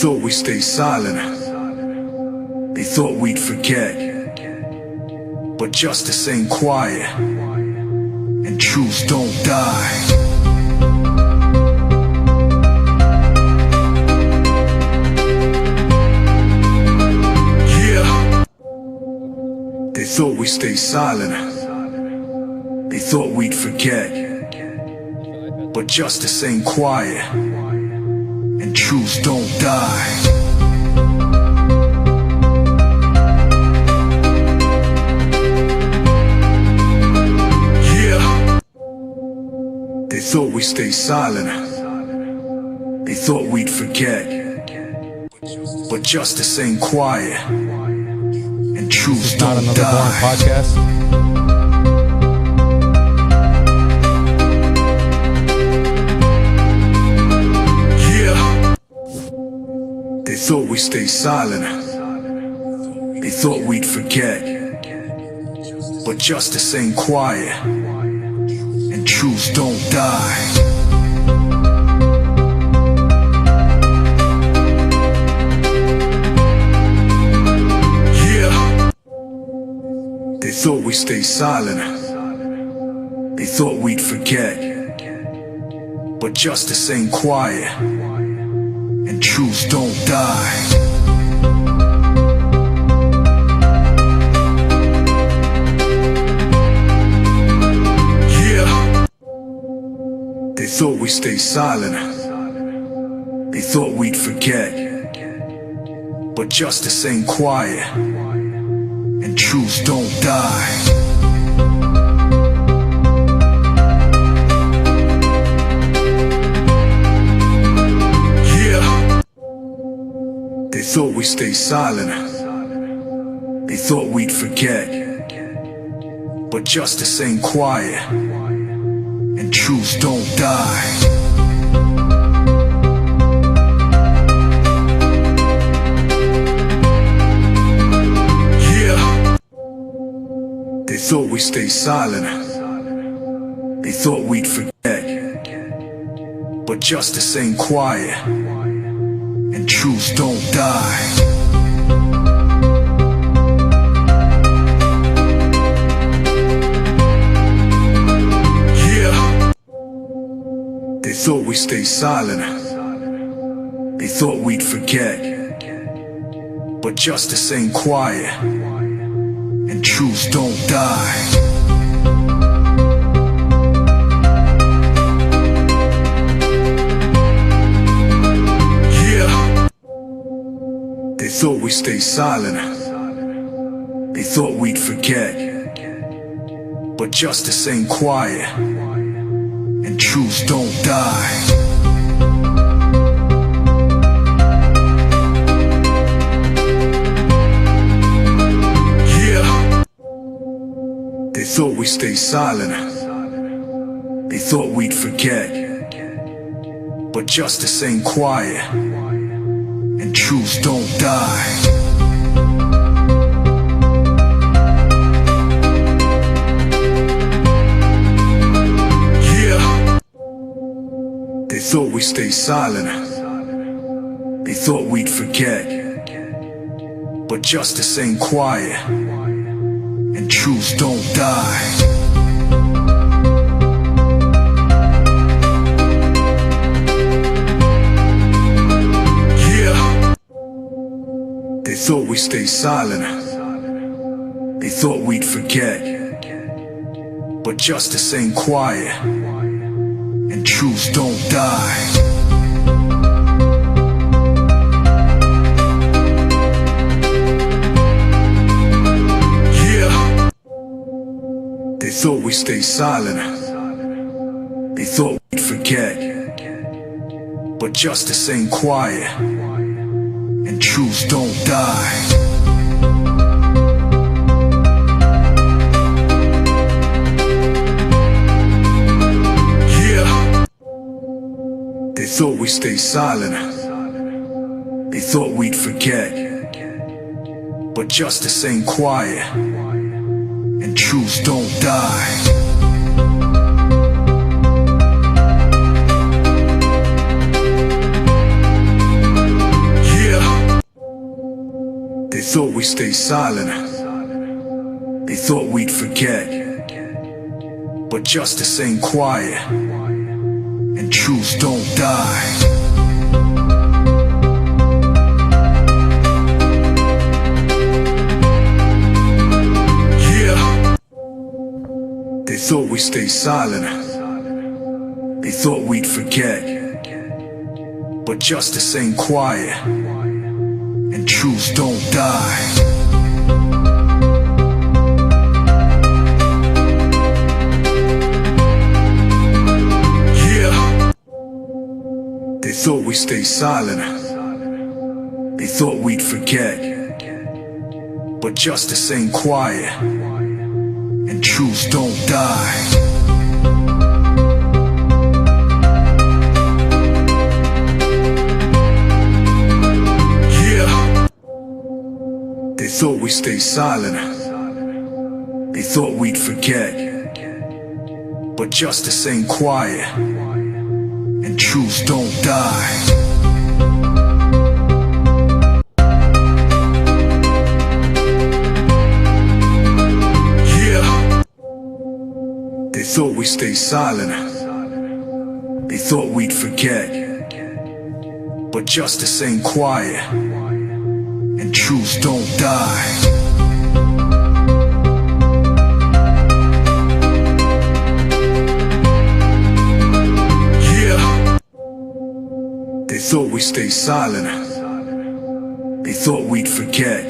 thought we'd stay silent. They thought we'd forget. But justice ain't quiet, and truths don't die. Yeah. They thought we'd stay silent. They thought we'd forget. But justice ain't quiet, and truths don't die. They thought we'd stay silent. They thought we'd forget. But justice ain't quiet, and truths don't die. Not another boring podcast. Yeah. They thought we'd stay silent. They thought we'd forget. But justice ain't quiet, truths don't die. Yeah. They thought we'd stay silent. They thought we'd forget. But justice ain't quiet, and truths don't die. They thought we'd stay silent. They thought we'd forget. But justice ain't quiet, and truths don't die. Yeah. They thought we'd stay silent. They thought we'd forget. But justice ain't quiet, and truths don't die. Yeah. They thought we'd stay silent. They thought we'd forget. But justice ain't quiet, and truths don't die. They thought we'd stay silent. They thought we'd forget. But justice ain't quiet, and truths don't die. Yeah. They thought we'd stay silent. They thought we'd forget. But justice ain't quiet, and truths don't die. Yeah. They thought we'd stay silent. They thought we'd forget. But justice ain't quiet, and truths don't die. They thought we'd stay silent. They thought we'd forget. But justice ain't quiet, and truths don't die. Yeah. They thought we'd stay silent. They thought we'd forget. But justice ain't quiet, and truths don't die. Yeah. They thought we'd stay silent. They thought we'd forget. But justice ain't quiet, and truths don't die. They thought we'd stay silent. They thought we'd forget. But justice ain't quiet, and truths don't die. thought we stay silent. They thought we'd forget. But justice ain't quiet, and truths don't die. They thought we stay silent. They thought we'd forget. But justice ain't quiet, and truths don't die. Yeah. They thought we stay silent. They thought we'd forget. But justice ain't quiet, and truths don't die. Yeah. They thought we stay silent. They thought we'd forget. But justice ain't quiet, and truths don't die. They thought we stay silent. They thought we'd forget. But justice ain't quiet, and truths don't die. Yeah. They thought we stay silent. They thought we'd forget.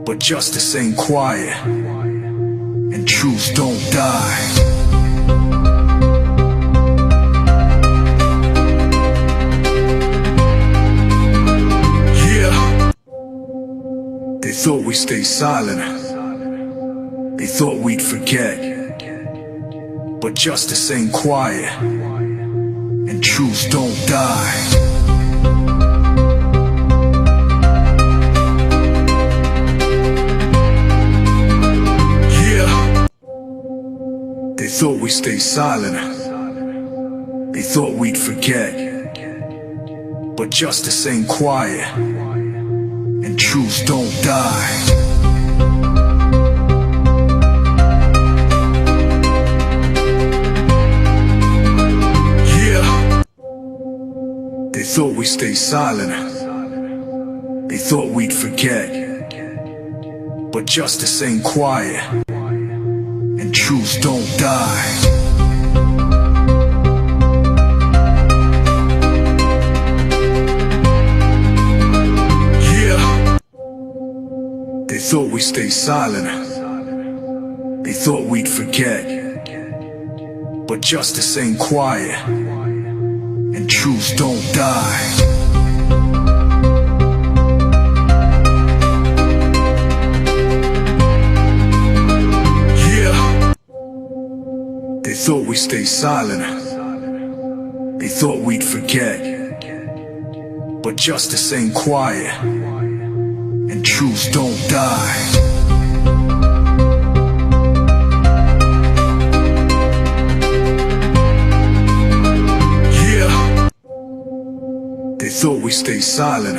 But justice ain't quiet, and truths don't die. Yeah. They thought we stay silent. They thought we'd forget. But justice ain't quiet, and truths don't die. They thought we stay silent. They thought we'd forget. But justice ain't quiet, and truths don't die. Yeah. They thought we stay silent. They thought we'd forget. But justice ain't quiet, and truths don't die. Yeah. They thought we stay silent. They thought we'd forget. But justice ain't quiet, and truths don't die. They thought we stay silent. They thought we'd forget. But justice ain't quiet, and truths don't die. Yeah. They thought we stay silent.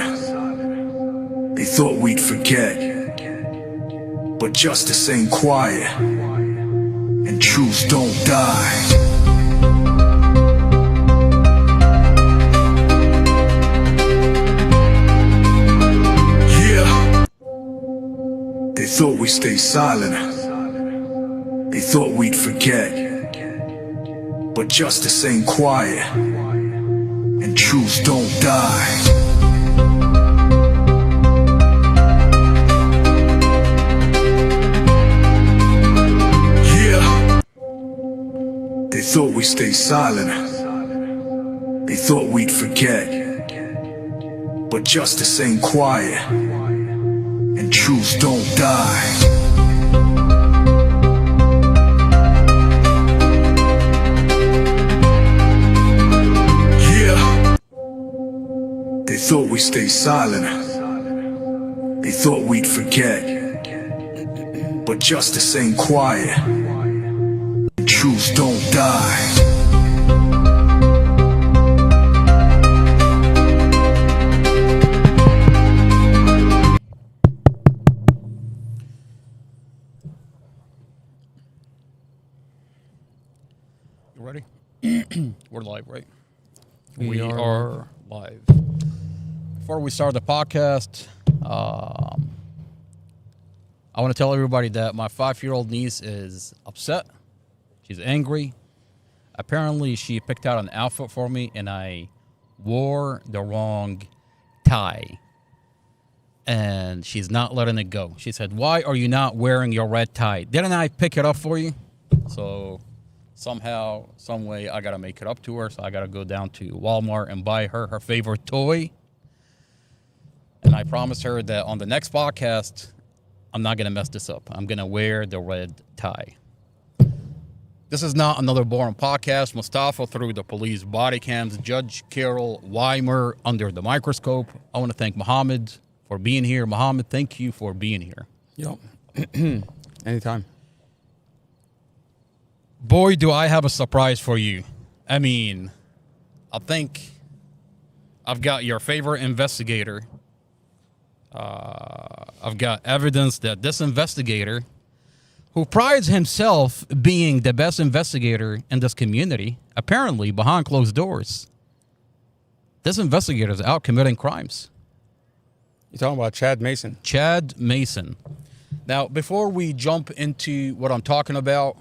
They thought we'd forget. But justice ain't quiet, and truths don't die. Yeah. They thought we stay silent. They thought we'd forget. But justice ain't quiet, and truths don't die. They thought we stay silent. They thought we'd forget. But justice ain't quiet, and truths don't die. Yeah. They thought we stay silent. They thought we'd forget. But justice ain't quiet, truths don't die. You ready? We're live, right? We are live. Before we start the podcast, I want to tell everybody that my 5-year-old niece is upset. She's angry. Apparently, she picked out an outfit for me, and I wore the wrong tie. And she's not letting it go. She said, "Why are you not wearing your red tie? Didn't I pick it up for you?" So somehow, some way, I got to make it up to her. So I got to go down to Walmart and buy her favorite toy. And I promised her that on the next podcast, I'm not going to mess this up. I'm going to wear the red tie. This is not another boring podcast. Mustafa through the police body cams. Judge Carol Weimer under the microscope. I want to thank Muhammad for being here. Muhammad, thank you for being here. Yo, anytime. Boy, do I have a surprise for you. I mean, I think I've got your favorite investigator. I've got evidence that this investigator, who prides himself being the best investigator in this community, apparently behind closed doors, this investigator is out committing crimes. You're talking about Chad Mason. Chad Mason. Now, before we jump into what I'm talking about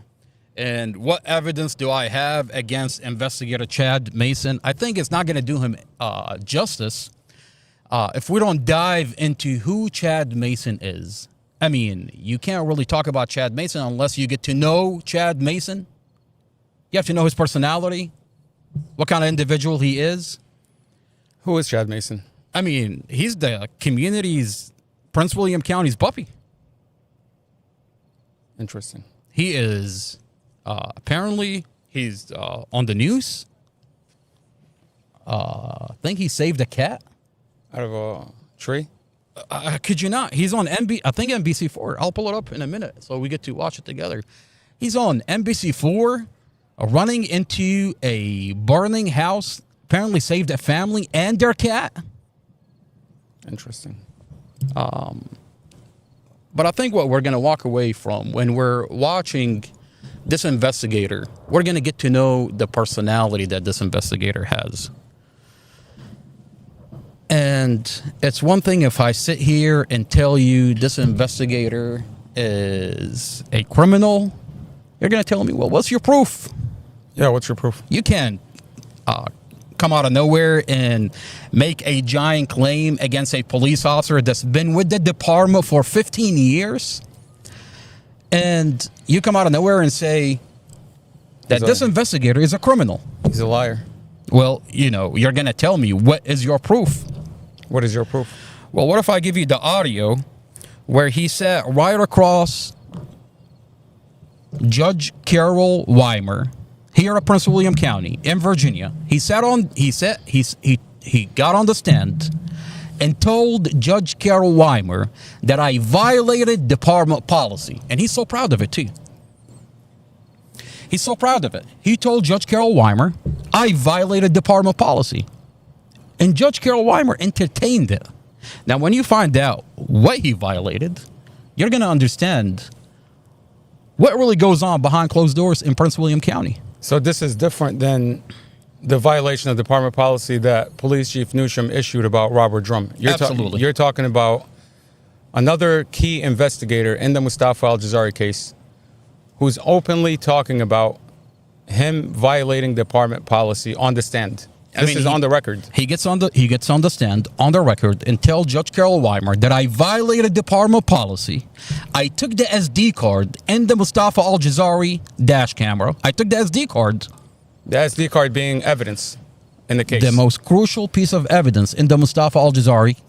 and what evidence do I have against Investigator Chad Mason, I think it's not going to do him justice if we don't dive into who Chad Mason is. I mean, you can't really talk about Chad Mason unless you get to know Chad Mason. You have to know his personality, what kind of individual he is. Who is Chad Mason? I mean, he's the community's Prince William County's puppy. Interesting. He is, apparently, he's on the news. I think he saved a cat. Out of a tree? Could you not? He's on I think NBC4. I'll pull it up in a minute so we get to watch it together. He's on NBC4 running into a burning house, apparently saved a family and their cat. Interesting. But I think what we're going to walk away from when we're watching this investigator, we're going to get to know the personality that this investigator has. And it's one thing if I sit here and tell you this investigator is a criminal, you're going to tell me, well, what's your proof? Yeah, what's your proof? You can't come out of nowhere and make a giant claim against a police officer that's been with the department for 15 years. And you come out of nowhere and say that this investigator is a criminal. He's a liar. Well, you know, you're going to tell me, what is your proof? What is your proof? Well, what if I give you the audio where he sat right across Judge Carol Weimer here at Prince William County in Virginia. He got on the stand and told Judge Carol Weimer that I violated department policy. And he's so proud of it, too. He's so proud of it. He told Judge Carol Weimer, I violated department policy. And Judge Carol Weimer entertained it. Now, when you find out what he violated, you're going to understand what really goes on behind closed doors in Prince William County. So this is different than the violation of department policy that Police Chief Newsham issued about Robert Drum. Absolutely. You're talking about another key investigator in the Mustafa al-Jazari case who's openly talking about him violating department policy on the stand. This is on the record. He gets on the stand on the record and tells Judge Carol Weimer that I violated department policy. I took the SD card in the Mustafa al-Jazari dash camera. I took the SD card. The SD card being evidence in the case. The most crucial piece of evidence in the Mustafa al-Jazari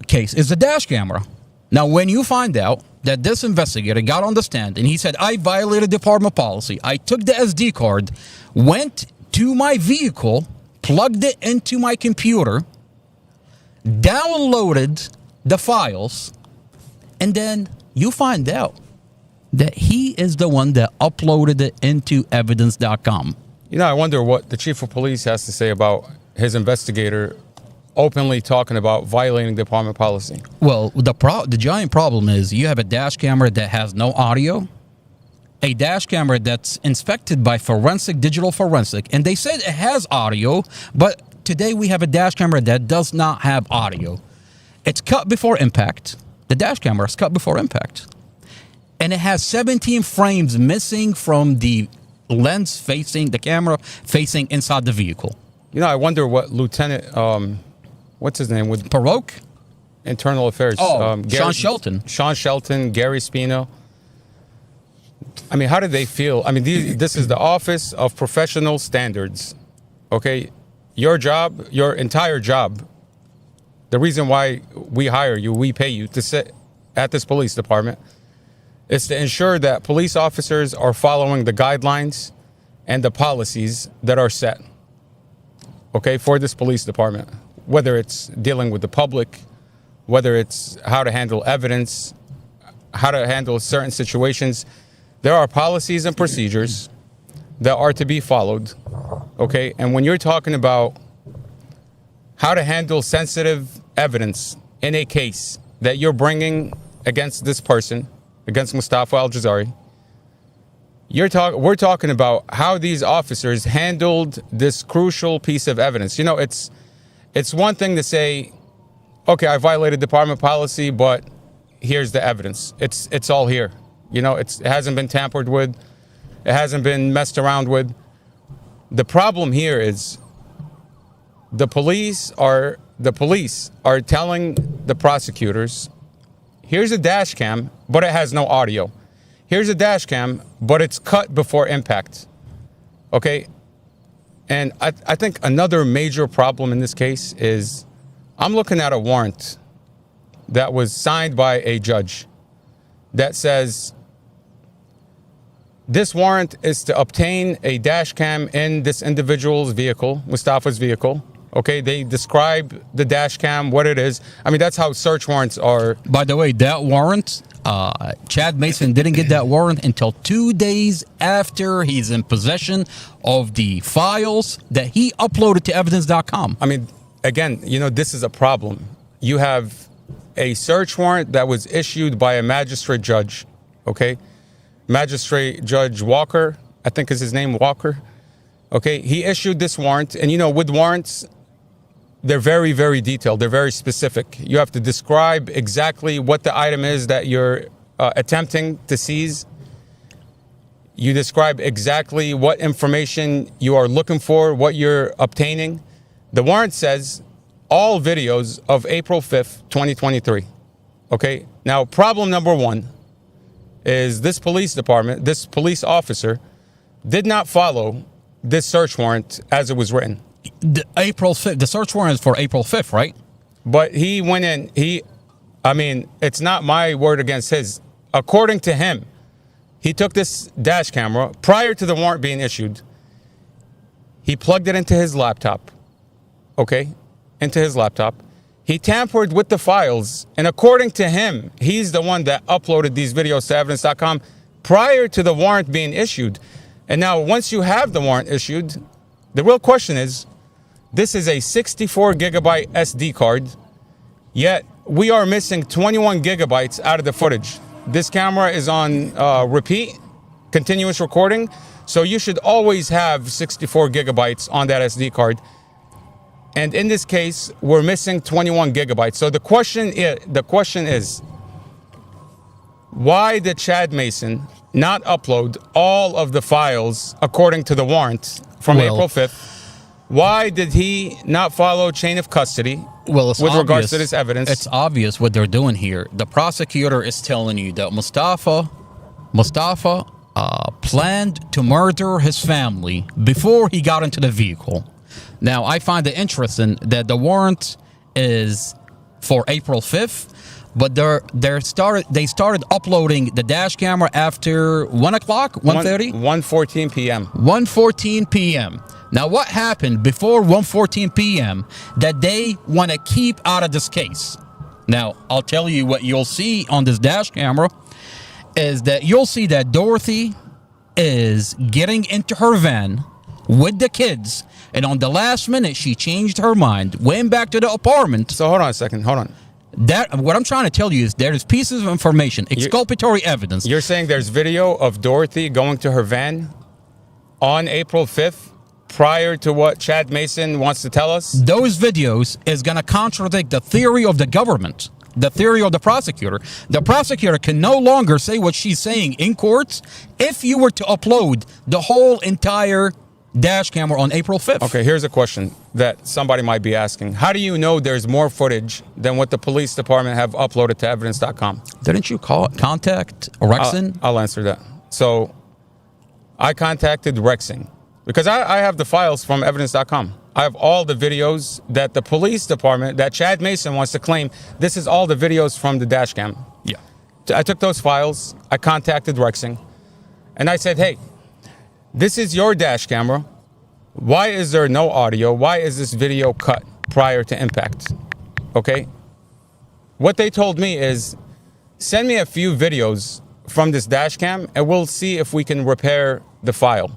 case is the dash camera. Now, when you find out that this investigator got on the stand and he said, I violated department policy, I took the SD card, went to my vehicle, plugged it into my computer, downloaded the files, and then you find out that he is the one that uploaded it into evidence.com. You know, I wonder what the chief of police has to say about his investigator openly talking about violating department policy. Well, the giant problem is you have a dash camera that has no audio, a dash camera that's inspected by digital forensic, and they said it has audio, but today we have a dash camera that does not have audio. It's cut before impact. The dash camera is cut before impact. And it has 17 frames missing from the lens facing, the camera facing inside the vehicle. You know, I wonder what Lieutenant, what's his name? With Paroque? Internal Affairs. Sean Shelton. Sean Shelton, Gary Spino. I mean, how did they feel? I mean, this is the Office of Professional Standards. Okay? Your job, your entire job, the reason why we hire you, we pay you to sit at this police department is to ensure that police officers are following the guidelines and the policies that are set, okay, for this police department, whether it's dealing with the public, whether it's how to handle evidence, how to handle certain situations. There are policies and procedures that are to be followed, okay? And when you're talking about how to handle sensitive evidence in a case that you're bringing against this person, against Mustafa Al-Jazari, we're talking about how these officers handled this crucial piece of evidence. You know, it's one thing to say, okay, I violated department policy, but here's the evidence. It's all here. You know, it hasn't been tampered with. It hasn't been messed around with. The problem here is the police are telling the prosecutors, here's a dash cam, but it has no audio. Here's a dash cam, but it's cut before impact. Okay? And I think another major problem in this case is I'm looking at a warrant that was signed by a judge that says this warrant is to obtain a dash cam in this individual's vehicle, Mustafa's vehicle. Okay, they describe the dash cam, what it is. I mean, that's how search warrants are. By the way, that warrant, Chad Mason didn't get that warrant until 2 days after he's in possession of the files that he uploaded to evidence.com. I mean, again, you know, this is a problem. You have a search warrant that was issued by a magistrate judge, okay? Magistrate Judge Walker, I think is his name, Walker. Okay, he issued this warrant, and you know, with warrants, they're very, very detailed. They're very specific. You have to describe exactly what the item is that you're attempting to seize. You describe exactly what information you are looking for, what you're obtaining. The warrant says all videos of April 5th, 2023. Okay, now problem number one is this police department, this police officer did not follow this search warrant as it was written. April 5th, the search warrant is for April 5th, right? But he went in, I mean, it's not my word against his. According to him, he took this dash camera prior to the warrant being issued. He plugged it into his laptop, okay? Into his laptop. He tampered with the files, and according to him, he's the one that uploaded these videos to evidence.com prior to the warrant being issued. And now, once you have the warrant issued, the real question is, this is a 64 gigabyte SD card, yet we are missing 21 gigabytes out of the footage. This camera is on repeat, continuous recording, so you should always have 64 gigabytes on that SD card. And in this case, we're missing 21 gigabytes. So the question is, why did Chad Mason not upload all of the files according to the warrant from April 5th? Why did he not follow chain of custody with regards to this evidence? It's obvious what they're doing here. The prosecutor is telling you that Mustafa planned to murder his family before he got into the vehicle. Now, I find it interesting that the warrant is for April 5th, but they started uploading the dash camera after 1 o'clock, 1:30? 1:14 p.m. 1:14 p.m. Now, what happened before 1:14 p.m. that they want to keep out of this case? Now, I'll tell you what you'll see on this dash camera is that you'll see that Dorothy is getting into her van with the kids, and on the last minute, she changed her mind, went back to the apartment. So hold on a second, hold on. That what I'm trying to tell you is there is pieces of information, exculpatory evidence. You're saying there's video of Dorothy going to her van on April 5th prior to what Chad Mason wants to tell us? Those videos is going to contradict the theory of the government, the theory of the prosecutor. The prosecutor can no longer say what she's saying in court if you were to upload the whole entire dash camera on April 5th. Okay, here's a question that somebody might be asking. How do you know there's more footage than what the police department have uploaded to evidence.com? Didn't you contact Rexon? I'll answer that. So I contacted Rexing because I have the files from evidence.com. I have all the videos that the police department, that Chad Mason wants to claim, this is all the videos from the dash cam. Yeah. I took those files, I contacted Rexing, and I said, hey, this is your dash camera. Why is there no audio? Why is this video cut prior to impact? Okay? What they told me is, send me a few videos from this dash cam and we'll see if we can repair the file.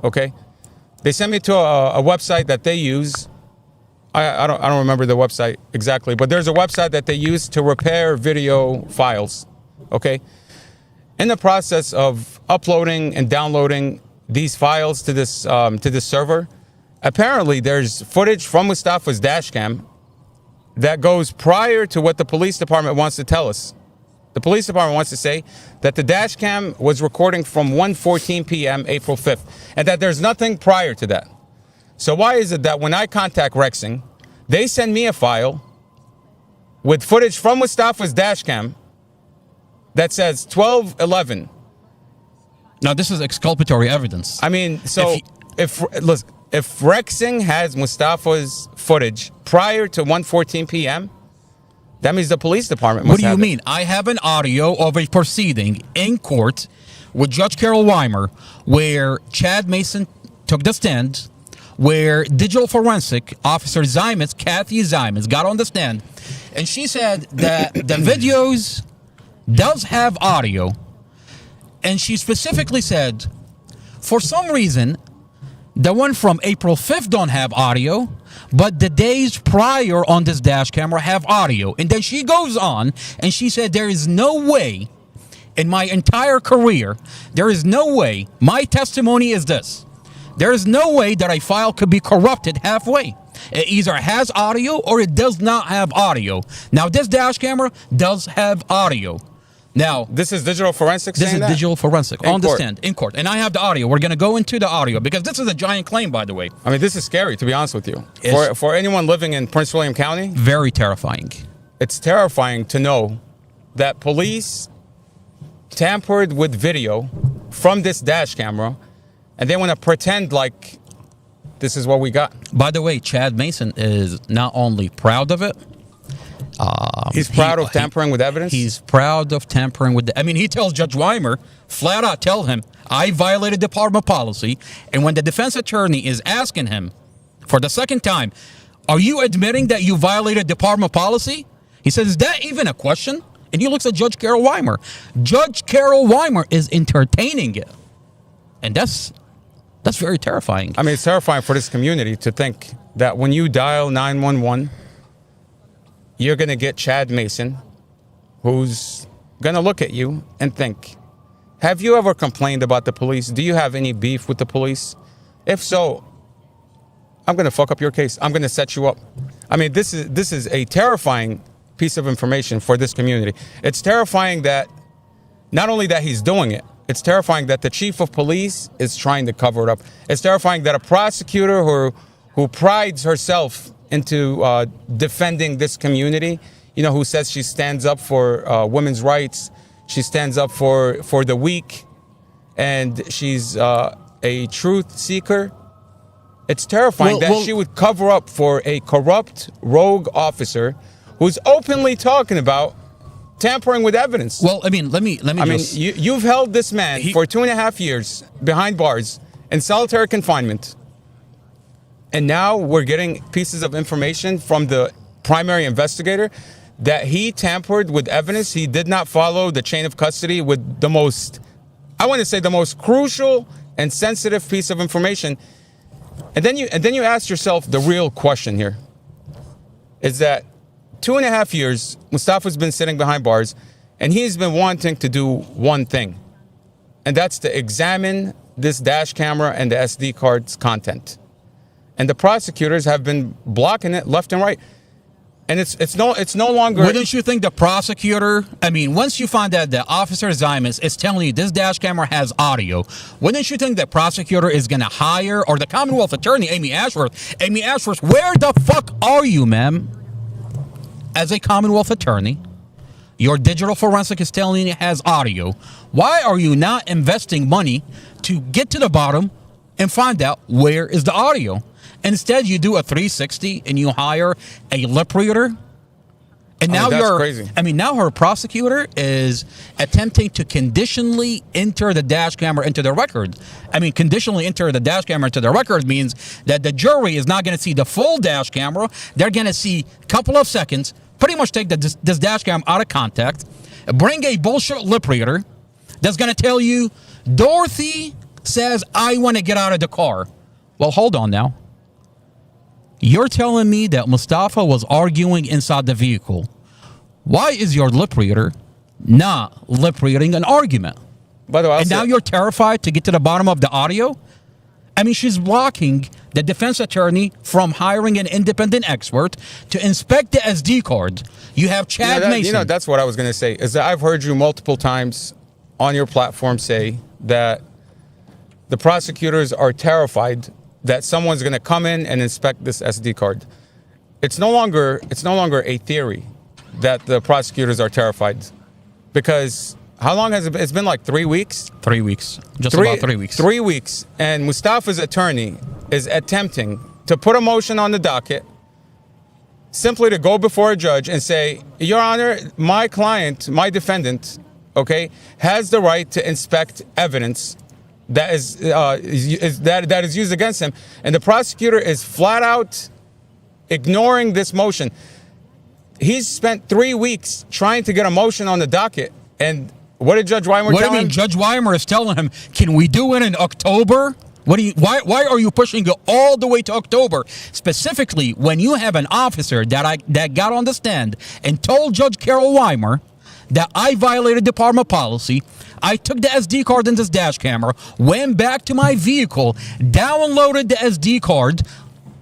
Okay? They sent me to a website that they use. I don't remember the website exactly, but there's a website that they use to repair video files. Okay? In the process of uploading and downloading these files to this server, apparently there's footage from Mustafa's dash cam that goes prior to what the police department wants to tell us. The police department wants to say that the dash cam was recording from 1:14 p.m. April 5th, and that there's nothing prior to that. So why is it that when I contact Rexing, they send me a file with footage from Mustafa's dash cam that says 12:11? Now, this is exculpatory evidence. I mean, so if Rexing has Mustafa's footage prior to 1:14 p.m., that means the police department must have it. What do you mean? I have an audio of a proceeding in court with Judge Carol Weimer where Chad Mason took the stand, where digital forensic officer Kathy Zymes, got on the stand, and she said that the videos does have audio. And she specifically said, for some reason, the one from April 5th don't have audio, but the days prior on this dash camera have audio. And then she goes on and she said, there is no way in my entire career, there is no way, my testimony is this, there is no way that a file could be corrupted halfway. It either has audio or it does not have audio. Now, this dash camera does have audio. Now, this is digital forensics. This is digital forensic on the stand in court, and I have the audio. We're going to go into the audio because this is a giant claim, by the way. I mean, this is scary, to be honest with you. For anyone living in Prince William County, very terrifying. It's terrifying to know that police tampered with video from this dash camera, and they want to pretend like this is what we got. By the way, Chad Mason is not only proud of it. He's proud of tampering with evidence? He's proud of tampering with I mean, he tells Judge Weimer, flat out tell him, I violated department policy. And when the defense attorney is asking him for the second time, are you admitting that you violated department policy? He says, is that even a question? And he looks at Judge Carol Weimer. Judge Carol Weimer is entertaining it. And that's very terrifying. I mean, it's terrifying for this community to think that when you dial 911, you're going to get Chad Mason, who's going to look at you and think, have you ever complained about the police? Do you have any beef with the police? If so, I'm going to fuck up your case. I'm going to set you up. I mean, this is a terrifying piece of information for this community. It's terrifying that not only that he's doing it, it's terrifying that the chief of police is trying to cover it up. It's terrifying that a prosecutor who prides herself into defending this community, you know, who says she stands up for women's rights, she stands up for the weak, and she's a truth seeker. It's terrifying that she would cover up for a corrupt rogue officer who's openly talking about tampering with evidence. Well, I mean, let me just... you've held this man for 2.5 years behind bars in solitary confinement. And now we're getting pieces of information from the primary investigator that he tampered with evidence. He did not follow the chain of custody with the most, I want to say, the most crucial and sensitive piece of information. And then you ask yourself the real question here is that 2.5 years, Mustafa's been sitting behind bars, and he's been wanting to do one thing, and that's to examine this dash camera and the SD card's content. And the prosecutors have been blocking it left and right. And it's no longer... Wouldn't you think the prosecutor... I mean, once you find out that Officer Zymas is telling you this dash camera has audio, wouldn't you think the prosecutor is going to hire, or the Commonwealth Attorney, Amy Ashworth, where the fuck are you, ma'am? As a Commonwealth Attorney, your digital forensic is telling you it has audio. Why are you not investing money to get to the bottom and find out where is the audio? Instead, you do a 360 and you hire a lip reader. And now that's crazy. Now her prosecutor is attempting to conditionally enter the dash camera into the record. Conditionally enter the dash camera into the record means that the jury is not going to see the full dash camera. They're going to see a couple of seconds, pretty much take this dash camera out of context, bring a bullshit lip reader that's going to tell you, Dorothy says, I want to get out of the car. Well, hold on now. You're telling me that Mustafa was arguing inside the vehicle. Why is your lip reader not lip reading an argument? By the way, and now you're terrified to get to the bottom of the audio? She's blocking the defense attorney from hiring an independent expert to inspect the SD card. You have Chad Mason. That's what I was going to say, is that I've heard you multiple times on your platform say that the prosecutors are terrified that someone's going to come in and inspect this SD card. It's no longer a theory that the prosecutors are terrified, because how long has it been? It's been like 3 weeks? 3 weeks. About 3 weeks. 3 weeks. And Mustafa's attorney is attempting to put a motion on the docket simply to go before a judge and say, Your Honor, my client, my defendant, okay, has the right to inspect evidence that is used against him, and the prosecutor is flat out ignoring this motion. He's spent 3 weeks trying to get a motion on the docket, and what did Judge Weimer tell him? Judge Weimer is telling him, can we do it in October? Why are you pushing it all the way to October? Specifically, when you have an officer that got on the stand and told Judge Carol Weimer that I violated department policy, I took the SD card in this dash camera, went back to my vehicle, downloaded the SD card,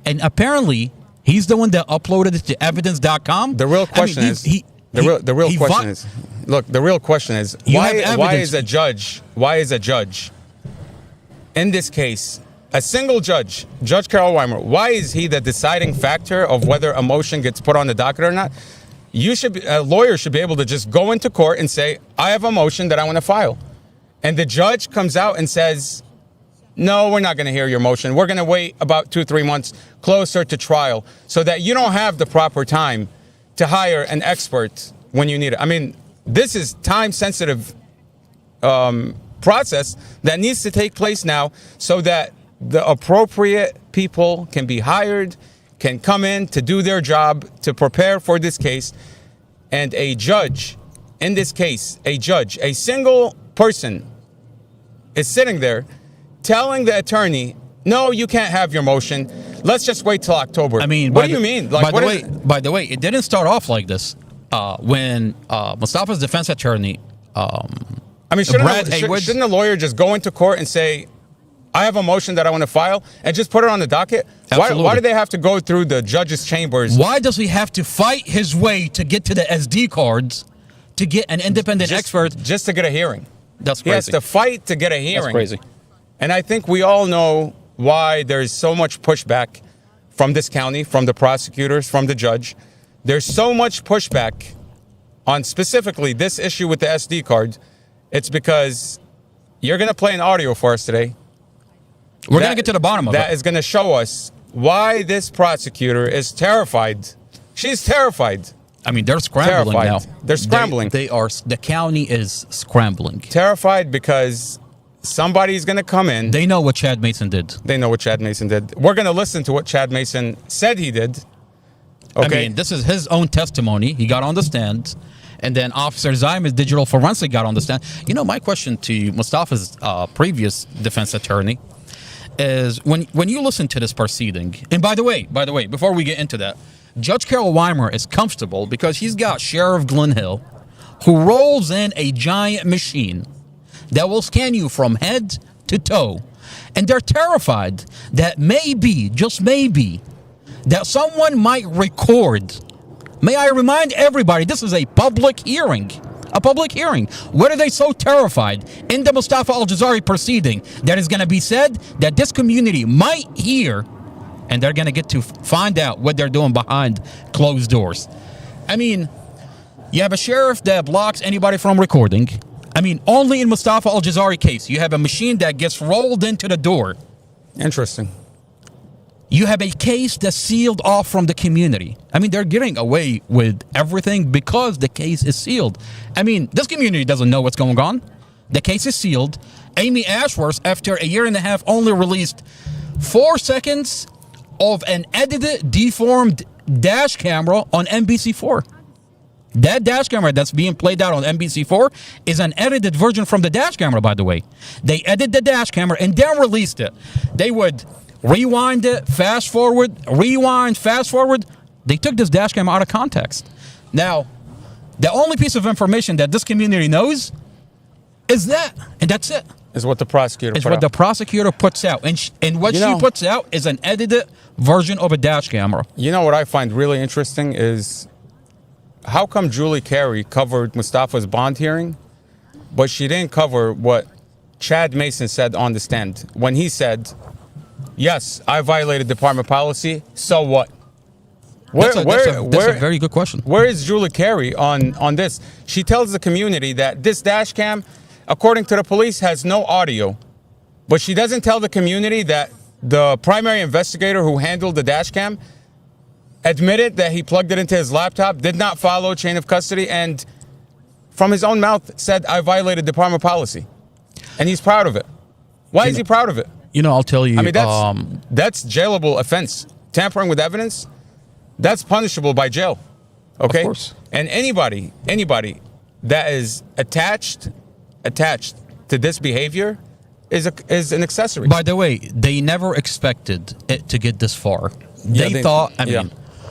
and apparently he's the one that uploaded it to evidence.com. The real question is, why is a judge in this case, a single judge, Judge Carol Weimer, why is he the deciding factor of whether a motion gets put on the docket or not? A lawyer should be able to just go into court and say, I have a motion that I want to file. And the judge comes out and says, no, we're not going to hear your motion. We're going to wait about 2-3 months closer to trial so that you don't have the proper time to hire an expert when you need it. This is time-sensitive process that needs to take place now so that the appropriate people can be hired, can come in to do their job, to prepare for this case. And a judge, in this case, a single person is sitting there telling the attorney, no, you can't have your motion. Let's just wait till October. What do you mean? By the way, it didn't start off like this. When Mustafa's defense attorney, shouldn't a lawyer just go into court and say, I have a motion that I want to file, and just put it on the docket? Why do they have to go through the judge's chambers? Why does he have to fight his way to get to the SD cards to get an independent expert? Just to get a hearing. That's crazy. He has to fight to get a hearing. That's crazy. And I think we all know why there's so much pushback from this county, from the prosecutors, from the judge. There's so much pushback on specifically this issue with the SD card. It's because you're going to play an audio for us today. We're going to get to the bottom of it. That is going to show us why this prosecutor is terrified. She's terrified. They're scrambling now. They're scrambling. The county is scrambling. Terrified because somebody's going to come in. They know what Chad Mason did. We're going to listen to what Chad Mason said he did. Okay. This is his own testimony. He got on the stand. And then Officer Zymas, digital forensic, got on the stand. My question to Mustafa's previous defense attorney is when you listen to this proceeding, and by the way, before we get into that, Judge Carol Weimer is comfortable because he's got Sheriff Glenn Hill, who rolls in a giant machine that will scan you from head to toe, and they're terrified that maybe, just maybe, that someone might record. May I remind everybody, this is a public hearing. A public hearing. What are they so terrified in the Mustafa Al-Jazari proceeding that is going to be said that this community might hear, and they're going to get to find out what they're doing behind closed doors? I mean, you have a sheriff that blocks anybody from recording. I mean, only in Mustafa Al-Jazari case, you have a machine that gets rolled into the door. Interesting. You have a case that's sealed off from the community. I mean, they're getting away with everything because the case is sealed. I mean, this community doesn't know what's going on. The case is sealed. Amy Ashworth, after a year and a half, only released 4 seconds of an edited, deformed dash camera on NBC4. That dash camera that's being played out on NBC4 is an edited version from the dash camera, by the way. They edited the dash camera and then released it. They would rewind it, fast forward, rewind, fast forward. They took this dash camera out of context. Now, the only piece of information that this community knows is that, and that's it. Is what the prosecutor It's what the prosecutor puts out. And what she puts out is an edited version of a dash camera. You know what I find really interesting is how come Julie Carey covered Mustafa's bond hearing, but she didn't cover what Chad Mason said on the stand when he said, yes, I violated department policy, so what? That's a very good question. Where is Julie Carey on this? She tells the community that this dash cam, according to the police, has no audio. But she doesn't tell the community that the primary investigator who handled the dash cam admitted that he plugged it into his laptop, did not follow chain of custody, and from his own mouth said, I violated department policy. And he's proud of it. Why is he proud of it? You know, I'll tell you. I mean, that's jailable offense. Tampering with evidence, that's punishable by jail. Okay? Of course. And anybody that is attached to this behavior is an accessory. By the way, they never expected it to get this far. They thought,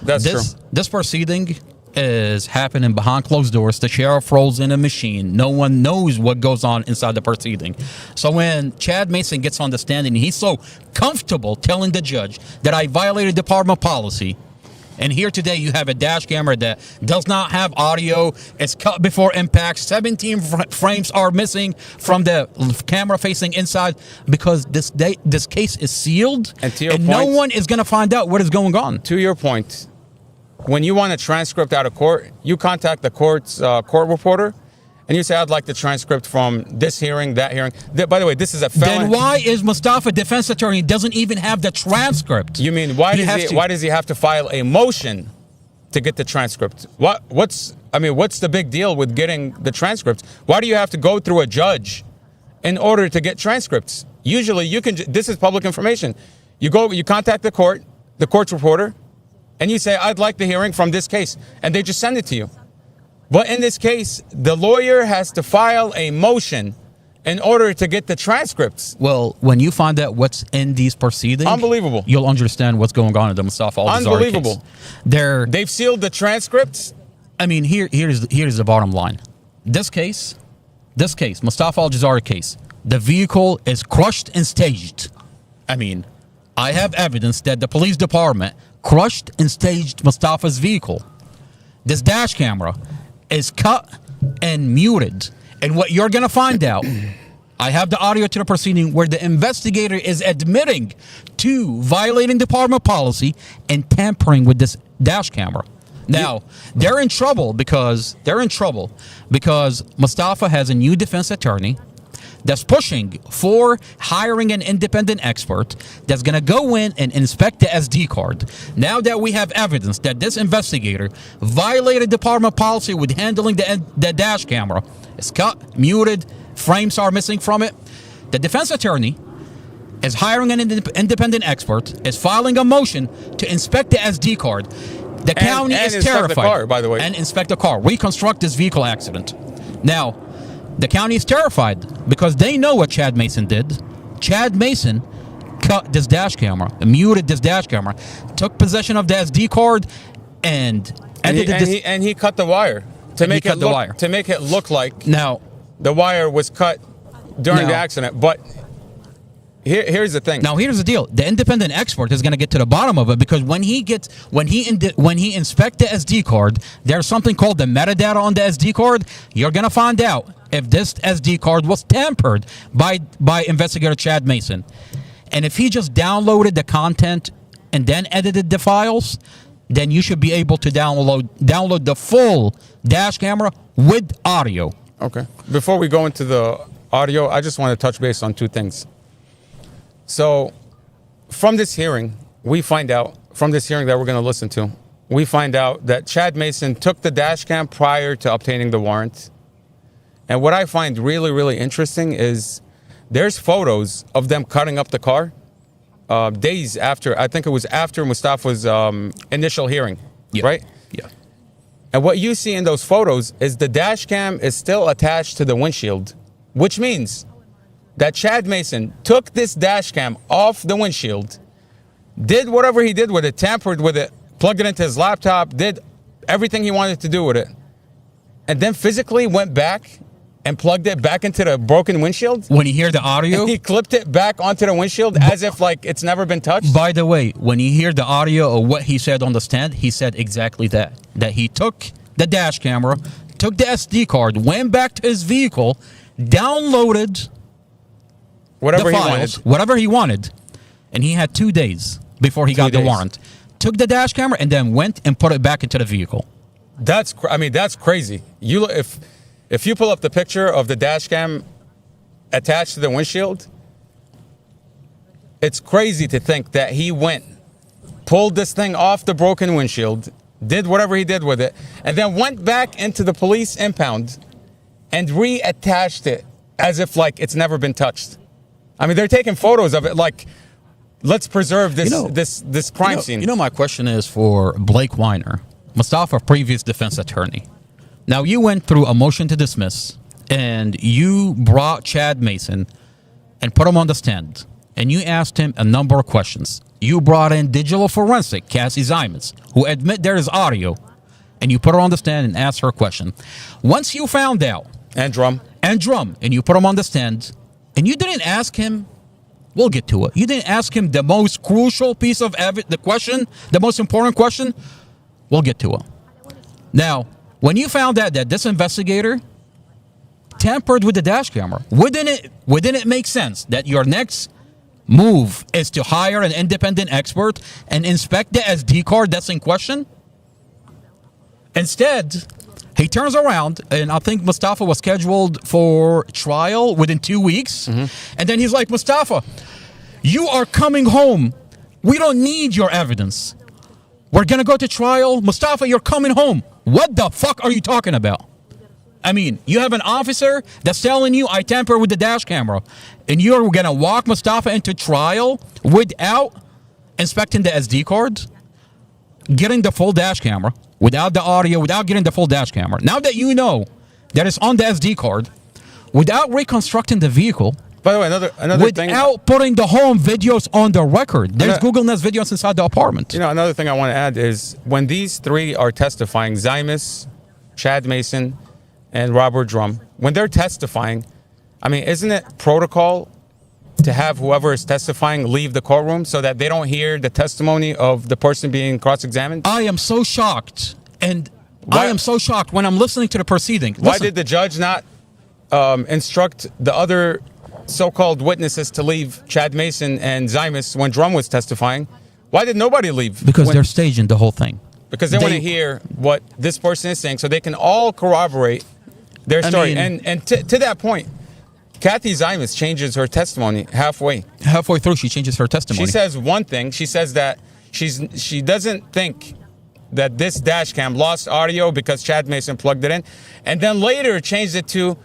that's true. This proceeding is happening behind closed doors. The sheriff rolls in a machine. No one knows what goes on inside the proceeding. So when Chad Mason gets on the stand and he's so comfortable telling the judge that I violated department policy, and here today you have a dash camera that does not have audio, it's cut before impact, 17 frames are missing from the camera facing inside because this case is sealed and no one is going to find out what is going on. To your point, when you want a transcript out of court, you contact the court's court reporter, and you say, I'd like the transcript from this hearing, that hearing. By the way, this is a felony. Then why is Mustafa defense attorney doesn't even have the transcript? You mean, why does he have to file a motion to get the transcript? What's the big deal with getting the transcript? Why do you have to go through a judge in order to get transcripts? Usually this is public information. You contact the court's reporter, and you say, I'd like the hearing from this case, and they just send it to you. But in this case, the lawyer has to file a motion in order to get the transcripts. Well, when you find out what's in these proceedings, unbelievable, you'll understand what's going on in the Mustafa Al-Jazari case. They've sealed the transcripts. I mean, here's the bottom line. This case, Mustafa Al-Jazari case, the vehicle is crushed and staged. I mean, I have evidence that the police department crushed and staged Mustafa's vehicle. This dash camera is cut and muted. And what you're going to find out, I have the audio to the proceeding where the investigator is admitting to violating department policy and tampering with this dash camera. Now, they're in trouble because Mustafa has a new defense attorney that's pushing for hiring an independent expert that's going to go in and inspect the SD card. Now that we have evidence that this investigator violated department policy with handling the dash camera, it's cut, muted, frames are missing from it, the defense attorney is hiring an independent expert, is filing a motion to inspect the SD card. The county is terrified. Inspect the car, by the way. And inspect the car. Reconstruct this vehicle accident. Now, the county is terrified because they know what Chad Mason did. Chad Mason cut this dash camera, muted this dash camera, took possession of the SD card, and he cut the wire to make it look like now the wire was cut during the accident. But here's the thing. Now here's the deal: the independent expert is going to get to the bottom of it, because when he inspects the SD card, there's something called the metadata on the SD card. You're going to find out if this SD card was tampered by Investigator Chad Mason. And if he just downloaded the content and then edited the files, then you should be able to download the full dash camera with audio. Okay. Before we go into the audio, I just want to touch base on two things. So from this hearing, we find out, from this hearing that we're going to listen to, we find out that Chad Mason took the dash cam prior to obtaining the warrant. And what I find really, really interesting is there's photos of them cutting up the car days after, I think it was after Mustafa's initial hearing, right? Yeah. And what you see in those photos is the dash cam is still attached to the windshield, which means that Chad Mason took this dash cam off the windshield, did whatever he did with it, tampered with it, plugged it into his laptop, did everything he wanted to do with it, and then physically went back and plugged it back into the broken windshield. When you hear the audio, he clipped it back onto the windshield as if like it's never been touched. By the way, when you hear the audio of what he said on the stand, he said exactly that he took the dash camera, took the SD card, went back to his vehicle, downloaded whatever the files, whatever he wanted, and he had 2 days before he got the warrant. Took the dash camera and then went and put it back into the vehicle. That's crazy. If you pull up the picture of the dash cam attached to the windshield, it's crazy to think that he went, pulled this thing off the broken windshield, did whatever he did with it, and then went back into the police impound and reattached it as if like it's never been touched. I mean, they're taking photos of it like, let's preserve this crime scene. You know, my question is for Blake Weiner, Mustafa, previous defense attorney. Now, you went through a motion to dismiss, and you brought Chad Mason and put him on the stand, and you asked him a number of questions. You brought in digital forensic, Cassie Zymas, who admit there is audio, and you put her on the stand and asked her a question. Once you found out... And Drum, and you put him on the stand, and you didn't ask him... We'll get to it. You didn't ask him the most crucial piece of the question, the most important question. We'll get to it. Now... When you found out that this investigator tampered with the dash camera, wouldn't it make sense that your next move is to hire an independent expert and inspect the SD card that's in question? Instead, he turns around, and I think Mustafa was scheduled for trial within 2 weeks. Mm-hmm. And then he's like, Mustafa, you are coming home. We don't need your evidence. We're going to go to trial. Mustafa, you're coming home. What the fuck are you talking about? I mean, you have an officer that's telling you I tamper with the dash camera, and you're going to walk Mustafa into trial without inspecting the SD cards, getting the full dash camera, without the audio, without getting the full dash camera. Now that you know that it's on the SD card, without reconstructing the vehicle, by the way, another thing, without putting the home videos on the record. There's Google Nest videos inside the apartment. You know, another thing I want to add is when these three are testifying, Zymas, Chad Mason, and Robert Drum, when they're testifying, I mean, isn't it protocol to have whoever is testifying leave the courtroom so that they don't hear the testimony of the person being cross-examined? I am so shocked, and I am so shocked when I'm listening to the proceeding. Why did the judge not instruct the other so-called witnesses to leave Chad Mason and Zymas when Drum was testifying? Why did nobody leave? Because they're staging the whole thing. Because they want to hear what this person is saying so they can all corroborate their story. And to that point, Kathy Zymas changes her testimony halfway. Halfway through, she changes her testimony. She says one thing. She says that she doesn't think that this dash cam lost audio because Chad Mason plugged it in. And then later changed it to,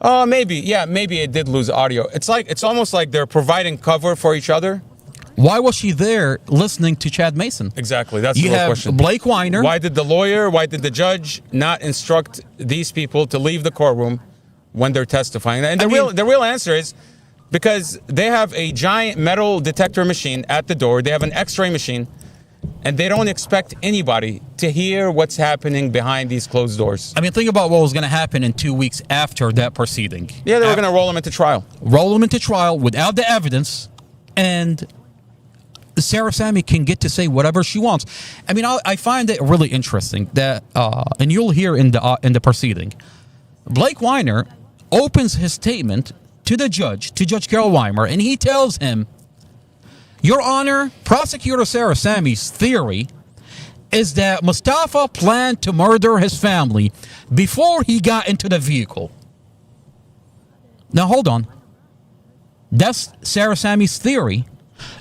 oh, maybe it did lose audio. It's almost like they're providing cover for each other. Why was she there listening to Chad Mason? Exactly, that's the real question. Blake Weiner. Why did the judge not instruct these people to leave the courtroom when they're testifying? And the real answer is, Because they have a giant metal detector machine at the door. They have an x-ray machine. And they don't expect anybody to hear what's happening behind these closed doors. I mean, think about what was going to happen in 2 weeks after that proceeding. Yeah, they were going to roll him into trial. Roll him into trial without the evidence, and Sarah Sammy can get to say whatever she wants. I mean, I find it really interesting that, and you'll hear in the proceeding, Blake Weiner opens his statement to the judge, to Judge Carol Weimer, and he tells him, Your Honor, Prosecutor Sarah Sammy's theory is that Mustafa planned to murder his family before he got into the vehicle. Now, hold on. That's Sarah Sammy's theory.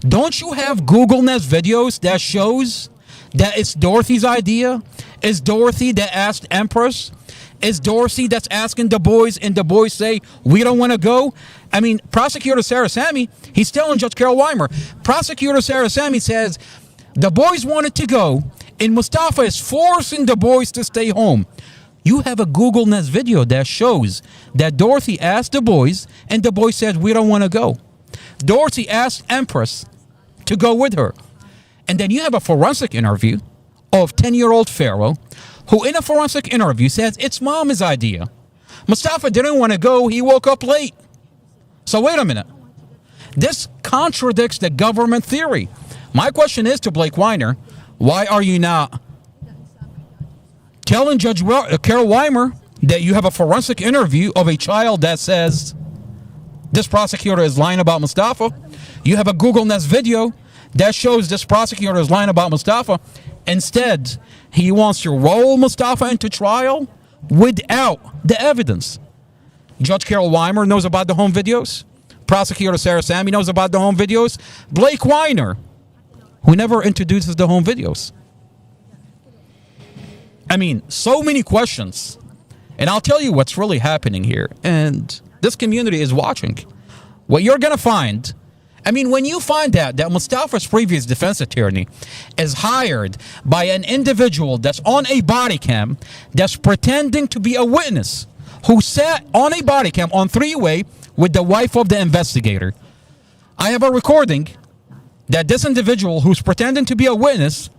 Don't you have Google Nest videos that shows that it's Dorothy's idea? Is Dorothy that asked Empress? Is Dorothy that's asking the boys, and the boys say, we don't want to go? I mean, Prosecutor Sarah Sammy, he's telling Judge Carol Weimer, Prosecutor Sarah Sammy says, the boys wanted to go, and Mustafa is forcing the boys to stay home. You have a Google Nest video that shows that Dorothy asked the boys, and the boys said, we don't want to go. Dorothy asked Empress to go with her. And then you have a forensic interview of 10-year-old Pharaoh, who in a forensic interview says it's Mama's idea. Mustafa didn't want to go. He woke up late. So wait a minute. This contradicts the government theory. My question is to Blake Weiner, why are you not telling Judge Carol Weimer that you have a forensic interview of a child that says this prosecutor is lying about Mustafa? You have a Google Nest video that shows this prosecutor is lying about Mustafa. Instead, he wants to roll Mustafa into trial without the evidence. Judge Carol Weimer knows about the home videos. Prosecutor Sarah Sammy knows about the home videos. Blake Weiner, who never introduces the home videos. I mean, so many questions. And I'll tell you what's really happening here. And this community is watching. What you're going to find, I mean, when you find out that Mustafa's previous defense attorney is hired by an individual that's on a body cam, that's pretending to be a witness, who sat on a body cam on three-way with the wife of the investigator. I have a recording that this individual who's pretending to be a witness,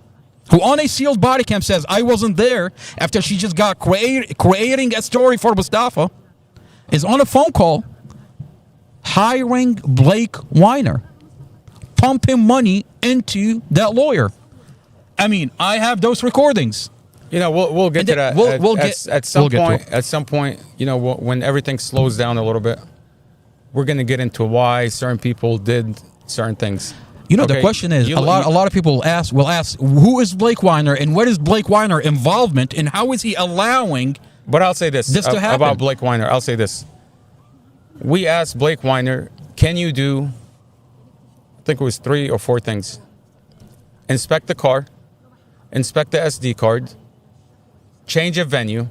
who on a sealed body cam says, I wasn't there, after she just got creating a story for Mustafa, is on a phone call hiring Blake Weiner, pumping money into that lawyer. I mean, I have those recordings. You know, we'll get to that. At some point, you know, when everything slows down a little bit, we're going to get into why certain people did certain things. You know, the question is, a lot of people will ask, who is Blake Weiner and what is Blake Weiner involvement and how is he allowing? But I'll say this to happen about Blake Weiner. I'll say this. We asked Blake Weiner, can you do, I think it was 3 or 4 things. Inspect the car, inspect the SD card, change a venue,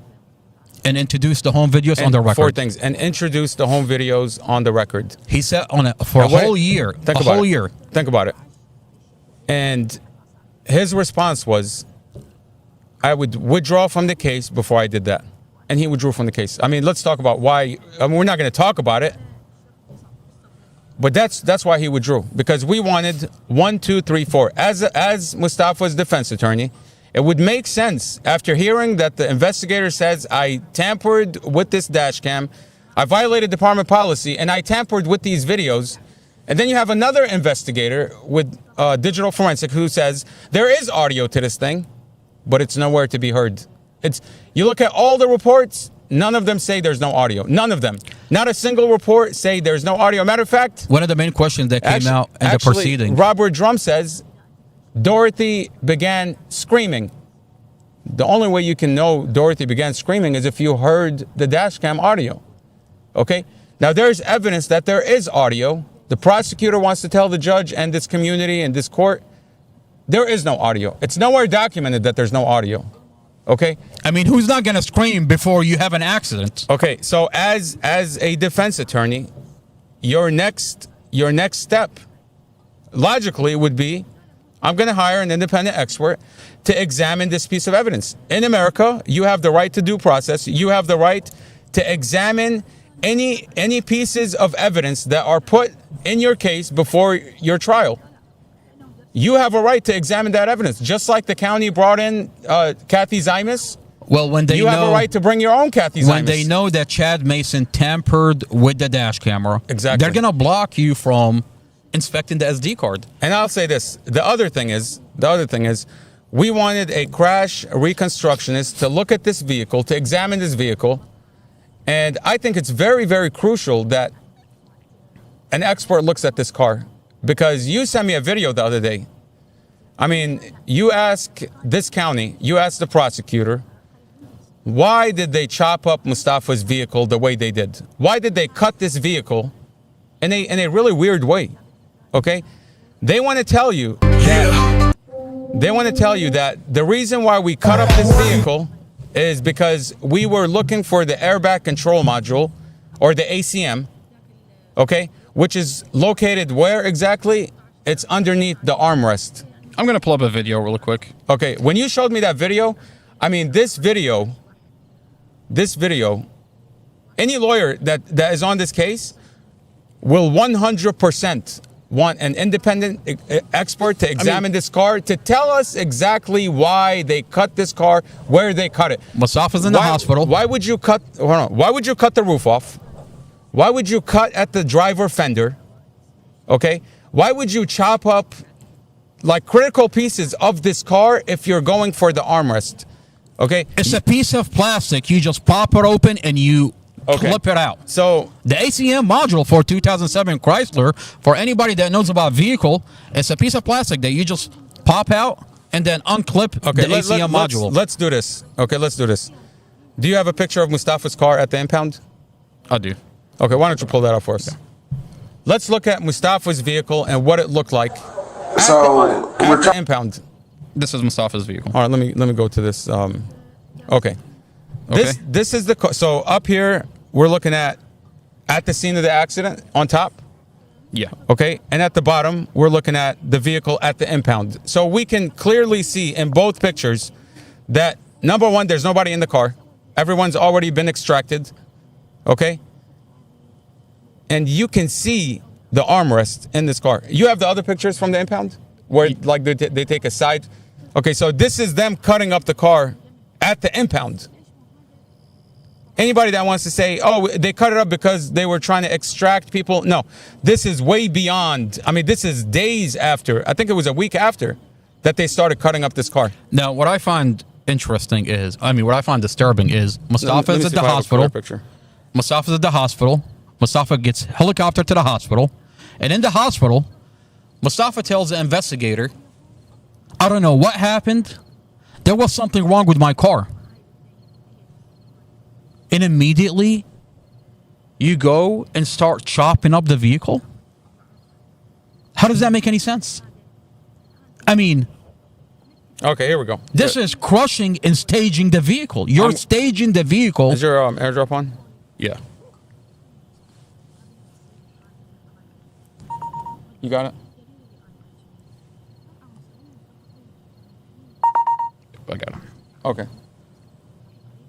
and introduce the home videos on the record. 4 things, and introduce the home videos on the record. He sat on it for a whole year. Think about it. And his response was, I would withdraw from the case before I did that. And he withdrew from the case. I mean, let's talk about why. I mean, we're not going to talk about it. But that's why he withdrew. Because we wanted 1, 2, 3, 4. As Mustafa's defense attorney, it would make sense after hearing that the investigator says, I tampered with this dash cam, I violated department policy, and I tampered with these videos. And then you have another investigator with digital forensic who says, there is audio to this thing, but it's nowhere to be heard. You look at all the reports, none of them say there's no audio. None of them. Not a single report say there's no audio. Matter of fact, one of the main questions that came out in the proceeding, Robert Drum says Dorothy began screaming. The only way you can know Dorothy began screaming is if you heard the dash cam audio. Okay? Now there's evidence that there is audio. The prosecutor wants to tell the judge and this community and this court, there is no audio. It's nowhere documented that there's no audio. Okay? I mean, who's not going to scream before you have an accident? Okay, so as a defense attorney, your next step logically would be, I'm going to hire an independent expert to examine this piece of evidence. In America, you have the right to due process. You have the right to examine any pieces of evidence that are put in your case before your trial. You have a right to examine that evidence, just like the county brought in Kathy Zymas. Well, when they you have a right to bring your own Kathy Zymas. When they know that Chad Mason tampered with the dash camera, exactly, they're gonna block you from inspecting the SD card. And I'll say this: the other thing is, we wanted a crash reconstructionist to look at this vehicle, to examine this vehicle, and I think it's very, very crucial that an expert looks at this car, because you sent me a video the other day. I mean, you ask this county, you ask the prosecutor, why did they chop up Mustafa's vehicle the way they did? Why did they cut this vehicle in a really weird way? Okay, they want to tell you that the reason why we cut up this vehicle is because we were looking for the airbag control module, or the ACM, okay, which is located where exactly? It's underneath the armrest. I'm gonna pull up a video real quick. Okay, when you showed me that video, I mean, this video, any lawyer that is on this case will 100% want an independent expert to examine this car, to tell us exactly why they cut this car, where they cut it. Mustafa's in the hospital. Why would you cut? Hold on. Why would you cut the roof off? Why would you cut at the driver fender? Okay. Why would you chop up like critical pieces of this car if you're going for the armrest? Okay. It's a piece of plastic. You just pop it open and you clip it out. So the ACM module for 2007 Chrysler, for anybody that knows about vehicle, it's a piece of plastic that you just pop out and then unclip the ACM module. Let's do this. Okay, let's do this. Do you have a picture of Mustafa's car at the impound? I do. Okay, why don't you pull that up for us? Okay. Let's look at Mustafa's vehicle and what it looked like at the impound. This is Mustafa's vehicle. All right, let me go to this. Okay. This is the car. So up here we're looking at the scene of the accident on top. Yeah. Okay. And at the bottom we're looking at the vehicle at the impound. So we can clearly see in both pictures that, number one, there's nobody in the car. Everyone's already been extracted. Okay. And you can see the armrest in this car. You have the other pictures from the impound where like they take a side. Okay. So this is them cutting up the car at the impound. Anybody that wants to say, oh, they cut it up because they were trying to extract people. No, this is way beyond. I mean, this is days after. I think it was a week after that they started cutting up this car. Now, what I find interesting is, what I find disturbing is Mustafa's at the hospital. Mustafa's at the hospital. Mustafa gets helicoptered to the hospital. And in the hospital, Mustafa tells the investigator, I don't know what happened. There was something wrong with my car. And immediately, you go and start chopping up the vehicle? How does that make any sense? I mean... Okay, here we go. This is crushing and staging the vehicle. You're staging the vehicle. Is your airdrop on? Yeah. You got it? I got it. Okay.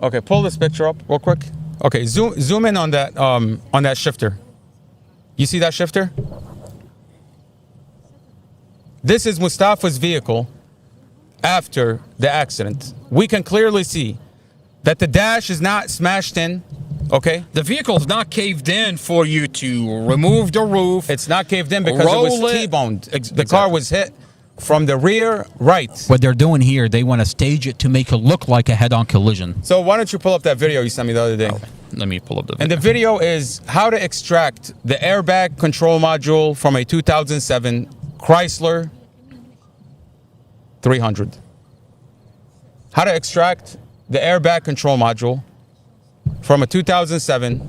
Okay, pull this picture up real quick. Okay, zoom in on that shifter. You see that shifter? This is Mustafa's vehicle after the accident. We can clearly see that the dash is not smashed in. Okay. The vehicle is not caved in for you to remove the roof. It's not caved in because it was T-boned. The car was hit from the rear right. What they're doing here, they want to stage it to make it look like a head-on collision. So why don't you pull up that video you sent me the other day? Okay. Let me pull up the video. And the video is how to extract the airbag control module from a 2007 Chrysler 300. How to extract the airbag control module from a 2007.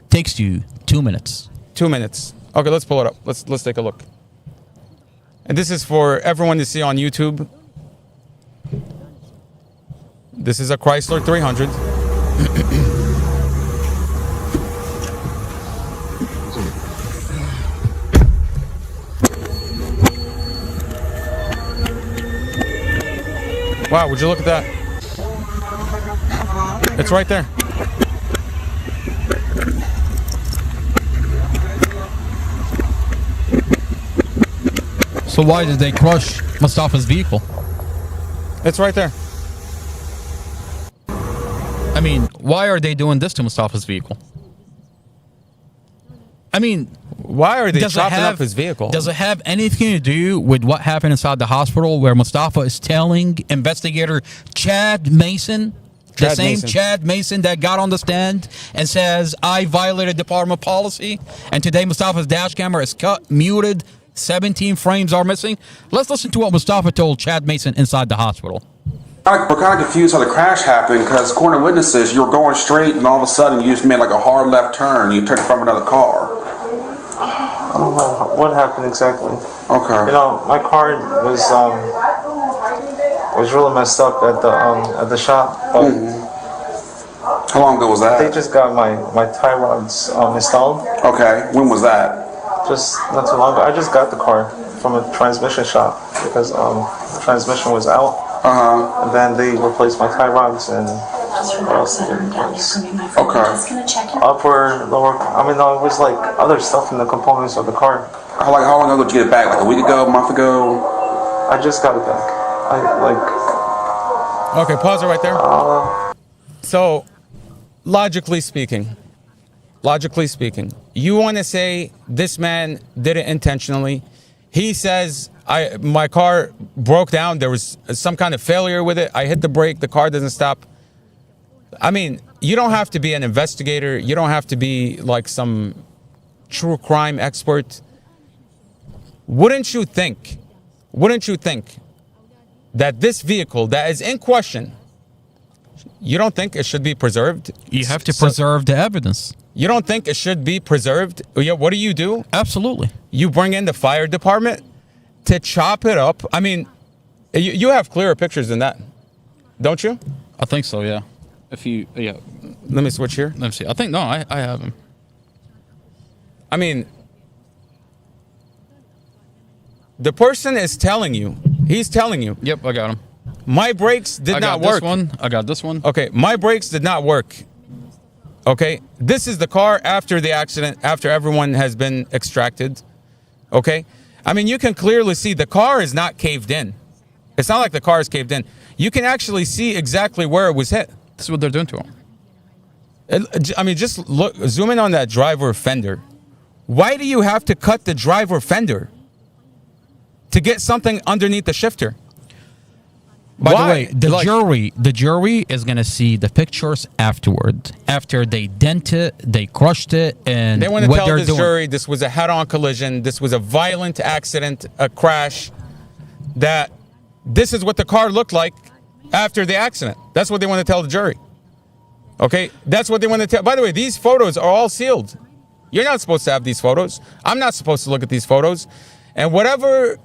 Takes you 2 minutes. 2 minutes. Okay, let's pull it up. Let's take a look. And this is for everyone to see on YouTube. This is a Chrysler 300. Wow, would you look at that? It's right there. So why did they crush Mustafa's vehicle? It's right there. I mean, why are they doing this to Mustafa's vehicle? I mean, why are they chopping up his vehicle? Does it have anything to do with what happened inside the hospital where Mustafa is telling investigator Chad Mason, Chad Mason that got on the stand and says, I violated department policy, and today Mustafa's dash camera is cut, muted, 17 frames are missing? Let's listen to what Mustafa told Chad Mason inside the hospital. We're kind of confused how the crash happened because according to witnesses, you were going straight and all of a sudden you just made like a hard left turn. You turned in front of another car. I don't know what happened exactly. Okay. You know, my car was really messed up at the shop. But How long ago was that? they just got my tie rods installed. Okay. When was that? Just not too long ago. I just got the car from a transmission shop because the transmission was out. And then they replaced my tie rods and what else did they replace? Okay. Upper, lower. I mean, no, it was like other stuff in the components of the car. How long ago did you get it back? Like a week ago, a month ago? I just got it back. Okay, pause it right there. So, logically speaking, you want to say this man did it intentionally. He says, my car broke down. There was some kind of failure with it. I hit the brake. The car doesn't stop. I mean, you don't have to be an investigator. You don't have to be like some true crime expert. Wouldn't you think that this vehicle that is in question, you don't think it should be preserved? You have to preserve the evidence. You don't think it should be preserved? What do? Absolutely. You bring in the fire department to chop it up. I mean, you have clearer pictures than that, don't you? I think so, yeah. Let me switch here. Let me see. I think, no, I have him. I mean, the person is telling you, he's telling you. Yep, I got him. My brakes did not work. I got this one. Okay, my brakes did not work. Okay, this is the car after the accident, after everyone has been extracted. Okay, I mean, you can clearly see the car is not caved in. It's not like the car is caved in. You can actually see exactly where it was hit. This is what they're doing to him. I mean, just look, zoom in on that driver fender. Why do you have to cut the driver fender to get something underneath the shifter? By the way, the jury is going to see the pictures afterward. After they dent it, they crushed it, and they want to tell this jury this was a head-on collision, this was a violent accident, a crash, that this is what the car looked like after the accident. That's what they want to tell the jury. Okay? That's what they want to tell. By the way, these photos are all sealed. You're not supposed to have these photos. I'm not supposed to look at these photos. And whatever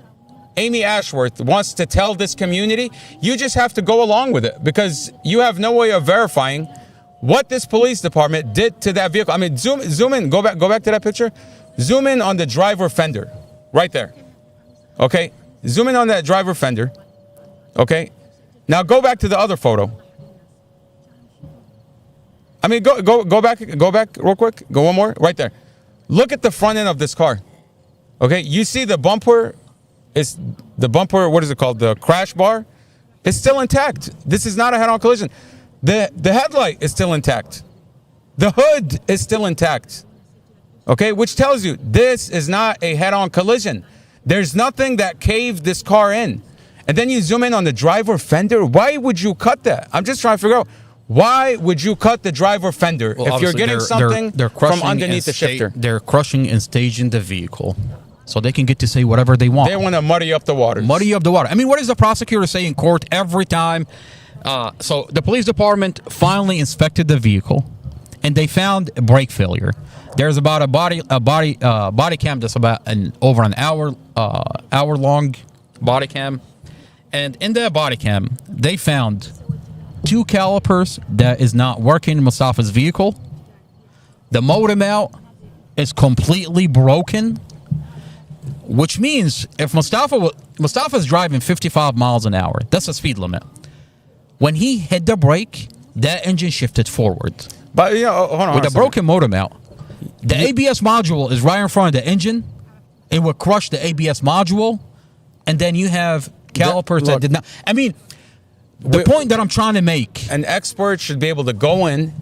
Amy Ashworth wants to tell this community, you just have to go along with it because you have no way of verifying what this police department did to that vehicle. I mean, zoom in, go back to that picture. Zoom in on the driver fender right there. Okay? Zoom in on that driver fender. Okay? Now go back to the other photo. I mean, go back real quick. Go one more, right there. Look at the front end of this car. Okay? You see the bumper. It's the bumper, what is it called? The crash bar is still intact. This is not a head-on collision. The headlight is still intact. The hood is still intact. Okay, which tells you this is not a head-on collision. There's nothing that caved this car in. And then you zoom in on the driver fender. Why would you cut that? I'm just trying to figure out, why would you cut the driver fender if you're getting something from underneath the shifter? They're crushing and staging the vehicle, so they can get to say whatever they want. They want to muddy up the water. Muddy up the water. I mean, what does the prosecutor say in court every time? So the police department finally inspected the vehicle, and they found a brake failure. There's about a body cam that's about over an hour long body cam, and in that body cam they found 2 calipers that is not working in Mustafa's vehicle. The motor mount is completely broken. Which means if Mustafa's driving 55 miles an hour, that's the speed limit. When he hit the brake, that engine shifted forward. But hold on. With a broken motor mount, the ABS module is right in front of the engine. It would crush the ABS module. and then you have calipers that look, did not. I mean, the point that I'm trying to make. An expert should be able to go in,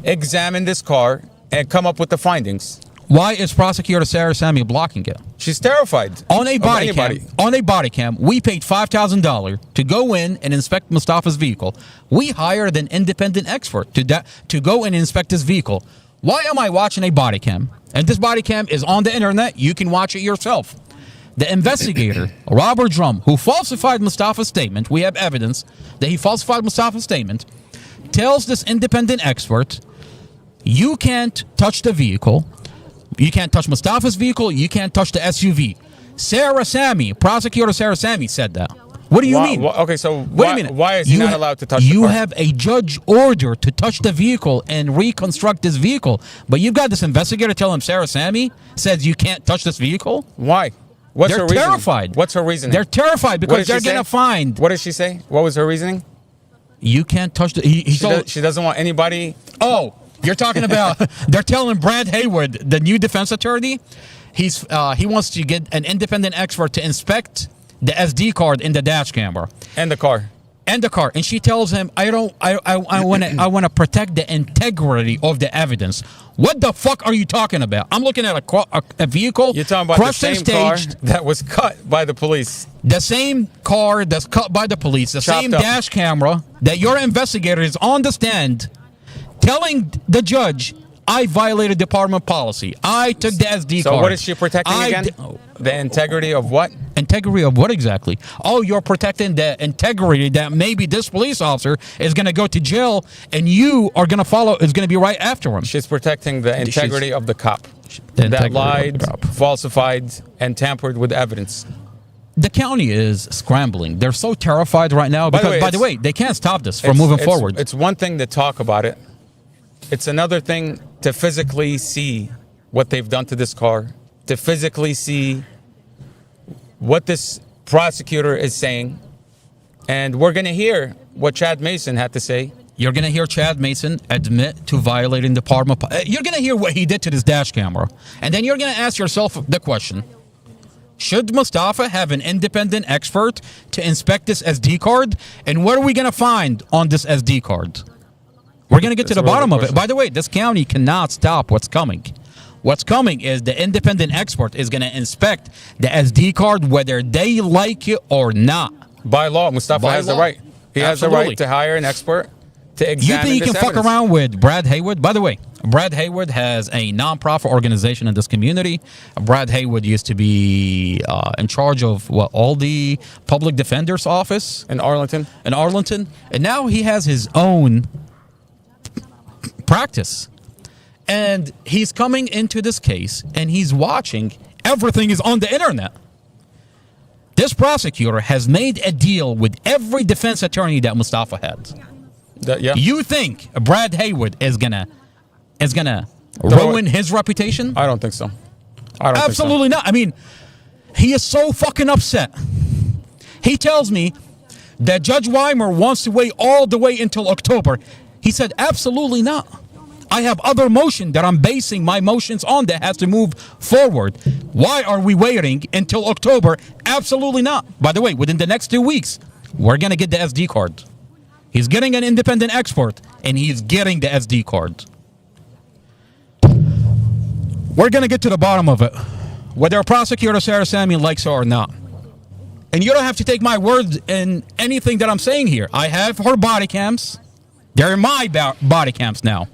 examine this car, and come up with the findings. Why is Prosecutor Sarah Sammy blocking it? She's terrified. On a body of cam, anybody. on a body cam, we paid $5,000 to go in and inspect Mustafa's vehicle. We hired an independent expert to go and inspect his vehicle. Why am I watching a body cam? And this body cam is on the internet. You can watch it yourself. The investigator, Robert Drum, who falsified Mustafa's statement, we have evidence that he falsified Mustafa's statement, tells this independent expert, you can't touch the vehicle. You can't touch Mustafa's vehicle. You can't touch the SUV. Sarah Sammy, Prosecutor Sarah Sammy said that. What do you mean? Okay, so Wait a minute. why is he not allowed to touch the car? You have a judge order to touch the vehicle and reconstruct this vehicle, but you've got this investigator telling Sarah Sammy says you can't touch this vehicle? Why? What's her They're reasoning? terrified. What's her reasoning? They're terrified because they're going going to find. What did she say? What was her reasoning? You can't touch the. She doesn't want anybody. Oh, you're talking about. They're telling Brad Haywood, the new defense attorney, he wants to get an independent expert to inspect the SD card in the dash camera And the car. and the car, and she tells him, I want to protect the integrity of the evidence. What the fuck are you talking about? I'm looking at a vehicle. You're talking about the crushed and same car staged. that was cut by the police. The same car that's cut by the police, the Chopped same up. dash camera that your investigator is on the stand telling the judge, I violated department policy. I took the SD So card. what is she protecting again? The integrity of what? Integrity of what exactly? Oh, you're protecting the integrity that maybe this police officer is going to go to jail and you are going to follow, is going to be right after him. She's protecting the integrity of the cop The integrity that of the lied, cop. falsified, and tampered with evidence. The county is scrambling. They're so terrified right now because, by the way, they can't stop this from moving forward. It's one thing to talk about it. It's another thing to physically see what they've done to this car, to physically see what this prosecutor is saying. And we're going to hear what Chad Mason had to say. You're going to hear Chad Mason admit to violating department. You're going to hear what he did to this dash camera. And then you're going to ask yourself the question, should Mustafa have an independent expert to inspect this SD card? And what are we going to find on this SD card? We're going to get to the bottom of it. By the way, this county cannot stop what's coming. What's coming is the independent expert is going to inspect the SD card whether they like it or not. By law, Mustafa has the right. He has the right to hire an expert to examine. You think you can fuck around with Brad Haywood? By the way, Brad Haywood has a nonprofit organization in this community. Brad Haywood used to be in charge of all the public defender's office in Arlington. And now he has his own practice. And he's coming into this case and he's watching. Everything is on the internet. This prosecutor has made a deal with every defense attorney that Mustafa had. Yeah. You think Brad Haywood is gonna ruin his reputation? I don't think so. I don't Absolutely think so. not. I mean, he is so fucking upset. He tells me that Judge Weimer wants to wait all the way until October. He said, absolutely not. I have other motion that I'm basing my motions on that has to move forward. Why are we waiting until October? Absolutely not. By the way, within the next 2 weeks, we're going to get the SD card. He's getting an independent expert, and he's getting the SD card. We're going to get to the bottom of it, whether Prosecutor Sarah Samuel likes it or not. And you don't have to take my word in anything that I'm saying here. I have her body cams. They're my body cams now.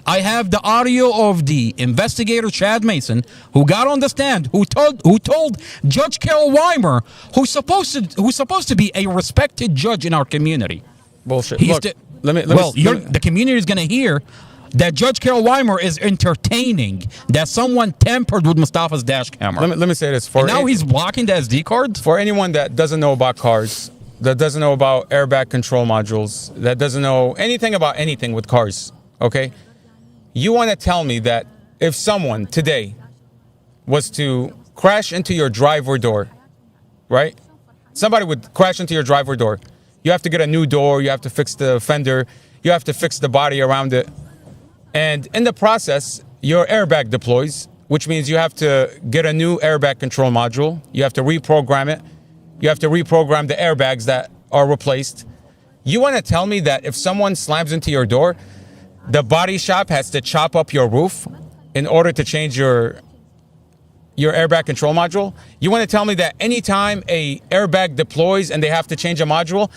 I have the audio of the investigator Chad Mason, who got on the stand, who told Judge Carol Weimer, who's supposed to be a respected judge in our community. Bullshit. Look, the community is going to hear that Judge Carol Weimer is entertaining that someone tampered with Mustafa's dash camera. Let me say this. Now he's blocking the SD cards? For anyone that doesn't know about cars, that doesn't know about airbag control modules, that doesn't know anything about anything with cars, okay? You want to tell me that if someone today was to crash into your driver door, right? Somebody would crash into your driver door. You have to get a new door. You have to fix the fender. You have to fix the body around it. And in the process, your airbag deploys, which means you have to get a new airbag control module. You have to reprogram it. You have to reprogram the airbags that are replaced. You want to tell me that if someone slams into your door, the body shop has to chop up your roof in order to change your airbag control module? You want to tell me that anytime a airbag deploys and they have to change a module,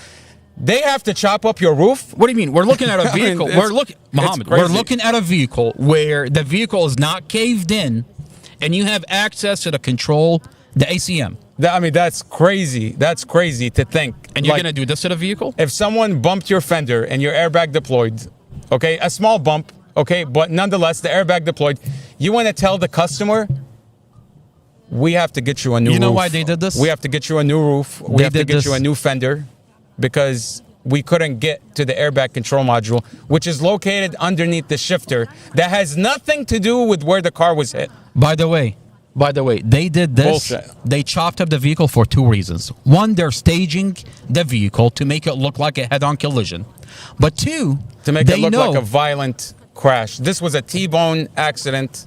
they have to chop up your roof? What do you mean? We're looking at a vehicle. We're looking at a vehicle where the vehicle is not caved in, and you have access to the control, the ACM. I mean, that's crazy. That's crazy to think. And you're going to do this to the vehicle? If someone bumped your fender and your airbag deployed, okay, a small bump, okay, but nonetheless, the airbag deployed, you want to tell the customer, we have to get you a new roof. You know why they did this? We have to get you a new roof. We have to get you a new fender because we couldn't get to the airbag control module, which is located underneath the shifter that has nothing to do with where the car was hit. By the way, they did this. Bullshit. They chopped up the vehicle for two reasons. One, they're staging the vehicle to make it look like a head-on collision. But two, to make it look like a violent crash. This was a T-bone accident.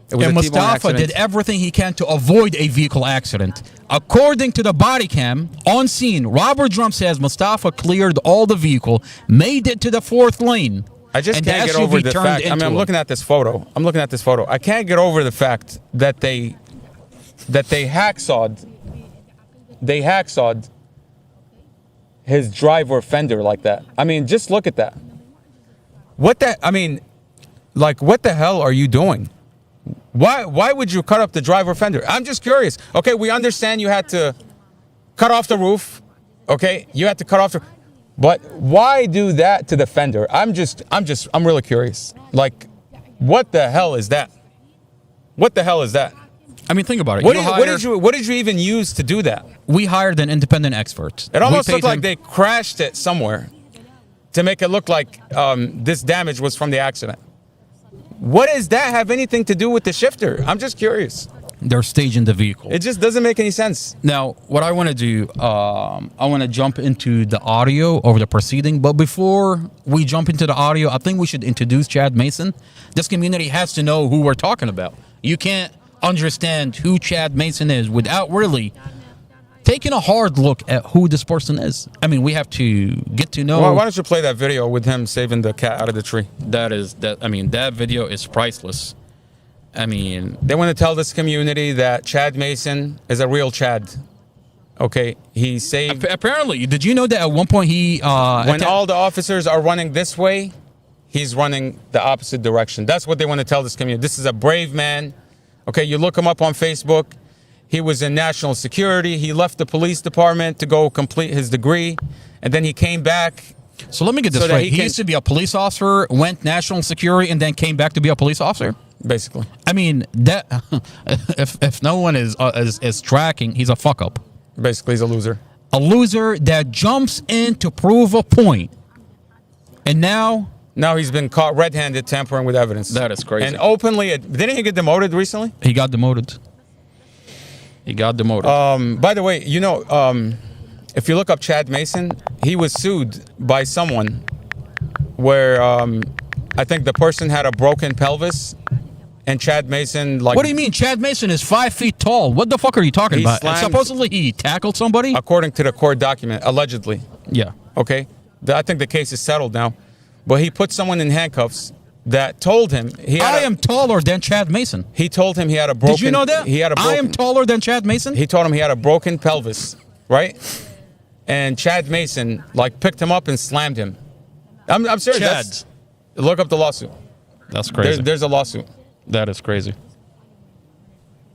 It was and a T-bone Mustafa accident. did everything he can to avoid a vehicle accident. According to the body cam on scene, Robert Drum says Mustafa cleared all the vehicle, made it to the fourth lane. I just and can't the get over SUV the turned fact. I mean, into I'm him. looking at this photo. I can't get over the fact that they hacksawed his driver fender like that. I mean, just look at that. What the hell are you doing? Why would you cut up the driver fender? I'm just curious. Okay, we understand you had to cut off the roof. Okay, you had to cut off the. But why do that to the fender? I'm really curious. Like, what the hell is that? What the hell is that? I mean, think about it. What did you even use to do that? We hired an independent expert. It almost looked like they crashed it somewhere to make it look like this damage was from the accident. What does that have anything to do with the shifter? I'm just curious. They're staging the vehicle. It just doesn't make any sense. Now, what I want to do, I want to jump into the audio of the proceeding. But before we jump into the audio, I think we should introduce Chad Mason. This community has to know who we're talking about. You can't understand who Chad Mason is without really taking a hard look at who this person is. I mean, we have to get to know. Well, why don't you play that video with him saving the cat out of the tree? That video is priceless. I mean, they want to tell this community that Chad Mason is a real Chad. Okay, he saved. Apparently, did you know that at one point he when all the officers are running this way, he's running the opposite direction. That's what they want to tell this community. This is a brave man. Okay, you look him up on Facebook. He was in national security. He left the police department to go complete his degree, and then he came back. So let me get this straight. He used to be a police officer, went national security, and then came back to be a police officer. Basically, I mean that if no one is tracking, he's a fuck up. Basically, he's a loser. A loser that jumps in to prove a point, and now he's been caught red-handed tampering with evidence. That is crazy. And openly, didn't he get demoted recently? He got demoted. By the way, you know, if you look up Chad Mason, he was sued by someone where I think the person had a broken pelvis, and Chad Mason What do you mean? Chad Mason is 5 feet tall. What the fuck are you talking about? Supposedly he tackled somebody? According to the court document, allegedly. Yeah. Okay. I think the case is settled now. But he put someone in handcuffs that told him I am taller than Chad Mason. He told him he had a broken. Did you know that? I am taller than Chad Mason. He told him he had a broken pelvis, right? And Chad Mason picked him up and slammed him. I'm serious. Chad. Look up the lawsuit. That's crazy. There's a lawsuit. That is crazy.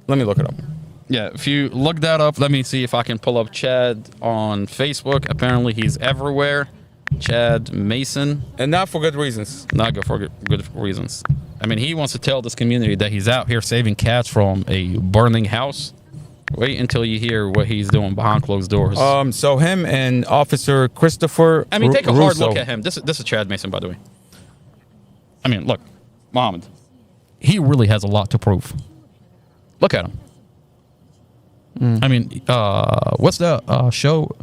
Let me look it up. Yeah, if you look that up, let me see if I can pull up Chad on Facebook. Apparently he's everywhere. Chad Mason. And not for good reasons. Not good for good reasons. I mean, he wants to tell this community that he's out here saving cats from a burning house. Wait until you hear what he's doing behind closed doors. So him and Officer Christopher I mean, take a hard Russo. look at him. This is Chad Mason, by the way. I mean, look, Mohammed. He really has a lot to prove. Look at him. I mean, what's the show?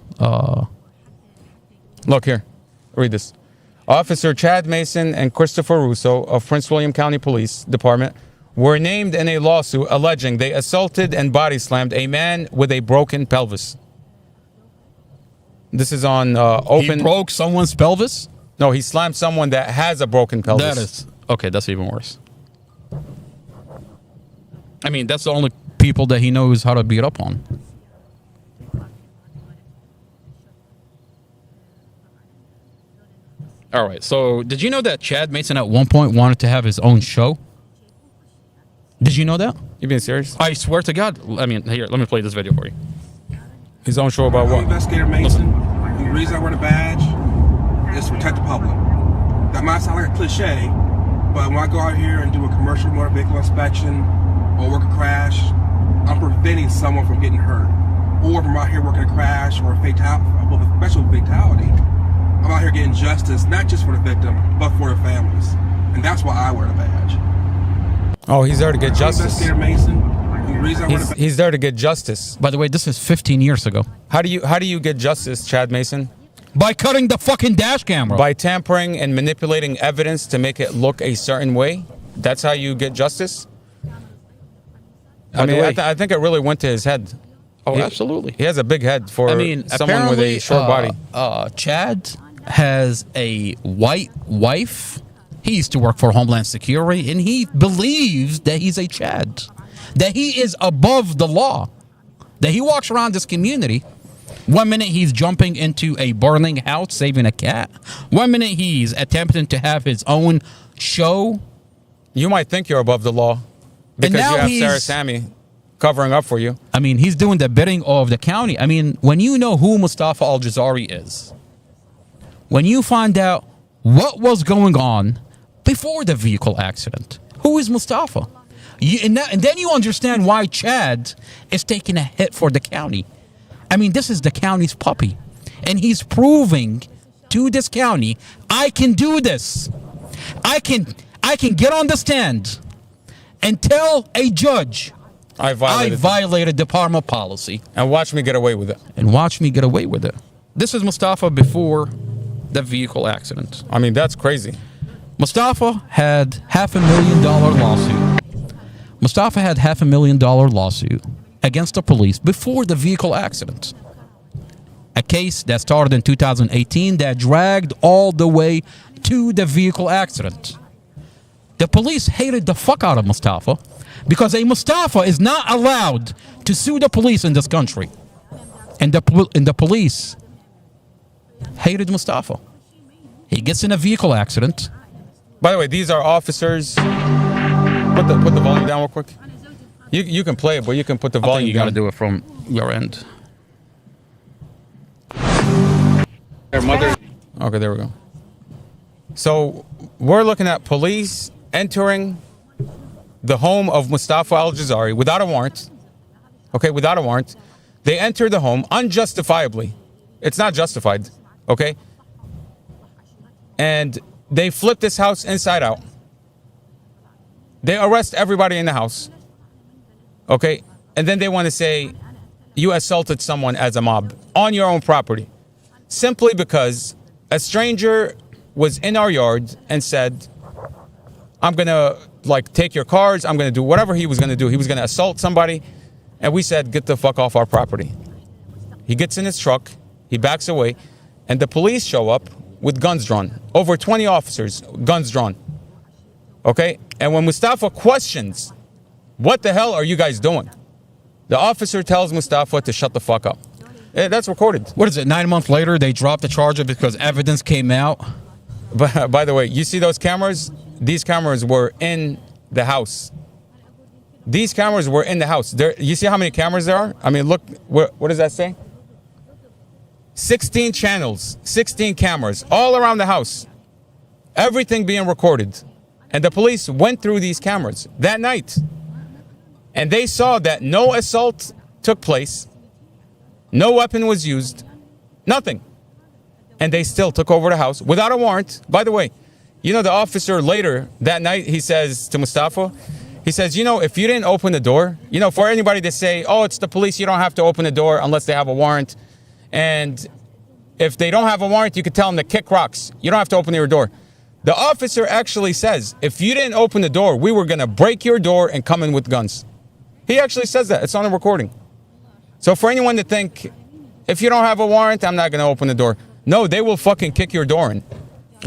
Look here. Read this. Officer Chad Mason and Christopher Russo of Prince William County Police Department were named in a lawsuit alleging they assaulted and body slammed a man with a broken pelvis. This is on open. He broke someone's pelvis? No, he slammed someone that has a broken pelvis. That is okay. That's even worse. I mean, that's the only people that he knows how to beat up on. All right. So, did you know that Chad Mason at one point wanted to have his own show? Did you know that? You being serious? I swear to God. I mean, here, let me play this video for you. His own show about what? Investigator Mason. And the reason I wear the badge is to protect the public. That might sound like a cliche, but when I go out here and do a commercial motor vehicle inspection or work a crash, I'm preventing someone from getting hurt. Or if I'm out here working a crash or a fatality, well, a special fatality, I'm out here getting justice, not just for the victim, but for their families. And that's why I wear the badge. Oh, he's there to get justice. Investigator Mason. And the reason I wear the badge. He's there to get justice. By the way, this is 15 years ago. How do you get justice, Chad Mason? By cutting the fucking dash camera. By tampering and manipulating evidence to make it look a certain way? That's how you get justice? I mean, I think it really went to his head. Oh, absolutely. He has a big head for someone with a short body. Chad has a white wife. He used to work for Homeland Security, and he believes that he's a Chad, that he is above the law, that he walks around this community. One minute he's jumping into a burning house saving a cat. One minute he's attempting to have his own show. You might think you're above the law because you have Sarah Sammy covering up for you. I mean, he's doing the bidding of the county. I mean, when you know who Mustafa Al-Jazari is, when you find out what was going on before the vehicle accident, who is Mustafa? And then you understand why Chad is taking a hit for the county. I mean, this is the county's puppy. And he's proving to this county, I can do this. I can get on the stand and tell a judge, I violated department policy. And watch me get away with it. And watch me get away with it. This is Mustafa before the vehicle accident. I mean, that's crazy. Mustafa had $500,000 lawsuit. Mustafa had $500,000 lawsuit against the police before the vehicle accident. A case that started in 2018 that dragged all the way to the vehicle accident. The police hated the fuck out of Mustafa because a Mustafa is not allowed to sue the police in this country. And the police hated Mustafa. He gets in a vehicle accident. By the way, these are officers. Put the volume down real quick. You can play it, but you can put the volume down. You got to do it from your end. Their mother. Okay, there we go. So we're looking at police entering the home of Mustafa Al-Jazari without a warrant. Okay, without a warrant. They enter the home unjustifiably. It's not justified. Okay? And they flip this house inside out. They arrest everybody in the house. Okay? And then they want to say, you assaulted someone as a mob on your own property. Simply because a stranger was in our yard and said, I'm going to take your cars. I'm going to do whatever he was going to do. He was going to assault somebody. And we said, get the fuck off our property. He gets in his truck. He backs away. And the police show up with guns drawn. Over 20 officers, guns drawn. Okay? And when Mustafa questions, what the hell are you guys doing? The officer tells Mustafa to shut the fuck up. That's recorded. What is it, 9 months later, they dropped the charge because evidence came out? But by the way, you see those cameras? These cameras were in the house. These cameras were in the house. You see how many cameras there are? I mean, look, what does that say? 16 channels, 16 cameras, all around the house. Everything being recorded. And the police went through these cameras that night. And they saw that no assault took place. No weapon was used. Nothing. And they still took over the house without a warrant. By the way, you know, the officer later that night, he says to Mustafa, he says, you know, if you didn't open the door, you know, for anybody to say, oh, it's the police, you don't have to open the door unless they have a warrant. And if they don't have a warrant, you could tell them to kick rocks. You don't have to open your door. The officer actually says, if you didn't open the door, we were going to break your door and come in with guns. He actually says that. It's on a recording. So for anyone to think, if you don't have a warrant, I'm not going to open the door. No, they will fucking kick your door in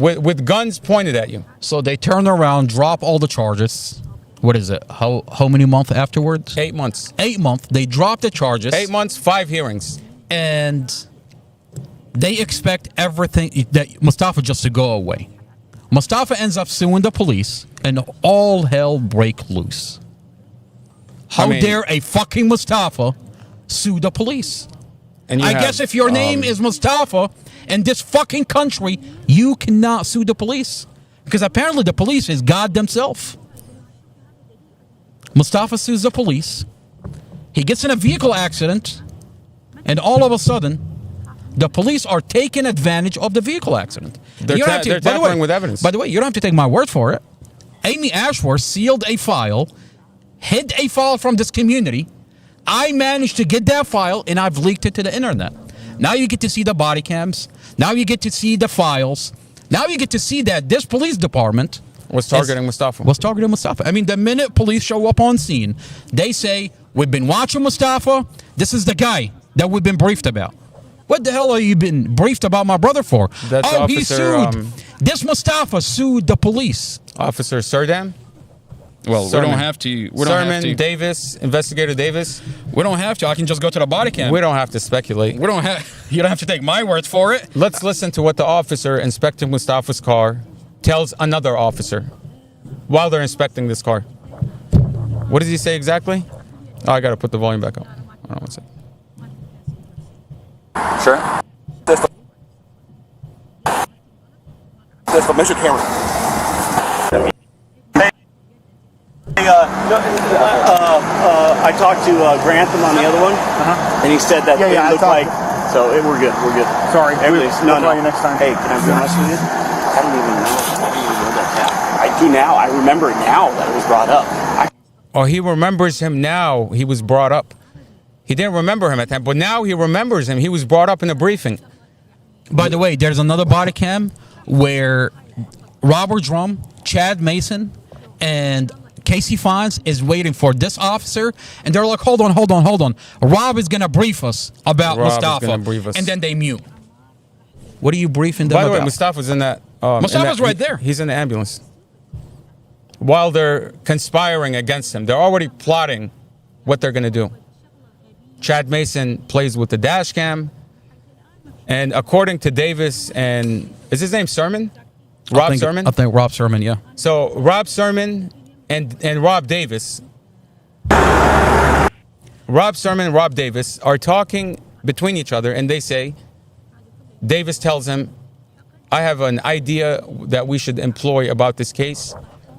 with guns pointed at you. So they turn around, drop all the charges. What is it? How many months afterwards? 8 months. 8 months. They drop the charges. 8 months, 5 hearings. And they expect everything, that Mustafa just to go away. Mustafa ends up suing the police, and all hell break loose. How dare a fucking Mustafa sue the police? And I guess if your name is Mustafa in this fucking country, you cannot sue the police. Because apparently the police is God themselves. Mustafa sues the police. He gets in a vehicle accident, and all of a sudden, the police are taking advantage of the vehicle accident. They're tampering with evidence. By the way, you don't have to take my word for it. Amy Ashworth sealed a file, hid a file from this community. I managed to get that file, and I've leaked it to the internet. Now you get to see the body cams. Now you get to see the files. Now you get to see that this police department was targeting Mustafa. I mean, the minute police show up on scene, they say, we've been watching Mustafa. This is the guy that we've been briefed about. What the hell have you been briefed about my brother for? That's he sued. This Mustafa sued the police. Officer Surdam? Well, Sermon. we don't have to. Sermon, Davis, Investigator Davis. We don't have to. I can just go to the body cam. We don't have to speculate. We don't have. You don't have to take my words for it. Let's listen to what the officer inspecting Mustafa's car tells another officer while they're inspecting this car. What does he say exactly? Oh, I got to put the volume back up. I don't know what's it. Sure. That's the measure camera. I talked to Grantham on the other one, and he said that it looked like. So we're good. We're good. Sorry. Everything's We'll call you next time. Hey, can I be honest with you? I don't even know that. I do now. I remember it now that it was brought up. He remembers him now. He was brought up. He didn't remember him at that time, but now he remembers him. He was brought up in a briefing. By the way, there's another body cam where Robert Drum, Chad Mason, and Casey Fines is waiting for this officer, and they're like, hold on. Rob is going to brief us about Mustafa. And then they mute. What are you briefing them about? By the way, Mustafa's in that. Mustafa's right there. He's in the ambulance. While they're conspiring against him, they're already plotting what they're going to do. Chad Mason plays with the dash cam. And according to Davis and... Is his name Sermon? Sermon? I think Rob Sermon, yeah. So Rob Sermon and Rob Davis. Rob Sermon and Rob Davis are talking between each other, and they say, Davis tells him, I have an idea that we should employ about this case,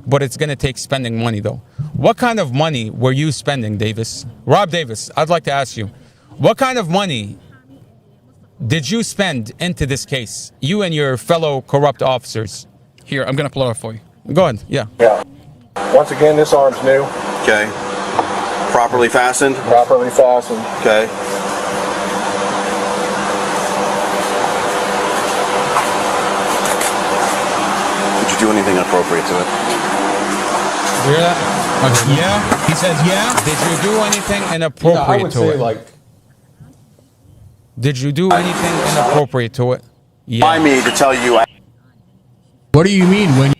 but it's going to take spending money, though. What kind of money were you spending, Davis? Rob Davis, I'd like to ask you, what kind of money did you spend into this case, you and your fellow corrupt officers? Here, I'm going to pull it up for you. Go ahead, yeah. Yeah. Once again, this arm's new. Okay. Properly fastened? Properly fastened. Okay. Did you do anything inappropriate to it? Hear that? Yeah. He says, yeah. Did you do anything inappropriate to it? Did you do anything inappropriate to it? Yeah. By me to tell you. What do you mean when?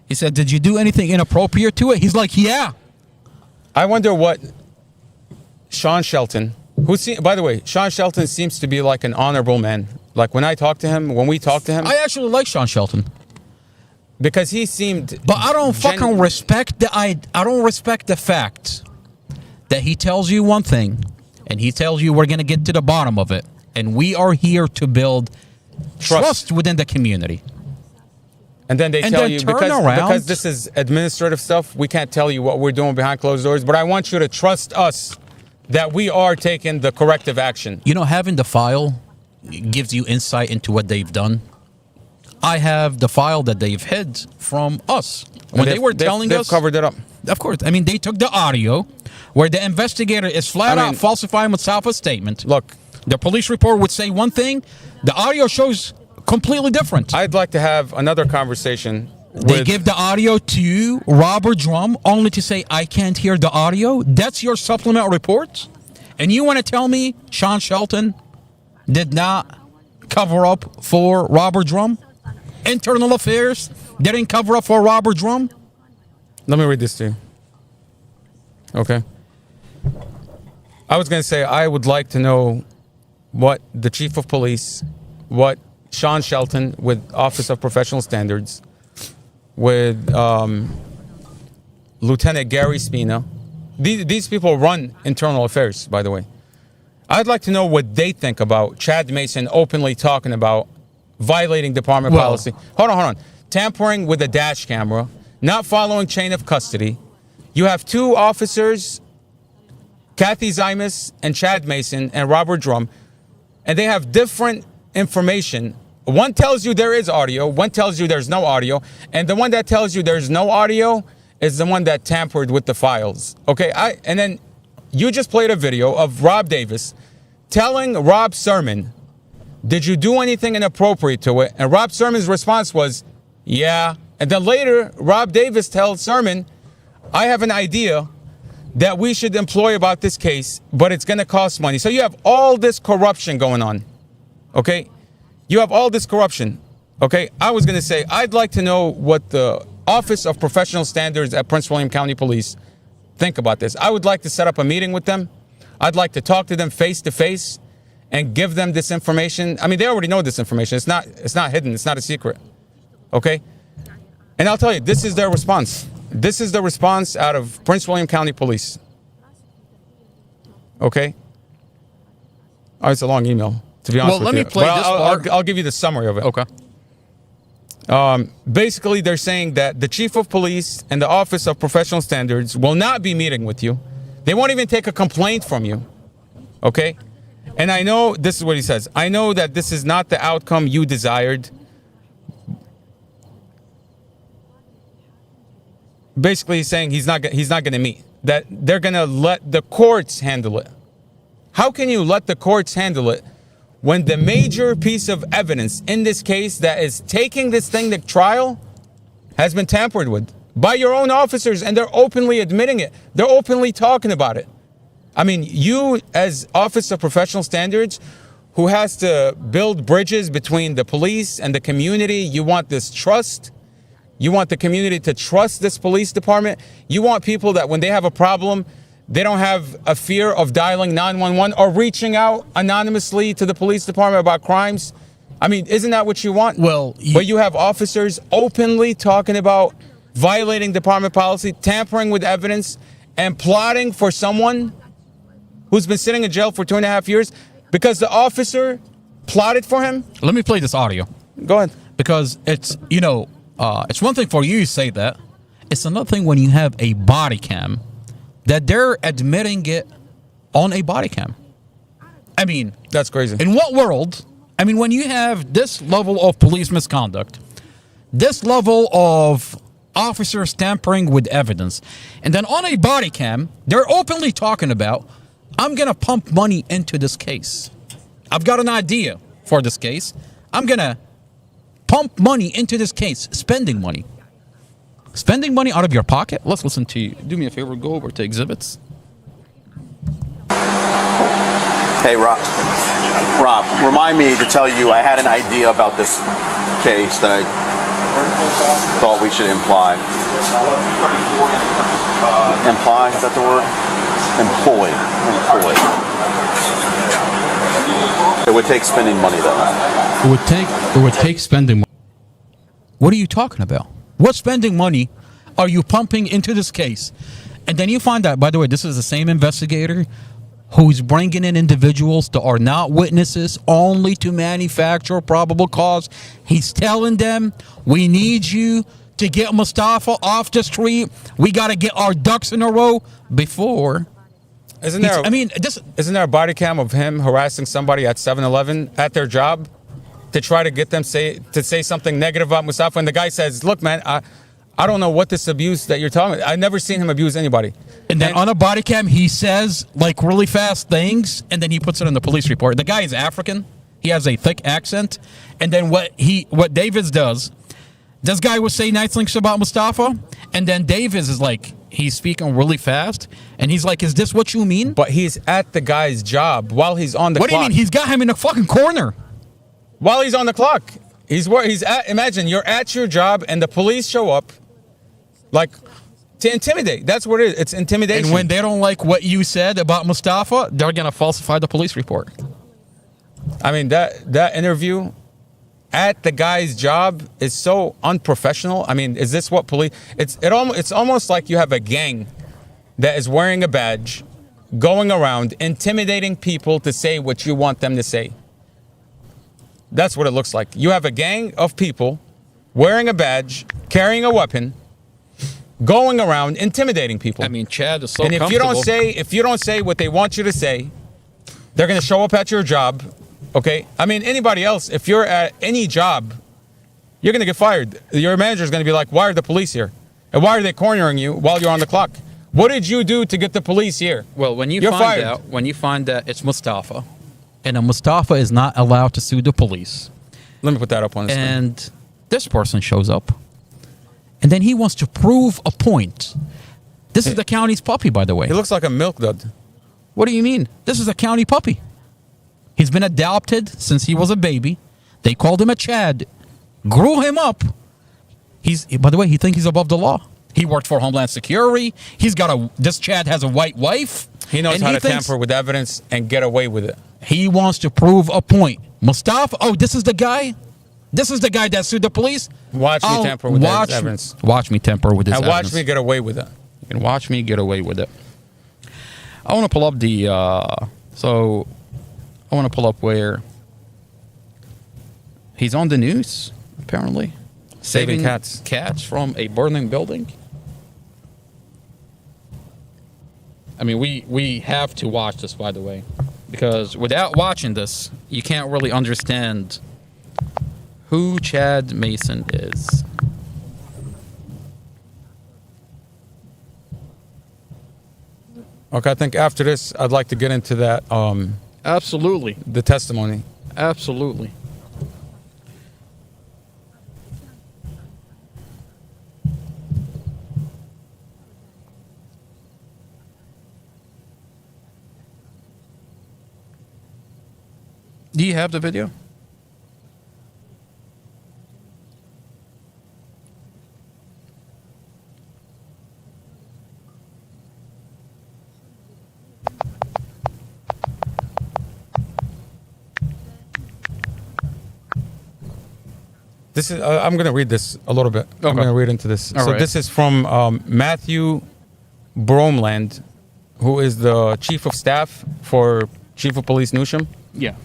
He said, did you do anything inappropriate to it? He's like, yeah. I wonder what Sean Shelton, by the way, Sean Shelton seems to be like an honorable man. Like when we talk to him. I actually like Sean Shelton. Because he seemed... But I don't fucking respect I don't respect the fact that he tells you one thing, and he tells you we're going to get to the bottom of it, and we are here to build trust within the community. And then they tell you, because this is administrative stuff, we can't tell you what we're doing behind closed doors, but I want you to trust us that we are taking the corrective action. You know, having the file gives you insight into what they've done. I have the file that they've hid from us. When they were telling us... They've covered it up. Of course. I mean, they took the audio where the investigator is flat out falsifying Mustafa's statement. Look. The police report would say one thing. The audio shows completely different. I'd like to have another conversation. They give the audio to Robert Drum only to say, I can't hear the audio. That's your supplemental report? And you want to tell me Sean Shelton did not cover up for Robert Drum? Internal Affairs didn't cover up for Robert Drum? Let me read this to you. Okay. I was going to say, I would like to know what the chief of police, what Sean Shelton with Office of Professional Standards, with Lieutenant Gary Spina. These people run internal affairs, by the way. I'd like to know what they think about Chad Mason openly talking about violating department policy. Hold on. Tampering with a dash camera, not following chain of custody. You have two officers, Kathy Zymas and Chad Mason and Robert Drum, and they have different information. One tells you there is audio, one tells you there's no audio, and the one that tells you there's no audio is the one that tampered with the files. Okay, and then you just played a video of Rob Davis telling Rob Sermon, did you do anything inappropriate to it? And Rob Sermon's response was, yeah. And then later, Rob Davis tells Sermon, I have an idea that we should employ about this case, but it's going to cost money. So you have all this corruption going on, okay? You have all this corruption, okay? I was going to say, I'd like to know what the Office of Professional Standards at Prince William County Police think about this. I would like to set up a meeting with them. I'd like to talk to them face to face and give them this information. I mean, they already know this information. It's not hidden. It's not a secret, okay? And I'll tell you, this is their response. This is the response out of Prince William County Police. Okay? Oh, it's a long email, to be honest with you. Well, let me play this part. I'll give you the summary of it. Okay. Basically, they're saying that the chief of police and the Office of Professional Standards will not be meeting with you. They won't even take a complaint from you. Okay? And I know, this is what he says, I know that this is not the outcome you desired. Basically, he's saying he's not going to meet. That they're going to let the courts handle it. How can you let the courts handle it when the major piece of evidence in this case that is taking this thing to trial has been tampered with by your own officers, and they're openly admitting it. They're openly talking about it. I mean, you as Office of Professional Standards, who has to build bridges between the police and the community, you want this trust. You want the community to trust this police department. You want people that when they have a problem, they don't have a fear of dialing 911 or reaching out anonymously to the police department about crimes. I mean, isn't that what you want? Well, but you have officers openly talking about violating department policy, tampering with evidence, and plotting for someone who's been sitting in jail for 2.5 years because the officer plotted for him. Let me play this audio. Go ahead. Because it's, it's one thing for you to say that. It's another thing when you have a body cam that they're admitting it on a body cam. I mean, that's crazy. In what world? I mean, when you have this level of police misconduct, this level of officers tampering with evidence, and then on a body cam, they're openly talking about, I'm going to pump money into this case. I've got an idea for this case. I'm going to pump money into this case, spending money. Spending money out of your pocket? Let's listen to you. Do me a favor, go over to exhibits. Hey, Rob, remind me to tell you I had an idea about this case that I thought we should imply. Imply? Is that the word? Employ. It would take spending money, though. It would take spending money. What are you talking about? What spending money are you pumping into this case? And then you find out, by the way, this is the same investigator who's bringing in individuals that are not witnesses only to manufacture probable cause. He's telling them, we need you to get Mustafa off the street. We got to get our ducks in a row before. Isn't there a body cam of him harassing somebody at 7-Eleven at their job to try to get them to say something negative about Mustafa? And the guy says, look, man, I don't know what this abuse that you're talking about. I've never seen him abuse anybody. And then on a body cam, he says like really fast things, and then he puts it in the police report. The guy is African. He has a thick accent. And then what Davis does, this guy would say nice things about Mustafa, and then Davis is like, he's speaking really fast, and he's like, is this what you mean? But he's at the guy's job while he's on the clock. What do you mean? He's got him in the fucking corner. While he's on the clock. Imagine you're at your job and the police show up, like, to intimidate. That's what it is. It's intimidation. And when they don't like what you said about Mustafa, they're going to falsify the police report. I mean, that interview at the guy's job is so unprofessional. I mean, is this what police... It's almost like you have a gang that is wearing a badge, going around, intimidating people to say what you want them to say. That's what it looks like. You have a gang of people wearing a badge, carrying a weapon, going around intimidating people. I mean, Chad is so and if you don't say what they want you to say, they're going to show up at your job. Okay? I mean, anybody else, if you're at any job, you're going to get fired. Your manager's going to be like, why are the police here? And why are they cornering you while you're on the clock? What did you do to get the police here? Well, when you find that it's Mustafa, and a Mustafa is not allowed to sue the police. Let me put that up on the screen. And this person shows up, and then he wants to prove a point. This is the county's puppy, by the way. He looks like a milk dud. What do you mean? This is a county puppy. He's been adopted since he was a baby. They called him a Chad, grew him up. By the way, he thinks he's above the law. He worked for Homeland Security. This Chad has a white wife. He knows how to tamper with evidence and get away with it. He wants to prove a point. Mustafa, this is the guy? This is the guy that sued the police? Watch me tamper with his evidence. Watch me tamper with his evidence. And watch me get away with it. You can watch me get away with it. I want to pull up I want to pull up where he's on the news, apparently. Saving cats. Cats from a burning building. I mean, we have to watch this, by the way, because without watching this, you can't really understand who Chad Mason is. Okay, I think after this, I'd like to get into that. Absolutely. The testimony. Absolutely. Do you have the video? This is. I'm going to read this a little bit. Okay. I'm going to read into this. All right. This is from Matthew Bromland, who is the chief of staff for Chief of Police Newsham. Yeah.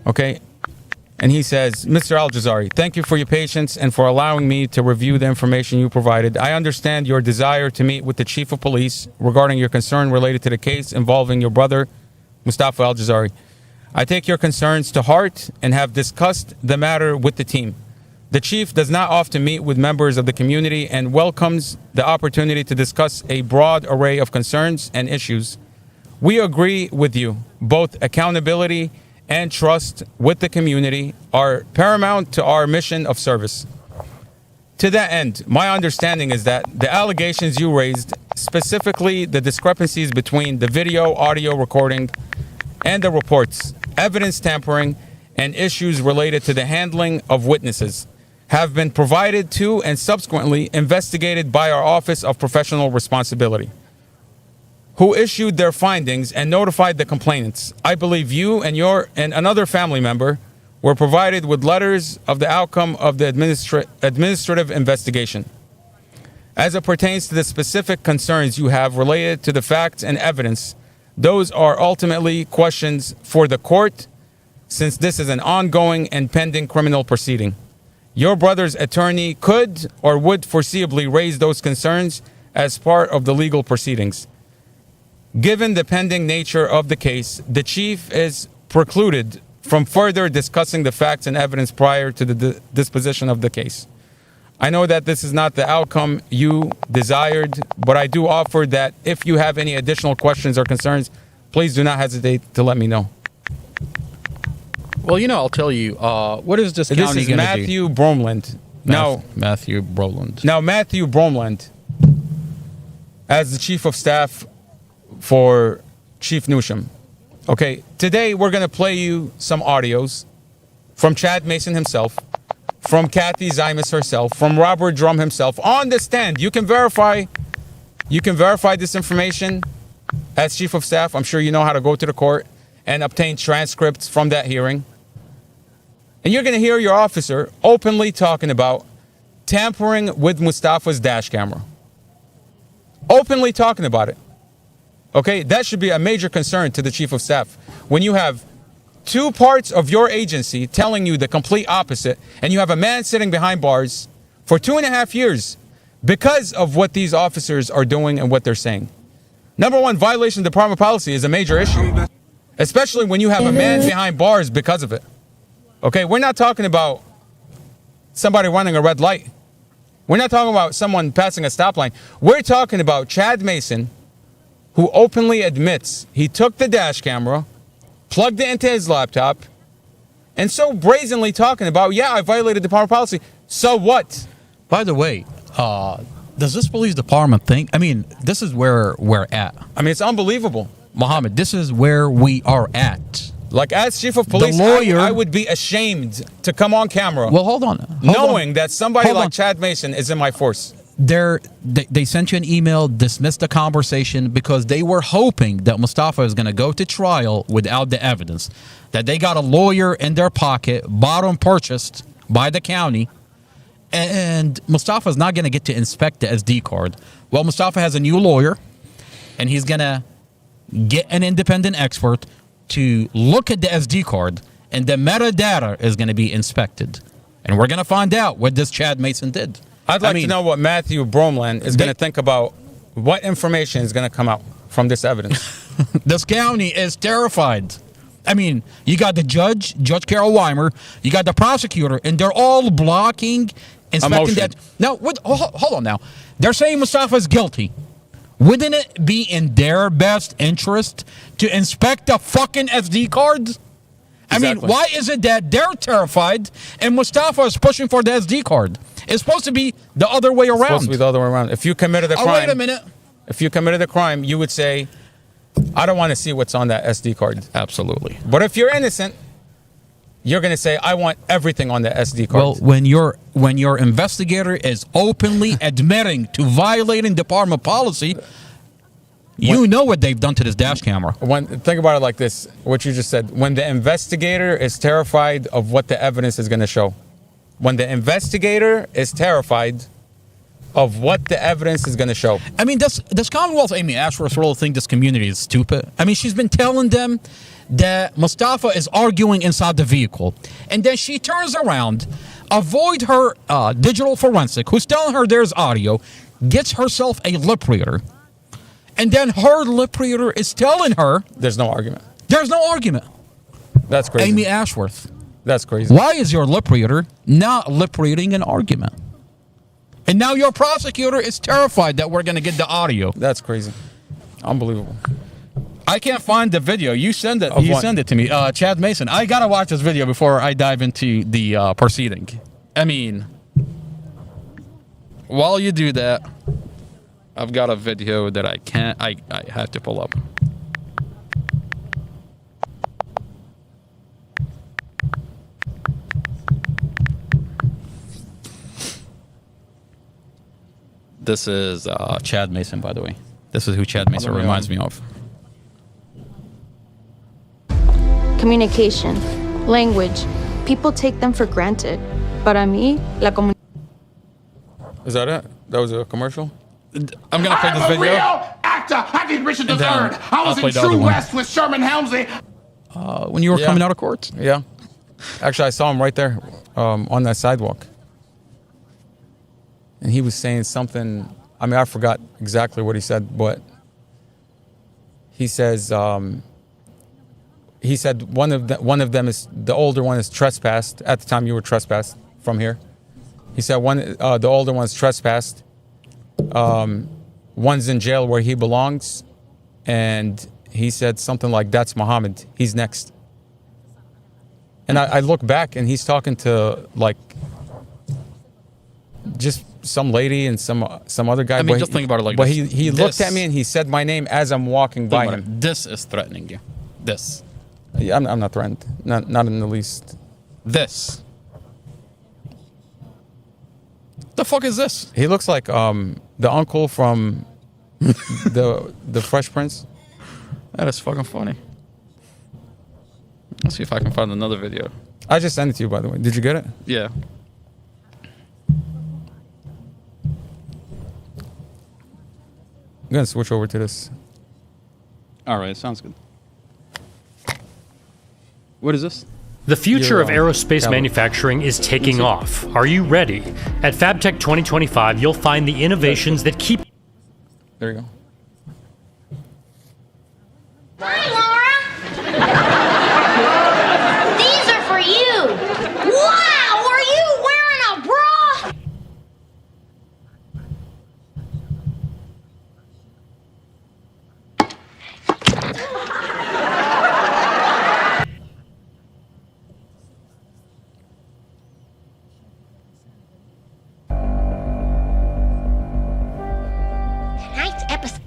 Okay. And he says, Mr. Al-Jazari, thank you for your patience and for allowing me to review the information you provided. I understand your desire to meet with the Chief of Police regarding your concern related to the case involving your brother, Mustafa Al-Jazari. I take your concerns to heart and have discussed the matter with the team. The Chief does not often meet with members of the community and welcomes the opportunity to discuss a broad array of concerns and issues. We agree with you. Both accountability and trust with the community are paramount to our mission of service. To that end, my understanding is that the allegations you raised, specifically the discrepancies between the video, audio recording, and the reports, evidence tampering, and issues related to the handling of witnesses, have been provided to and subsequently investigated by our Office of Professional Responsibility, who issued their findings and notified the complainants. I believe you and another family member were provided with letters of the outcome of the administrative investigation. As it pertains to the specific concerns you have related to the facts and evidence, those are ultimately questions for the court, since this is an ongoing and pending criminal proceeding. Your brother's attorney could or would foreseeably raise those concerns as part of the legal proceedings. Given the pending nature of the case, the Chief is precluded from further discussing the facts and evidence prior to the disposition of the case. I know that this is not the outcome you desired, but I do offer that if you have any additional questions or concerns, please do not hesitate to let me know. Well, I'll tell you. What is this county This is going to do? Matthew Bromland. Matthew Broland. Now, Matthew Bromland, as the chief of staff for Chief Newsham. Okay, today we're going to play you some audios from Chad Mason himself, from Kathy Zymas herself, from Robert Drum himself on the stand. You can verify this information as chief of staff. I'm sure you know how to go to the court and obtain transcripts from that hearing. And you're going to hear your officer openly talking about tampering with Mustafa's dash camera. Openly talking about it. Okay, that should be a major concern to the chief of staff. When you have two parts of your agency telling you the complete opposite, and you have a man sitting behind bars for 2.5 years because of what these officers are doing and what they're saying. Number one, violation of department policy is a major issue, especially when you have a man behind bars because of it. Okay, we're not talking about somebody running a red light. We're not talking about someone passing a stop line. We're talking about Chad Mason, who openly admits he took the dash camera, plugged it into his laptop, and so brazenly talking about, yeah, I violated department policy. So what? By the way, does this police department think? I mean, this is where we're at. I mean, it's unbelievable. Mohammed, this is where we are at. Like, as chief of police, The lawyer- I would be ashamed to come on camera Well, hold on. knowing that somebody Hold like on. Chad Mason is in my force. They sent you an email, dismissed the conversation because they were hoping that Mustafa is going to go to trial without the evidence. That they got a lawyer in their pocket, bottom purchased by the county, and Mustafa is not going to get to inspect the SD card. Well, Mustafa has a new lawyer, and he's going to get an independent expert to look at the SD card, and the metadata is going to be inspected. And we're going to find out what this Chad Mason did. I'd like to know what Matthew Bromland is going to think about what information is going to come out from this evidence. This county is terrified. I mean, you got the Judge Carol Weimer, you got the prosecutor, and they're all blocking inspecting that. Now, hold on now. They're saying Mustafa is guilty. Wouldn't it be in their best interest to inspect the fucking SD cards? I mean, why is it that they're terrified and Mustafa is pushing for the SD card? It's supposed to be the other way around. It's supposed to be the other way around. If you committed a crime, wait a minute. If you committed a crime, you would say, I don't want to see what's on that SD card. Absolutely. But if you're innocent, you're going to say, I want everything on the SD card. Well, when your investigator is openly admitting to violating department policy, you know what they've done to this dash camera. Think about it like this, what you just said. When the investigator is terrified of what the evidence is going to show. When the investigator is terrified of what the evidence is going to show. I mean, does Commonwealth Amy Ashworth really think this community is stupid? I mean, she's been telling them that Mustafa is arguing inside the vehicle. And then she turns around, avoid her digital forensic, who's telling her there's audio, gets herself a lip reader. And then her lip reader is telling her... There's no argument. There's no argument. That's crazy. Amy Ashworth. That's crazy. Why is your lip reader not lip reading an argument? And now your prosecutor is terrified that we're going to get the audio. That's crazy. Unbelievable. I can't find the video. You send it. Send it to me. Chad Mason. I got to watch this video before I dive into the proceeding. I mean, while you do that, I've got a video that I have to pull up. This is Chad Mason, by the way. This is who Chad Mason reminds me of. Communication, language, people take them for granted. Para mí, la comunicación. Is that it? That was a commercial? I'm going to play this video. I'm a real actor. I did Richard III. I was in True West with Sherman Helmsley. When you were coming out of court? Yeah. Actually, I saw him right there on that sidewalk. And he was saying something, I mean, I forgot exactly what he said, but he says, he said one of them is, the older one is trespassed. At the time you were trespassed from here. He said the older one's trespassed. One's in jail where he belongs. And he said something like, that's Muhammad. He's next. And I look back and he's talking to like just some lady and some other guy. I mean, just think about it like but this. he looked at me and he said my name as I'm walking by him. This is threatening you. This. Yeah, I'm not threatened. Not in the least. This. The fuck is this? He looks like the uncle from the Fresh Prince. That is fucking funny. Let's see if I can find another video. I just sent it to you, by the way. Did you get it? Yeah. I'm gonna switch over to this. All right, sounds good. What is this? The future of aerospace manufacturing is taking off. Are you ready? At FabTech 2025, you'll find the innovations that keep... There you go. Hi, Laura! These are for you! Wow, are you wearing a bra? Tonight's episode.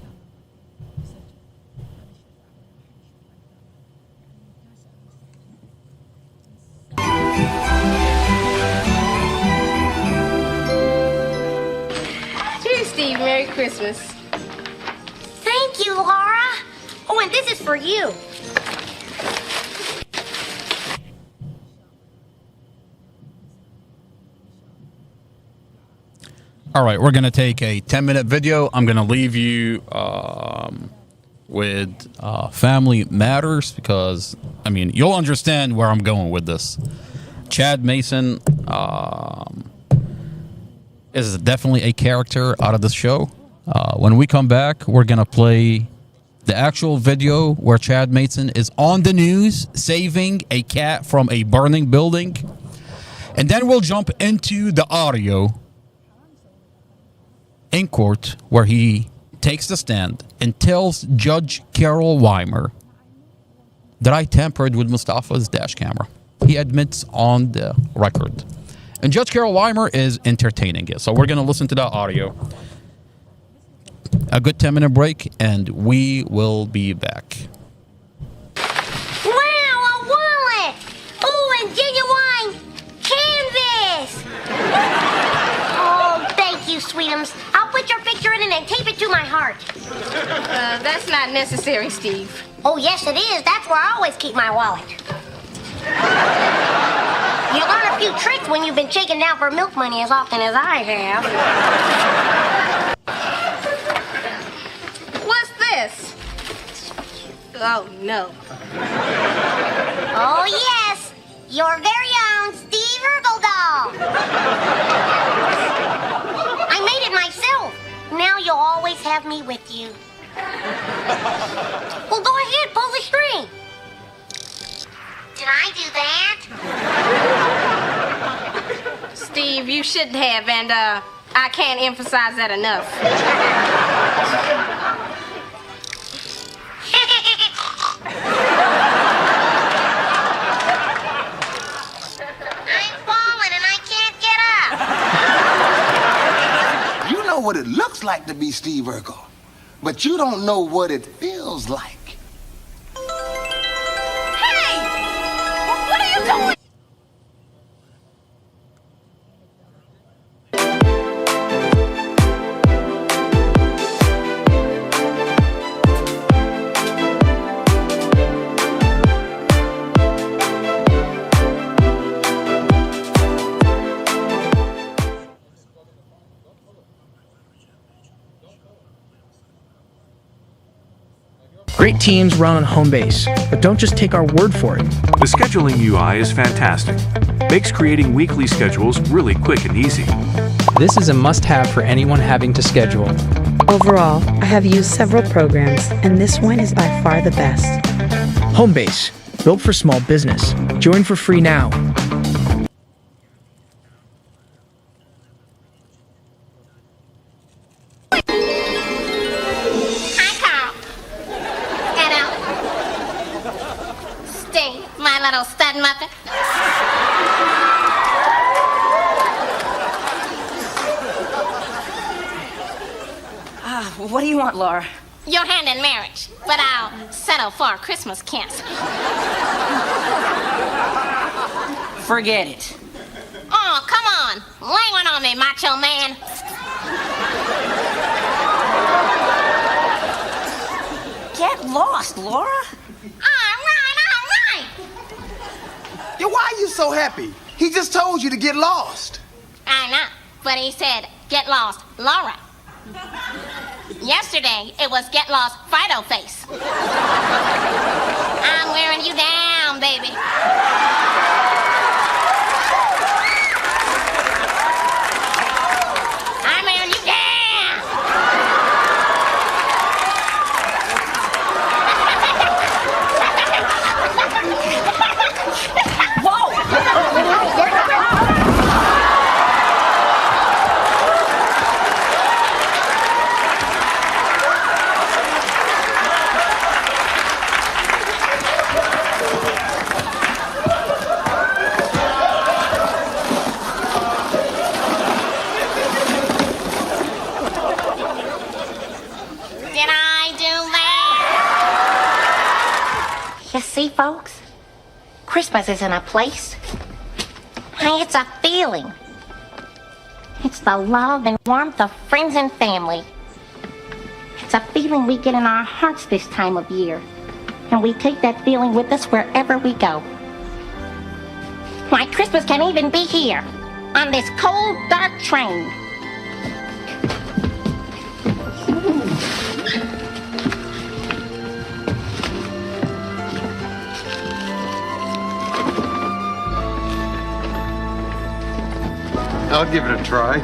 Here, Steve. Merry Christmas. Thank you, Laura. Oh, and this is for you. All right, we're going to take a 10-minute video. I'm going to leave you with family matters because, I mean, you'll understand where I'm going with this. Chad Mason is definitely a character out of this show. When we come back, we're going to play the actual video where Chad Mason is on the news saving a cat from a burning building. And then we'll jump into the audio in court where he takes the stand and tells Judge Carol Weimer that I tampered with Mustafa's dash camera. He admits on the record. And Judge Carol Weimer is entertaining it. So we're going to listen to that audio. A good 10-minute break, and we will be back. Wow, a wallet! Oh, and genuine canvas! Oh, thank you, sweetums. I'll put your picture in it and tape it to my heart. That's not necessary, Steve. Oh, yes, it is. That's where I always keep my wallet. You learn a few tricks when you've been shaking down for milk money as often as I have. What's this? Oh, no. Oh, yes. Your very own Steve Urkel doll. I made it myself. Now you'll always have me with you. Well, go ahead, pull the string. Did I do that? Steve, you shouldn't have, and I can't emphasize that enough. I'm falling and I can't get up. You know what it looks like to be Steve Urkel, but you don't know what it feels like. Hey! What are you doing? Great teams run on home base, but don't just take our word for it. The scheduling UI is fantastic. Makes creating weekly schedules really quick and easy. This is a must-have for anyone having to schedule. Overall, I have used several programs, and this one is by far the best. Homebase, built for small business. Join for free now. My little stud muffin. What do you want, Laura? Your hand in marriage, but I'll settle for a Christmas kiss. Forget it. Oh, come on. Lay one on me, macho man. Get lost, Laura. All right. Yeah, why are you so happy? He just told you to get lost. I know, but he said, get lost, Laura. Yesterday, it was get lost, Fido face. I'm wearing you down, baby. I'm wearing you down. Did I do that? You see, folks? Christmas isn't a place. It's a feeling. It's the love and warmth of friends and family. It's a feeling we get in our hearts this time of year. And we take that feeling with us wherever we go. Why, Christmas can even be here, on this cold, dark train. I'll give it a try.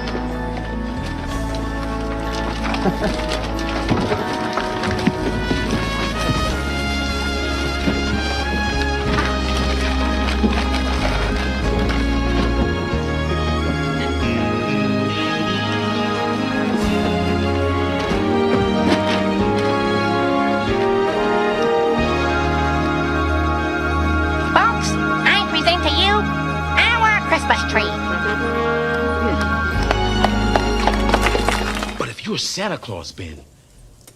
Folks, I present to you our Christmas tree. But if you're Santa Claus, Ben,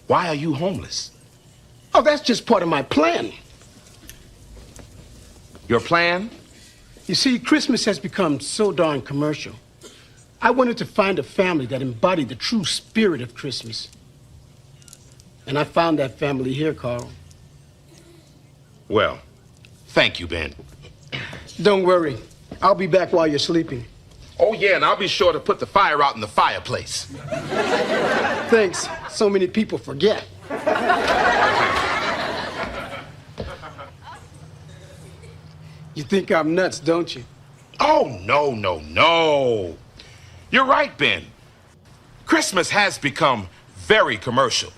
why are you homeless? Oh, that's just part of my plan. Your plan? You see, Christmas has become so darn commercial. I wanted to find a family that embodied the true spirit of Christmas. And I found that family here, Carl. Well, thank you, Ben. Don't worry. I'll be back while you're sleeping. Oh, yeah, and I'll be sure to put the fire out in the fireplace. Thanks. So many people forget. You think I'm nuts, don't you? Oh, no. You're right, Ben. Christmas has become very commercial.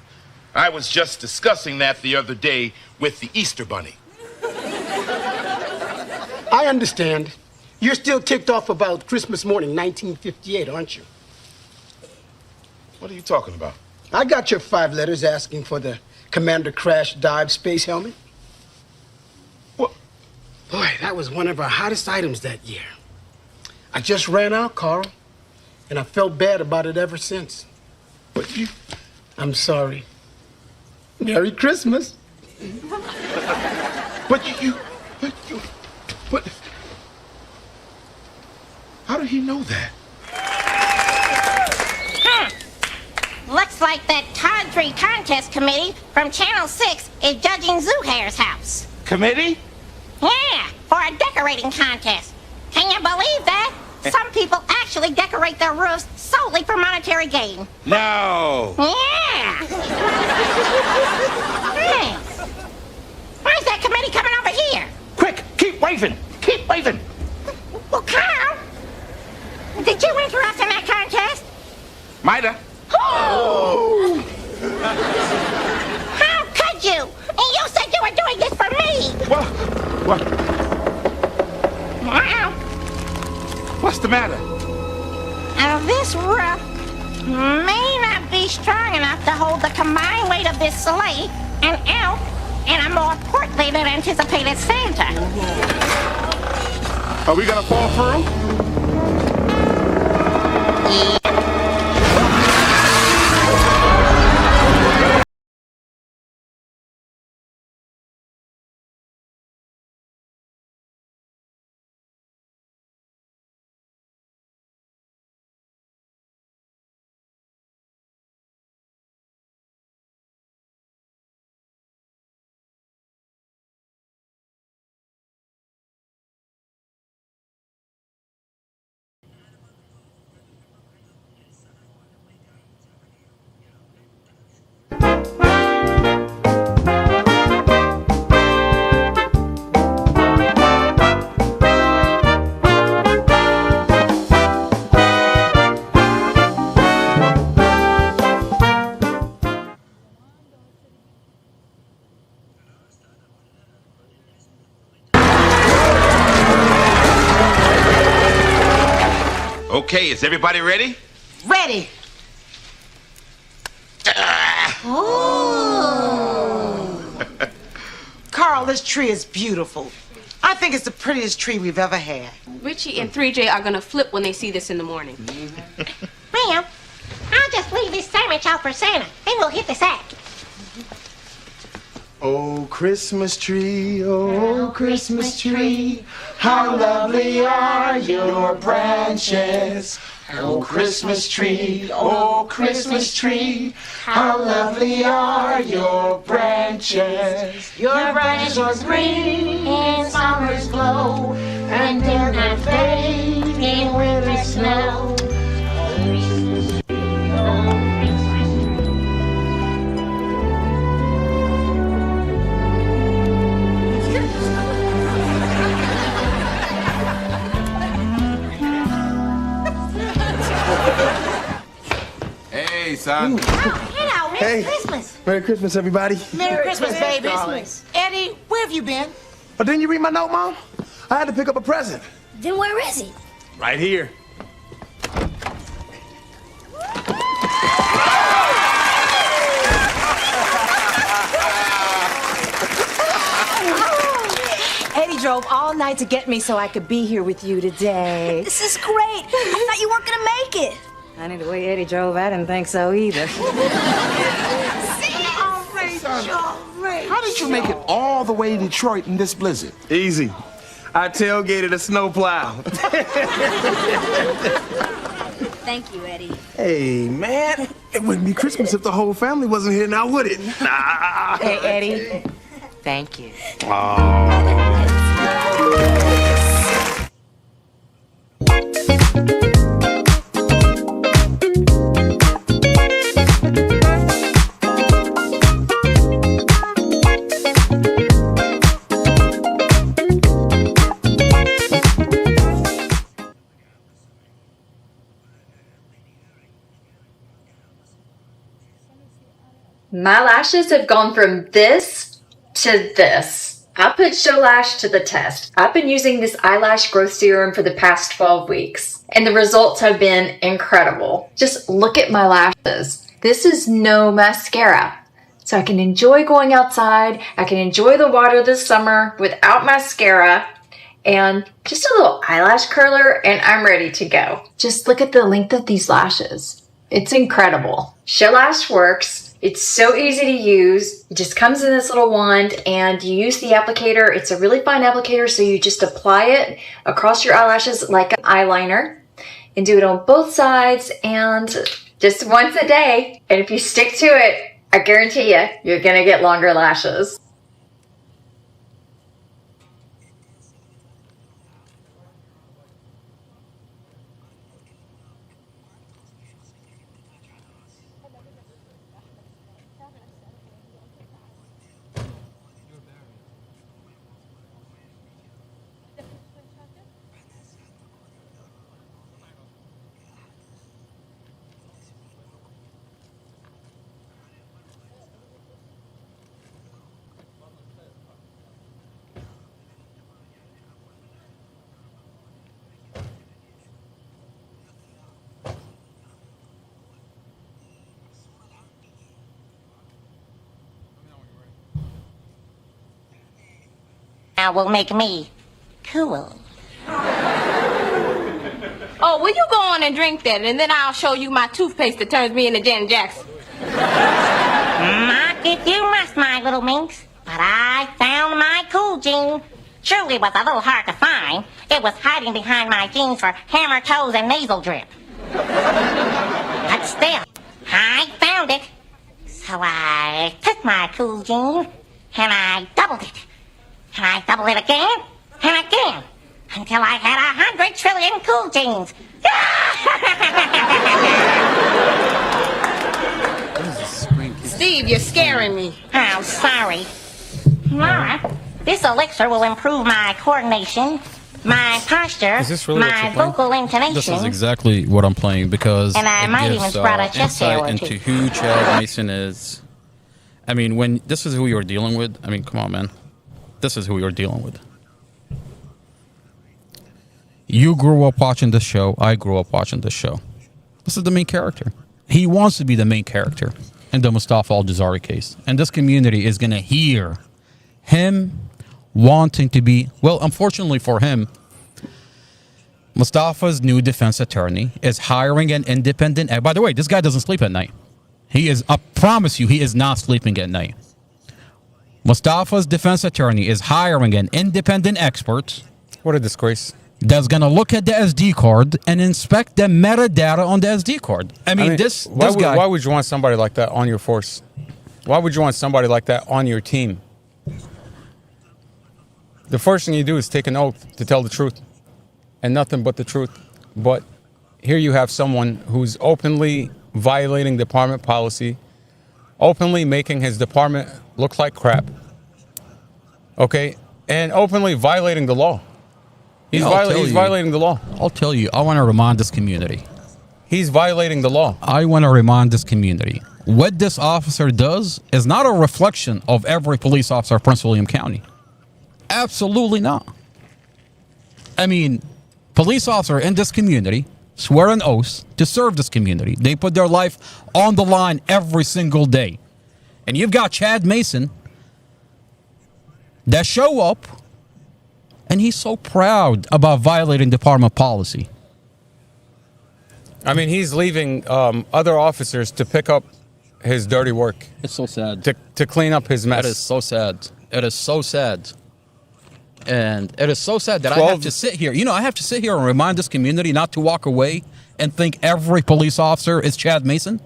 I was just discussing that the other day with the Easter Bunny. I understand. You're still ticked off about Christmas morning, 1958, aren't you? What are you talking about? I got your 5 letters asking for the Commander Crash Dive space helmet. What? Boy, that was one of our hottest items that year. I just ran out, Carl, and I felt bad about it ever since. But you... I'm sorry. Merry Christmas. But you... How did he know that? Looks like that tawdry contest committee from Channel 6 is judging Zuhair's house. Committee? Yeah, for a decorating contest. Can you believe that? Some people actually decorate their roofs solely for monetary gain. No. Yeah. Hey. Where's that committee coming over here? Quick, keep waving. Keep waving. Well, Carl, did you interrupt in that contest? Mida. Oh! How could you? And you said you were doing this for me. What? Wow. What's the matter? This roof may not be strong enough to hold the combined weight of this sleigh, an elf, and a more portly than anticipated Santa. Are we gonna fall through? Okay, is everybody ready? Ready. Carl, this tree is beautiful. I think it's the prettiest tree we've ever had. Richie and 3J are gonna flip when they see this in the morning. Ma'am, I'll just leave this sandwich out for Santa, then we'll hit the sack. Oh, Christmas tree, oh, Christmas tree, how lovely are your branches. Oh, Christmas tree, how lovely are your branches. Your branches are green in summer's glow, and they're not fading in winter's snow. Hey, son. Hello, Merry Christmas. Merry Christmas, everybody. Merry Christmas, baby. Eddie, where have you been? Oh, didn't you read my note, Mom? I had to pick up a present. Then where is he? Right here. Eddie drove all night to get me so I could be here with you today. This is great. I thought you weren't gonna make it. Honey, the way Eddie drove, I didn't think so either. How did you make it all the way to Detroit in this blizzard? Easy. I tailgated a snowplow. Thank you, Eddie. Hey, man. It wouldn't be Christmas if the whole family wasn't here now, would it? Hey, Eddie. Thank you. My lashes have gone from this to this. I put Show Lash to the test. I've been using this eyelash growth serum for the past 12 weeks, and the results have been incredible. Just look at my lashes. This is no mascara. So I can enjoy going outside, I can enjoy the water this summer without mascara, and just a little eyelash curler, and I'm ready to go. Just look at the length of these lashes. It's incredible. Show Lash works. It's so easy to use. It just comes in this little wand and you use the applicator. It's a really fine applicator, so you just apply it across your eyelashes like an eyeliner and do it on both sides and just once a day. And if you stick to it, I guarantee you, you're gonna get longer lashes. Now will make me cool. Oh, well, you go on and drink that, and then I'll show you my toothpaste that turns me into Janet Jackson. Mock if you must, my little minx. But I found my cool jean. Truly was a little hard to find. It was hiding behind my jeans for hammer toes and nasal drip. But still, I found it. So I took my cool jean, and I doubled it. And I doubled it again, and again, until I had 100 trillion cool jeans. Steve, you're scaring me. I'm sorry. Laura, this elixir will improve my coordination, my posture, Is this really what my you're playing? vocal intonation. This is exactly what I'm playing because And I it might gives even sprout a chest hair insight or two. into who Chad Mason is. I mean, when this is who you're dealing with. I mean, come on, man. This is who you're dealing with. You grew up watching this show. I grew up watching this show. This is the main character. He wants to be the main character in the Mustafa al-Jazari case. And this community is going to hear him wanting to be, well, unfortunately for him, Mustafa's new defense attorney is hiring an independent. By the way, this guy doesn't sleep at night. He is, I promise you, he is not sleeping at night. Mustafa's defense attorney is hiring an independent expert. What a disgrace. That's going to look at the SD card and inspect the metadata on the SD card. I mean this guy. Why would you want somebody like that on your force? Why would you want somebody like that on your team? The first thing you do is take an oath to tell the truth and nothing but the truth. But here you have someone who's openly violating department policy, openly making his department look like crap, okay, and openly violating the law. He's violating the law. I'll tell you, I want to remind this community. He's violating the law. I want to remind this community. What this officer does is not a reflection of every police officer of Prince William County. Absolutely not. I mean, police officer in this community swear an oath to serve this community. They put their life on the line every single day. And you've got Chad Mason that show up, and he's so proud about violating department policy. I mean, he's leaving other officers to pick up his dirty work. It's so sad. To clean up his mess. That is so sad. It is so sad. And it is so sad that I have to sit here. You know, I have to sit here and remind this community not to walk away and think every police officer is Chad Mason.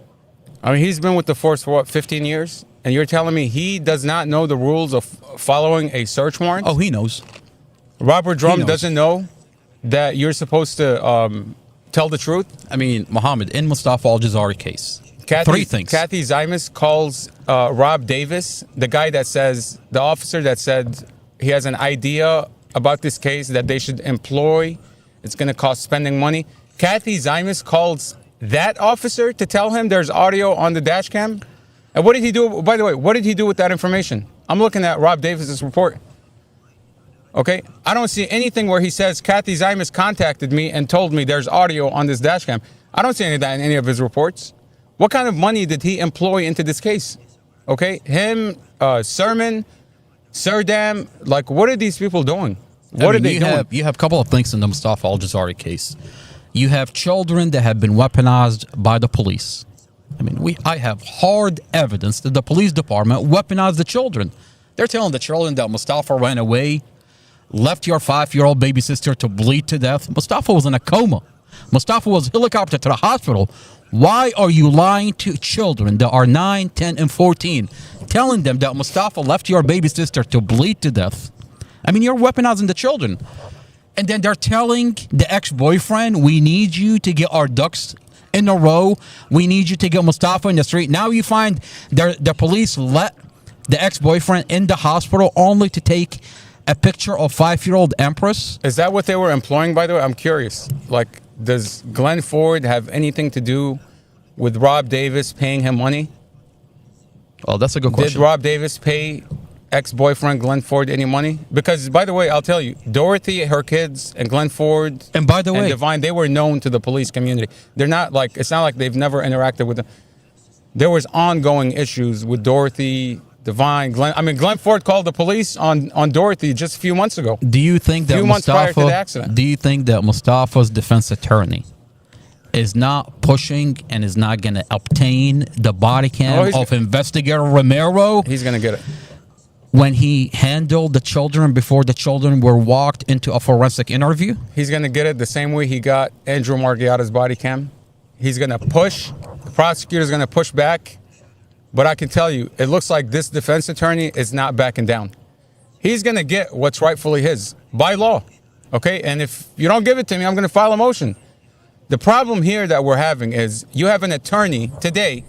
I mean, he's been with the force for, what, 15 years? And you're telling me he does not know the rules of following a search warrant? Oh, he knows. Robert Drum doesn't know that you're supposed to tell the truth? I mean, Muhammad, in Mustafa al-Jazari case, three things. Kathy Zymas calls Rob Davis, the officer that said he has an idea about this case that they should employ. It's going to cost spending money. Kathy Zymas calls that officer to tell him there's audio on the dash cam. And what did he do? By the way, what did he do with that information? I'm looking at Rob Davis's report. Okay, I don't see anything where he says Kathy Zymas contacted me and told me there's audio on this dash cam. I don't see any of that in any of his reports. What kind of money did he employ into this case? Okay, him, Sermon, Surdam, like, what are these people doing? What are they doing? You have a couple of things in the Mustafa al-Jazari case. You have children that have been weaponized by the police. I mean, I have hard evidence that the police department weaponized the children. They're telling the children that Mustafa ran away, left your 5-year-old baby sister to bleed to death. Mustafa was in a coma. Mustafa was helicoptered to the hospital. Why are you lying to children that are 9, 10, and 14, telling them that Mustafa left your baby sister to bleed to death? I mean, you're weaponizing the children. And then they're telling the ex-boyfriend, we need you to get our ducks in a row. We need you to get Mustafa in the street. Now you find the police let the ex-boyfriend in the hospital only to take a picture of 5-year-old Empress. Is that what they were employing, by the way? I'm curious. Like, does Glenn Ford have anything to do with Rob Davis paying him money? Oh, that's a good question. Did Rob Davis pay ex-boyfriend Glenn Ford any money? Because, by the way, I'll tell you, Dorothy, her kids, and Glenn Ford, and by the way, Divine, they were known to the police community. They're not like, it's not like they've never interacted with them. There was ongoing issues with Dorothy, Divine, Glenn. I mean, Glenn Ford called the police on Dorothy just a few months ago. Do you think that few months prior to the Mustafa? accident. Do you think that Mustafa's defense attorney is not pushing and is not going to obtain the body cam of Investigator Romero? He's going to get it. When he handled the children before the children were walked into a forensic interview? He's going to get it the same way he got Andrew Margiotta's body cam. He's going to push. The prosecutor's going to push back. But I can tell you, it looks like this defense attorney is not backing down. He's going to get what's rightfully his by law. Okay? And if you don't give it to me, I'm going to file a motion. The problem here that we're having is you have an attorney today.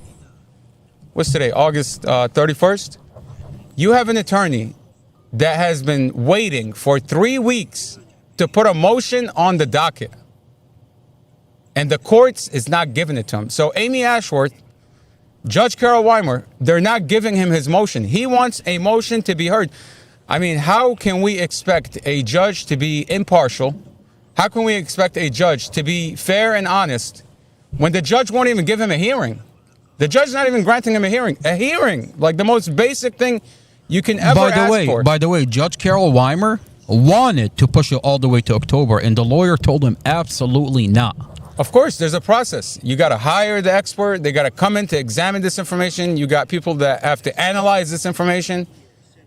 What's today? August 31st? You have an attorney that has been waiting for 3 weeks to put a motion on the docket. And the courts is not giving it to him. So Amy Ashworth, Judge Carol Weimer, they're not giving him his motion. He wants a motion to be heard. I mean, how can we expect a judge to be impartial? How can we expect a judge to be fair and honest when the judge won't even give him a hearing? The judge's not even granting him a hearing. A hearing, like the most basic thing you can ever ask for. By the way, Judge Carol Weimer wanted to push it all the way to October, and the lawyer told him absolutely not. Of course, there's a process. You got to hire the expert. They got to come in to examine this information. You got people that have to analyze this information,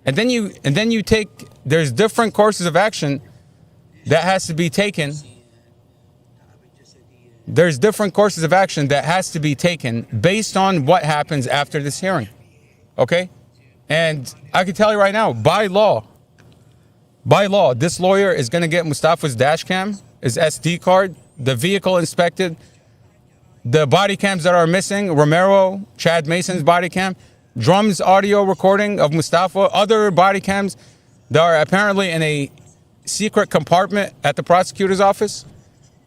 and then you take. There's different courses of action that has to be taken. There's different courses of action that has to be taken based on what happens after this hearing. Okay? And I can tell you right now, by law, this lawyer is going to get Mustafa's dash cam, his SD card, the vehicle inspected, the body cams that are missing, Romero, Chad Mason's body cam, Drum's audio recording of Mustafa, other body cams that are apparently in a secret compartment at the prosecutor's office.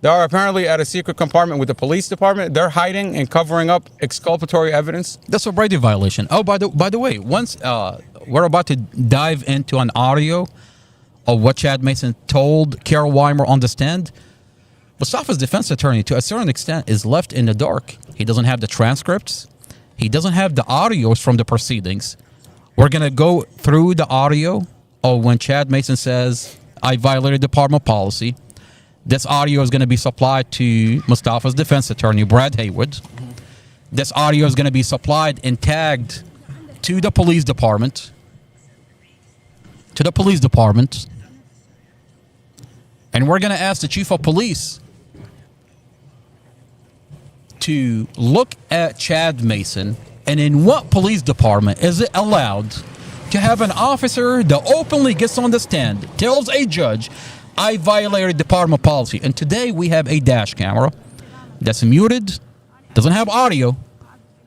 They are apparently at a secret compartment with the police department. They're hiding and covering up exculpatory evidence. That's a Brady violation. Oh, by the way, once we're about to dive into an audio of what Chad Mason told Carol Weimer on the stand. Mustafa's defense attorney, to a certain extent, is left in the dark. He doesn't have the transcripts. He doesn't have the audios from the proceedings. We're going to go through the audio of when Chad Mason says, I violated department policy. This audio is going to be supplied to Mustafa's defense attorney, Brad Haywood. This audio is going to be supplied and tagged to the police department. And we're going to ask the chief of police to look at Chad Mason, and in what police department is it allowed to have an officer that openly gets on the stand, tells a judge, I violated department policy. And today we have a dash camera that's muted, doesn't have audio,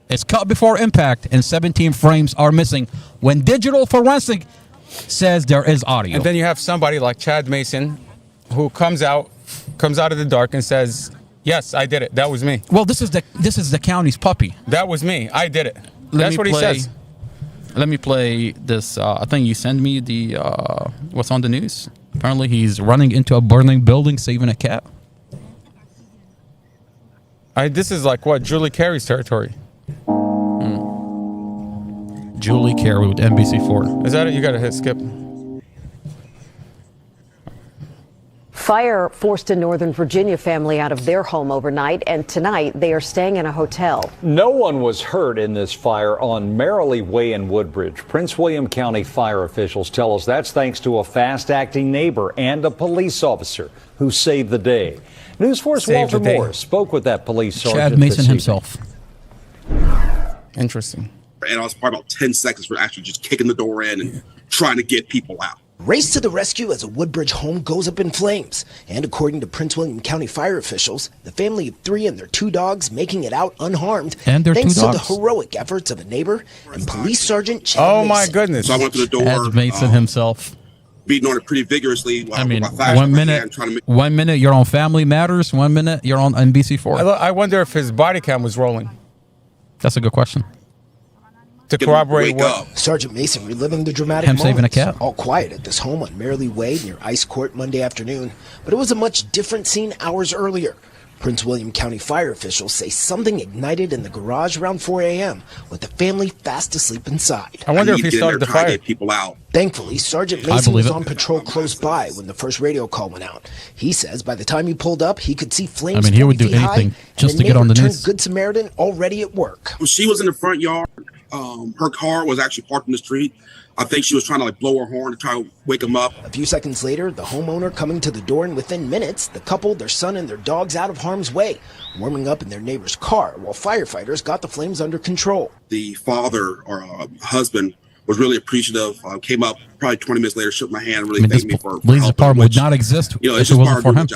it's cut before impact, and 17 frames are missing when digital forensic says there is audio. And then you have somebody like Chad Mason who comes out of the dark and says, yes, I did it. That was me. Well, this is the county's puppy. That was me. I did it. That's what he says. Let me play this. I think you send me the what's on the news. Apparently, he's running into a burning building, saving a cat. This is like what? Julie Carey's territory. Julie Carey with NBC4. Is that it? You got to hit skip. Fire forced a Northern Virginia family out of their home overnight, and tonight they are staying in a hotel. No one was hurt in this fire on Merrily Way in Woodbridge. Prince William County fire officials tell us that's thanks to a fast-acting neighbor and a police officer who saved the day. News 4's Walter Morris spoke with that police sergeant. Chad Mason himself. Interesting. And I was probably about 10 seconds for actually just kicking the door in and trying to get people out. Race to the rescue as a Woodbridge home goes up in flames. And according to Prince William County fire officials, the family of 3 and their 2 dogs making it out unharmed. And their thanks 2 to dogs. the heroic efforts of a neighbor and police sergeant Chad Oh Mason. my goodness. So I went to the door. Chad Mason himself. Beating on it pretty vigorously. While I mean, my flashlight 1 minute, hand, trying to make 1 minute you're on Family Matters, 1 minute you're on NBC4. I wonder if his body cam was rolling. That's a good question. To corroborate what? Sergeant Mason reliving the dramatic Him saving a moments. cat. All quiet at this home on Merrily Way near Ice Court Monday afternoon. But it was a much different scene hours earlier. Prince William County fire officials say something ignited in the garage around 4 a.m. with the family fast asleep inside. I wonder if he started the fire. Get people out. Thankfully, Sergeant Mason was on patrol close by when the first radio call went out. He says by the time he pulled up, he could see flames. I mean, he would do anything just to get on the news. Good Samaritan already at work. She was in the front yard. Her car was actually parked in the street. I think she was trying to blow her horn to try to wake him up. A few seconds later, the homeowner coming to the door, and within minutes, the couple, their son, and their dogs out of harm's way, warming up in their neighbor's car while firefighters got the flames under control. The father or husband was really appreciative. Came up probably 20 minutes later, shook my hand, and really thanked me for police helping, department would not exist if it wasn't for him.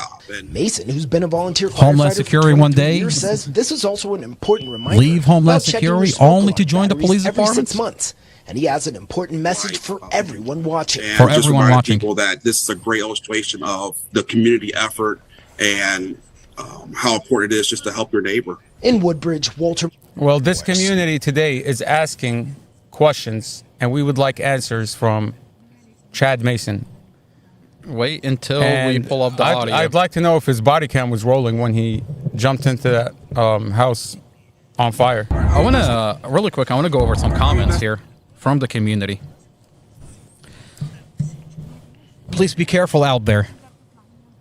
Mason, who's been a volunteer Homeland Security one day years, says this is also an important reminder. Leave Homeland Security only to join the police every department. 6 months. And he has an important message for everyone watching. And just reminding people that this is a great illustration of the community effort and how important it is just to help your neighbor. In Woodbridge, Walter. Well, this community today is asking questions, and we would like answers from Chad Mason. Wait until we pull up the audio. I'd like to know if his body cam was rolling when he jumped into that house on fire. I want to, really quick, I want to go over some comments here from the community. Please be careful out there.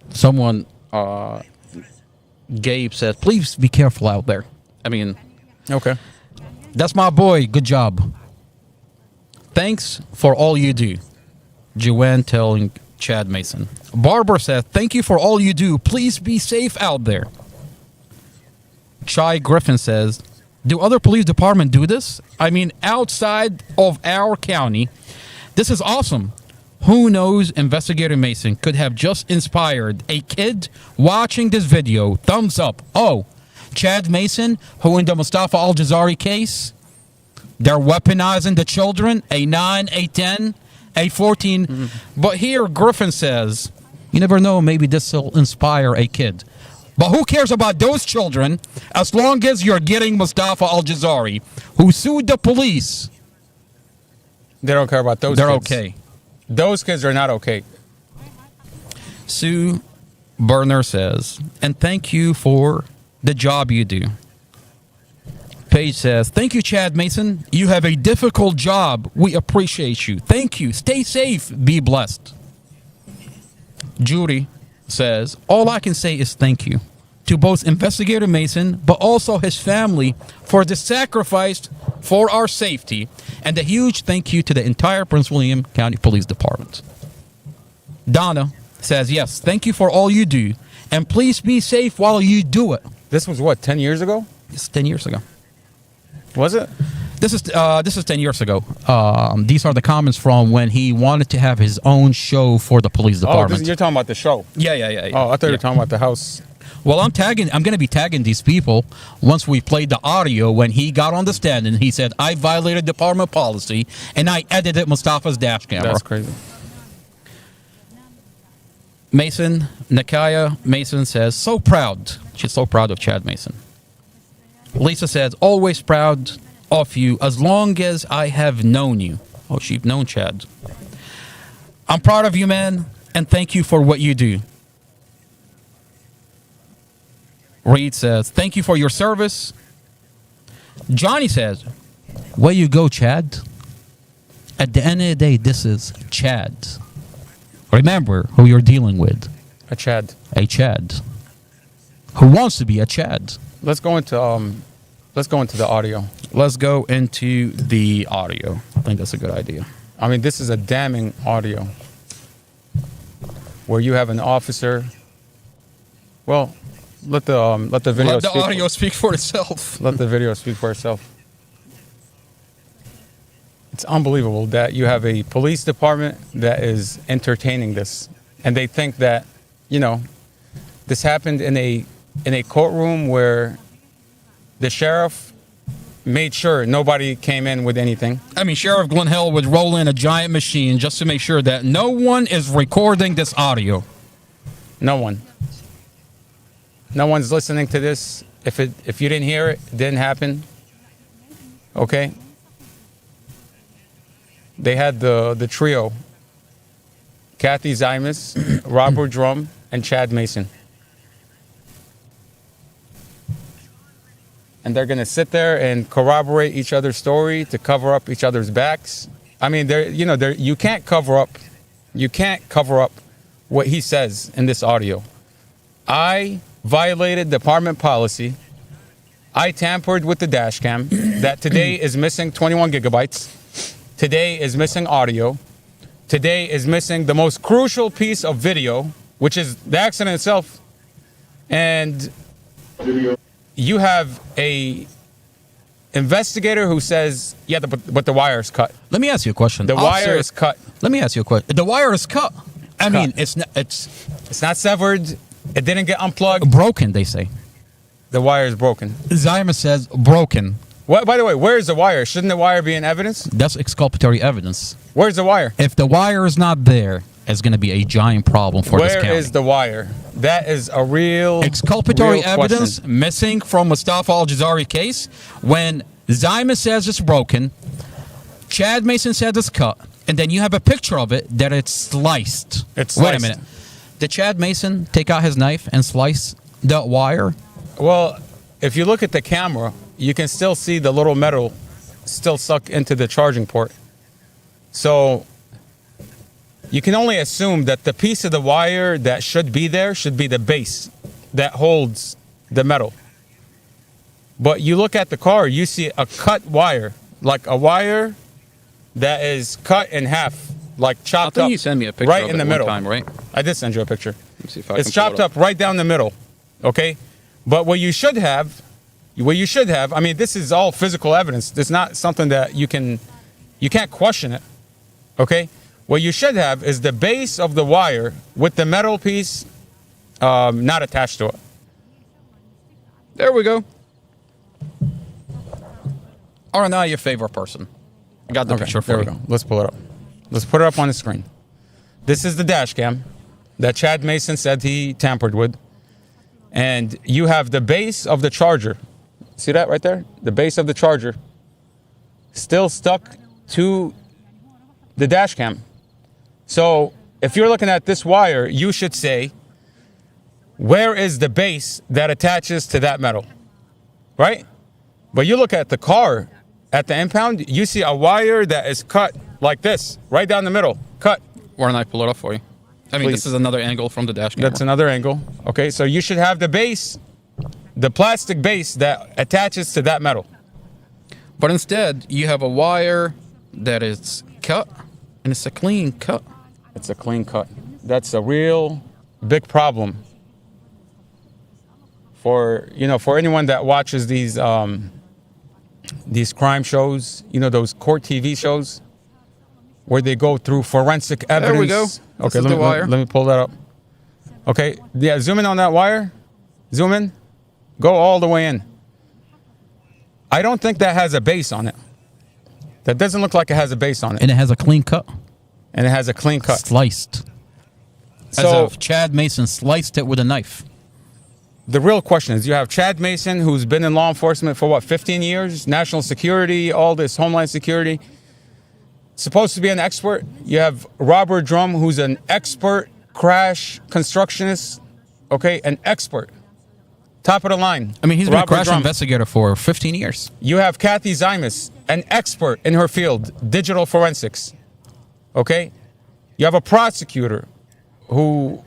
Someone, Gabe says, please be careful out there. I mean, okay. That's my boy. Good job. Thanks for all you do. Joanne telling Chad Mason. Barbara says, thank you for all you do. Please be safe out there. Chai Griffin says, do other police departments do this? I mean, outside of our county. This is awesome. Who knows, Investigator Mason could have just inspired a kid watching this video. Thumbs up. Oh, Chad Mason, who in the Mustafa Al-Jazari case, they're weaponizing the children, a 9, a 10, a 14. Mm-hmm. But here, Griffin says, you never know, maybe this will inspire a kid. But who cares about those children as long as you're getting Mustafa Al-Jazari, who sued the police? They don't care about those They're kids. okay. Those kids are not okay. Sue Berner says, and thank you for the job you do. Paige says, thank you, Chad Mason. You have a difficult job. We appreciate you. Thank you. Stay safe. Be blessed. Judy says, all I can say is thank you to both Investigator Mason, but also his family for the sacrifice for our safety, and a huge thank you to the entire Prince William County Police Department. Donna says, yes, thank you for all you do, and please be safe while you do it. This was what, 10 years ago? It's 10 years ago. Was it? This is 10 years ago. These are the comments from when he wanted to have his own show for the police department. Oh, you're talking about the show? Yeah. Oh, I thought you were talking about the house. Well, I'm going to be tagging these people once we played the audio when he got on the stand and he said, I violated department policy and I edited Mustafa's dash camera. That's crazy. Mason, Nakaya Mason says, so proud. She's so proud of Chad Mason. Lisa says, always proud of you as long as I have known you. Oh, she's known Chad. I'm proud of you, man, and thank you for what you do. Reed says, thank you for your service. Johnny says, where you go, Chad? At the end of the day, this is Chad. Remember who you're dealing with. A Chad. A Chad. Who wants to be a Chad. Let's go into the audio. Let's go into the audio. I think that's a good idea. I mean, this is a damning audio where you have an officer. Well, let the video. Let the audio speak for itself. Let the video speak for itself. It's unbelievable that you have a police department that is entertaining this, and they think that, this happened in a courtroom where the sheriff made sure nobody came in with anything. I mean, Sheriff Glenn Hill would roll in a giant machine just to make sure that no one is recording this audio. No one. No one's listening to this. If you didn't hear it, it didn't happen. Okay? They had the trio. Kathy Zymas, Robert Drum, and Chad Mason. and they're going to sit there and corroborate each other's story to cover up each other's backs. I mean, you can't cover up what he says in this audio. I violated department policy. I tampered with the dash cam that today is missing 21 gigabytes. Today is missing audio. Today is missing the most crucial piece of video, which is the accident itself. And you have a investigator who says, yeah, but the wire is cut. Let me ask you a question. The wire is cut. Let me ask you a question. The wire is cut. I mean, it's not severed. It didn't get unplugged. Broken, they say. The wire is broken. Zyma says broken. What? By the way, where is the wire? Shouldn't the wire be in evidence? That's exculpatory evidence. Where's the wire? If the wire is not there, it's going to be a giant problem for this county. Where is the wire? That is a real exculpatory evidence question. Missing from Mustafa al-Jazari case. When Zyma says it's broken, Chad Mason says it's cut, and then you have a picture of it that it's sliced. It's sliced. Wait a minute. Did Chad Mason take out his knife and slice that wire? Well, if you look at the camera, you can still see the little metal still stuck into the charging port. So you can only assume that the piece of the wire that should be there should be the base that holds the metal. But you look at the car, you see a cut wire, like a wire that is cut in half, like chopped up. You sent me a picture right of in it the one middle. time, right? I did send you a picture. Let's see if I it's can pull chopped it up right down the middle. Okay, but what you should have, I mean, this is all physical evidence. It's not something that you can't question it. Okay, what you should have is the base of the wire with the metal piece not attached to it. There we go. Or now your favorite person. I got the picture for there you. we go. Let's pull it up. Let's put it up on the screen. This is the dash cam that Chad Mason said he tampered with. And you have the base of the charger. See that right there? The base of the charger still stuck to the dash cam. So if you're looking at this wire, you should say, where is the base that attaches to that metal? Right? But you look at the car at the impound, you see a wire that is cut like this, right down the middle, cut. Why don't I pull it up for you? I mean, this is another angle from the dash camera. That's another angle. Okay, so you should have the base, the plastic base that attaches to that metal. But instead, you have a wire that is cut, and it's a clean cut. It's a clean cut. That's a real big problem for anyone that watches these crime shows, those court TV shows where they go through forensic evidence. There we go. Okay, let me pull that up. Okay, yeah, zoom in on that wire. Zoom in. Go all the way in. I don't think that has a base on it. That doesn't look like it has a base on it. And it has a clean cut. And it has a clean cut. Sliced. So As if Chad Mason sliced it with a knife. The real question is, you have Chad Mason, who's been in law enforcement for 15 years, national security, all this homeland security, supposed to be an expert. You have Robert Drum, who's an expert crash constructionist, okay, an expert, top of the line. I mean, he's been Robert a crash Drum. investigator for 15 years. You have Kathy Zymas, an expert in her field, digital forensics, okay? You have a prosecutor who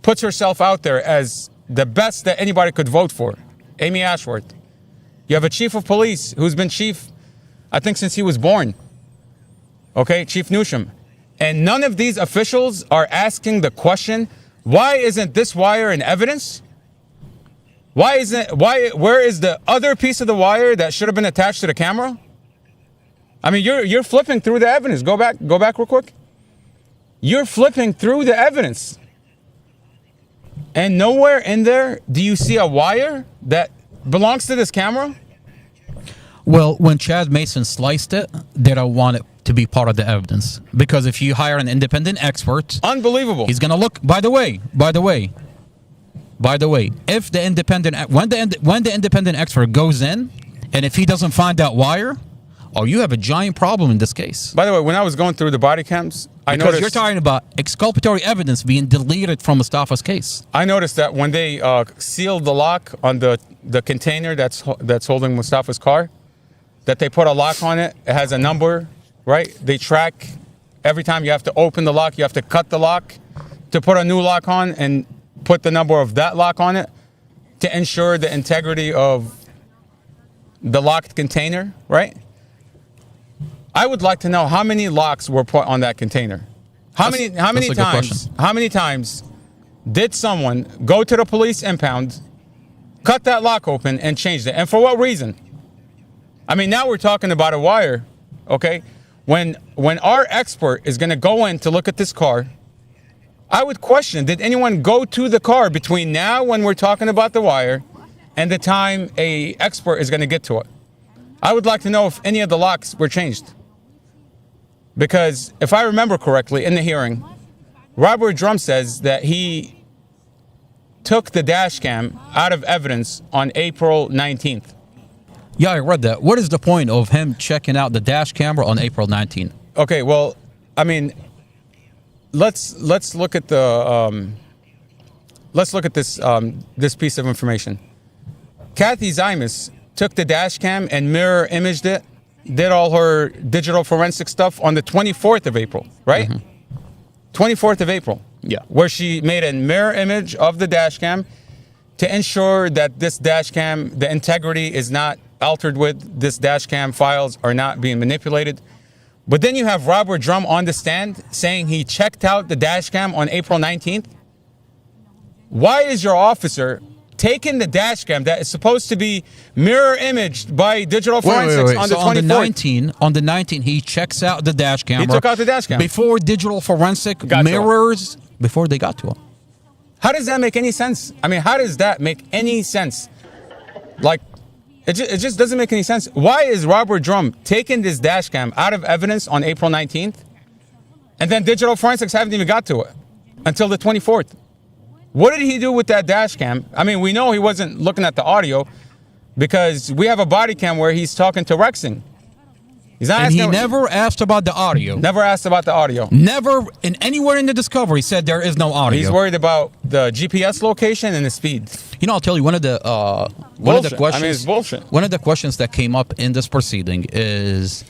puts herself out there as the best that anybody could vote for, Amy Ashworth. You have a chief of police who's been chief, I think, since he was born. Okay, Chief Newsham. And none of these officials are asking the question, why isn't this wire in evidence? Where is the other piece of the wire that should have been attached to the camera? I mean, you're flipping through the evidence. Go back real quick. You're flipping through the evidence. And nowhere in there do you see a wire that belongs to this camera? Well, when Chad Mason sliced it, they don't want it to be part of the evidence. Because if you hire an independent expert... Unbelievable. He's going to look... By the way, if the independent... When the independent expert goes in, and if he doesn't find that wire, oh, you have a giant problem in this case. By the way, when I was going through the body cams, I because noticed, you're talking about exculpatory evidence being deleted from Mustafa's case. I noticed that when they sealed the lock on the container that's holding Mustafa's car, that they put a lock on it. It has a number, right? They track every time you have to open the lock, you have to cut the lock to put a new lock on and put the number of that lock on it to ensure the integrity of the locked container, right? I would like to know how many locks were put on that container. How many times did someone go to the police impound, cut that lock open, and changed it? And for what reason? I mean, now we're talking about a wire, okay? When our expert is going to go in to look at this car, I would question, did anyone go to the car between now when we're talking about the wire and the time a expert is going to get to it? I would like to know if any of the locks were changed. Because if I remember correctly, in the hearing, Robert Drum says that he took the dash cam out of evidence on April 19th. Yeah, I read that. What is the point of him checking out the dash camera on April 19th? Okay, well, I mean, let's look at the this piece of information. Kathy Zymus took the dash cam and mirror imaged it, did all her digital forensic stuff on the 24th of April, right? 24th of April. Yeah. Where she made a mirror image of the dash cam to ensure that this dash cam, the integrity is not altered with, this dash cam files are not being manipulated. But then you have Robert Drum on the stand saying he checked out the dash cam on April 19th. Why is your officer taking the dash cam that is supposed to be mirror imaged by digital forensics on the 24th? On the 19th, he checks out the dash camera. He took out the dash cam. Before digital forensic mirrors, before they got to him. How does that make any sense? I mean, how does that make any sense? Like, it just doesn't make any sense. Why is Robert Drum taking this dash cam out of evidence on April 19th? And then digital forensics haven't even got to it until the 24th. What did he do with that dash cam? I mean, we know he wasn't looking at the audio because we have a body cam where he's talking to Rexing. He's not and he never asked about the audio. Never asked about the audio. Never, anywhere in the discovery, said there is no audio. He's worried about the GPS location and the speed. You know, I'll tell you, one of the questions. I mean, it's bullshit. One of the questions that came up in this proceeding is,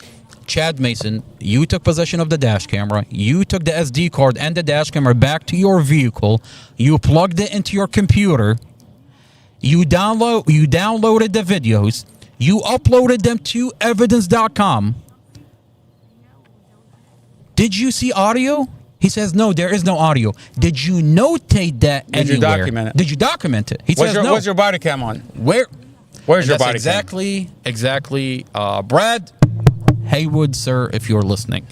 Chad Mason, you took possession of the dash camera. You took the SD card and the dash camera back to your vehicle. You plugged it into your computer. You downloaded the videos. You uploaded them to evidence.com. Did you see audio? He says, no, there is no audio. Did you notate that anywhere? Did you document it? Did you document it? He says no. What's your body cam on? Where's your body cam? Exactly. Brad Haywood, sir, if you're listening.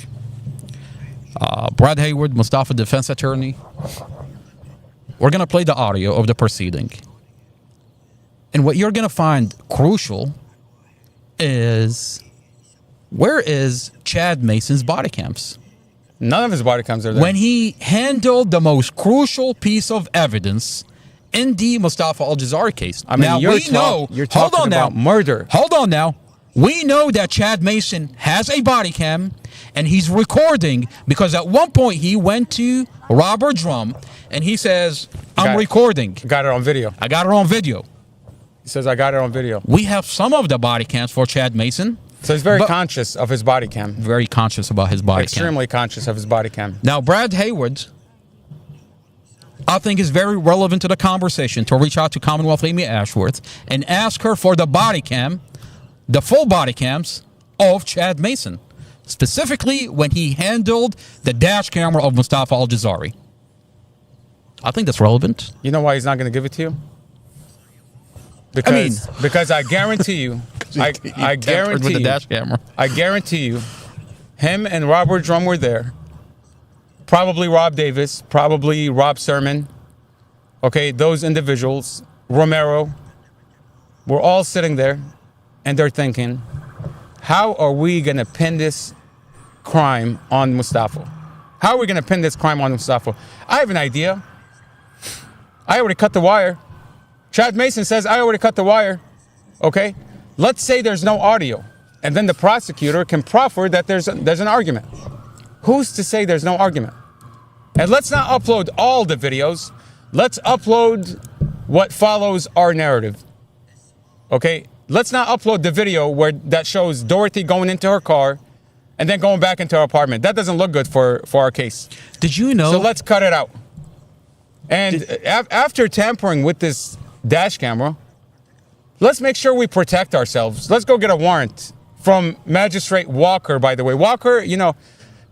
Brad Haywood, Mustafa defense attorney. We're going to play the audio of the proceeding. And what you're going to find crucial is, where is Chad Mason's body cams? None of his body cams are there. When he handled the most crucial piece of evidence in the Mustafa Al-Jazari case. I mean, now, you're talking about murder. Hold on now. We know that Chad Mason has a body cam and he's recording because at one point he went to Robert Drum and he says, I'm recording. Got it on video. I got it on video. He says, I got it on video. We have some of the body cams for Chad Mason. So he's very conscious of his body cam. Very conscious about his body cam. Extremely conscious of his body cam. Now, Brad Haywood, I think is very relevant to the conversation to reach out to Commonwealth Amy Ashworth and ask her for the body cam, the full body cams of Chad Mason, specifically when he handled the dash camera of Mustafa Al-Jazari. I think that's relevant. You know why he's not going to give it to you? Because I guarantee you, I guarantee with the dash camera. I guarantee you, him and Robert Drum were there. Probably Rob Davis, probably Rob Sermon. Okay, those individuals, Romero, we're all sitting there and they're thinking, how are we going to pin this crime on Mustafa? How are we going to pin this crime on Mustafa? I have an idea. I already cut the wire. Chad Mason says, I already cut the wire. Okay? Let's say there's no audio. And then the prosecutor can proffer that there's an argument. Who's to say there's no argument? And let's not upload all the videos. Let's upload what follows our narrative. Okay? Let's not upload the video that shows Dorothy going into her car and then going back into her apartment. That doesn't look good for our case. Did you know? So let's cut it out. And after tampering with this dash camera, let's make sure we protect ourselves. Let's go get a warrant from Magistrate Walker, by the way. Walker, you know,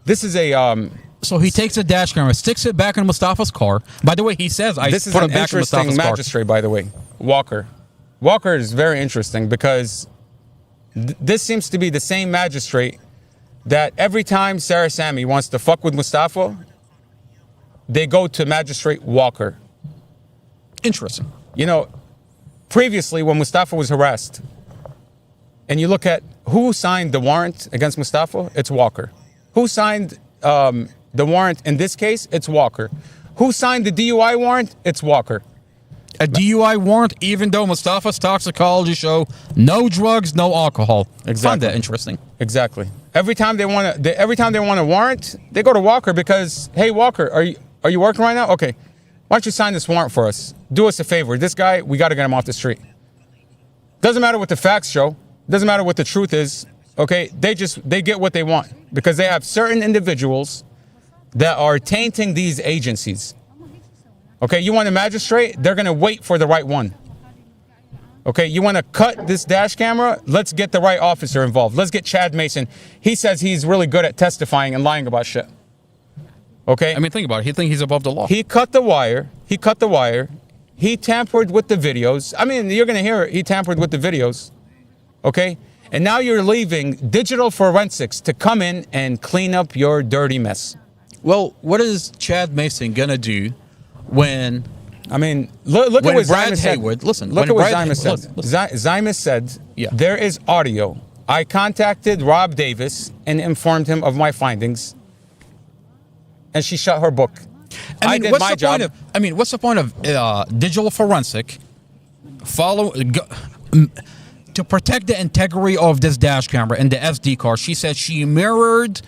this is a... So he takes a dash camera, sticks it back in Mustafa's car. By the way, he says, this is put an it back in Mustafa's interesting magistrate, by the way. Walker. Walker is very interesting because this seems to be the same magistrate that every time Sarah Sammy wants to fuck with Mustafa, they go to Magistrate Walker. Interesting. You know, previously when Mustafa was harassed, and you look at who signed the warrant against Mustafa, it's Walker. Who signed the warrant in this case? It's Walker. Who signed the DUI warrant? It's Walker. A DUI warrant, even though Mustafa's toxicology show no drugs, no alcohol. Exactly. Find that interesting. Exactly. Every time they want a warrant, they go to Walker because, hey Walker, are you working right now? Okay, why don't you sign this warrant for us? Do us a favor. This guy, we got to get him off the street. Doesn't matter what the facts show. Doesn't matter what the truth is. Okay, they get what they want because they have certain individuals that are tainting these agencies. Okay, you want a magistrate? They're going to wait for the right one. Okay, you want to cut this dash camera? Let's get the right officer involved. Let's get Chad Mason. He says he's really good at testifying and lying about shit. Okay? I mean, think about it. He thinks he's above the law. He cut the wire. He tampered with the videos. I mean, you're going to hear it. He tampered with the videos. Okay? And now you're leaving digital forensics to come in and clean up your dirty mess. Well, what is Chad Mason going to do when... I mean, look at what Brad Zymus Haywood, said. listen. Look at what Zymus said. Zymus said, there is audio. I contacted Rob Davis and informed him of my findings. And she shut her book. I did my job. What's the point of digital forensic to protect the integrity of this dash camera and the SD card? She said she mirrored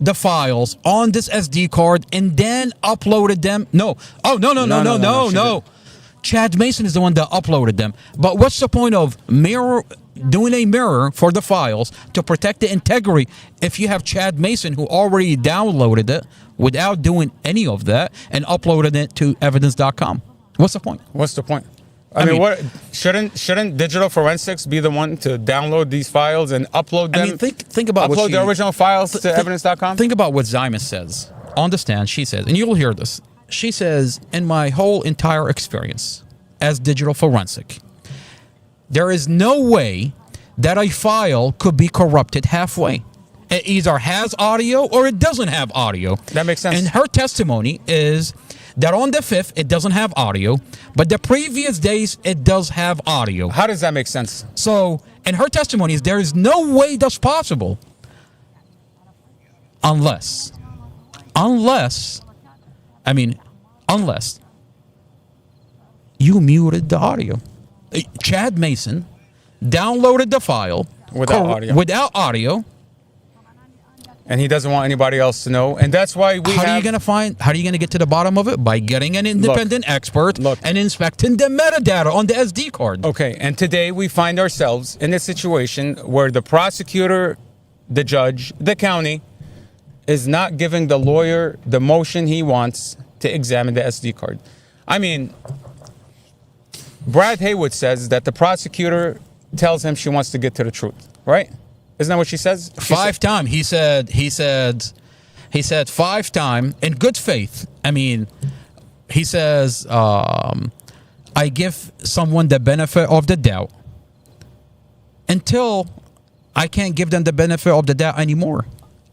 the files on this SD card and then uploaded them. No. Chad Mason is the one that uploaded them. But what's the point of doing a mirror for the files to protect the integrity if you have Chad Mason who already downloaded it without doing any of that and uploaded it to evidence.com? What's the point? What's the point? I mean, what shouldn't digital forensics be the one to download these files and upload them? I mean, think about upload the original files to evidence.com. Think about what Zymus says on the stand. She says, and you'll hear this. She says, in my whole entire experience as digital forensic, there is no way that a file could be corrupted halfway. It either has audio or it doesn't have audio. That makes sense. And her testimony is that on the 5th, it doesn't have audio, but the previous days, it does have audio. How does that make sense? So, and her testimony is there is no way that's possible unless you muted the audio. Chad Mason downloaded the file without audio. And he doesn't want anybody else to know. And that's why how are you going to get to the bottom of it? By getting an independent expert and inspecting the metadata on the SD card. Okay, and today we find ourselves in a situation where the prosecutor, the judge, the county is not giving the lawyer the motion he wants to examine the SD card. I mean, Brad Haywood says that the prosecutor tells him she wants to get to the truth, right? Isn't that what she says? Five times. He said 5 times in good faith. I mean, he says, I give someone the benefit of the doubt until I can't give them the benefit of the doubt anymore.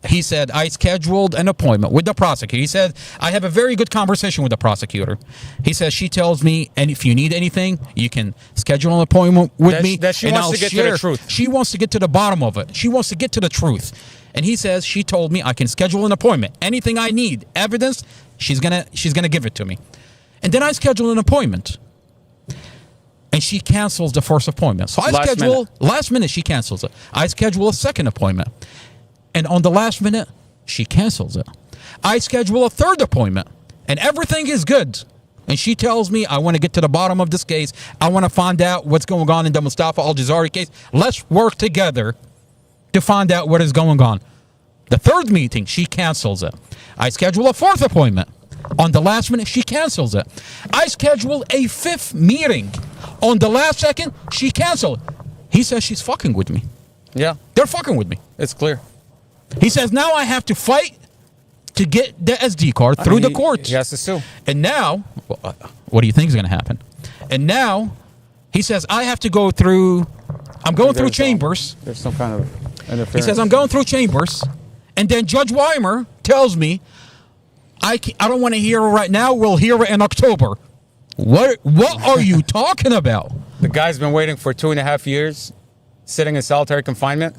He said, I scheduled an appointment with the prosecutor. He said, I have a very good conversation with the prosecutor. He says, she tells me, and if you need anything, you can schedule an appointment with me. That she wants to get to the truth. She wants to get to the bottom of it. She wants to get to the truth. And he says, she told me I can schedule an appointment. Anything I need, evidence, she's gonna give it to me. And then I scheduled an appointment. and she cancels the first appointment. So I last minute she cancels it. I schedule a second appointment, and on the last minute she cancels it. I schedule a third appointment, and everything is good. And she tells me, I want to get to the bottom of this case. I want to find out what's going on in the Mustafa al-Jazari case. Let's work together to find out what is going on. The third meeting, she cancels it. I schedule a fourth appointment. On the last minute, she cancels it. I schedule a fifth meeting. On the last second, she canceled it. He says she's fucking with me. Yeah. They're fucking with me. It's clear. He says, now I have to fight to get the SD card through the courts. He has to sue. And now, what do you think is going to happen? And now, he says, I have to go through, I'm going through chambers. There's some kind of interference. He says, I'm going through chambers. And then Judge Weimer tells me, I don't want to hear it right now. We'll hear it in October. What are you talking about? The guy's been waiting for 2.5 years, sitting in solitary confinement.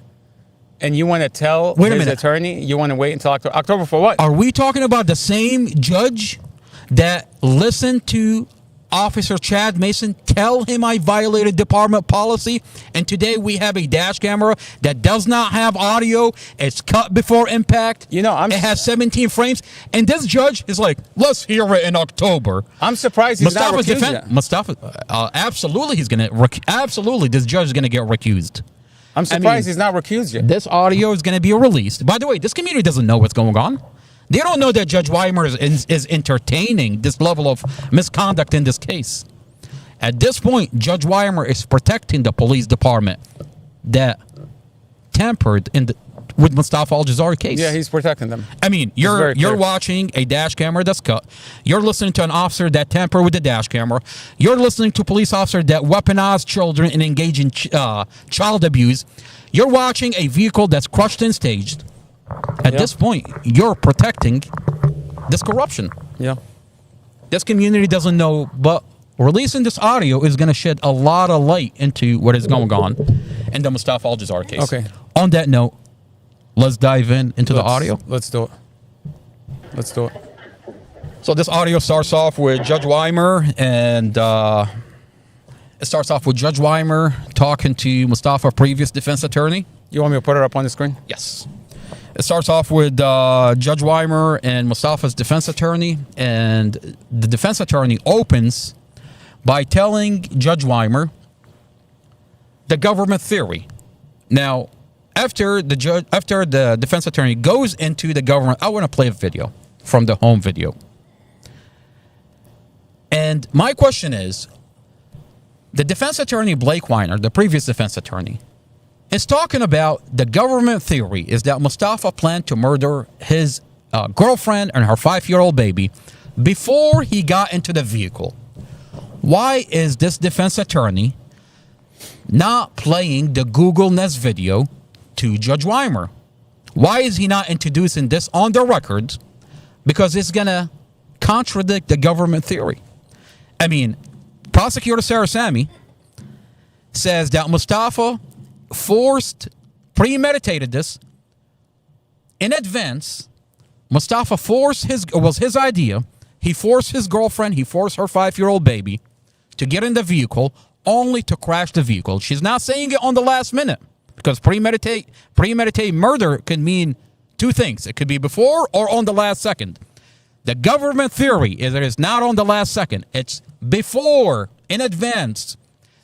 And you want to tell his attorney you want to wait until October? October for what? Are we talking about the same judge that listened to Officer Chad Mason tell him I violated department policy? And today we have a dash camera that does not have audio. It's cut before impact. You know, it has 17 frames. And this judge is like, let's hear it in October. I'm surprised he's not recused yet. Mustafa, absolutely, absolutely, this judge is going to get recused. I'm surprised he's not recused yet. This audio is going to be released. By the way, this community doesn't know what's going on. They don't know that Judge Weimer is entertaining this level of misconduct in this case. At this point, Judge Weimer is protecting the police department that tampered with Mustafa al-Jazari case. Yeah, he's protecting them. I mean, you're watching a dash camera that's cut. You're listening to an officer that tampered with the dash camera. You're listening to a police officer that weaponized children and engaged in child abuse. You're watching a vehicle that's crushed and staged. At this point, you're protecting this corruption. Yeah. This community doesn't know, but releasing this audio is going to shed a lot of light into what is going on in the Mustafa al-Jazari case. Okay. On that note, let's dive into the audio. Let's do it. Let's do it. So this audio starts off with Judge Weimer, and it starts off with Judge Weimer talking to Mustafa, previous defense attorney. You want me to put it up on the screen? Yes. It starts off with Judge Weimer and Mustafa's defense attorney, and the defense attorney opens by telling Judge Weimer the government theory. Now, after the defense attorney goes into the government, I want to play a video from the home video. And my question is, the defense attorney, Blake Weiner, the previous defense attorney, is talking about the government theory is that Mustafa planned to murder his girlfriend and her 5-year-old baby before he got into the vehicle. Why is this defense attorney not playing the Google Nest video to Judge Weimer? Why is he not introducing this on the record? Because it's going to contradict the government theory. I mean, Prosecutor Sarasami says that Mustafa premeditated this in advance. Mustafa was his idea. He forced his girlfriend, he forced her 5-year-old baby to get in the vehicle only to crash the vehicle. She's not saying it on the last minute because premeditate murder can mean two things. It could be before or on the last second. The government theory is that it's not on the last second. It's before, in advance,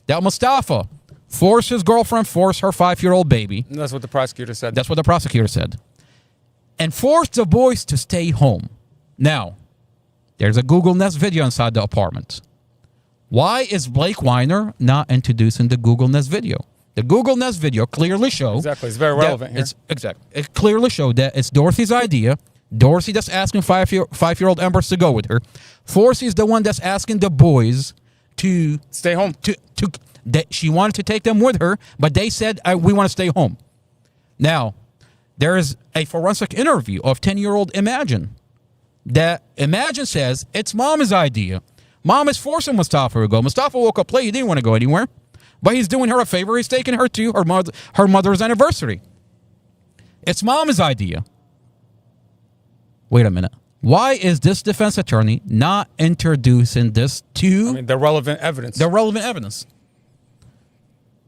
that Mustafa forced his girlfriend, forced her 5-year-old baby. That's what the prosecutor said. That's what the prosecutor said. And forced the boys to stay home. Now, there's a Google Nest video inside the apartment. Why is Blake Weiner not introducing the Google Nest video? The Google Nest video clearly shows... Exactly, it's very relevant here. It clearly showed that it's Dorothy's idea. Dorothy that's asking 5-year-old Embers to go with her. Forcy's the one that's asking the boys to... stay home. She wanted to take them with her, but they said, we want to stay home. Now, there is a forensic interview of 10-year-old Imagine. That Imagine says it's Mom's idea. Mom is forcing Mustafa to go. Mustafa woke up late. He didn't want to go anywhere. But he's doing her a favor. He's taking her to her mother's anniversary. It's Mom's idea. Wait a minute. Why is this defense attorney not introducing this to... the relevant evidence. The relevant evidence.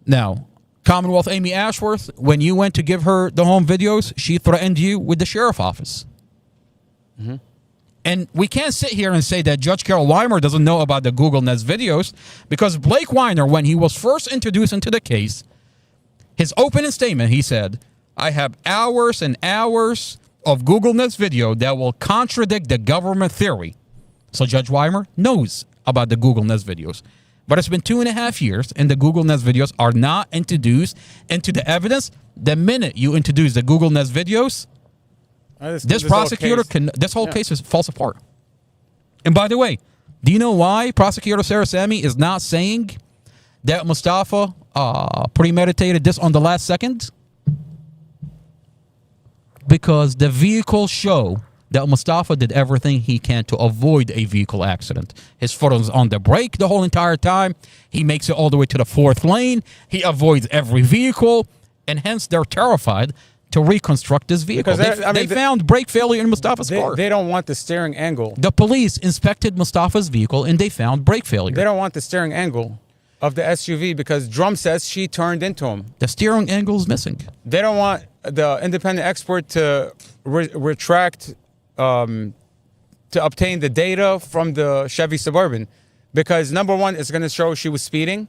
Now, Commonwealth Amy Ashworth, when you went to give her the home videos, she threatened you with the sheriff office. Mm-hmm. And we can't sit here and say that Judge Carol Weimer doesn't know about the Google Nest videos, because Blake Weiner, when he was first introduced into the case, his opening statement, he said, I have hours and hours of Google Nest video that will contradict the government theory. So Judge Weimer knows about the Google Nest videos. But it's been 2.5 years, and the Google Nest videos are not introduced into the evidence. The minute you introduce the Google Nest videos, this prosecutor can. This whole case falls apart. And by the way, do you know why Prosecutor Sarah Sammy is not saying that Mustafa premeditated this on the last second? Because the vehicles show that Mustafa did everything he can to avoid a vehicle accident. His foot was on the brake the whole entire time. He makes it all the way to the 4th lane. He avoids every vehicle, and hence they're terrified to reconstruct this vehicle. They found brake failure in Mustafa's car. They don't want the steering angle. The police inspected Mustafa's vehicle, and they found brake failure. They don't want the steering angle of the SUV because Drum says she turned into him. The steering angle is missing. They don't want the independent expert to retract, to obtain the data from the Chevy Suburban, because number one, it's going to show she was speeding.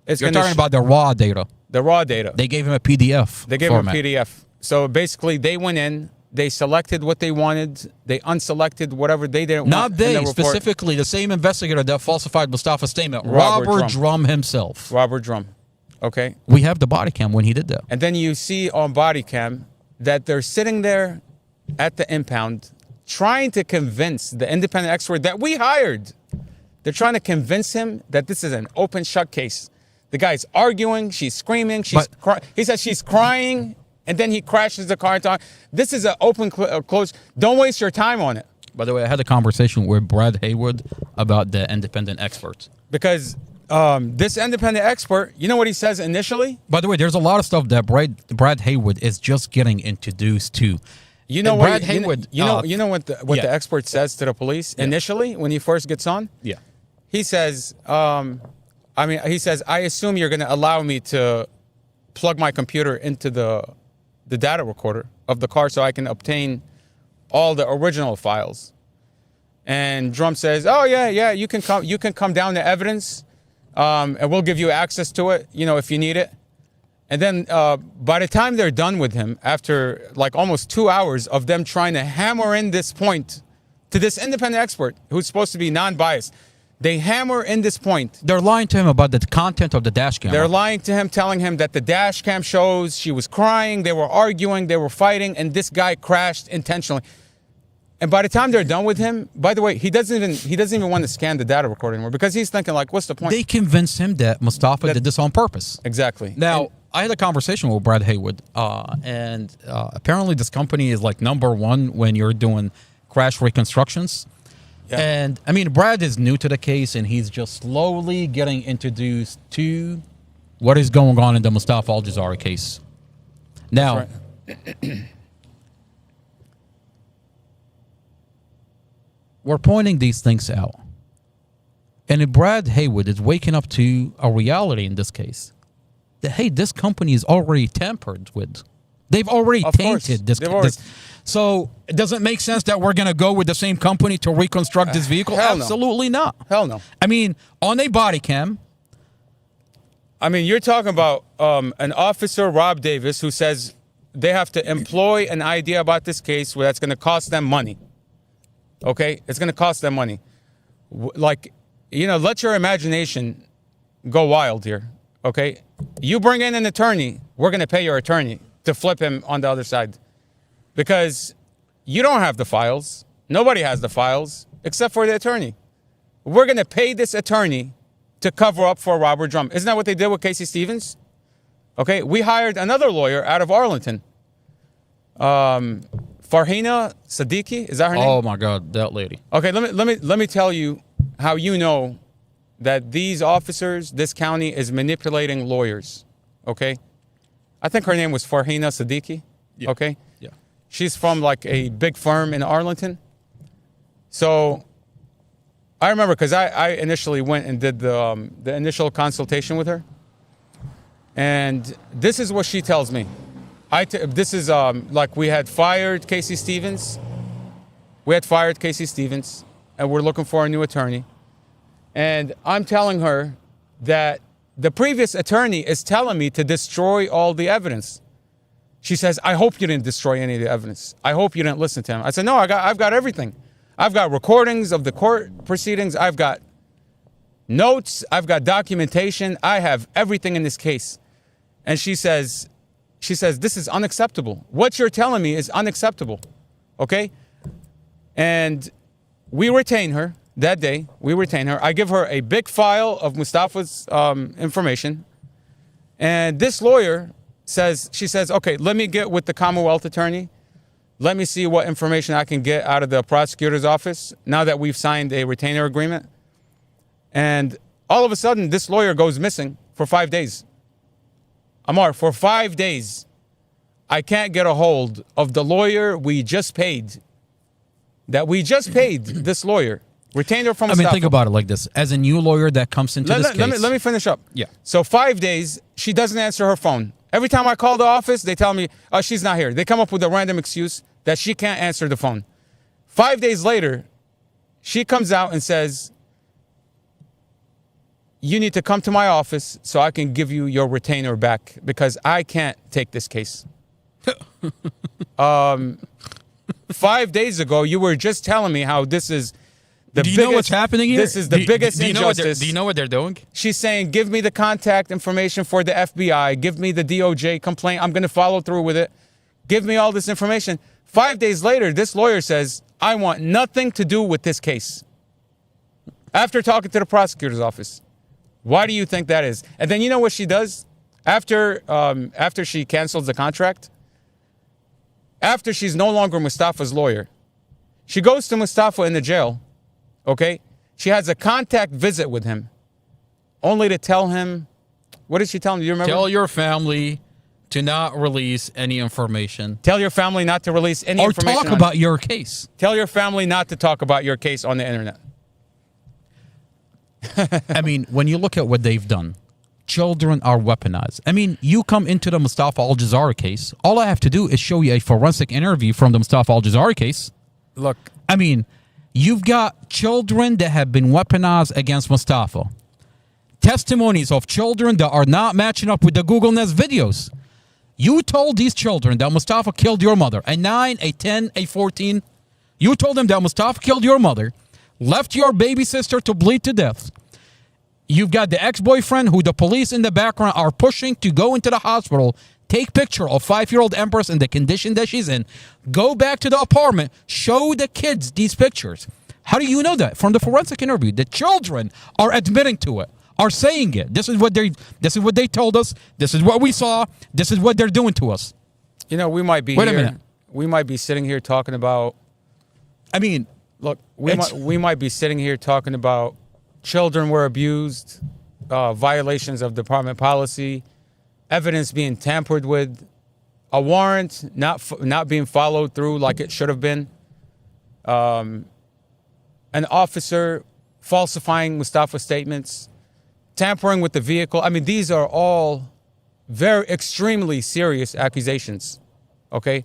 You're talking about the raw data. The raw data. They gave him a PDF. They gave him a PDF. So basically, they went in, they selected what they wanted, they unselected whatever they didn't want. Not they, specifically, the same investigator that falsified Mustafa's statement, Robert Drum himself. Robert Drum. Okay. We have the body cam when he did that. And then you see on body cam that they're sitting there at the impound trying to convince the independent expert that we hired. They're trying to convince him that this is an open shut case. The guy's arguing, she's screaming, he says she's crying, and then he crashes the car. This is an open close. Don't waste your time on it. By the way, I had a conversation with Brad Haywood about the independent experts. Because this independent expert, you know what he says initially? By the way, there's a lot of stuff that Brad Haywood is just getting introduced to. You know what? Haywood. You know what the expert says to the police initially when he first gets on? Yeah. He says, he says, I assume you're going to allow me to plug my computer into the data recorder of the car so I can obtain all the original files. And Drum says, oh yeah, you can come down to evidence, and we'll give you access to it, if you need it. And then by the time they're done with him, after like almost 2 hours of them trying to hammer in this point to this independent expert who's supposed to be non-biased, they hammer in this point. They're lying to him about the content of the dash cam. They're lying to him, telling him that the dash cam shows she was crying, they were arguing, they were fighting, and this guy crashed intentionally. And by the time they're done with him, by the way, he doesn't even want to scan the data recorder anymore because he's thinking like, what's the point? They convinced him that Mustafa did this on purpose. Exactly. Now, I had a conversation with Brad Haywood, and apparently this company is like #1 when you're doing crash reconstructions. Yeah. And I mean, Brad is new to the case, and he's just slowly getting introduced to what is going on in the Mustafa Al-Jazari case. Now, we're pointing these things out. And if Brad Haywood is waking up to a reality in this case, that, hey, this company is already tampered with. They've already tainted this. So it doesn't make sense that we're going to go with the same company to reconstruct this vehicle? Absolutely not. Hell no. I mean, on a body cam. I mean, you're talking about an officer, Rob Davis, who says they have to employ an idea about this case where that's going to cost them money. Okay? It's going to cost them money. Let your imagination go wild here. Okay? You bring in an attorney, we're going to pay your attorney to flip him on the other side. Because you don't have the files. Nobody has the files except for the attorney. We're going to pay this attorney to cover up for Robert Drum. Isn't that what they did with Casey Stevens? Okay, we hired another lawyer out of Arlington. Farhina Siddiqui, is that her name? Oh my God, that lady. Okay, let me tell you how you know that these officers, this county is manipulating lawyers. Okay? I think her name was Farhina Siddiqui. Yeah. Okay? Yeah. She's from like a big firm in Arlington. So I remember because I initially went and did the initial consultation with her. And this is what she tells me. This is like we had fired Casey Stevens. We had fired Casey Stevens, and we're looking for a new attorney. And I'm telling her that the previous attorney is telling me to destroy all the evidence. She says, I hope you didn't destroy any of the evidence. I hope you didn't listen to him. I said, no, I've got everything. I've got recordings of the court proceedings. I've got notes. I've got documentation. I have everything in this case. And she says, this is unacceptable. What you're telling me is unacceptable. Okay? And we retain her that day. We retain her. I give her a big file of Mustafa's information. And this lawyer she says, okay, let me get with the Commonwealth attorney. Let me see what information I can get out of the prosecutor's office now that we've signed a retainer agreement. And all of a sudden, this lawyer goes missing for 5 days. Amar, for 5 days, I can't get a hold of the lawyer we just paid. This lawyer. Retainer from Mustafa. think about it like this. As a new lawyer that comes into this case. Let me finish up. Yeah. So 5 days, she doesn't answer her phone. Every time I call the office, they tell me, oh, she's not here. They come up with a random excuse that she can't answer the phone. 5 days later, she comes out and says, you need to come to my office so I can give you your retainer back because I can't take this case. 5 days ago, you were just telling me how this is the Do you biggest, know what's happening here? This is the biggest injustice. Do you know what they're doing? She's saying, give me the contact information for the FBI. Give me the DOJ complaint. I'm going to follow through with it. Give me all this information. 5 days later, this lawyer says, I want nothing to do with this case. After talking to the prosecutor's office. Why do you think that is? And then you know what she does? After she cancels the contract, after she's no longer Mustafa's lawyer, she goes to Mustafa in the jail, okay? She has a contact visit with him, only to tell him, what did she tell him? Do you remember? Tell your family to not release any information. Tell your family not to release any information. Or talk about your case. Tell your family not to talk about your case on the internet. I mean, when you look at what they've done, children are weaponized. I mean, you come into the Mustafa al-Jazari case, all I have to do is show you a forensic interview from the Mustafa al-Jazari case. Look. I mean, you've got children that have been weaponized against Mustafa. Testimonies of children that are not matching up with the Google Nest videos. You told these children that Mustafa killed your mother, a 9, a 10, a 14. You told them that Mustafa killed your mother, left your baby sister to bleed to death. You've got the ex-boyfriend who the police in the background are pushing to go into the hospital, take picture of 5-year-old Empress in the condition that she's in, go back to the apartment, show the kids these pictures. How do you know that? From the forensic interview. The children are admitting to it, are saying it. This is what they told us. This is what we saw. This is what they're doing to us. You know, we might be Wait a minute. We might be sitting here talking about, I mean, look, we might be sitting here talking about children were abused, violations of department policy, evidence being tampered with, a warrant not being followed through like it should have been, an officer falsifying Mustafa statements, tampering with the vehicle. I mean, these are all very extremely serious accusations, okay?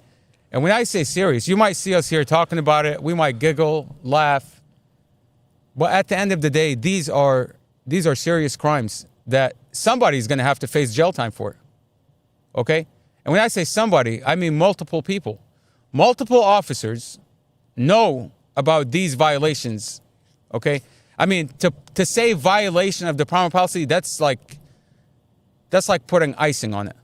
And when I say serious, you might see us here talking about it. We might giggle, laugh. But at the end of the day, these are serious crimes that somebody's going to have to face jail time for. Okay? And when I say somebody, I mean multiple people. Multiple officers know about these violations. Okay? I mean, to say violation of department policy, that's like putting icing on it.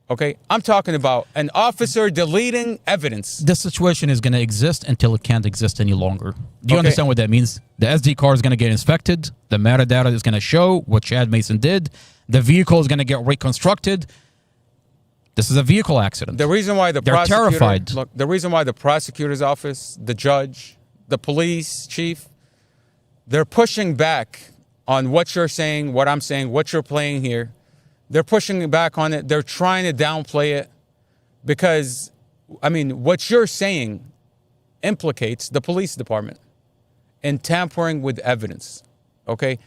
Okay? I'm talking about an officer deleting evidence. This situation is going to exist until it can't exist any longer. Do you understand what that means? The SD card is going to get inspected. The metadata is going to show what Chad Mason did. The vehicle is going to get reconstructed. This is a vehicle accident. The reason why they're terrified. Look, the reason why the prosecutor's office, the judge, the police chief, they're pushing back on what you're saying, what I'm saying, what you're playing here. They're pushing back on it. They're trying to downplay it because, I mean, what you're saying implicates the police department in tampering with evidence, okay?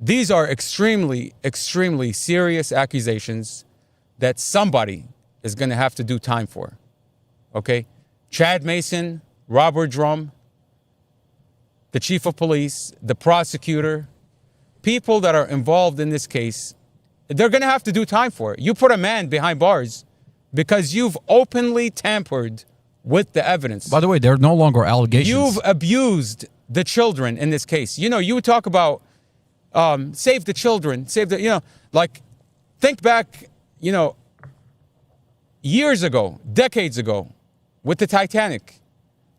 These are extremely, extremely serious accusations that somebody is going to have to do time for. Okay? Chad Mason, Robert Drum, the chief of police, the prosecutor, people that are involved in this case, they're going to have to do time for it. You put a man behind bars because you've openly tampered with the evidence. By the way, they're no longer allegations. You've abused the children in this case. You know, you talk about save the children, save the, you know, like, think back, you know, years ago, decades ago, with the Titanic.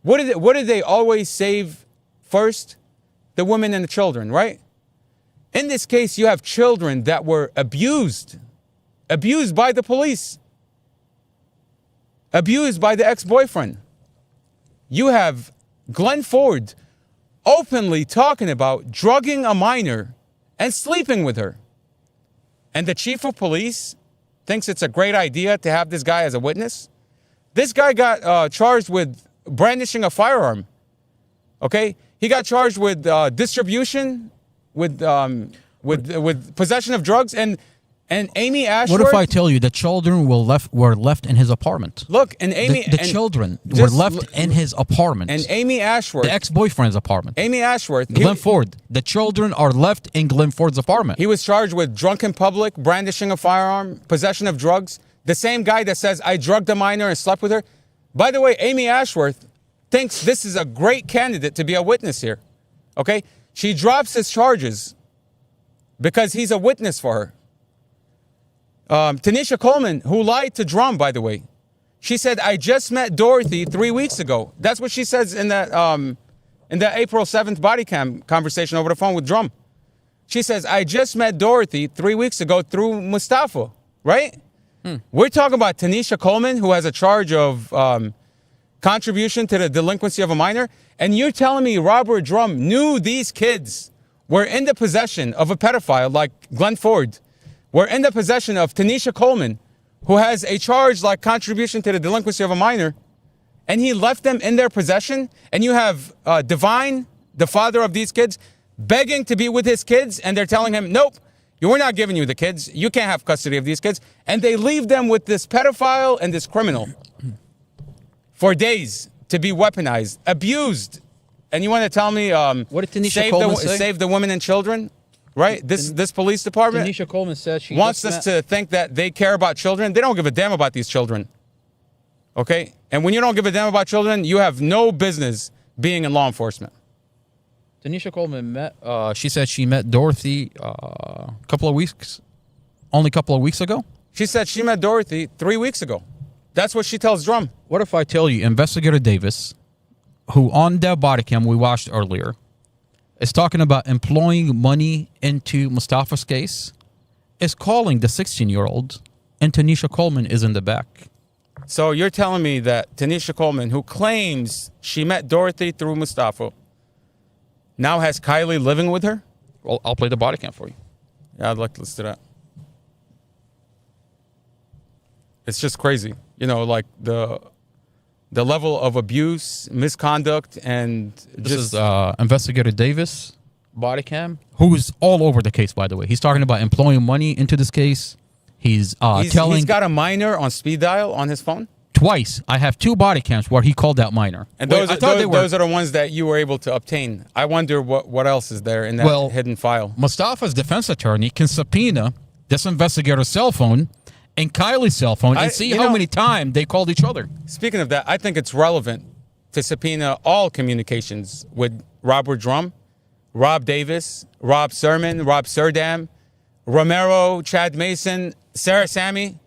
What did they always save first? The women and the children, right? In this case, you have children that were abused by the police, abused by the ex-boyfriend. You have Glenn Ford openly talking about drugging a minor and sleeping with her. And the chief of police thinks it's a great idea to have this guy as a witness. This guy got charged with brandishing a firearm. Okay? He got charged with distribution, with possession of drugs, and Amy Ashworth. What if I tell you the children were left in his apartment? Look, and Amy, the children were left in his apartment. And Amy Ashworth, the ex-boyfriend's apartment. Amy Ashworth, Glenn Ford. The children are left in Glenn Ford's apartment. He was charged with drunk in public, brandishing a firearm, possession of drugs. The same guy that says I drugged a minor and slept with her. By the way, Amy Ashworth thinks this is a great candidate to be a witness here. Okay, she drops his charges because he's a witness for her. Tanisha Coleman, who lied to Drum, by the way, she said, I just met Dorothy 3 weeks ago. That's what she says in that April 7th body cam conversation over the phone with Drum. She says, I just met Dorothy 3 weeks ago through Mustafa, right? We're talking about Tanisha Coleman, who has a charge of contribution to the delinquency of a minor. And you're telling me Robert Drum knew these kids were in the possession of a pedophile like Glenn Ford, were in the possession of Tanisha Coleman, who has a charge like contribution to the delinquency of a minor, and he left them in their possession. And you have Divine, the father of these kids, begging to be with his kids, and they're telling him, nope, we're not giving you the kids. You can't have custody of these kids. And they leave them with this pedophile and this criminal for days to be weaponized, abused. And you want to tell me, what did Tanisha Coleman say? Save the women and children? Right? This police department Tanisha Coleman said she wants us to think that they care about children. They don't give a damn about these children. Okay? And when you don't give a damn about children, you have no business being in law enforcement. Tanisha Coleman met, she said she met Dorothy only a couple of weeks ago? She said she met Dorothy 3 weeks ago. That's what she tells Drum. What if I tell you Investigator Davis, who on that body cam we watched earlier, is talking about employing money into Mustafa's case, is calling the 16-year-old, and Tanisha Coleman is in the back. So you're telling me that Tanisha Coleman, who claims she met Dorothy through Mustafa, now has Kylie living with her? Well, I'll play the body cam for you. Yeah, I'd like to listen to that. It's just crazy. You know, like the level of abuse, misconduct, and this is Investigator Davis body cam, who's all over the case, by the way. He's talking about employing money into this case. He's got a minor on speed dial on his phone? Twice. I have two body cams where he called that minor. And those are the ones that you were able to obtain. I wonder what else is there in that hidden file. Mustafa's defense attorney can subpoena this investigator's cell phone and Kylie's cell phone and see how many times they called each other. Speaking of that, I think it's relevant to subpoena all communications with Robert Drum, Rob Davis, Rob Sermon, Rob Surdam, Romero, Chad Mason, Sarah Sammy,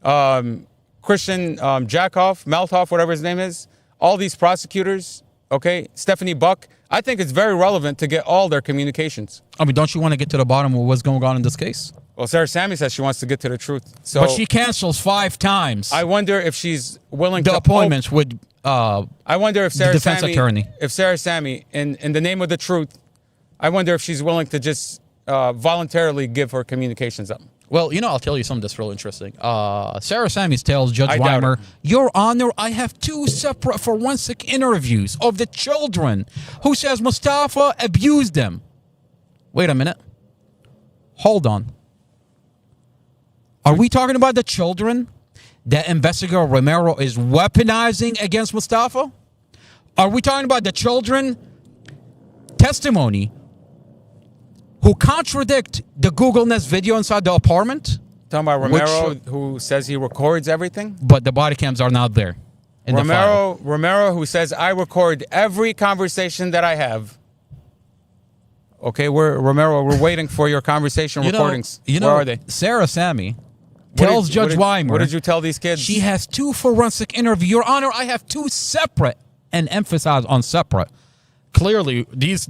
Christian Jackhoff, Malthoff, whatever his name is, all these prosecutors, okay, Stephanie Buck. I think it's very relevant to get all their communications. I mean, don't you want to get to the bottom of what's going on in this case? Well, Sarah Sammy says she wants to get to the truth. So, but she cancels 5 times. I wonder if she's willing to... The appointments with I wonder if Sarah the defense Sammy, attorney. If Sarah Sammy, in the name of the truth, I wonder if she's willing to just voluntarily give her communications up. Well, you know, I'll tell you something that's real interesting. Sarah Sammy tells Judge Weimer, Your Honor, I have 2 separate forensic interviews of the children who says Mustafa abused them. Wait a minute. Hold on. Are we talking about the children that Investigator Romero is weaponizing against Mustafa? Are we talking about the children testimony who contradict the Google Nest video inside the apartment? Talking about Romero, who says he records everything? But the body cams are not there. Romero, who says, I record every conversation that I have. Okay, Romero, we're waiting for your conversation recordings. Where are they? Sarah Sammy tells Judge Weimer. What did you tell these kids? She has 2 forensic interviews. Your Honor, I have 2 separate, and emphasize on separate. Clearly, these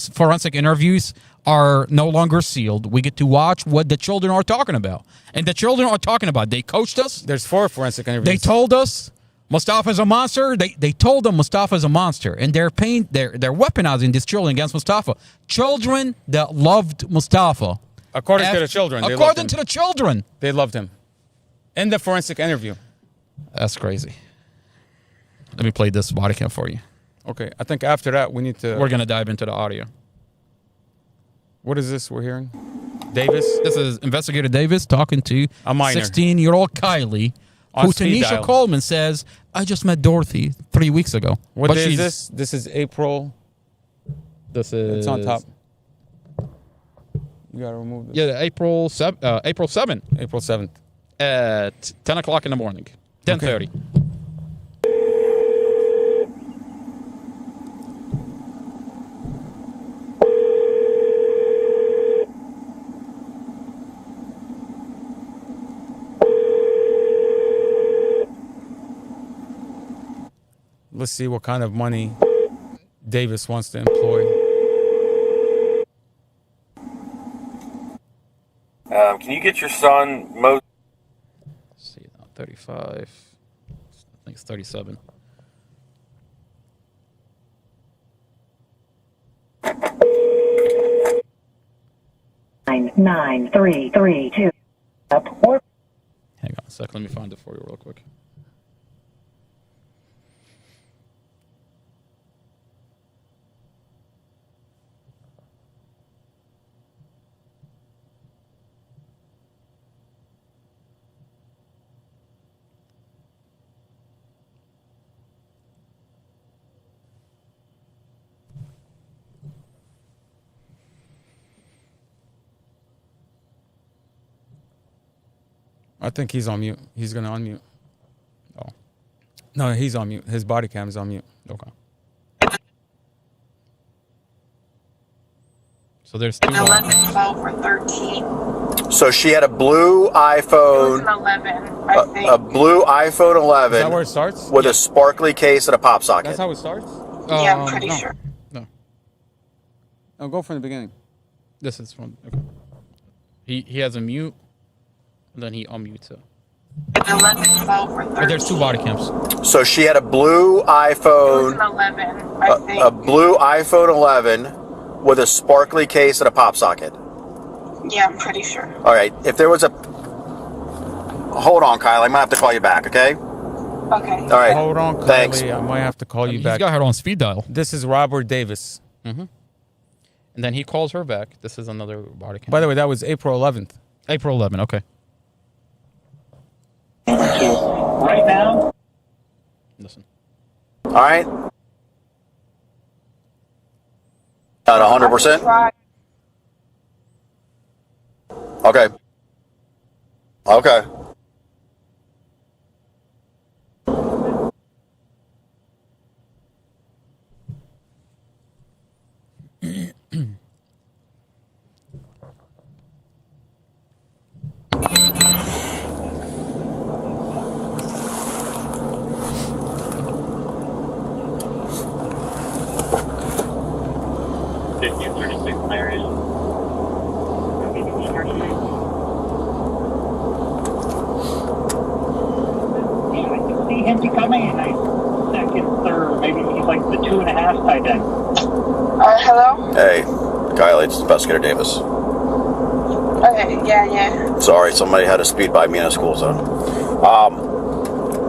forensic interviews are no longer sealed. We get to watch what the children are talking about. And the children are talking about, they coached us. There's 4 forensic interviews. They told us Mustafa's a monster. They told them Mustafa's a monster. And they're weaponizing these children against Mustafa. Children that loved Mustafa. According to the children. According to the children. They loved him. In the forensic interview. That's crazy. Let me play this body cam for you. Okay, I think after that we need to... We're going to dive into the audio. What is this we're hearing? Davis? This is Investigator Davis talking to a minor. 16-year-old Kylie, who Tanisha Coleman says, I just met Dorothy 3 weeks ago. What day is this? This is April. It's on top. You got to remove this. Yeah, April 7th. April 7th. At 10 o'clock in the morning. 10:30. Let's see what kind of money Davis wants to employ. Can you get your son most? Let's see, 35. I think it's 37. Nine three three two. Hang on a sec. Let me find it for you real quick. I think he's on mute. He's going to unmute. Oh. No, he's on mute. His body cam is on mute. Okay. So there's 2. 11, 12, or 13. So she had a blue iPhone. It was an 11, I think. A blue iPhone 11. Is that where it starts? With a sparkly case and a pop socket. That's how it starts? Yeah, I'm pretty sure. No. No, go from the beginning. This is from... Okay. He has a mute. And then he unmutes it. 11, 12, or 13. But there's 2 body cams. So she had a blue iPhone. It was an 11, I think. A blue iPhone 11 with a sparkly case and a pop socket. Yeah, I'm pretty sure. All right. If there was a... Hold on, Kyle. I might have to call you back, okay? Okay. All right. Hold on, Kylie. Thanks. I might have to call you back. He's got her on speed dial. This is Robert Davis. Mm-hmm. And then he calls her back. This is another body cam. By the way, that was April 11th. April 11, okay. Right now? Listen. All right. At 100%? Okay. Okay. Him coming in second, third, maybe he's like the 2.5 tight end. Hello? Hey, Kyle, it's Investigator Davis. Okay, yeah. Sorry, somebody had to speed by me in a school zone.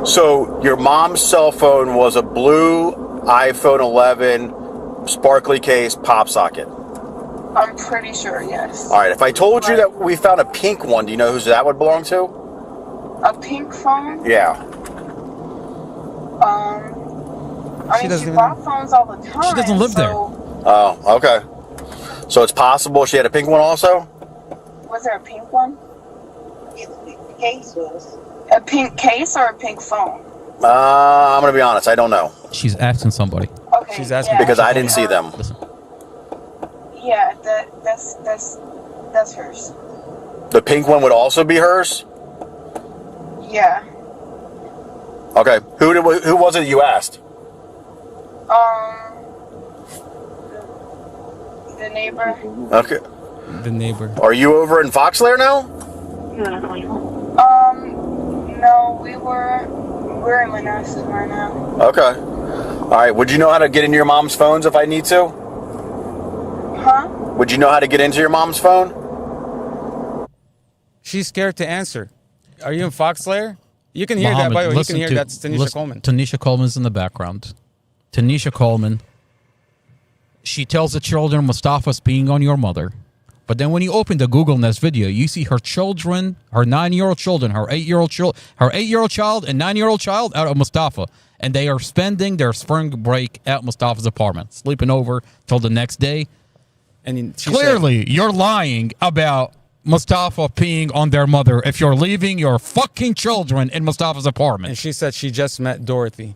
So your mom's cell phone was a blue iPhone 11 sparkly case pop socket. I'm pretty sure, yes. All right, if I told you that we found a pink one, do you know who that would belong to? A pink phone? Yeah. I mean, she bought phones all the time. She doesn't live there. Oh, okay. So it's possible she had a pink one also? Was there a pink one? The case was. A pink case or a pink phone? I'm going to be honest, I don't know. She's asking somebody. Okay. She's asking because I didn't see them. Listen. Yeah, that's hers. The pink one would also be hers? Yeah. Okay. Who was it you asked? The neighbor. Okay. The neighbor. Are you over in Foxlair now? No, we're in Manassas right now. Okay. All right. Would you know how to get into your mom's phones if I need to? Huh? Would you know how to get into your mom's phone? She's scared to answer. Are you in Foxlair? You can hear that, by the way. You can hear that's Tanisha Coleman. Tanisha Coleman's in the background. Tanisha Coleman. She tells the children Mustafa's peeing on your mother. But then when you open the Google Nest video, you see her children, her 9-year-old children, her 8-year-old child and 9-year-old child out of Mustafa. And they are spending their spring break at Mustafa's apartment, sleeping over till the next day. And clearly, you're lying about Mustafa peeing on their mother if you're leaving your fucking children in Mustafa's apartment. And she said she just met Dorothy.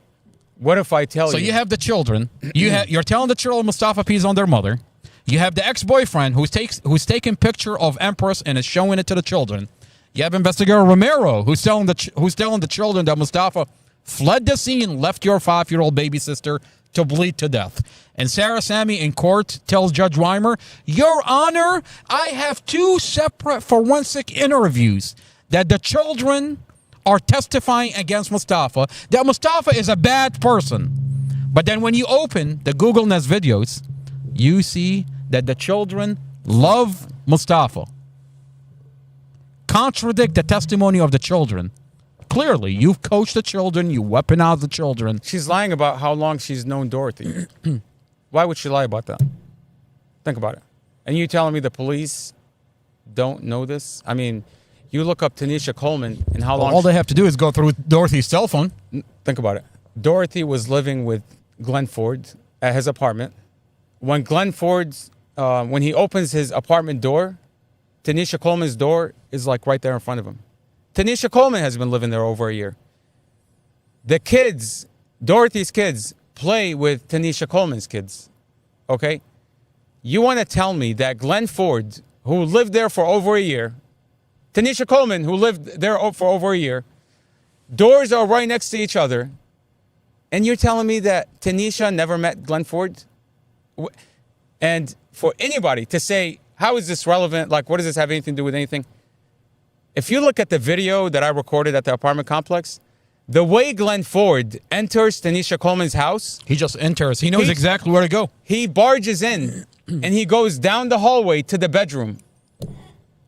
What if I tell you? So you have the children. You're telling the children Mustafa pees on their mother. You have the ex-boyfriend who's taking picture of Empress and is showing it to the children. You have Investigator Romero who's telling the children that Mustafa fled the scene, left your 5-year-old baby sister to bleed to death. And Sarah Sammy in court tells Judge Weimer, Your Honor, I have 2 separate forensic interviews that the children are testifying against Mustafa, that Mustafa is a bad person. But then when you open the Google Nest videos, you see that the children love Mustafa. Contradict the testimony of the children. Clearly, you've coached the children, you weaponize the children. She's lying about how long she's known Dorothy. Why would she lie about that? Think about it. And you telling me the police don't know this? I mean, you look up Tanisha Coleman and how long... All they have to do is go through Dorothy's cell phone. Think about it. Dorothy was living with Glenn Ford at his apartment. When Glenn Ford's... when he opens his apartment door, Tanisha Coleman's door is like right there in front of him. Tanisha Coleman has been living there over a year. The kids, Dorothy's kids, play with Tanisha Coleman's kids. Okay? You want to tell me that Glenn Ford, who lived there for over a year, Tanisha Coleman, who lived there for over a year, doors are right next to each other, and you're telling me that Tanisha never met Glenn Ford? And for anybody to say, how is this relevant? Like, what does this have anything to do with anything? If you look at the video that I recorded at the apartment complex, the way Glenn Ford enters Tanisha Coleman's house... He just enters. He knows exactly where to go. He barges in, and he goes down the hallway to the bedroom.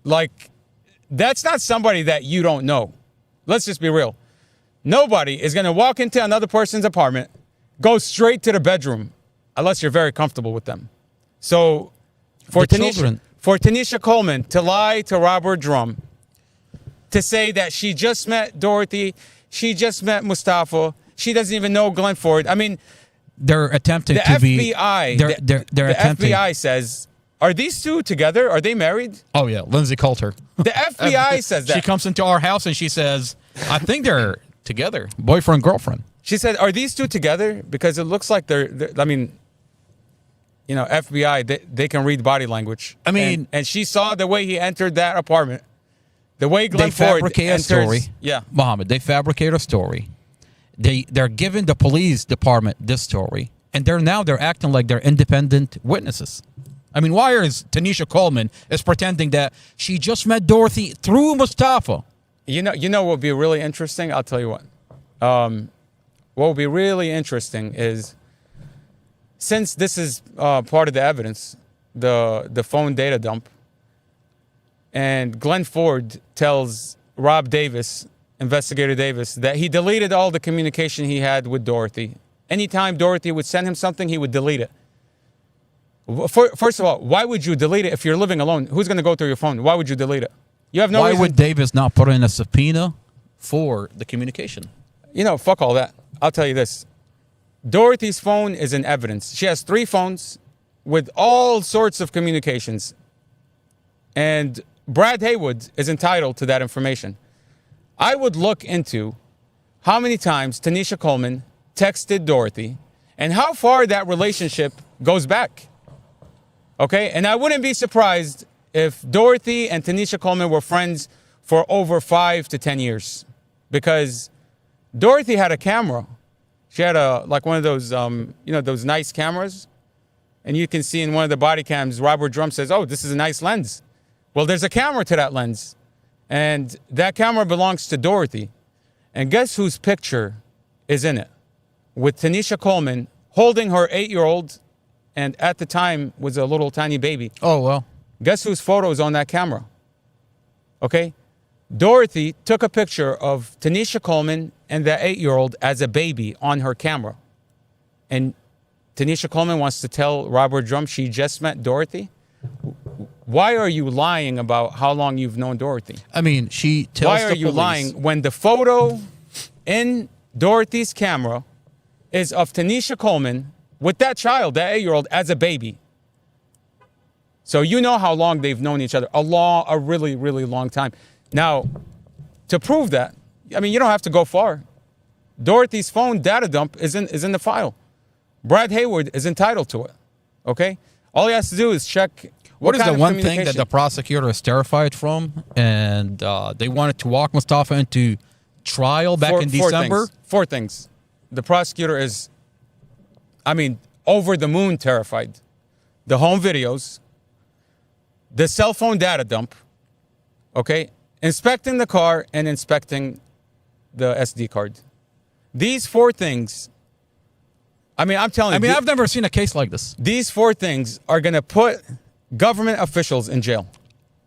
Like, that's not somebody that you don't know. Let's just be real. Nobody is going to walk into another person's apartment, go straight to the bedroom, unless you're very comfortable with them. So, for Tanisha Coleman to lie to Robert Drum, to say that she just met Dorothy, she just met Mustafa, she doesn't even know Glenn Ford. I mean, they're attempting the to FBI, be. They're attempting. FBI says, are these two together? Are they married? Oh yeah, Lindsay Coulter. The FBI says that. She comes into our house and she says, I think they're together, boyfriend, girlfriend. She said, are these two together? Because it looks like they're I mean, you know, FBI, they can read body language. I mean, and she saw the way he entered that apartment. The way Glenn Ford fabricate enters, a story. Yeah. Mohammed, they fabricate a story. They're giving the police department this story, and they're acting like they're independent witnesses. I mean, why is Tanisha Coleman is pretending that she just met Dorothy through Mustafa? You know what would be really interesting? I'll tell you what. What would be really interesting is, since this is part of the evidence, the phone data dump, and Glenn Ford tells Rob Davis, Investigator Davis, that he deleted all the communication he had with Dorothy. Anytime Dorothy would send him something, he would delete it. First of all, why would you delete it if you're living alone? Who's going to go through your phone? Why would you delete it? You have no Why reason. would Davis not put in a subpoena for the communication? You know, fuck all that. I'll tell you this. Dorothy's phone is in evidence. She has 3 phones with all sorts of communications. And Brad Haywood is entitled to that information. I would look into how many times Tanisha Coleman texted Dorothy and how far that relationship goes back. Okay? And I wouldn't be surprised if Dorothy and Tanisha Coleman were friends for over 5 to 10 years. Because Dorothy had a camera. She had like one of those, those nice cameras. And you can see in one of the body cams, Robert Drum says, oh, this is a nice lens. Well, there's a camera to that lens. And that camera belongs to Dorothy. And guess whose picture is in it? With Tanisha Coleman holding her 8-year-old, and at the time was a little tiny baby. Oh, well. Guess whose photo is on that camera? Okay? Dorothy took a picture of Tanisha Coleman and that 8-year-old as a baby on her camera. And Tanisha Coleman wants to tell Robert Drum she just met Dorothy? Why are you lying about how long you've known Dorothy? I mean, she tells Why are you lying when the photo in Dorothy's camera is of Tanisha Coleman with that child, that 8-year-old, as a baby? So you know how long they've known each other. A really, really long time. Now, to prove that, I mean, you don't have to go far. Dorothy's phone data dump is in the file. Brad Haywood is entitled to it. Okay? All he has to do is check. What is the one thing that the prosecutor is terrified from? And they wanted to walk Mustafa into trial back in December? 4 things. The prosecutor is, over the moon terrified. The home videos, the cell phone data dump, okay? Inspecting the car and inspecting the SD card. These 4 things, I'm telling you. I've never seen a case like this. These 4 things are going to put government officials in jail.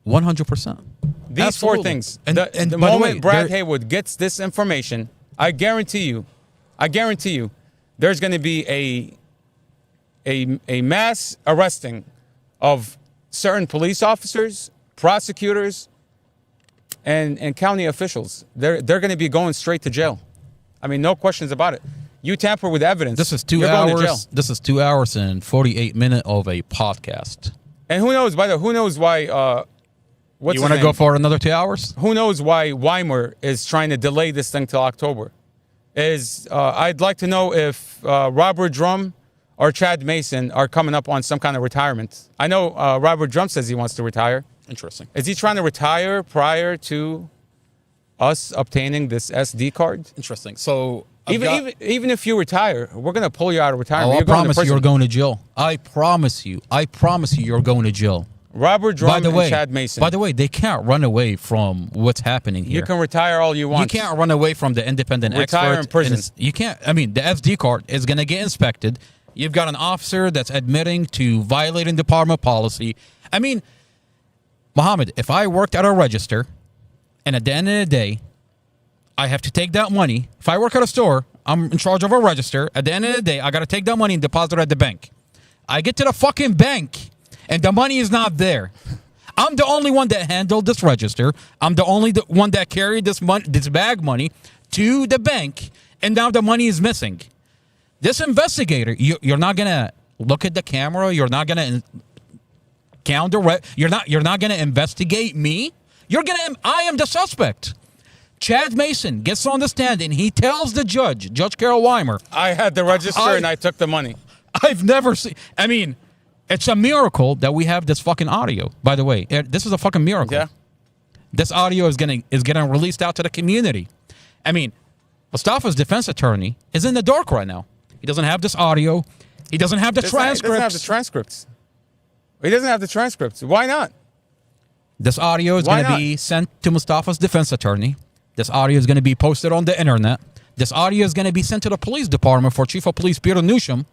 100%. These Absolutely. 4 things. And The by moment the way, Brad Haywood gets this information, I guarantee you, there's going to be a mass arresting of certain police officers, prosecutors, and county officials. They're going to be going straight to jail. No questions about it. You tamper with evidence. This is 2 hours. This is 2 hours and 48 minutes of a podcast. And who knows? By the way, who knows why? You want to go for another 2 hours? Who knows why Weimer is trying to delay this thing till October? I'd like to know if Robert Drum or Chad Mason are coming up on some kind of retirement. I know Robert Drum says he wants to retire. Interesting. Is he trying to retire prior to us obtaining this SD card? Interesting. So even if you retire, we're going to pull you out of retirement. I promise you, you're going to jail. I promise you, you're going to jail. Robert Drum and Chad Mason. By the way, they can't run away from what's happening here. You can retire all you want. You can't run away from the independent expert. Retire in prison. You can't. The SD card is going to get inspected. You've got an officer that's admitting to violating department policy. Mohammed, if I worked at a register, and at the end of the day, I have to take that money. If I work at a store, I'm in charge of a register. At the end of the day, I got to take that money and deposit it at the bank. I get to the fucking bank, and the money is not there. I'm the only one that handled this register. I'm the only one that carried this bag money to the bank, and now the money is missing. This investigator, you're not gonna look at the camera. You're not gonna count You're not gonna investigate me. I am the suspect. Chad Mason gets on the stand and he tells the Judge Carol Weimer, I had the register and I took the money. I've never seen. It's a miracle that we have this fucking audio. By the way, this is a fucking miracle. Yeah. This audio is getting released out to the community. Mustafa's defense attorney is in the dark right now. He doesn't have this audio. He doesn't have the transcripts. He doesn't have the transcripts. He doesn't have the transcripts. Why not? This audio is going to be sent to Mustafa's defense attorney. This audio is going to be posted on the internet. This audio is going to be sent to the police department for Chief of Police Peter Newsham.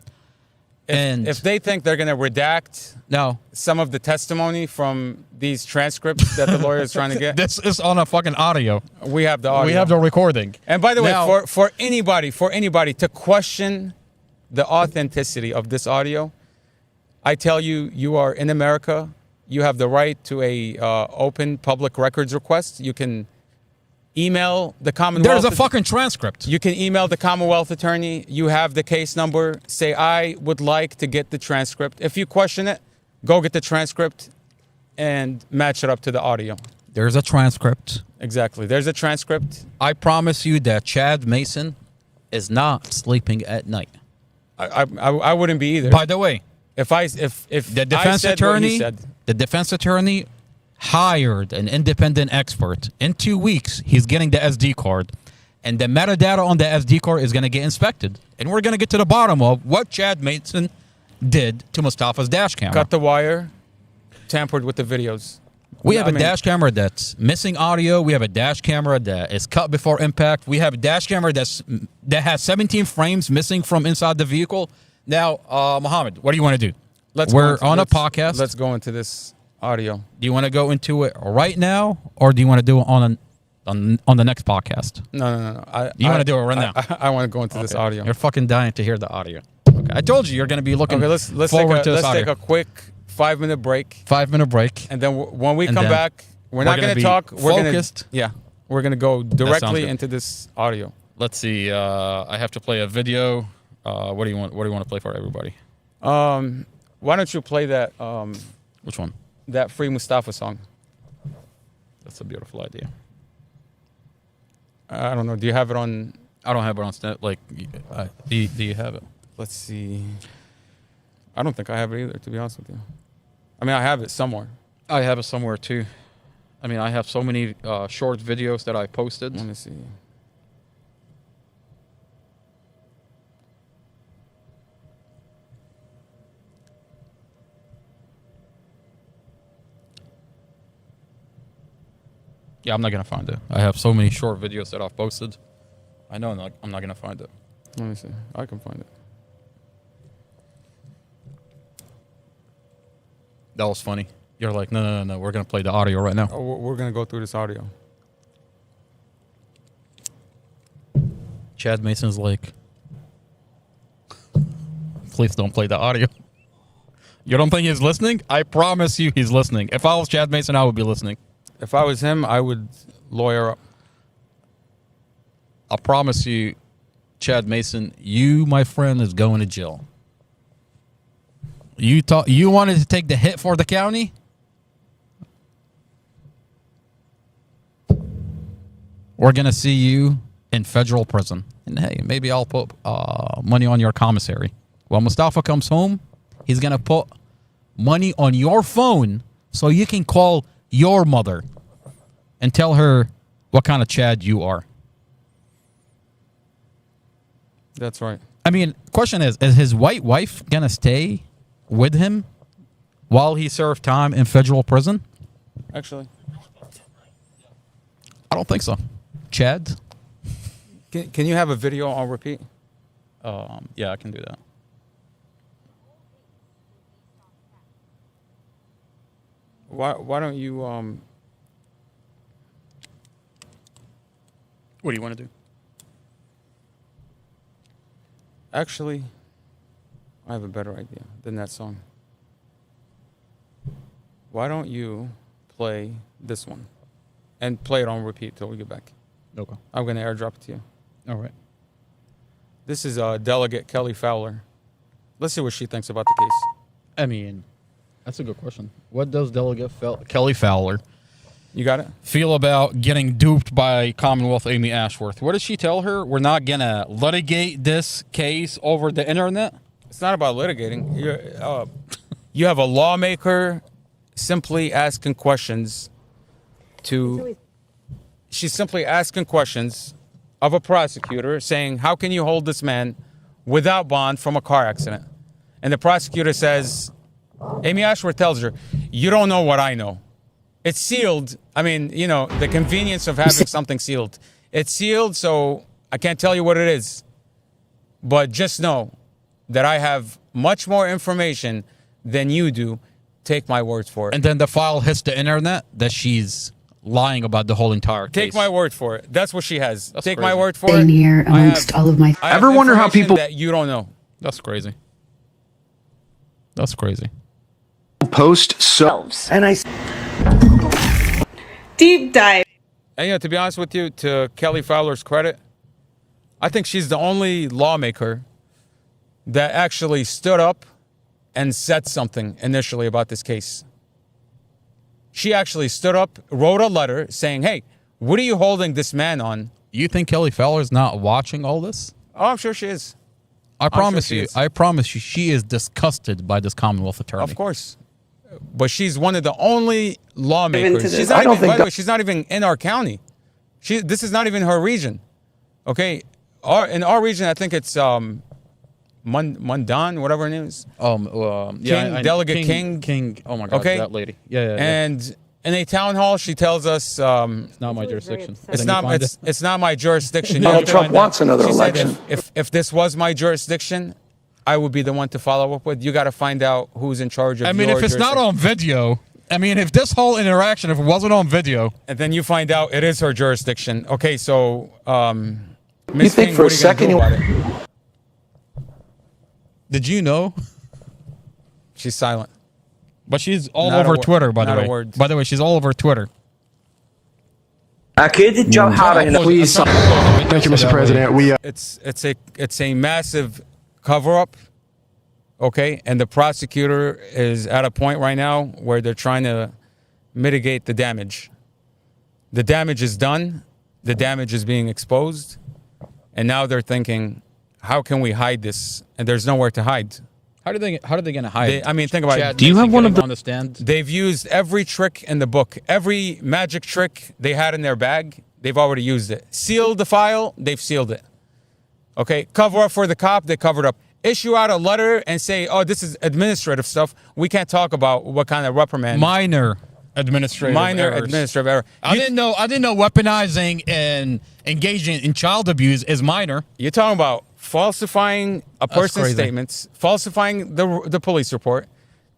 And if they think they're going to redact some of the testimony from these transcripts that the lawyer is trying to get, this is on a fucking audio. We have the audio. We have the recording. And by the way, for anybody to question the authenticity of this audio, I tell you, you are in America. You have the right to a open public records request. You can email the Commonwealth. There's a fucking transcript. You can email the Commonwealth attorney. You have the case number. Say, I would like to get the transcript. If you question it, go get the transcript and match it up to the audio. There's a transcript. Exactly. There's a transcript. I promise you that Chad Mason is not sleeping at night. I wouldn't be either. By the way, if the defense attorney hired an independent expert. In 2 weeks, he's getting the SD card, and the metadata on the SD card is going to get inspected, and we're going to get to the bottom of what Chad Mason did to Mustafa's dash camera. Cut the wire, tampered with the videos. We have a dash camera that's missing audio. We have a dash camera that is cut before impact. We have a dash camera that has 17 frames missing from inside the vehicle. Now, Mohammed, what do you want to do? We're on a podcast. Let's go into this audio. Do you want to go into it right now, or do you want to do it on the next podcast? No. You want to do it right now? I want to go into this audio. You're fucking dying to hear the audio. Okay. I told you you're going to be looking forward to this audio. Let's take a quick 5-minute break. 5-minute break. And then when we come back, we're not going to talk. We're focused. We're going to go directly into this audio. Let's see. I have to play a video. What do you want to play for everybody? Why don't you play that? Which one? That Free Mustafa song. That's a beautiful idea. I don't know. Do you have it on? I don't have it on. Do you have it? Let's see. I don't think I have it either, to be honest with you. I mean, I have it somewhere. I have it somewhere too. I mean, I have so many short videos that I posted. Let me see. Yeah, I'm not going to find it. I have so many short videos that I've posted. I know I'm not going to find it. Let me see. I can find it. That was funny. You're like, no. We're going to play the audio right now. Oh, we're going to go through this audio. Chad Mason's like, please don't play the audio. You don't think he's listening? I promise you he's listening. If I was Chad Mason, I would be listening. If I was him, I would lawyer up. I promise you, Chad Mason, you, my friend, is going to jail. You wanted to take the hit for the county? We're going to see you in federal prison. And hey, maybe I'll put money on your commissary. When Mustafa comes home, he's going to put money on your phone so you can call your mother and tell her what kind of Chad you are. That's right. I mean, question is his white wife going to stay with him while he served time in federal prison? Actually, I don't think so. Chad? Can you have a video on repeat? Yeah, I can do that. Why don't you What do you want to do? Actually, I have a better idea than that song. Why don't you play this one and play it on repeat till we get back? Okay. I'm going to airdrop it to you. All right. This is Delegate Kelly Fowler. Let's see what she thinks about the case. I mean, that's a good question. What does Delegate Kelly Fowler You got it? feel about getting duped by Commonwealth Amy Ashworth? What did she tell her? We're not going to litigate this case over the internet? It's not about litigating. You have a lawmaker simply asking questions to... She's simply asking questions of a prosecutor saying, how can you hold this man without bond from a car accident? And the prosecutor says, Amy Ashworth tells her, you don't know what I know. It's sealed. I mean, you know, the convenience of having something sealed. It's sealed, so I can't tell you what it is. But just know that I have much more information than you do. Take my words for it. And then the file hits the internet that she's lying about the whole entire case. Take my word for it. That's what she has. That's Take crazy. my word for it. Same here amongst all of my... I have Ever wonder how information people... that you don't know. That's crazy. That's crazy. Post and I deep dive. And you know, to be honest with you, to Kelly Fowler's credit, I think she's the only lawmaker that actually stood up and said something initially about this case. She actually stood up, wrote a letter saying, hey, what are you holding this man on? You think Kelly Fowler's not watching all this? Oh, I'm sure she is. I promise you, she is disgusted by this Commonwealth attorney. Of course. But she's one of the only lawmakers. She's I not don't even, think by the way, she's not even in our county. This is not even her region. Okay? In our region, I think it's Mundan, whatever her name is. Delegate King. Oh my God, that lady. Yeah. And in a town hall, she tells us, it's not my jurisdiction. It's not my jurisdiction. Donald Trump wants another election. If this was my jurisdiction, I would be the one to follow up with. You got to find out who's in charge of. I mean, if it's not on video, I mean, if this whole interaction, if it wasn't on video, and then you find out it is her jurisdiction. Okay, so you think for a second? Did you know? She's silent. But she's all over Twitter, by the way. By the way, she's all over Twitter. Thank you, Mr. President. It's a massive cover-up, okay? And the prosecutor is at a point right now where they're trying to mitigate the damage. The damage is done. The damage is being exposed. And now they're thinking, how can we hide this? And there's nowhere to hide. How are they going to hide? I mean, think about it. Do you have one of the? They've used every trick in the book. Every magic trick they had in their bag, they've already used it. Sealed the file, they've sealed it. Okay, cover up for the cop, they covered up. Issue out a letter and say, oh, this is administrative stuff. We can't talk about what kind of reprimand. Minor administrative error. I didn't know weaponizing and engaging in child abuse is minor. You're talking about falsifying a person's statements, falsifying the police report,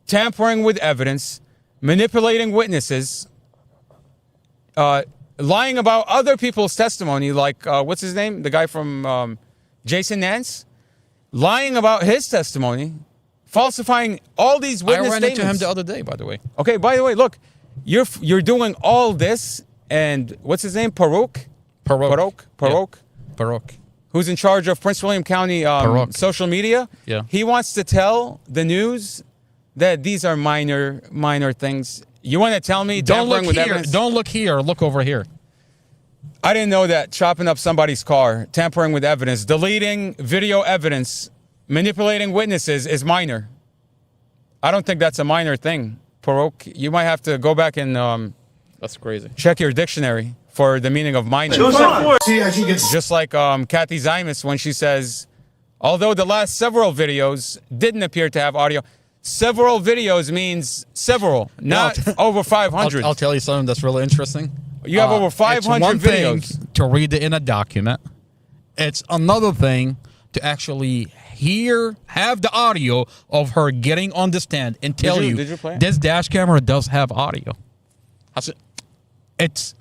tampering with evidence, manipulating witnesses, lying about other people's testimony, like, what's his name? The guy from Jason Nance? Lying about his testimony, falsifying all these witness statements. I ran into him the other day, by the way. Okay, by the way, look, you're doing all this, and what's his name? Parok. Who's in charge of Prince William County social media? Yeah. He wants to tell the news that these are minor things. You want to tell me? Don't look here. Don't look here. Look over here. I didn't know that chopping up somebody's car, tampering with evidence, deleting video evidence, manipulating witnesses is minor. I don't think that's a minor thing, Parok. You might have to go back and that's crazy. Check your dictionary for the meaning of minor. Just like Kathy Zimus when she says, although the last several videos didn't appear to have audio, several videos means several, not over 500. I'll tell you something that's really interesting. You have over 500 videos. To read it in a document. It's another thing to actually have the audio of her getting on the stand and tell you this dash camera does have audio. It's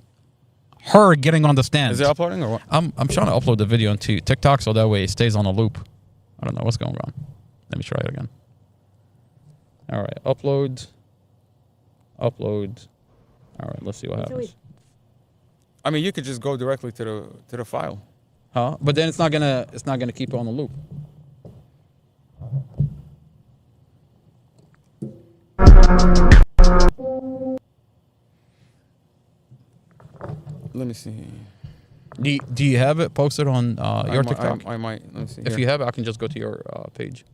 her getting on the stand. Is it uploading or what? I'm trying to upload the video into TikTok so that way it stays on a loop. I don't know what's going on. Let me try it again. All right, upload. All right, let's see what happens. I mean, you could just go directly to the file. Huh? But then it's not gonna keep it on the loop. Let me see. Do you have it posted on your TikTok? I might. Let me see. If you have it, I can just go to your page.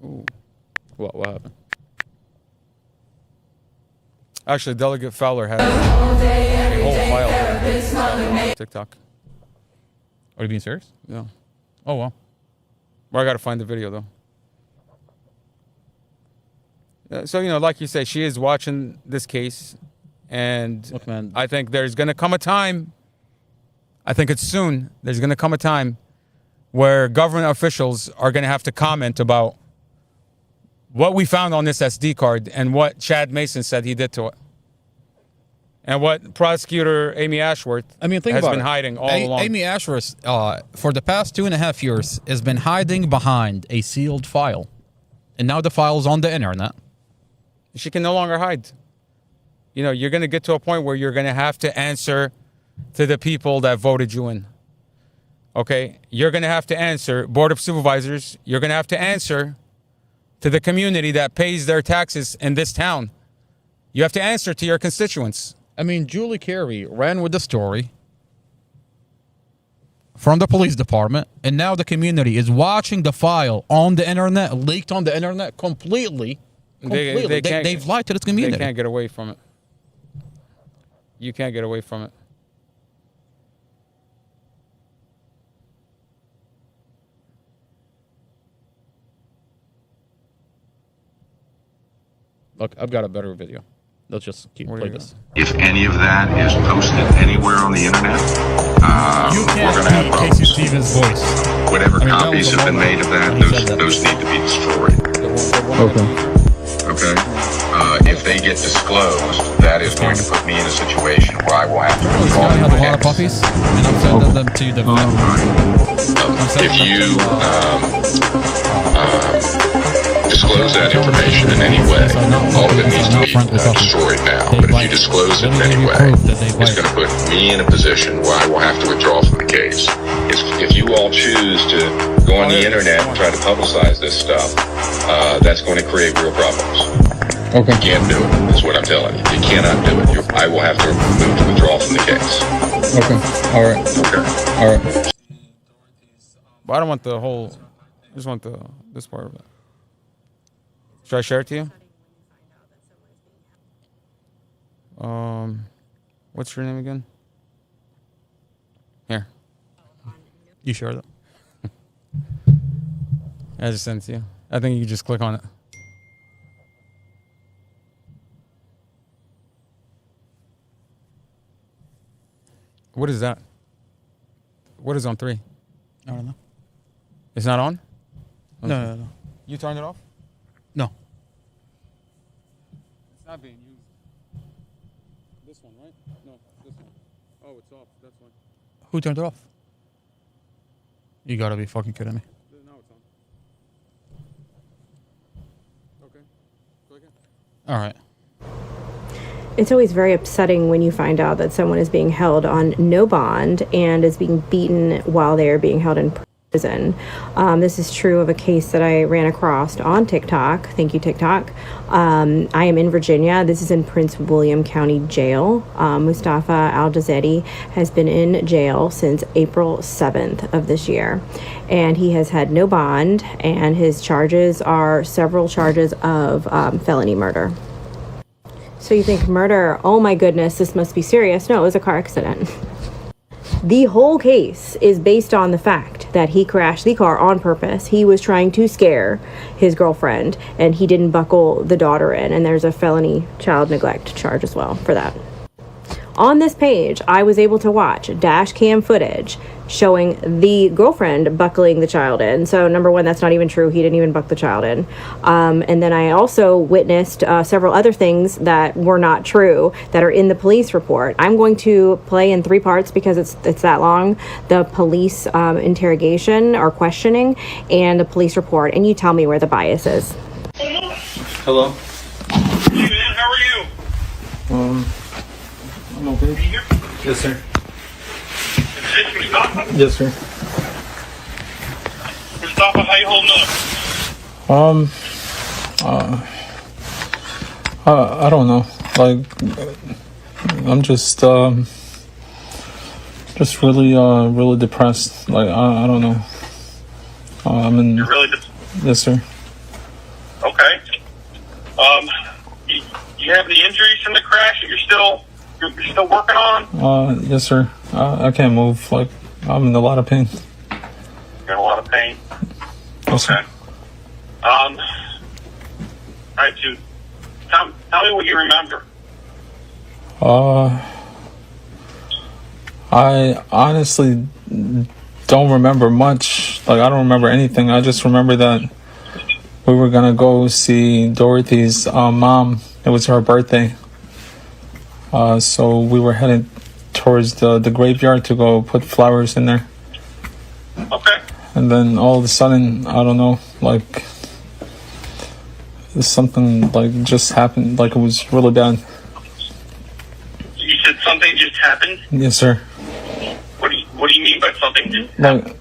Ooh. What happened? Actually, Delegate Fowler has a whole file on TikTok. Are you being serious? Yeah. Oh, wow. Well, I got to find the video, though. So, like you say, she is watching this case. And look, man, I think there's going to come a time, I think it's soon, there's going to come a time where government officials are going to have to comment about what we found on this SD card and what Chad Mason said he did to it. And what Prosecutor Amy Ashworth has been hiding all along. Amy Ashworth, for the past 2.5 years, has been hiding behind a sealed file. and now the file is on the internet. She can no longer hide. You know, you're going to get to a point where you're going to have to answer to the people that voted you in. Okay? You're going to have to answer, Board of Supervisors, you're going to have to answer to the community that pays their taxes in this town. You have to answer to your constituents. I mean, Julie Carey ran with the story from the police department, and now the community is watching the file on the internet, leaked on the internet completely. They've lied to the community. They can't get away from it. You can't get away from it. Look, I've got a better video. Let's just keep playing this. If any of that is posted anywhere on the internet, we're going to have problems. Casey Stevens' voice. Whatever copies have been made of that, those need to be destroyed. Okay. If they get disclosed, that is going to put me in a situation where I will have to withdraw I have a my lot of puppies, and I'm sending them to the vet. If you disclose that information in any way, all of it needs to be destroyed now. But if you disclose it in any way, it's going to put me in a position where I will have to withdraw from the case. If you all choose to go on the internet and try to publicize this stuff, that's going to create real problems. Okay. You can't do it. That's what I'm telling you. You cannot do it. I will have to move to withdraw from the case. Okay. All right. Okay. All right. But I don't want the whole. I just want this part of it. Should I share it to you? What's your name again? Here. You shared it? I just sent it to you. I think you can just click on it. What is that? What is on 3? I don't know. It's not on? Okay. No. You turned it off? No. It's not being used. This one, right? No, this one. Oh, it's off. That's one. Who turned it off? You gotta be fucking kidding me. No, it's on. Okay. Click it. All right. It's always very upsetting when you find out that someone is being held on no bond and is being beaten while they are being held in prison. This is true of a case that I ran across on TikTok. Thank you, TikTok. I am in Virginia. This is in Prince William County Jail. Mustafa Al-Jazeedi has been in jail since April 7th of this year. And he has had no bond, and his charges are several charges of felony murder. So you think murder, oh my goodness, this must be serious. No, it was a car accident. The whole case is based on the fact that he crashed the car on purpose. He was trying to scare his girlfriend, and he didn't buckle the daughter in. And there's a felony child neglect charge as well for that. On this page, I was able to watch dash cam footage showing the girlfriend buckling the child in. So number one, that's not even true. He didn't even buck the child in. And then I also witnessed several other things that were not true that are in the police report. I'm going to play in 3 parts because it's that long. The police interrogation or questioning and the police report. And you tell me where the bias is. Hello. Hey man, how are you? I'm okay. Yes, sir. Mustafa? Yes, sir. Mustafa, how you holding up? I don't know. Like, I'm just really depressed. Like, I don't know. I'm in. You're really Yes, sir. Okay. You have any injuries from the crash that you're still working on? Yes, sir. I can't move. Like, I'm in a lot of pain. You're in a lot of pain? Yes, okay. All right, dude. Tell me what you remember. I honestly don't remember much. Like, I don't remember anything. I just remember that we were gonna go see Dorothy's mom. It was her birthday. So we were headed towards the graveyard to go put flowers in there. Okay. And then all of a sudden, I don't know, like, something like just happened, like it was really bad. You said something just happened? Yes, sir. What do you mean by something just happened?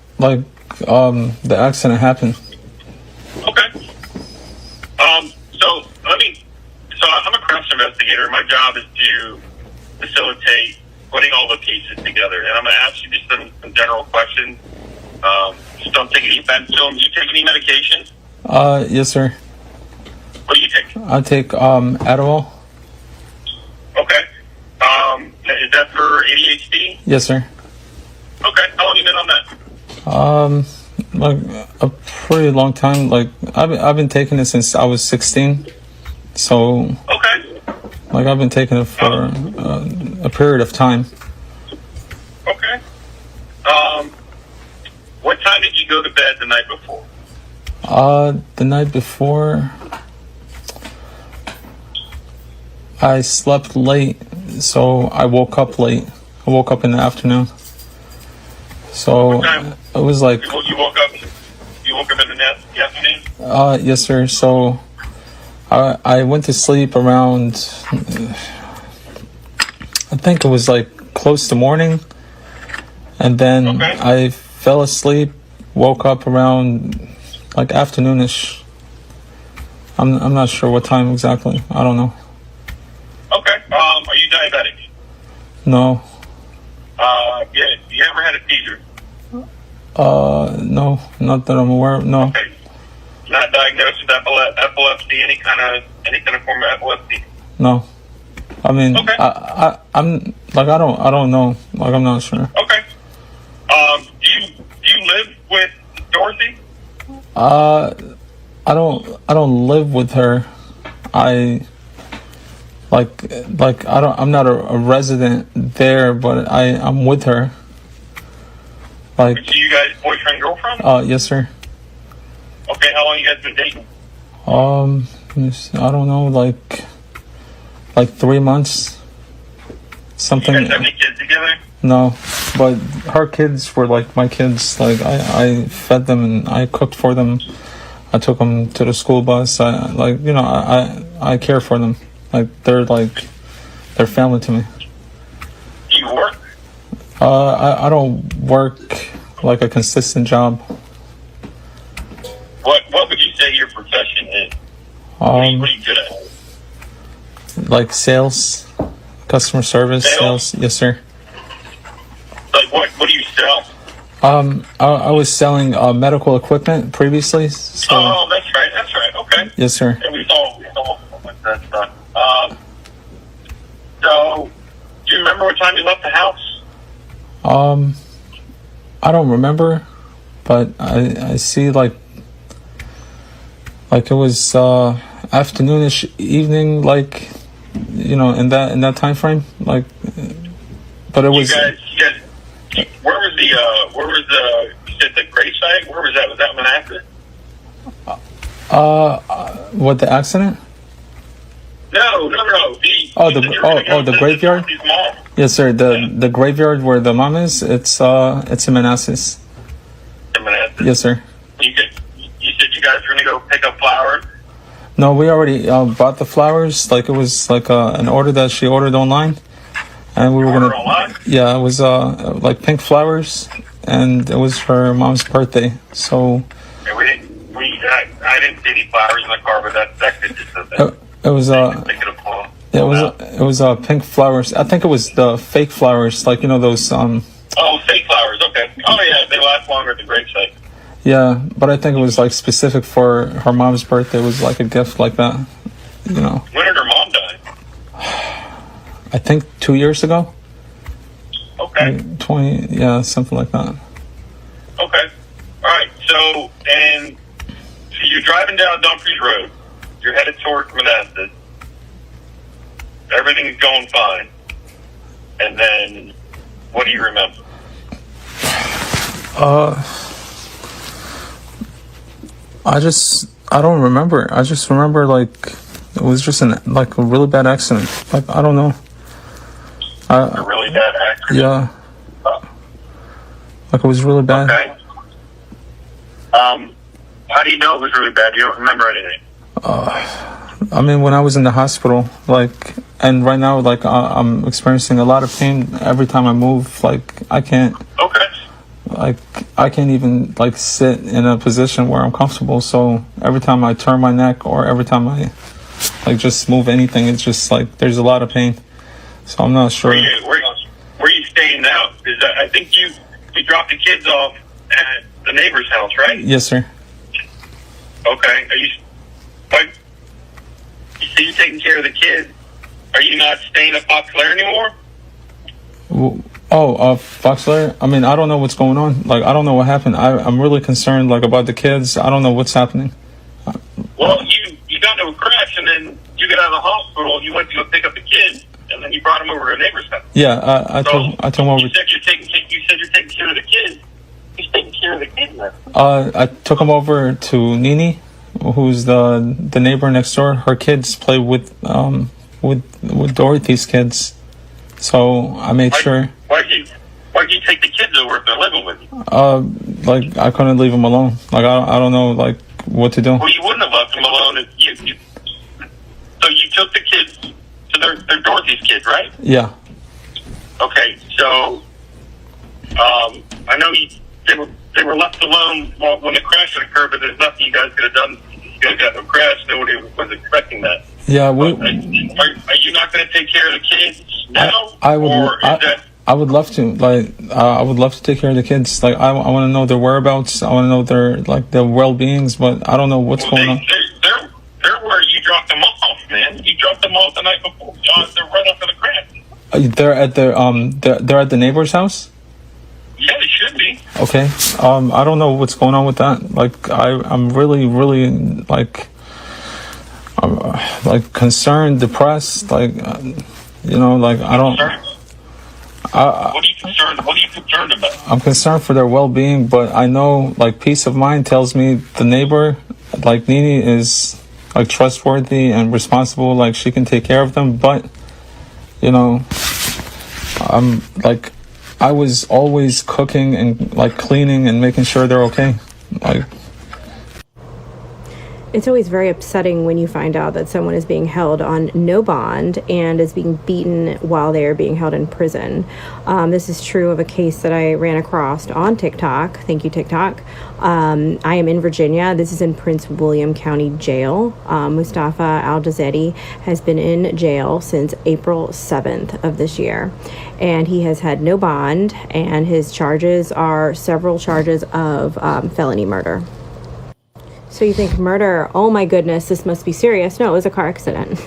The accident happened. Okay. So I'm a crash investigator. My job is to facilitate putting all the pieces together. And I'm going to ask you just some general questions. Just don't take any offense to them. Do you take any medication? Yes, sir. What do you take? I take Adderall. Okay. Is that for ADHD? Yes, sir. Okay. How long have you been on that? Like a pretty long time. Like I've been taking it since I was 16. So okay. Like I've been taking it for a period of time. Okay. What time did you go to bed the night before? The night before, I slept late, so I woke up late. I woke up in the afternoon. So it was like. You woke up in the afternoon? Yes, sir. So I went to sleep around. I think it was like close to morning, and then I fell asleep. Woke up around like afternoonish. I'm not sure what time exactly. I don't know. Okay. Are you diabetic? No. Yeah. You ever had a seizure? No, not that I'm aware of. No. Okay. Not diagnosed with epilepsy, any kind of form of epilepsy? No. I mean, I'm like I don't know. Like I'm not sure. Okay. Do you live with Dorothy? I don't live with her. I'm not a resident there, but I'm with her. Like. So you guys boyfriend girlfriend? Yes, sir. Okay. How long you guys been dating? I don't know, like 3 months. Something. You guys have any kids together? No, but her kids were like my kids. Like I fed them and I cooked for them. I took them to the school bus. I care for them. Like they're family to me. Do you work? I don't work like a consistent job. What would you say your profession is? What are you good at? Like sales, customer service, sales. Yes, sir. Like what do you sell? I was selling medical equipment previously. So. Oh, that's right. Okay. Yes, sir. And we saw that stuff. So, do you remember what time you left the house? I don't remember, but I see like it was afternoonish, evening, like in that time frame, like. But it was. You guys, where was the you said the gravesite? Where was that? Was that Manassas? What, the accident? No. The graveyard? Yes, sir. The graveyard where the mom is, it's in Manassas. In Manassas? Yes, sir. You said you guys were gonna go pick up flowers? No, we already bought the flowers. Like it was like an order that she ordered online. And we were gonna. Yeah, it was like pink flowers, and it was her mom's birthday. So. Yeah, I didn't see any flowers in the car, but that could just have been. It was it was pink flowers. I think it was the fake flowers, like those. Oh, fake flowers. Okay. Oh yeah, they last longer at the gravesite. Yeah, but I think it was like specific for her mom's birthday. It was like a gift like that. When did her mom die? I think 2 years ago. Okay. 20, yeah, something like that. Okay. All right. So you're driving down Dumfries Road. You're headed towards Manassas. Everything is going fine. And then, what do you remember? I don't remember. I just remember like it was just a really bad accident. Like I don't know. A really bad accident? Yeah. Like it was really bad. Okay. How do you know it was really bad? You don't remember anything? I mean, when I was in the hospital, like, and right now, like, I'm experiencing a lot of pain every time I move. Like, I can't. Okay. Like, I can't even, like, sit in a position where I'm comfortable. So every time I turn my neck or every time I, like, just move anything, it's just, like, there's a lot of pain. So I'm not sure. Where are you staying now? Because I think you dropped the kids off at the neighbor's house, right? Yes, sir. Okay. Are you say you're taking care of the kids? Are you not staying at Foxglare anymore? Foxglare? I mean, I don't know what's going on. Like, I don't know what happened. I'm really concerned, like, about the kids. I don't know what's happening. Well, you got into a crash, and then you got out of the hospital, you went to go pick up the kids, and then you brought them over to a neighbor's house. Yeah, I told him over. You said you're taking care of the kids. Who's taking care of the kids now? I took him over to Nini, who's the neighbor next door. Her kids play with Dorothy's kids, so I made sure. Why'd you take the kids over if they're living with you? Like, I couldn't leave them alone. Like, I don't know, like, what to do. Well, you wouldn't have left them alone if you. So you took the kids. So they're Dorothy's kids, right? Yeah. Okay, so I know they were left alone when the crash had occurred, but there's nothing you guys could have done. You guys got no crash. Nobody was expecting that. Yeah, are you not going to take care of the kids now? I would love to. Like, I would love to take care of the kids. Like, I want to know their whereabouts. I want to know their well-beings, but I don't know what's going on. They're where you dropped them off, man. You dropped them off the night before. They're right after the crash. They're at the neighbor's house? Yeah, they should be. Okay. I don't know what's going on with that. Like, I'm really, really, like concerned, depressed. Like, like, I don't. What are you concerned about? I'm concerned for their well-being, but I know, like, peace of mind tells me the neighbor, like, Nini, is, like, trustworthy and responsible. Like, she can take care of them, but, I'm, like, I was always cooking and, like, cleaning and making sure they're okay. Like, it's always very upsetting when you find out that someone is being held on no bond and is being beaten while they are being held in prison. This is true of a case that I ran across on TikTok. Thank you, TikTok. I am in Virginia. This is in Prince William County Jail. Mustafa Al-Jazetti has been in jail since April 7th of this year. And he has had no bond, and his charges are several charges of felony murder. So you think murder, oh my goodness, this must be serious. No, it was a car accident.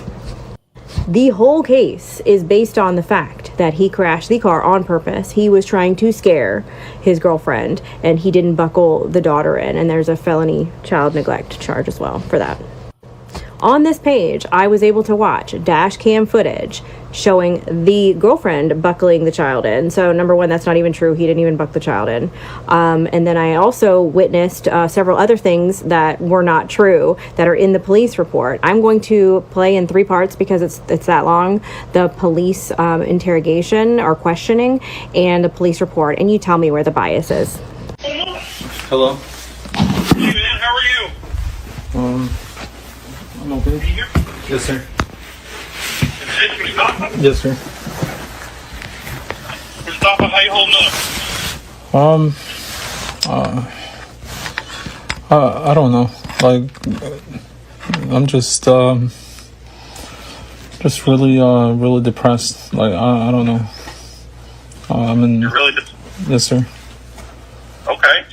The whole case is based on the fact that he crashed the car on purpose. He was trying to scare his girlfriend, and he didn't buckle the daughter in. And there's a felony child neglect charge as well for that. On this page, I was able to watch dash cam footage showing the girlfriend buckling the child in. So number one, that's not even true. He didn't even buck the child in. And then I also witnessed several other things that were not true that are in the police report. I'm going to play in 3 parts because it's that long. The police interrogation or questioning and the police report. And you tell me where the bias is. hello? Hey, man, how are you? I'm okay. Yes, sir. Mustafa? Yes, sir. Mustafa, how you holding up? I don't know. Like, I'm just really depressed. Like, I don't know. You're really Yes, sir. Okay.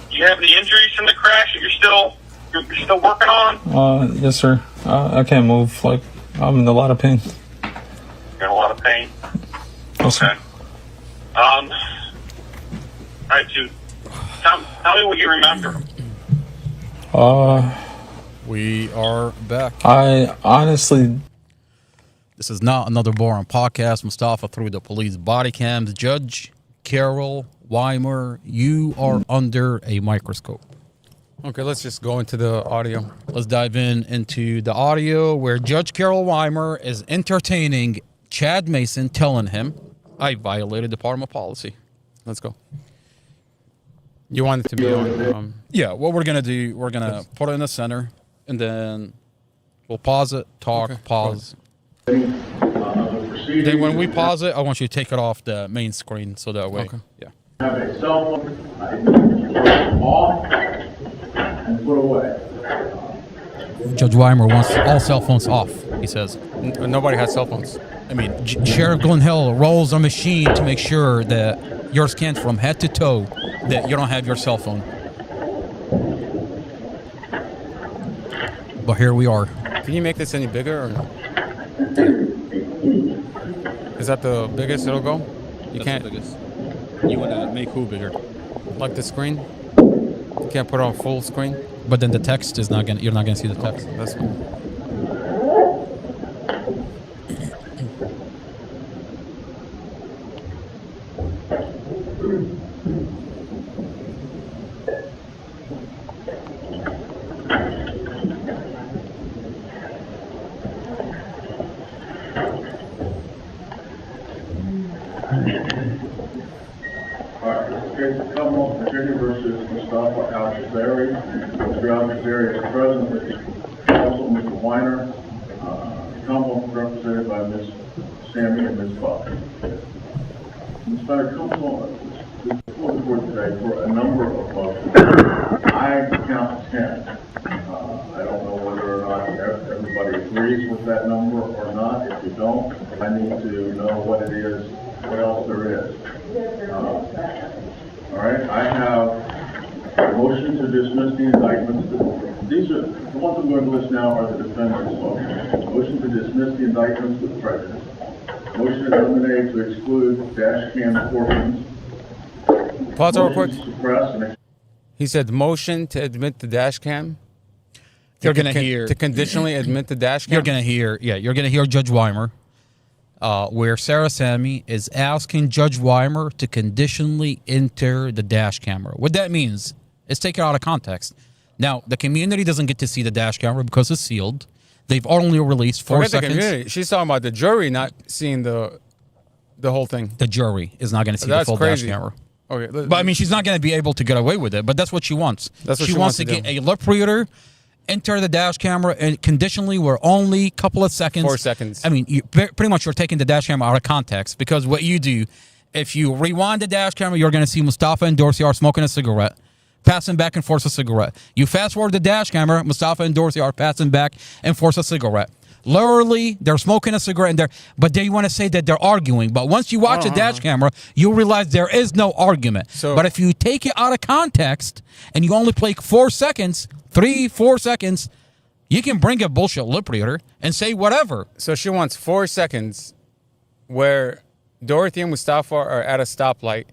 You have any injuries from the crash that you're still working on? Yes, sir. I can't move. Like, I'm in a lot of pain. You're in a lot of pain? Yes, okay. sir. All right, dude. Tell me what you remember. We are back. I honestly... This is not another boring podcast. Mustafa through the police body cams. Judge Carol Weimer, you are under a microscope. Okay, let's just go into the audio. Let's dive into the audio where Judge Carol Weimer is entertaining Chad Mason, telling him, I violated department policy. Let's go. You want it to be on. Yeah, what we're gonna do, we're gonna put it in the center, and then we'll pause it, talk, pause. Then when we pause it, I want you to take it off the main screen, so that way, yeah. Have a cell phone, off and put away. Judge Weimer wants all cell phones off, he says. Nobody has cell phones. I mean, Sheriff Glenn Hill rolls a machine to make sure that you're scanned from head to toe, that you don't have your cell phone. But here we are. Can you make this any bigger or no? Is that the biggest it'll go? You can't. The biggest. You want to make who bigger? Like the screen? You can't put it on full screen? But then the text is not gonna. You're not gonna see the text. That's cool. Virginia versus Mustafa Al-Shazari. Mr. Al-Shazari is present with counsel, Mr. Weiner. Counsel represented by Ms. Sammy and Ms. Buck. Mr. Counsel, before the court today for a number of motions. I count 10. I don't know whether or not everybody agrees with that number or not. If you don't, I need to know what it is, what else there is. All right, I have a motion to dismiss the indictments. These are, the ones I'm going to list now are the defendant's motions. Motion to dismiss the indictments with prejudice. Motion to eliminate to exclude dash cam portions. Pause real quick. He said motion to admit the dash cam. You're going to hear. To conditionally admit the dash cam? You're going to hear, you're going to hear Judge Weimer. Where Sarah Sammy is asking Judge Weimer to conditionally enter the dash camera. What that means is take it out of context. Now, the community doesn't get to see the dash camera because it's sealed. They've only released 4 seconds. The community. She's talking about the jury not seeing the whole thing. The jury is not going to see the full dash camera. Okay, but I mean, she's not going to be able to get away with it, but that's what she wants. That's what she wants to get a lip reader, enter the dash camera, and conditionally we're only a couple of seconds. 4 seconds. I mean, pretty much you're taking the dash camera out of context, because what you do, if you rewind the dash camera, you're going to see Mustafa and Dorsey are smoking a cigarette, passing back and forth a cigarette. You fast forward the dash camera, Mustafa and Dorsey are passing back and forth a cigarette. Literally, they're smoking a cigarette, but they want to say that they're arguing. But once you watch the dash camera, you realize there is no argument. But if you take it out of context and you only play 4 seconds, 3-4 seconds, you can bring a bullshit lip reader and say whatever. So she wants 4 seconds where Dorothy and Mustafa are at a stoplight,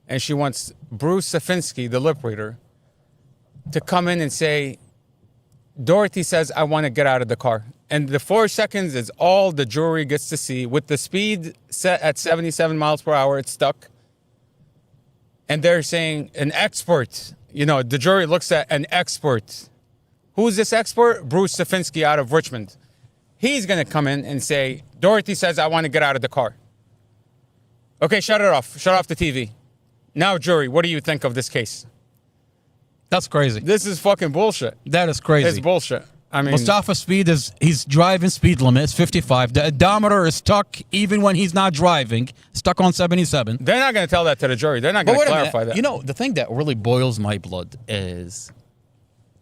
and she wants Bruce Safinsky, the lip reader, to come in and say, Dorothy says, I want to get out of the car. And the 4 seconds is all the jury gets to see. With the speed set at 77 miles per hour, it's stuck. And they're saying an expert. You know, the jury looks at an expert. Who's this expert? Bruce Safinsky out of Richmond. He's going to come in and say, Dorothy says, I want to get out of the car. Okay, shut it off. Shut off the TV. Now, jury, what do you think of this case? That's crazy. This is fucking bullshit. That is crazy. It's bullshit. I mean, Mustafa's speed is, he's driving speed limit is 55. The odometer is stuck even when he's not driving, stuck on 77. They're not going to tell that to the jury. They're not going to clarify that. You know, the thing that really boils my blood is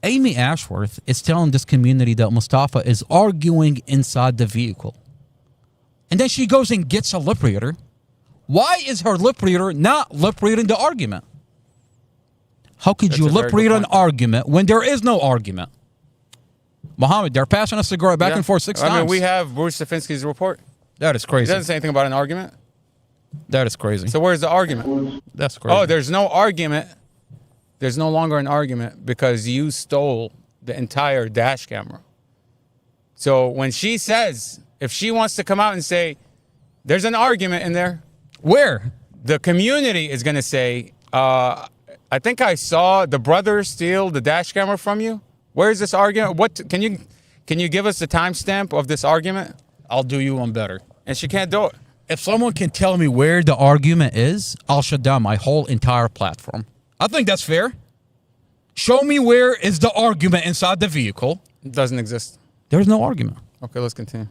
Amy Ashworth is telling this community that Mustafa is arguing inside the vehicle. And then she goes and gets a lip reader. Why is her lip reader not lip reading the argument? How could you lip read an argument when there is no argument? Muhammad, they're passing a cigarette back and forth 6 times. I mean, we have Bruce Safinsky's report. That is crazy. It doesn't say anything about an argument. That is crazy. So where's the argument? That's crazy. Oh, there's no argument. There's no longer an argument because you stole the entire dash camera. So when she says, if she wants to come out and say, there's an argument in there. Where? The community is going to say, I think I saw the brother steal the dash camera from you. Where's this argument? What can you give us the timestamp of this argument? I'll do you one better. And she can't do it. If someone can tell me where the argument is, I'll shut down my whole entire platform. I think that's fair. Show me where is the argument inside the vehicle. It doesn't exist. There's no argument. Okay, let's continue.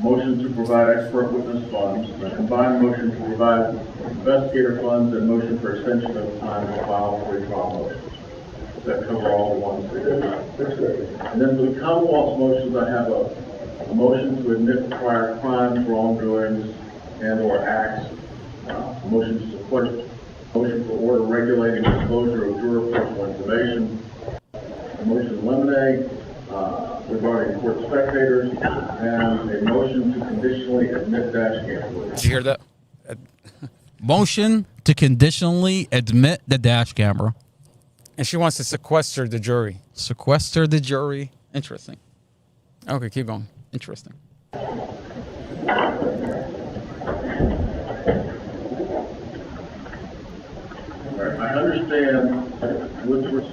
Motion to provide expert witness funds, a combined motion to provide investigator funds, and motion for extension of time to file for withdrawal motions. Does that cover all the ones? That's good. And then for the Commonwealth's motions, I have a motion to admit prior crimes, wrongdoings, and/or acts. Motion to support. Motion for order regulating disclosure of juror personal information. A motion to eliminate. Regarding court spectators, and a motion to conditionally admit dash cam footage. Did you hear that? Motion to conditionally admit the dash camera. And she wants to sequester the jury. Sequester the jury. Interesting. Okay, keep going. Interesting. All right, I understand with respect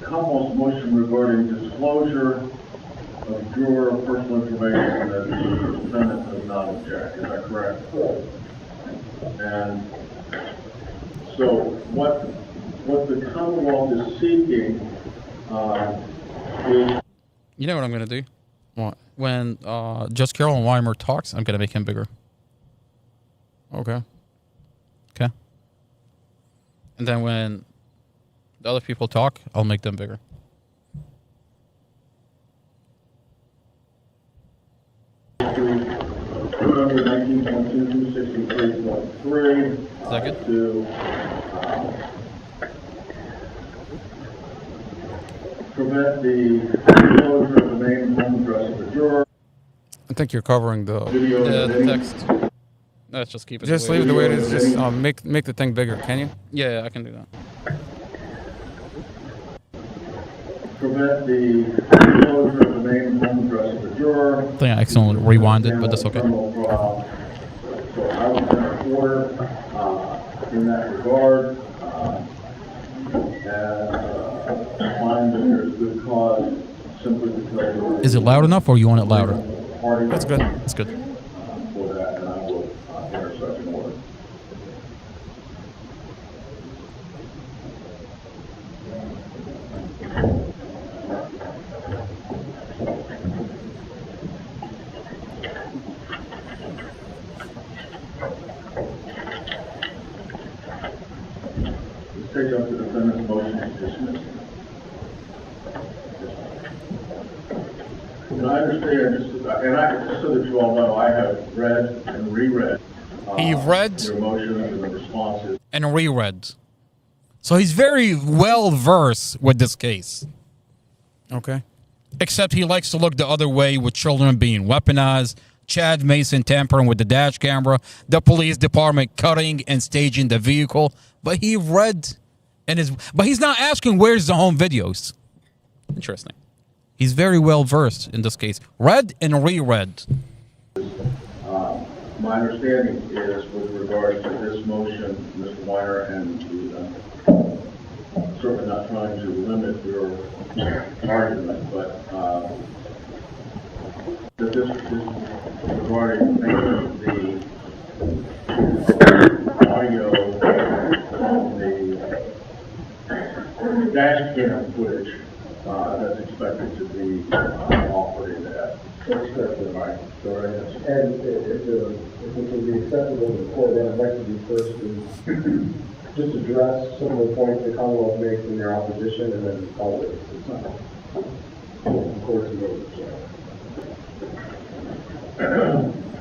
Commonwealth's motion regarding disclosure of juror personal information that the defendant does not object. Is that correct? And so what the Commonwealth is seeking is... You know what I'm going to do? What? When Judge Carolyn Weimer talks, I'm going to make him bigger. Okay. Okay. And then when the other people talk, I'll make them bigger. Under 19.2263.3 to prevent the disclosure of the name and home address of the juror. I think you're covering the text. Let's just keep it. Just leave it the way it is. Just make the thing bigger. Can you? Yeah, I can do that. Prevent the disclosure of the name and home address of the juror. I think I accidentally rewinded, but that's okay. So I would order in that regard and find that there's good cause simply because... Is it loud enough or you want it louder? That's good. That's good. For that, and I will enter such an order. Take up the defendant's motion to dismiss. And I understand, just so that you all know, I have read and reread He read your motions and the responses. And reread. So he's very well versed with this case. Okay. Except he likes to look the other way with children being weaponized, Chad Mason tampering with the dash camera, the police department cutting and staging the vehicle. But he read but he's not asking where's the home videos. Interesting. He's very well versed in this case. Read and reread. My understanding is with regard to this motion, Mr. Weiner, and certainly not trying to limit your argument, but that this regarding the audio of the dash cam footage that's expected to be offered in that. That's correct, right? And if it would be acceptable to the court, then I'd like to do first is just address some of the points the Commonwealth makes in their opposition, and then call it. Of course,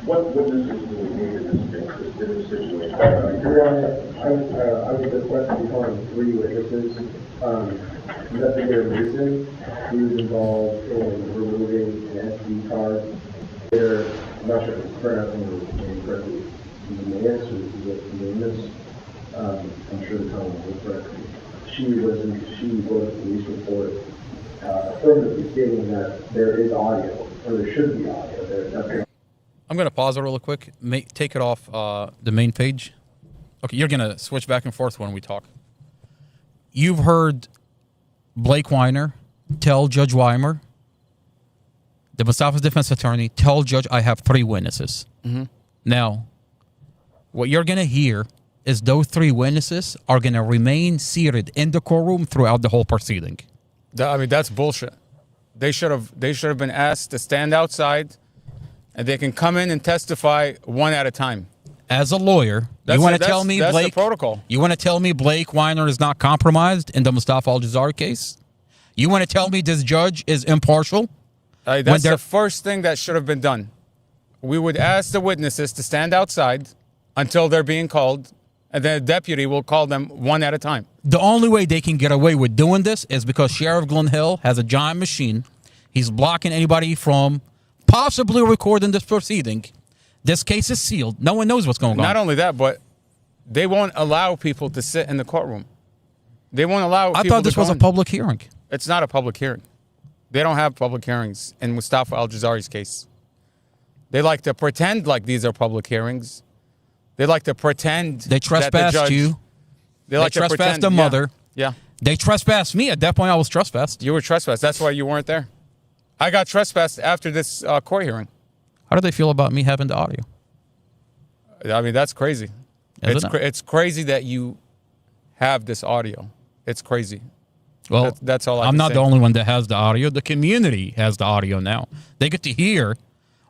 what witnesses do we need in this case, in this situation? Your Honor, I would request to be calling 3 witnesses. Investigator Mason, who was involved in removing an SD card. I'm not sure if it's pronouncing the name correctly. Nance, or Nance. I'm sure the comment was correct. She wrote a police report affirmatively stating that there is audio, or there should be audio. I'm going to pause it really quick. Take it off the main page. Okay, you're going to switch back and forth when we talk. You've heard Blake Weiner tell Judge Weimer the Mustafa's defense attorney, tell judge I have 3 witnesses. Now, what you're going to hear is those 3 witnesses are going to remain seated in the courtroom throughout the whole proceeding. I mean, that's bullshit. They should have been asked to stand outside, and they can come in and testify one at a time. As a lawyer, you want to tell me, that's Blake? the protocol. You want to tell me Blake Weiner is not compromised in the Mustafa Al-Jazari case? You want to tell me this judge is impartial? That's the first thing that should have been done. We would ask the witnesses to stand outside until they're being called, and then a deputy will call them one at a time. The only way they can get away with doing this is because Sheriff Glen Hill has a giant machine. He's blocking anybody from possibly recording this proceeding. This case is sealed. No one knows what's going on. Not only that, but they won't allow people to sit in the courtroom. They won't allow people I thought this was a public hearing. It's not a public hearing. They don't have public hearings in Mustafa Al-Jazari's case. They like to pretend like these are public hearings. They like to pretend they trespassed you. They like to trespassed pretend, the mother. Yeah. They trespassed me. At that point, I was trespassed. You were trespassed. That's why you weren't there. I got trespassed after this court hearing. How do they feel about me having the audio? I mean, that's crazy. It's crazy that you have this audio. It's crazy. Well, that's all I'm not the only one that has the audio. The community has the audio now. They get to hear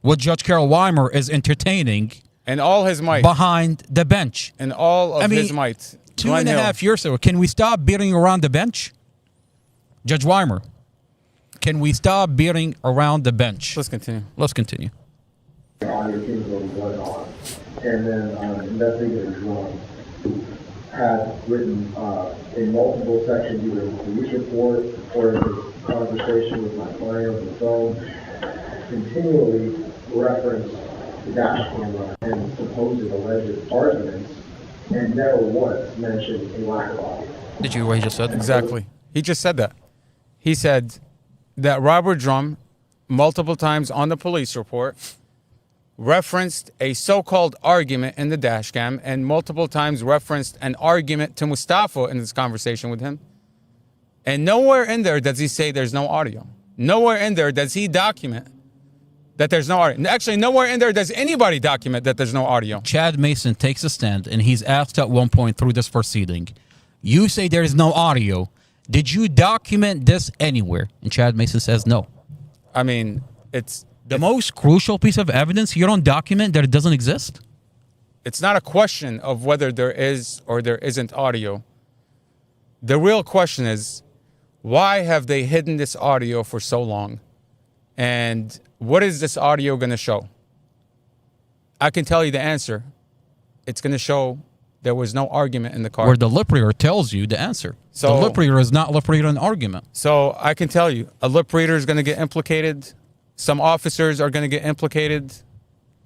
what Judge Carol Weimer is entertaining. And all his might. Behind the bench. And all of his might. 2.5 years ago. Can we stop beating around the bench? Judge Weimer, can we stop beating around the bench? Let's continue. Let's continue. Audio capability was on. And then Investigator Davis had written in multiple sections, either in the police report or in his conversation with my client on the phone, continually referenced the dash camera and supposed alleged arguments, and never once mentioned a lack of audio. Did you hear what he just said? Exactly. He just said that. He said that Robert Drum, multiple times on the police report, referenced a so-called argument in the dash cam and multiple times referenced an argument to Mustafa in this conversation with him. And nowhere in there does he say there's no audio. Nowhere in there does he document that there's no audio. Actually, nowhere in there does anybody document that there's no audio. Chad Mason takes a stand and he's asked at one point through this proceeding, you say there is no audio. Did you document this anywhere? And Chad Mason says no. I mean, it's the most crucial piece of evidence. You don't document that it doesn't exist. It's not a question of whether there is or there isn't audio. The real question is, why have they hidden this audio for so long? And what is this audio going to show? I can tell you the answer. It's going to show there was no argument in the car. Where the lip reader tells you the answer. So, the lip reader is not lip reading an argument. So I can tell you, a lip reader is going to get implicated. Some officers are going to get implicated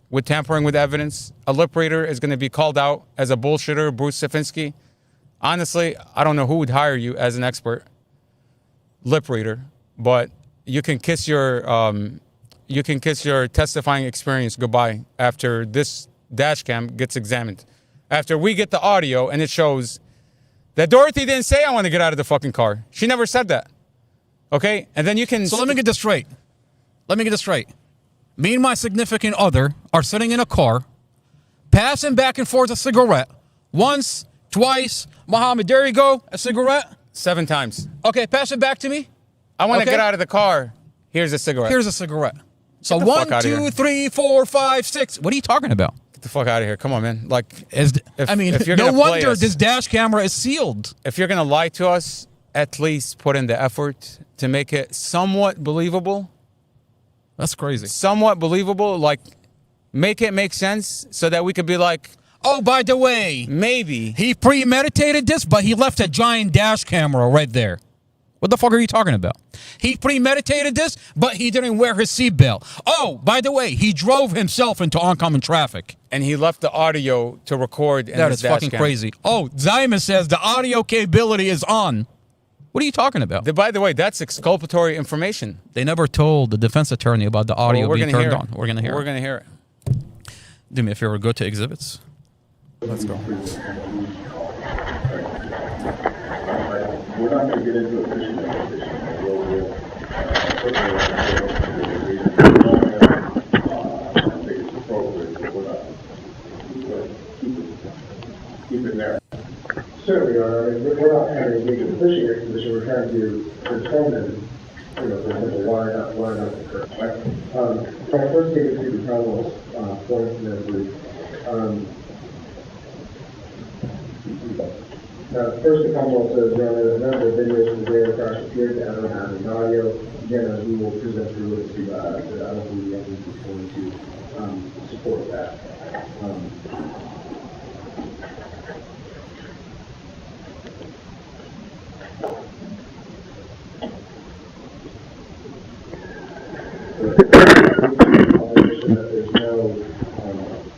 with tampering with evidence. A lip reader is going to be called out as a bullshitter, Bruce Safinsky. Honestly, I don't know who would hire you as an expert lip reader, but you can kiss your testifying experience goodbye after this dash cam gets examined. After we get the audio and it shows that Dorothy didn't say I want to get out of the fucking car. She never said that. Okay? And then you can... So let me get this straight. Me and my significant other are sitting in a car, passing back and forth a cigarette. Once, twice. Muhammad, there you go. A cigarette. 7 times. Okay, pass it back to me. I want to get out of the car. Here's a cigarette. Here's a cigarette. So 1, 2, 3, 4, 5, 6. What are you talking about? Get the fuck out of here. Come on, man. Like, if you're no wonder this dash camera is sealed. If you're going to lie to us, at least put in the effort to make it somewhat believable. That's crazy. Somewhat believable. Like, make it make sense so that we could be like, oh, by the way, maybe he premeditated this, but he left a giant dash camera right there. What the fuck are you talking about? He premeditated this, but he didn't wear his seatbelt. Oh, by the way, he drove himself into oncoming traffic. And he left the audio to record in that his is dash fucking cam. crazy. Oh, Zyman says the audio capability is on. What are you talking about? By the way, that's exculpatory information. They never told the defense attorney about the audio being turned on. We're going to hear it. We're going to hear it. Do me a favor, go to exhibits. Let's go. We're not going to get into a fishing expedition. for example, why not occur, right? So I first take it to the Commonwealth's points in that brief. First, the Commonwealth says, Your Honor, none of the videos from the day of the crash appear to ever have an audio. Again, as we will present through it to I don't believe the evidence is going to support that. There's no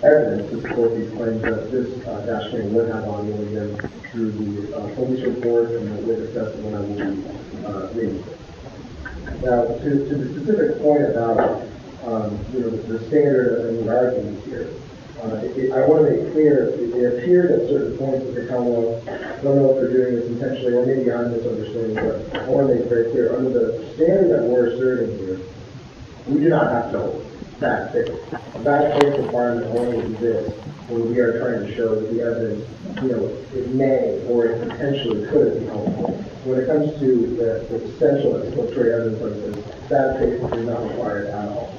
evidence to support these claims that this dash cam would have audio again through the police report and the witness testimony I will be reading. Now, to the specific point about the standard and the arguments here, I want to make clear it appears at certain points that the Commonwealth, I don't know if they're doing this intentionally or maybe I'm misunderstanding, but I want to make it very clear under the standard that we're asserting here, we do not have to hold fact based. A fact based requirement only exists when we are trying to show that the evidence, it may or it potentially could be helpful. When it comes to the essential exculpatory evidence like this, that faith is not required at all.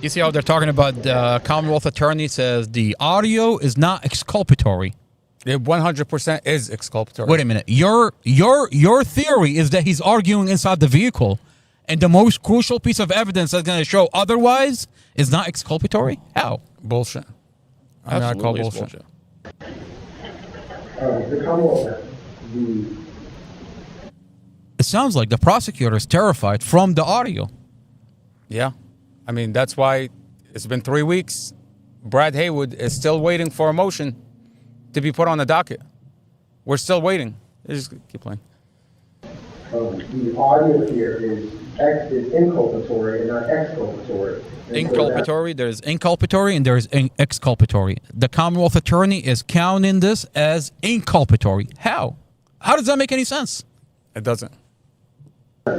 You see how they're talking about the Commonwealth attorney says the audio is not exculpatory. It 100% is exculpatory. Wait a minute. Your theory is that he's arguing inside the vehicle, and the most crucial piece of evidence that's going to show otherwise is not exculpatory? How? Bullshit. I call bullshit. The Commonwealth, It sounds like the prosecutor is terrified from the audio. Yeah. I mean, that's why it's been 3 weeks. Brad Haywood is still waiting for a motion to be put on the docket. We're still waiting. Just keep playing. The audio here is inculpatory and not exculpatory. Inculpatory, there's inculpatory and there's exculpatory. The Commonwealth attorney is counting this as inculpatory. How? How does that make any sense? It doesn't. That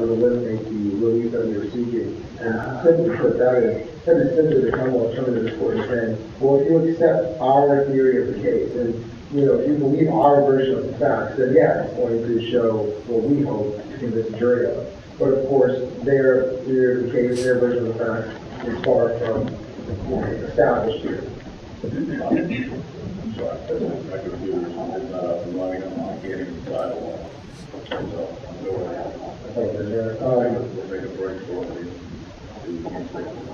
would eliminate the relief that we were seeking. And simply put that in, simply the Commonwealth coming to this court and saying, well, if you accept our theory of the case, and if you believe our version of the facts, then yeah, it's going to show what we hope to convince the jury of. But of course, their theory of the case, their version of the facts, is far from established here.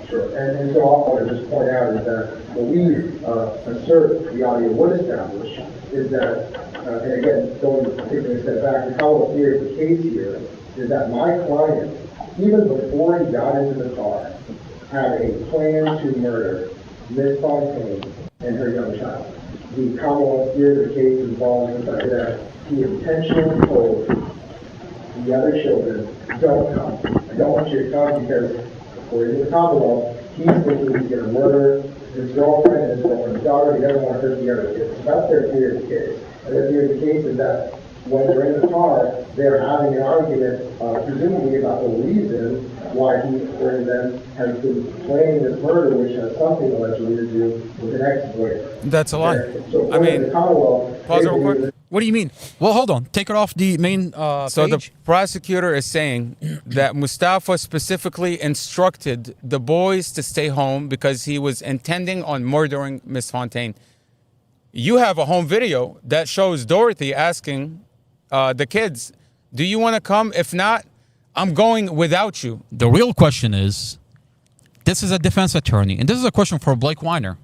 Sure. And so all I want to just point out is that what we assert the audio would establish is that, and again, taking a step back, the Commonwealth theory of the case here is that my client, even before he got into the car, had a plan to murder Ms. Fontaine and her young child. The Commonwealth theory of the case involves the fact that he intentionally told the other children, don't come. I don't want you to come because, according to the Commonwealth, he's thinking he's going to murder his girlfriend and his girlfriend's daughter. He doesn't want to hurt the other kids. So that's their theory of the case. And their theory of the case is that when they're in the car, they're having an argument, presumably about the reason why he, according to them, has been planning this murder, which has something allegedly to do with an ex-boyfriend. That's a lie. So, I mean, the Commonwealth, pause real quick. What do you mean? Well, hold on. Take it off the main So page. the prosecutor is saying that Mustafa specifically instructed the boys to stay home because he was intending on murdering Miss Fontaine. You have a home video that shows Dorothy asking the kids, do you want to come? If not, I'm going without you. The real question is, this is a defense attorney, and this is a question for Blake Weiner.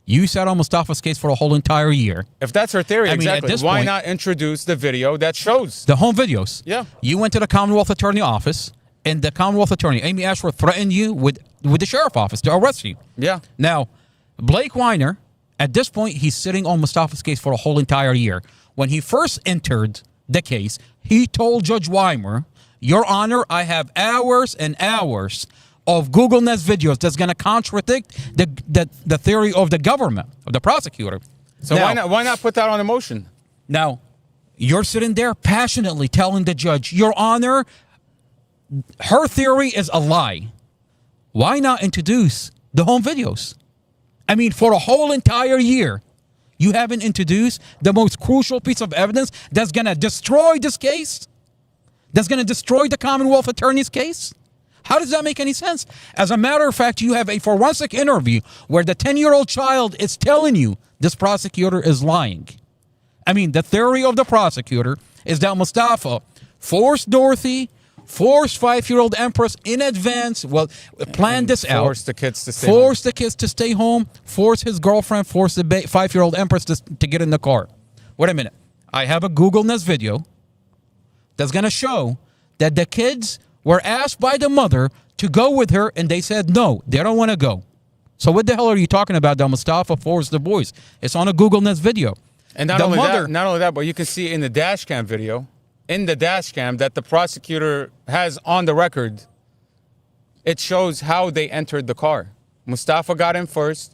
You sat on Mustafa's case for a whole entire year. If that's her theory, I mean, exactly. at this Why point, not introduce the video that shows the home videos? Yeah. You went to the Commonwealth Attorney office, and the Commonwealth Attorney, Amy Ashworth, threatened you with the sheriff office to arrest you. Yeah. Now, Blake Weiner, at this point, he's sitting on Mustafa's case for a whole entire year. When he first entered the case, he told Judge Weimer, Your Honor, I have hours and hours of Google Nest videos that's going to contradict the theory of the government, of the prosecutor. So now, why not put that on a motion? Now, you're sitting there passionately telling the judge, Your Honor, her theory is a lie. Why not introduce the home videos? I mean, for a whole entire year, you haven't introduced the most crucial piece of evidence that's going to destroy this case? that's going to destroy the Commonwealth Attorney's case? How does that make any sense? As a matter of fact, you have a forensic interview where the 10-year-old child is telling you this prosecutor is lying. I mean, the theory of the prosecutor is that Mustafa forced Dorothy, forced 5-year-old Empress in advance, planned this out. Forced the kids to stay Forced the kids to stay home, forced his girlfriend, forced the 5-year-old Empress to get in the car. Wait a minute. I have a Google Nest video that's going to show that the kids were asked by the mother to go with her, and they said no, they don't want to go. So what the hell are you talking about that Mustafa forced the boys? It's on a Google Nest video. And not only that, but you can see in the dash cam video, that the prosecutor has on the record, it shows how they entered the car. Mustafa got in first.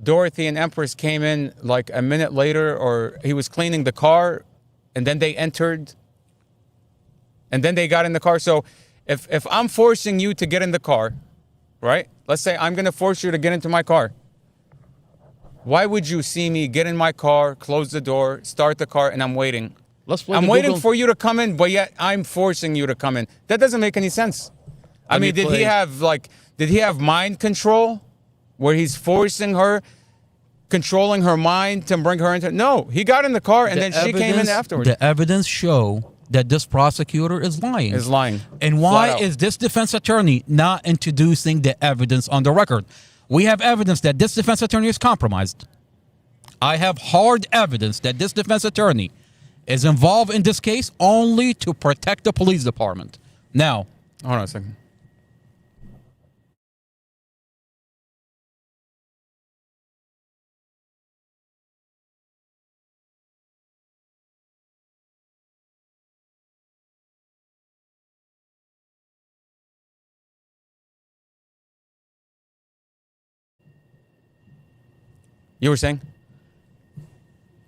Dorothy and Empress came in like a minute later, or he was cleaning the car, and then they entered, and then they got in the car. So if I'm forcing you to get in the car, right? Let's say I'm going to force you to get into my car. Why would you see me get in my car, close the door, start the car, and I'm waiting? I'm waiting for you to come in, but yet I'm forcing you to come in. That doesn't make any sense. I mean, did he have mind control where he's forcing her, controlling her mind to bring her into? No, he got in the car and then she came in afterwards. The evidence show that this prosecutor is lying. And why is this defense attorney not introducing the evidence on the record? We have evidence that this defense attorney is compromised. I have hard evidence that this defense attorney is involved in this case only to protect the police department. Now, hold on a second. You were saying?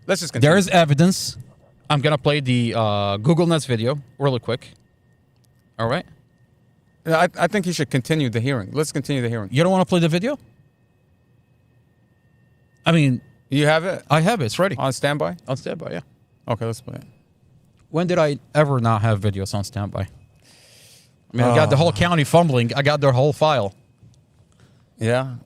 Let's just continue. There is evidence. I'm going to play the Google Nest video really quick. All right? I think you should continue the hearing. Let's continue the hearing. You don't want to play the video? I mean... You have it? I have it. It's ready. On standby? On standby, yeah. Okay, let's play it. When did I ever not have videos on standby? I mean, I got the whole county fumbling. I got their whole file. Yeah.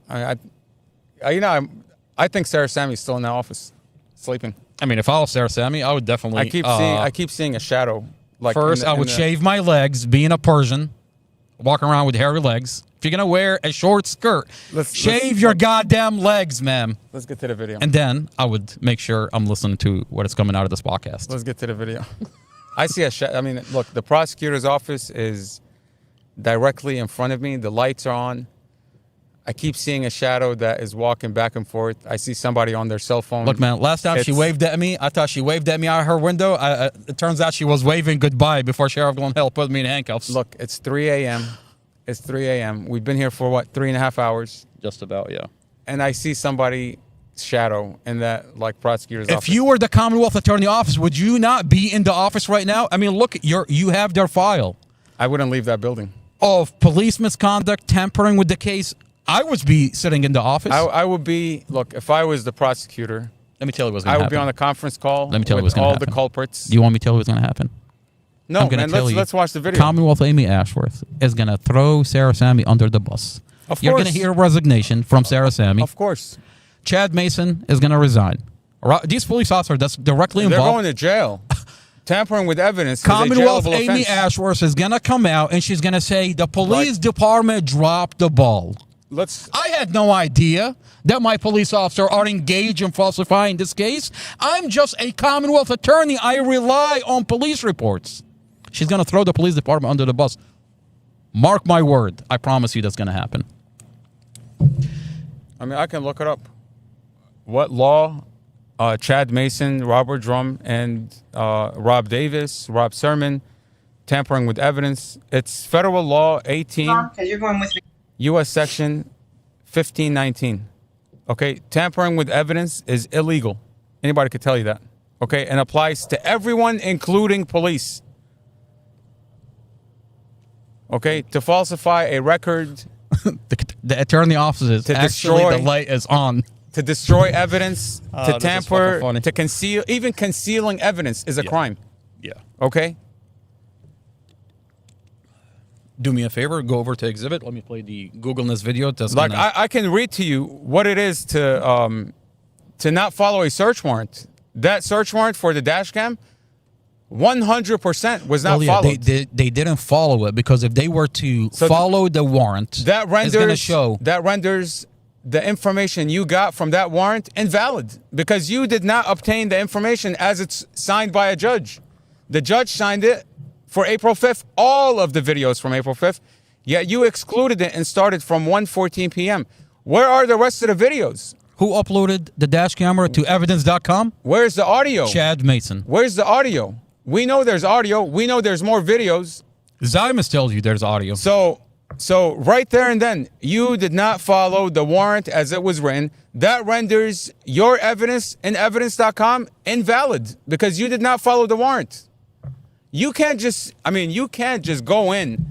I think Sarah Sammy's still in the office, sleeping. I mean, if I was Sarah Sammy, I would definitely... I keep seeing a shadow. Like first, I would shave my legs, being a Persian, walking around with hairy legs. If you're going to wear a short skirt, shave your goddamn legs, ma'am. Let's get to the video. And then I would make sure I'm listening to what is coming out of this podcast. Let's get to the video. I see a shadow. I mean, look, the prosecutor's office is directly in front of me. The lights are on. I keep seeing a shadow that is walking back and forth. I see somebody on their cell phone. Look, man, last time she waved at me, I thought she waved at me out her window. It turns out she was waving goodbye before Sheriff Glenn Hill put me in handcuffs. Look, it's 3 a.m. It's 3 a.m. We've been here for, 3.5 hours? Just about, yeah. And I see somebody's shadow in that, prosecutor's office. If you were the Commonwealth Attorney office, would you not be in the office right now? I mean, look, you have their file. I wouldn't leave that building. Of police misconduct, tampering with the case. I would be sitting in the office. I would be, look, if I was the prosecutor, let me tell you what's going to happen. I would be on a conference call Let me tell you what's with all happen. the culprits. Do you want me to tell you what's going to happen? No, man, let's watch the video. Commonwealth Amy Ashworth is going to throw Sarah Sammy under the bus. Of course. You're going to hear resignation from Sarah Sammy. Of course. Chad Mason is going to resign. These police officers that's directly involved. They're going to jail. Tampering with evidence. Commonwealth Amy Ashworth is going to come out and she's going to say the police department dropped the ball. I had no idea that my police officers are engaged in falsifying this case. I'm just a Commonwealth attorney. I rely on police reports. She's going to throw the police department under the bus. Mark my word. I promise you that's going to happen. I mean, I can look it up. What law Chad Mason, Robert Drum, and Rob Davis, Rob Sermon, tampering with evidence. It's federal law 18. Because you're going with me. U.S. Section 1519. Okay, tampering with evidence is illegal. Anybody could tell you that. Okay, and applies to everyone, including police. Okay, to falsify a record. The attorney offices to actually destroy, the light is on. To destroy evidence, to tamper, to conceal, even concealing evidence is a crime. Yeah. Okay? Do me a favor, go over to Exhibit. Let me play the Google Nest video. That's Like I can read to you what it is to not follow a search warrant. That search warrant for the dash cam, 100% was not followed. They didn't follow it because if they were to follow the warrant, that it's going to show renders the information you got from that warrant invalid because you did not obtain the information as it's signed by a judge. The judge signed it for April 5th, all of the videos from April 5th, yet you excluded it and started from 1:14 p.m. Where are the rest of the videos? Who uploaded the dash camera to evidence.com? Where's the audio? Chad Mason. Where's the audio? We know there's audio. We know there's more videos. Zymus tells you there's audio. So right there and then, you did not follow the warrant as it was written. That renders your evidence in evidence.com invalid because you did not follow the warrant. You can't just go in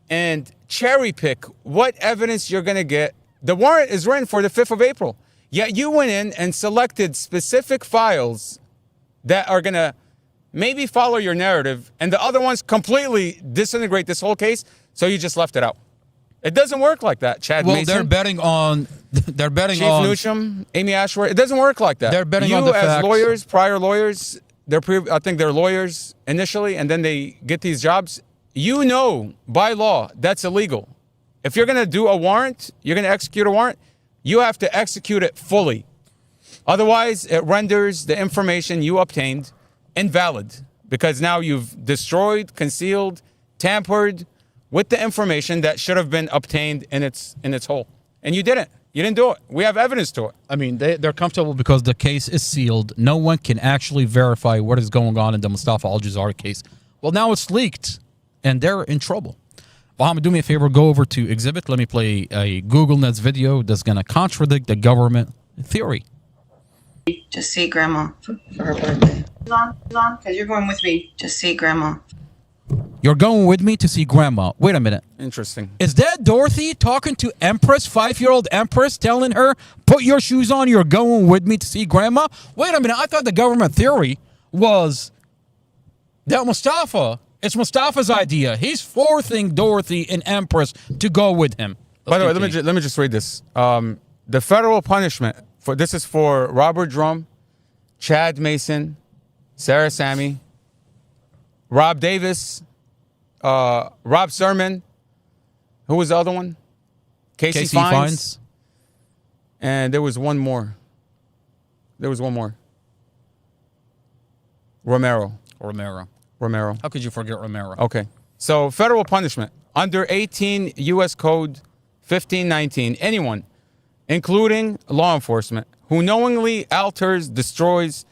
and cherry pick what evidence you're going to get. The warrant is written for the 5th of April. Yet you went in and selected specific files that are going to maybe follow your narrative, and the other ones completely disintegrate this whole case, so you just left it out. It doesn't work like that, Chad Mason. Well, they're betting on Chief Newsham, Amy Ashworth. It doesn't work like that. They're betting on the facts. You as lawyers, prior lawyers, I think they're lawyers initially, and then they get these jobs. You know, by law, that's illegal. If you're going to do a warrant, you're going to execute a warrant, you have to execute it fully. Otherwise, it renders the information you obtained invalid because now you've destroyed, concealed, tampered with the information that should have been obtained in its whole. And you didn't. You didn't do it. We have evidence to it. I mean, they're comfortable because the case is sealed. No one can actually verify what is going on in the Mustafa al-Jazari case. Well, now it's leaked, and they're in trouble. Mohammed, do me a favor. Go over to Exhibit. Let me play a Google Nets video that's going to contradict the government theory. To see Grandma for her birthday. Because you're going with me to see Grandma. You're going with me to see Grandma. Wait a minute. Interesting. Is that Dorothy talking to Empress, 5-year-old Empress, telling her, put your shoes on, you're going with me to see Grandma? Wait a minute. I thought the government theory was that it's Mustafa's idea. He's forcing Dorothy and Empress to go with him. By the way, let me just read this. The federal punishment this is for Robert Drum, Chad Mason, Sarah Sammy, Rob Davis, Rob Sermon. Who was the other one? Casey Fines. And there was one more. Romero. How could you forget Romero? Okay. So federal punishment under 18 U.S. Code 1519. Anyone, including law enforcement, who knowingly alters, destroys,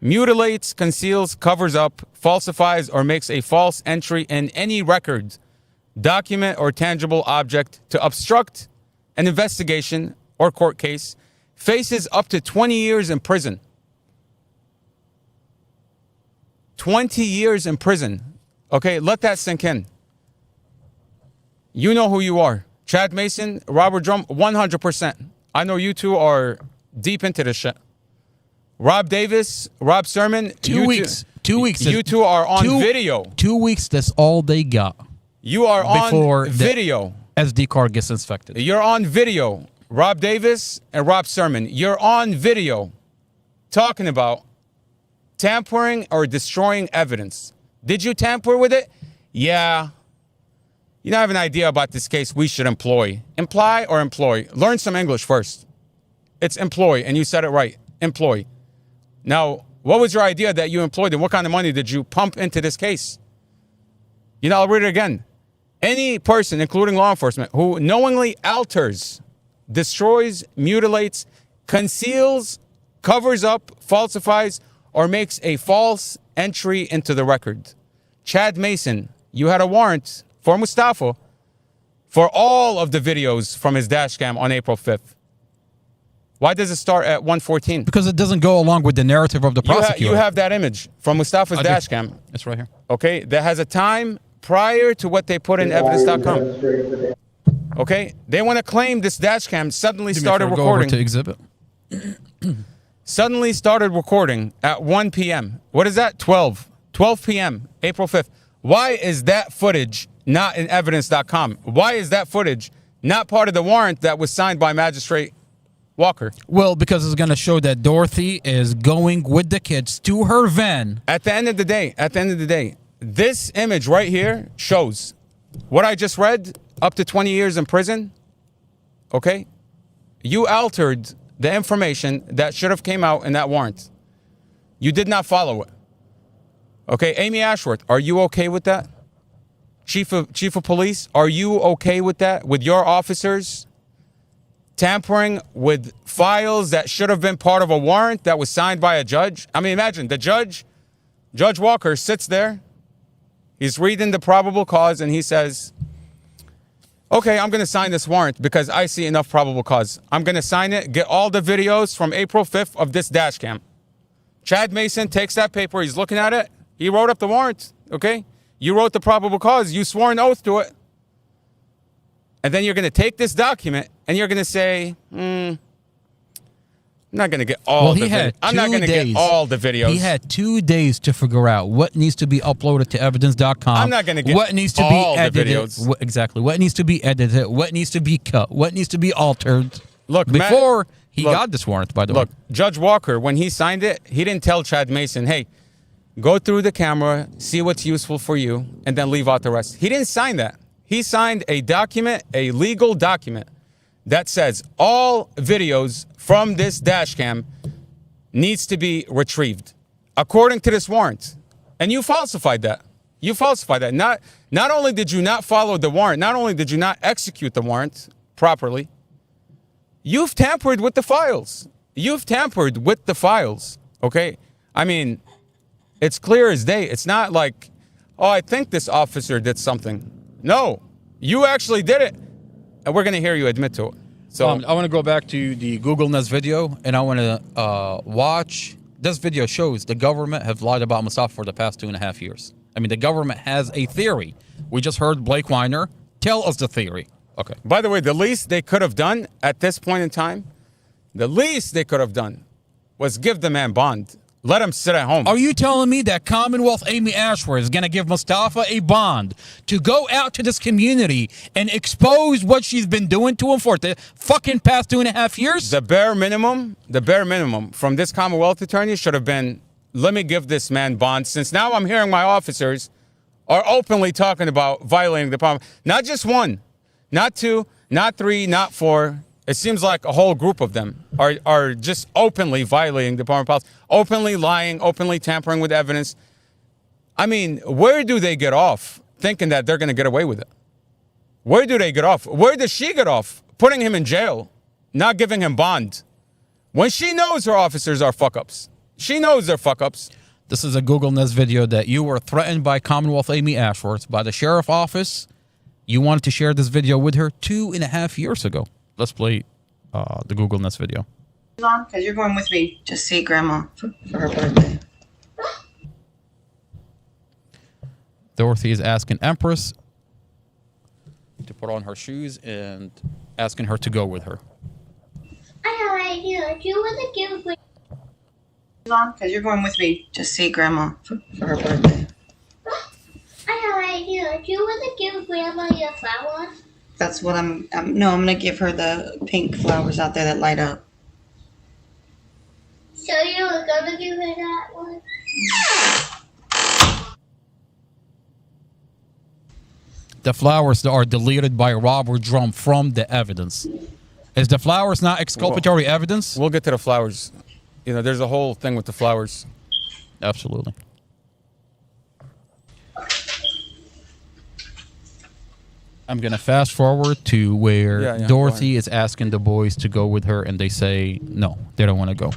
mutilates, conceals, covers up, falsifies, or makes a false entry in any record, document, or tangible object to obstruct an investigation or court case, faces up to 20 years in prison. 20 years in prison. Okay, let that sink in. You know who you are. Chad Mason, Robert Drum, 100%. I know you two are deep into this shit. Rob Davis, Rob Sermon. 2 weeks. 2 weeks. You two are on video. 2 weeks, that's all they got. You are on video. SD card gets inspected. You're on video. Rob Davis and Rob Sermon. You're on video talking about tampering or destroying evidence. Did you tamper with it? Yeah. You don't have an idea about this case we should employ. Imply or employ? Learn some English first. It's employ, and you said it right. Employ. Now, what was your idea that you employed, and what kind of money did you pump into this case? You know, I'll read it again. Any person, including law enforcement, who knowingly alters, destroys, mutilates, conceals, covers up, falsifies, or makes a false entry into the record. Chad Mason, you had a warrant for Mustafa for all of the videos from his dash cam on April 5th. Why does it start at 1:14? Because it doesn't go along with the narrative of the prosecutor. You have that image from Mustafa's dash cam. It's right here. Okay, that has a time prior to what they put in evidence.com. Okay, they want to claim this dash cam suddenly started recording. Go over to Exhibit. Suddenly started recording at 1 p.m. What is that? 12 p.m., April 5th. Why is that footage not in evidence.com? Why is that footage not part of the warrant that was signed by Magistrate Walker? Well, because it's going to show that Dorothy is going with the kids to her van. At the end of the day, this image right here shows what I just read, up to 20 years in prison. Okay? You altered the information that should have came out in that warrant. You did not follow it. Okay, Amy Ashworth, are you okay with that? Chief of Police, are you okay with that? With your officers tampering with files that should have been part of a warrant that was signed by a judge? I mean, imagine the Judge Walker sits there. He's reading the probable cause and he says, okay, I'm going to sign this warrant because I see enough probable cause. I'm going to sign it, get all the videos from April 5th of this dash cam. Chad Mason takes that paper. He's looking at it. He wrote up the warrant, okay? You wrote the probable cause. You swore an oath to it. And then you're going to take this document and you're going to say, I'm not going to get all the videos. I'm not going to get all the videos. He had 2 days to figure out what needs to be uploaded to evidence.com. I'm not going to get what needs to all be edited. the videos. Exactly. What needs to be edited, what needs to be cut, what needs to be altered. Look, before he got this warrant, by the way. Look, Judge Walker, when he signed it, he didn't tell Chad Mason, hey, go through the camera, see what's useful for you, and then leave out the rest. He didn't sign that. He signed a document, a legal document, that says all videos from this dash cam needs to be retrieved according to this warrant. And you falsified that. You falsified that. Not only did you not follow the warrant, not only did you not execute the warrant properly, you've tampered with the files. You've tampered with the files, okay? I mean, it's clear as day. It's not like, oh, I think this officer did something. No, you actually did it. And we're going to hear you admit to it. So I want to go back to the Google Nest video, and I want to watch. This video shows the government have lied about Mustafa for the past 2.5 years. I mean, the government has a theory. We just heard Blake Weiner tell us the theory. Okay. By the way, the least they could have done at this point in time, the least they could have done was give the man bond. Let him sit at home. Are you telling me that Commonwealth Amy Ashworth is going to give Mustafa a bond to go out to this community and expose what she's been doing to him for the fucking past 2.5 years? The bare minimum from this Commonwealth attorney should have been, let me give this man bond, since now I'm hearing my officers are openly talking about violating the problem. Not just one, not two, not three, not four. It seems like a whole group of them are just openly violating department policy, openly lying, openly tampering with evidence. I mean, where do they get off thinking that they're going to get away with it? Where do they get off? Where does she get off putting him in jail, not giving him bond, when she knows her officers are fuck-ups? She knows they're fuck-ups. This is a Google Nest video that you were threatened by Commonwealth Amy Ashworth, by the sheriff office. You wanted to share this video with her 2.5 years ago. Let's play the Google Nest video. Because you're going with me to see Grandma for her birthday. Dorothy is asking Empress to put on her shoes and asking her to go with her. I have an idea. Do you want to give me? Because you're going with me to see Grandma for her birthday. I have an idea. Do you want to give Grandma your flowers? That's what I'm going to give her the pink flowers out there that light up. So you were going to give her that one? The flowers that are deleted by Robert Drum from the evidence. Is the flowers not exculpatory evidence? We'll get to the flowers. You know, there's a whole thing with the flowers. Absolutely. I'm going to fast forward to where Dorothy is asking the boys to go with her, and they say no, they don't want to go.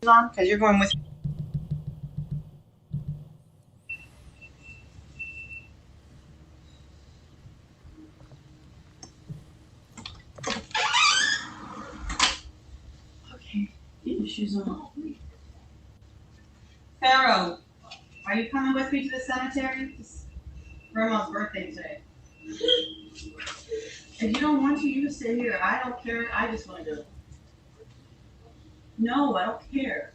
Because you're going with me. Okay, get your shoes on. Pharaoh, are you coming with me to the cemetery? It's Grandma's birthday today. If you don't want to, you can stay here. I don't care. I just want to go. No, I don't care.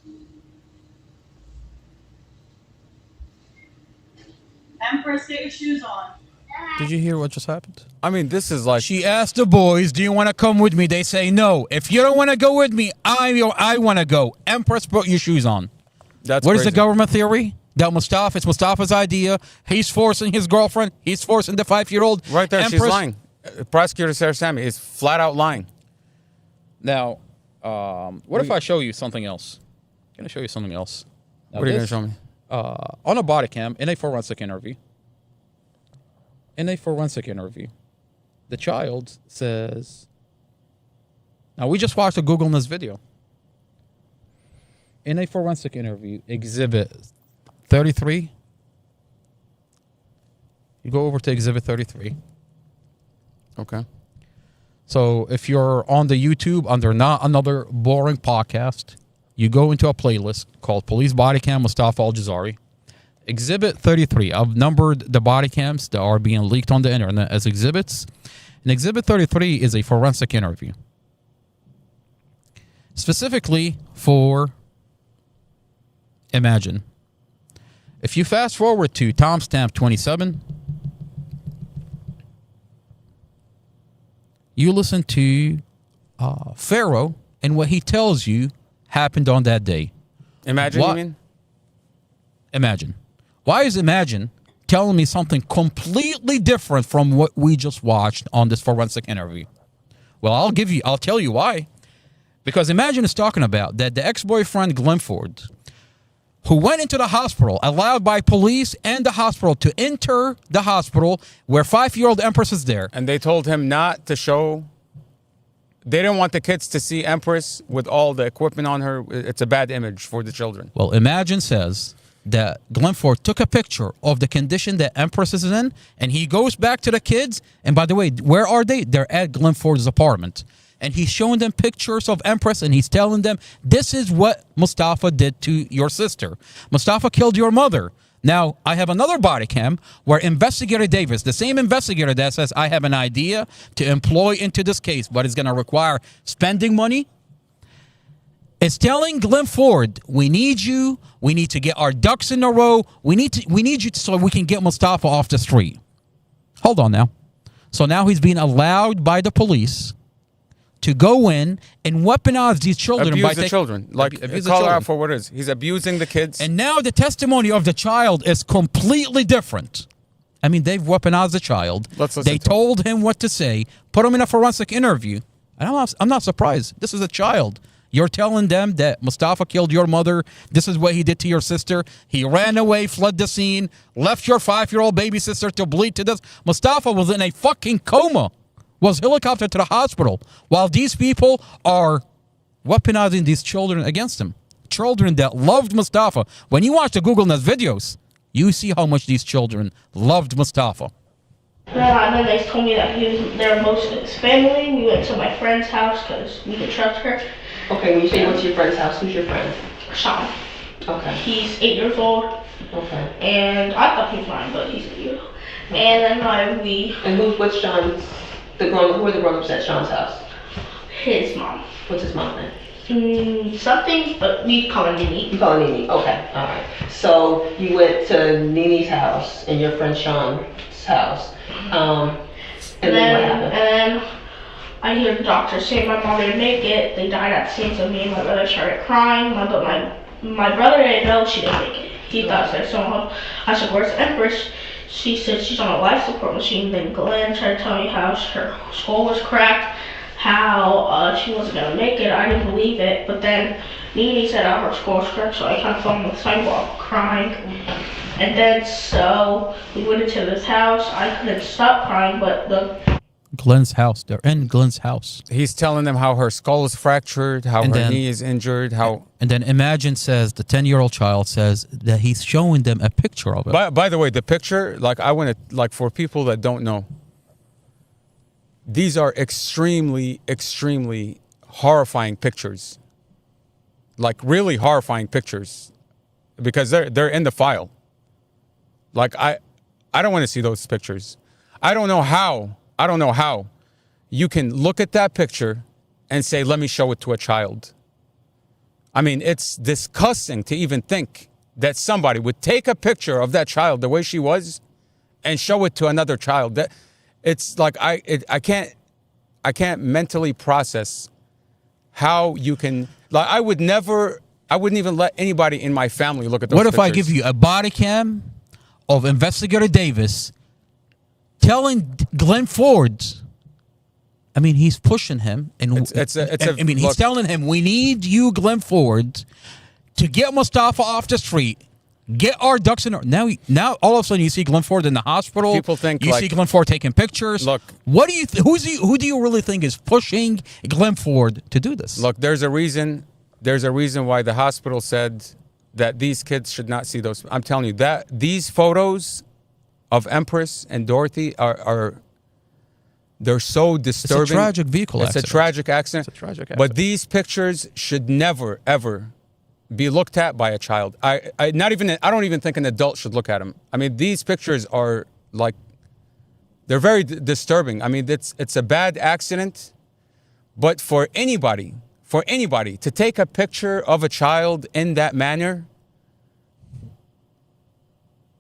Empress, get your shoes on. Did you hear what just happened? I mean, this is like... She asked the boys, do you want to come with me? They say no. If you don't want to go with me, I want to go. Empress, put your shoes on. That's What is crazy. the government theory? That it's Mustafa's idea. He's forcing his girlfriend. He's forcing the 5-year-old. Right there, Empress. she's lying. Prosecutor Sarah Sammy is flat out lying. Now, what if I show you something else? I'm going to show you something else. Now, What are you going to show me? On a body cam, in a forensic interview. The child says... Now, we just watched a Google News video. In a forensic interview, Exhibit 33. You go over to Exhibit 33. Okay. So if you're on the YouTube under Not Another Boring Podcast, you go into a playlist called Police Body Cam Mustafa Al-Jazari. Exhibit 33. I've numbered the body cams that are being leaked on the internet as exhibits. And Exhibit 33 is a forensic interview. Specifically for Imagine. If you fast forward to timestamp 27, you listen to Pharaoh and what he tells you happened on that day. Imagine, you mean? Imagine. Why is Imagine telling me something completely different from what we just watched on this forensic interview? Well, I'll tell you why. Because Imagine is talking about that the ex-boyfriend Glenford, who went into the hospital, allowed by police and the hospital to enter the hospital where 5-year-old Empress is there. And they told him not to show... They didn't want the kids to see Empress with all the equipment on her. It's a bad image for the children. Well, Imagine says that Glenford took a picture of the condition that Empress is in, and he goes back to the kids. And by the way, where are they? They're at Glenford's apartment. And he's showing them pictures of Empress, and he's telling them, this is what Mustafa did to your sister. Mustafa killed your mother. Now, I have another body cam where Investigator Davis, the same investigator that says, I have an idea to employ into this case, but it's going to require spending money, is telling Glenford, we need you. We need to get our ducks in a row. We need you so we can get Mustafa off the street. Hold on now. So now he's being allowed by the police to go in and weaponize these children. Abuse the children. Like, call her out for what it is. He's abusing the kids. And now the testimony of the child is completely different. I mean, they've weaponized the child. They told him what to say, put him in a forensic interview. And I'm not surprised. This is a child. You're telling them that Mustafa killed your mother. This is what he did to your sister. He ran away, fled the scene, left your 5-year-old baby sister to bleed to death. Mustafa was in a fucking coma. Was helicoptered to the hospital while these people are weaponizing these children against him. Children that loved Mustafa. When you watch the Google News videos, you see how much these children loved Mustafa. And then they told me that he was there most of his family. We went to my friend's house because we could trust her. Okay, when you say what's your friend's house, who's your friend? Sean. Okay. He's 8 years old. Okay. And I thought he was 9, but he's 8 years old. And then And what's Sean's... who are the grown-ups at Sean's house? His mom. What's his mom's name? Something, but we call her Nene. You call her Nene, okay, alright. So you went to Nene's house and your friend Sean's house. And then what happened? And then I hear the doctor say my mom didn't make it. They died at the same time. Me and my brother started crying. But my brother didn't know she didn't make it. He thought there's someone. I said, where's Empress? She said she's on a life support machine. Then Glenn tried to tell me how her skull was cracked, how she wasn't going to make it. I didn't believe it. But then Nene said her skull was cracked, so I kind of fell on the sidewalk crying. And then so we went into this house. I couldn't stop crying, but Glenn's house. They're in Glenn's house. He's telling them how her skull is fractured, how her knee is injured, how... And then Imagine says, the 10-year-old child says that he's showing them a picture of it. By the way, the picture, like, I want to, like, for people that don't know, these are extremely, extremely horrifying pictures. Like, really horrifying pictures. Because they're in the file. Like, I don't want to see those pictures. I don't know how you can look at that picture and say, let me show it to a child. I mean, it's disgusting to even think that somebody would take a picture of that child the way she was and show it to another child. That it's like I can't mentally process how you can. Like I wouldn't even let anybody in my family look at those. What if pictures. I give you a body cam of Investigator Davis telling Glenn Ford? I mean, he's pushing him, and he's telling him, "We need you, Glenn Ford, to get Mustafa off the street, get our ducks in a row." Now, all of a sudden, you see Glenn Ford in the hospital. People think you see Glenn Ford taking pictures. Look, what do you? Who do you really think is pushing Glenn Ford to do this? Look, there's a reason. There's a reason why the hospital said that these kids should not see those. I'm telling you that these photos of Empress and Dorothy are. They're so disturbing. It's a tragic vehicle accident. It's a tragic accident. It's a tragic accident. But these pictures should never, ever be looked at by a child. I don't even think an adult should look at them. I mean, these pictures are like, they're very disturbing. I mean, it's a bad accident, but for anybody to take a picture of a child in that manner,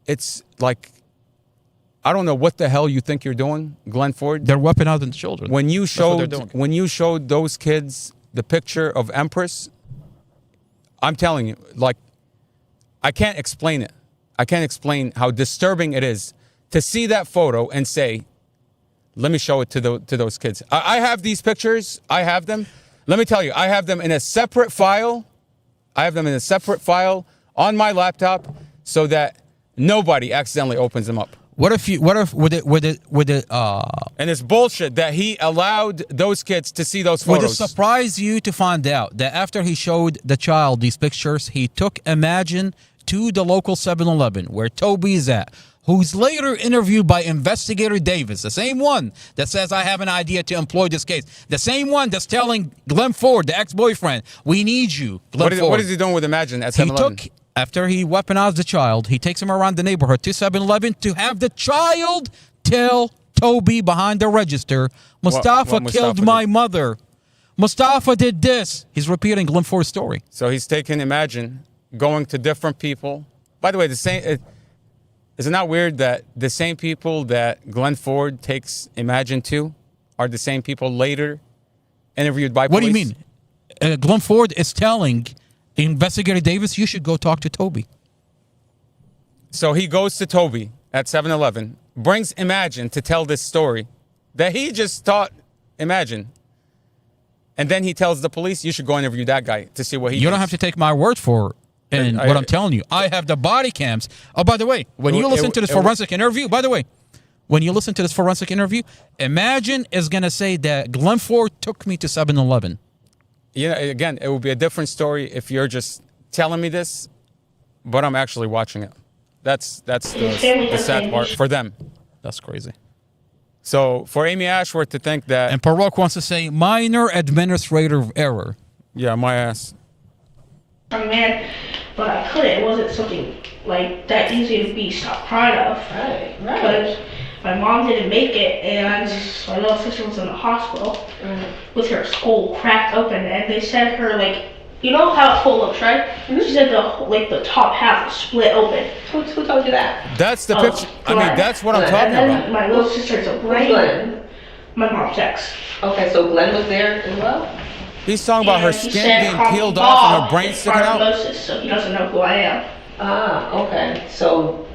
it's like, I don't know what the hell you think you're doing, Glenn Ford. They're weaponizing children. When you showed those kids the picture of Empress, I'm telling you, like, I can't explain it. I can't explain how disturbing it is to see that photo and say, let me show it to those kids. I have these pictures. I have them. Let me tell you, I have them in a separate file. I have them in a separate file on my laptop so that nobody accidentally opens them up. Would it and it's bullshit that he allowed those kids to see those photos. Would it surprise you to find out that after he showed the child these pictures, he took Imagine to the local 7-Eleven where Toby is at, who's later interviewed by Investigator Davis, the same one that says, I have an idea to employ this case, the same one that's telling Glenn Ford, the ex-boyfriend, we need you, Glenn Ford. What is he doing with Imagine at 7-Eleven? After he weaponized the child, he takes him around the neighborhood to 7-Eleven to have the child tell Toby behind the register, Mustafa killed my mother. Mustafa did this. He's repeating Glenn Ford's story. So he's taking Imagine, going to different people. By the way, is it not weird that the same people that Glenn Ford takes Imagine to are the same people later interviewed by police? What do you mean? Glenn Ford is telling Investigator Davis, you should go talk to Toby. So he goes to Toby at 7-Eleven, brings Imagine to tell this story that he just taught Imagine. And then he tells the police, you should go interview that guy to see what he You don't have to take my word for it. And what I'm telling you, I have the body cams. Oh, by the way, when you listen to this forensic interview, Imagine is going to say that Glenn Ford took me to 7-Eleven. You know, again, it would be a different story if you're just telling me this, but I'm actually watching it. That's the sad part for them. That's crazy. So for Amy Ashworth to think that... And Paroque wants to say minor administrative error. Yeah, my ass. Man, but I couldn't. It wasn't something like that easy to be stopped proud of. Right. Because my mom didn't make it, and my little sister was in the hospital with her skull cracked open, and they said her, like, you know how it full looks, right? Mm-hmm. She said the top half was split open. Who told you that? That's the picture. I mean, that's what I'm talking about. My little sister's a brain. My mom's ex. Okay, so Glenn was there as well? He's talking about her skin being peeled off and her brain sticking out. Moses, so he doesn't know who I am. Ah, okay. So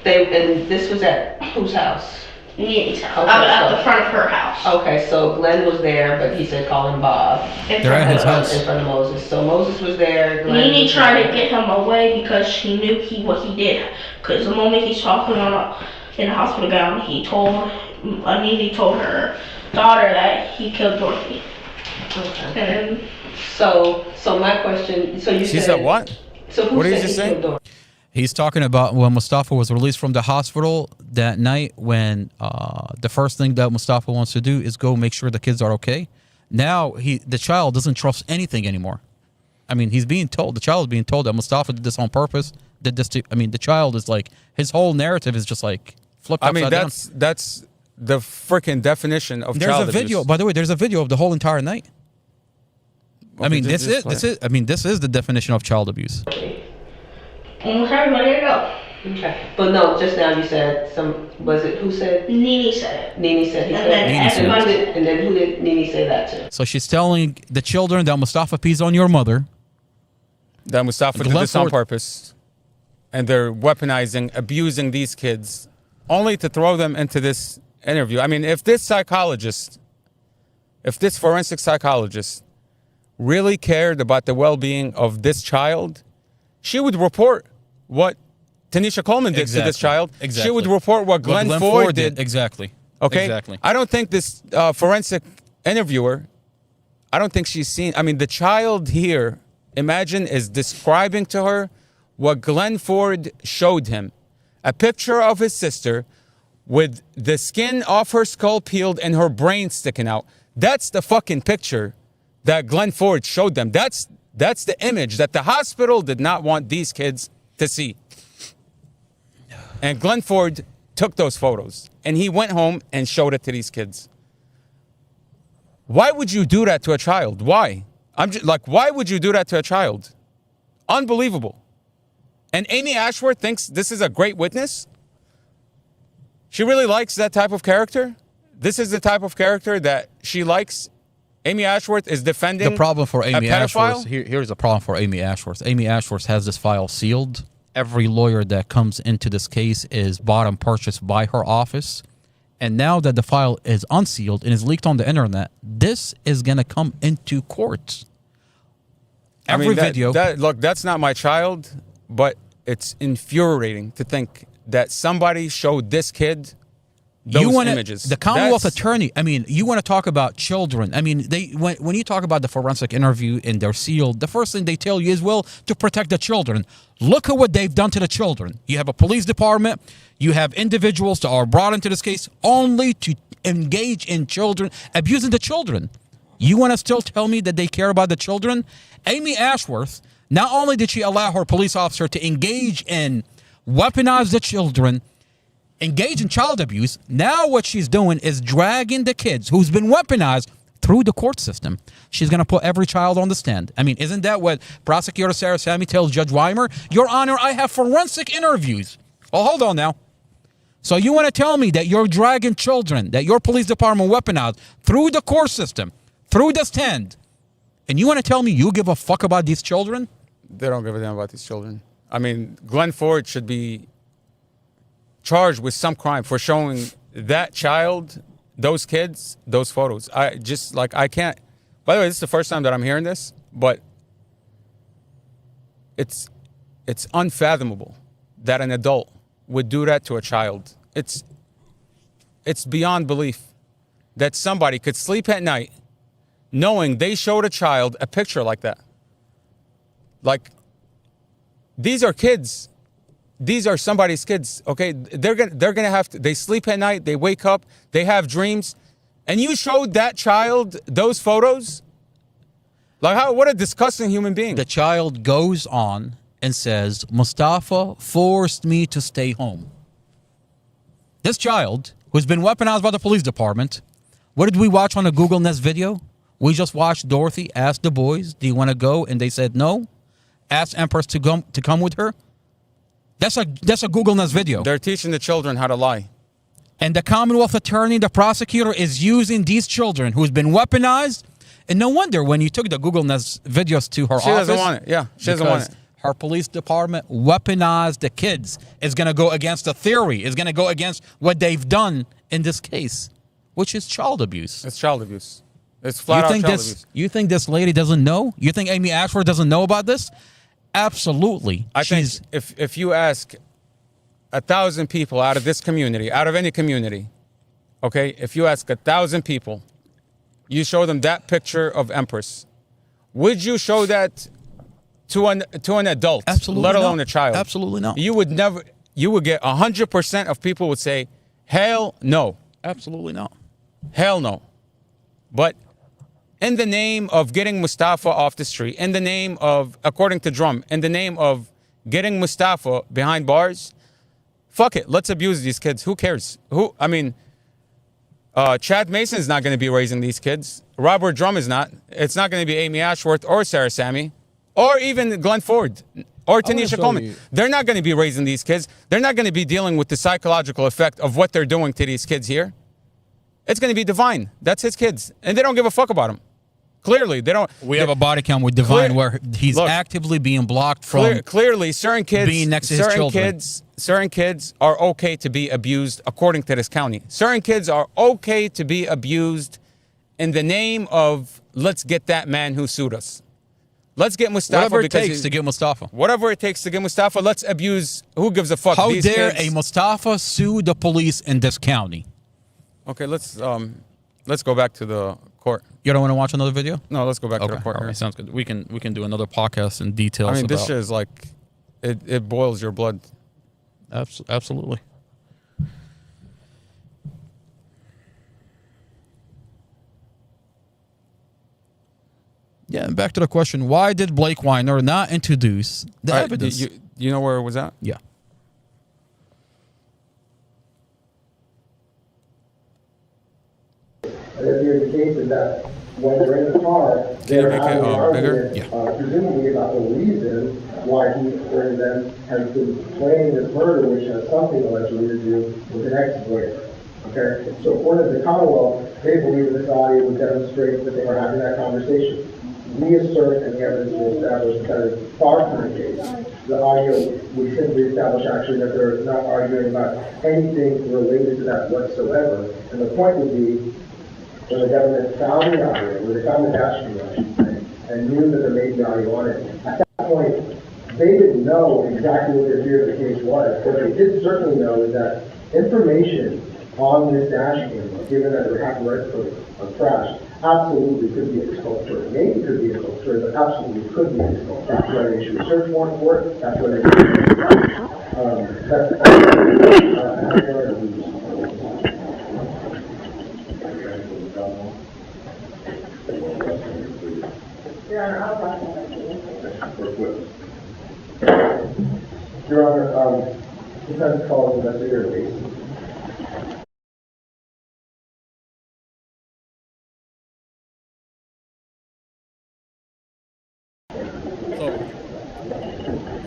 and this was at whose house? Nini's house. Okay, at the front of her house. Okay, so Glenn was there, but he said call him Bob. They're at his house. In front of Moses. So Moses was there. Nini tried to get him away because she knew what he did. Because the moment he's talking in a hospital gown, Nini told her daughter that he killed Dorothy. Okay. So my question. So you she said what? So who what did said he just say? He's talking about when Mustafa was released from the hospital that night when the first thing that Mustafa wants to do is go make sure the kids are okay. Now the child doesn't trust anything anymore. I mean, the child is being told that Mustafa did this on purpose. The child is like, his whole narrative is just like flipped upside down. That's the freaking definition of there's child a video, abuse. by the way, there's a video of the whole entire night. Okay, I mean, this is the definition of child abuse. Almost everybody I know. Okay. But no, just now you said who said? Nene said it. Nene said he And said then it. everybody- And then who did Nene say that to? So she's telling the children that Mustafa pees on your mother. That Mustafa did this on purpose. And they're weaponizing, abusing these kids, only to throw them into this interview. I mean, if this forensic psychologist really cared about the well-being of this child, she would report what Tanisha Coleman did to this child. Exactly. She would report what Glenn Ford did. Exactly. Okay? Exactly. I don't think this forensic interviewer, I don't think she's seen, I mean, the child here, imagine, is describing to her what Glenn Ford showed him. A picture of his sister with the skin off her skull peeled and her brain sticking out. That's the fucking picture that Glenn Ford showed them. That's the image that the hospital did not want these kids to see. And Glenn Ford took those photos and he went home and showed it to these kids. Why would you do that to a child? Why? I'm just like, why would you do that to a child? Unbelievable. And Amy Ashworth thinks this is a great witness. She really likes that type of character. This is the type of character that she likes. Amy Ashworth is defending The problem for Amy a pedophile. Ashworth, here's the problem for Amy Ashworth. Amy Ashworth has this file sealed. Every lawyer that comes into this case is bought and purchased by her office. And now that the file is unsealed and is leaked on the internet, this is going to come into court. Every video. Look, that's not my child, but it's infuriating to think that somebody showed this kid those images. The Commonwealth attorney, I mean, you want to talk about children. I mean, when you talk about the forensic interview and they're sealed, the first thing they tell you is, well, to protect the children. Look at what they've done to the children. You have a police department. You have individuals that are brought into this case only to engage in children, abusing the children. You want to still tell me that they care about the children? Amy Ashworth, not only did she allow her police officer to engage in weaponize the children, engage in child abuse, now what she's doing is dragging the kids who's been weaponized through the court system. She's going to put every child on the stand. I mean, isn't that what Prosecutor Sarah Sammy tells Judge Weimer? Your Honor, I have forensic interviews. Oh, hold on now. So you want to tell me that you're dragging children, that your police department weaponized through the court system, through the stand, and you want to tell me you give a fuck about these children? They don't give a damn about these children. I mean, Glenn Ford should be charged with some crime for showing that child, those kids, those photos. I can't. By the way, this is the first time that I'm hearing this, but it's unfathomable that an adult would do that to a child. It's beyond belief that somebody could sleep at night knowing they showed a child a picture like that. Like, these are kids. These are somebody's kids, okay? They're gonna have to, they sleep at night, they wake up, they have dreams, and you showed that child those photos? Like, what a disgusting human being. The child goes on and says, Mustafa forced me to stay home. This child, who's been weaponized by the police department, what did we watch on the Google Nest video? We just watched Dorothy ask the boys, do you want to go? And they said no. Asked Empress to come with her. That's a Google Nest video. They're teaching the children how to lie. And the Commonwealth attorney, the prosecutor, is using these children who's been weaponized. And no wonder when you took the Google Nest videos to her office. She doesn't want it. Yeah, she doesn't want it. Her police department weaponized the kids. Is going to go against the theory. Is going to go against what they've done in this case, which is child abuse. It's child abuse. It's flat out child abuse. You think this lady doesn't know? You think Amy Ashworth doesn't know about this? Absolutely. I think if you ask 1,000 people out of this community, out of any community, okay, if you ask 1,000 people, you show them that picture of Empress, would you show that to an adult, absolutely, let alone a child? Absolutely not. You would never. You would get 100% of people would say, hell no. Absolutely not. Hell no. But in the name of getting Mustafa off the street, in the name of, according to Drum, in the name of getting Mustafa behind bars, fuck it, let's abuse these kids. Who cares? Chad Mason is not going to be raising these kids. Robert Drum is not. It's not going to be Amy Ashworth or Sarah Sammy or even Glenn Ford. or Tanisha Coleman. you. They're not going to be raising these kids. They're not going to be dealing with the psychological effect of what they're doing to these kids here. It's going to be Divine. That's his kids. And they don't give a fuck about him. Clearly, they don't. We have a body count with Divine where he's actively being blocked from clearly certain kids being next to his children. Certain kids are okay to be abused according to this county. Certain kids are okay to be abused in the name of let's get that man who sued us. Let's get Mustafa. Whatever it takes to get Mustafa. Whatever it takes to get Mustafa. Let's abuse. Who gives a fuck? How These dare kids? a Mustafa sue the police in this county? Okay, let's go back to the court. You don't want to watch another video? No, let's go back to the court. All right, sounds good. We can do another podcast in details. I mean, this about- shit is like it boils your blood. Absolutely. Yeah, and back to the question: why did Blake Weiner not introduce the evidence? You know where it was at? Yeah. And if the indication that when they're in the car, Can you they're make having it an argument, bigger? presumably about the reason why he, during then, has been planning this murder, which has something allegedly to do with an ex-boyfriend. Okay? So according to the Commonwealth, they believe this audio would demonstrate that they were having that conversation. We assert, and the evidence will establish that it's far from the case. The audio would simply establish actually that they're not arguing about anything related to that whatsoever. And the point would be, when the government found the audio, when they found the dash cam, I should say, and knew that there may be audio on it, at that point, they didn't know exactly what their fear of the case was. What they did certainly know is that information on this dash camera, given that it happened right before a crash, absolutely could be exculpatory. Maybe could be exculpatory, but absolutely could be exculpatory. That's why they issued a search warrant for it. That's why they Your Honor, defense calls Investigator Davis.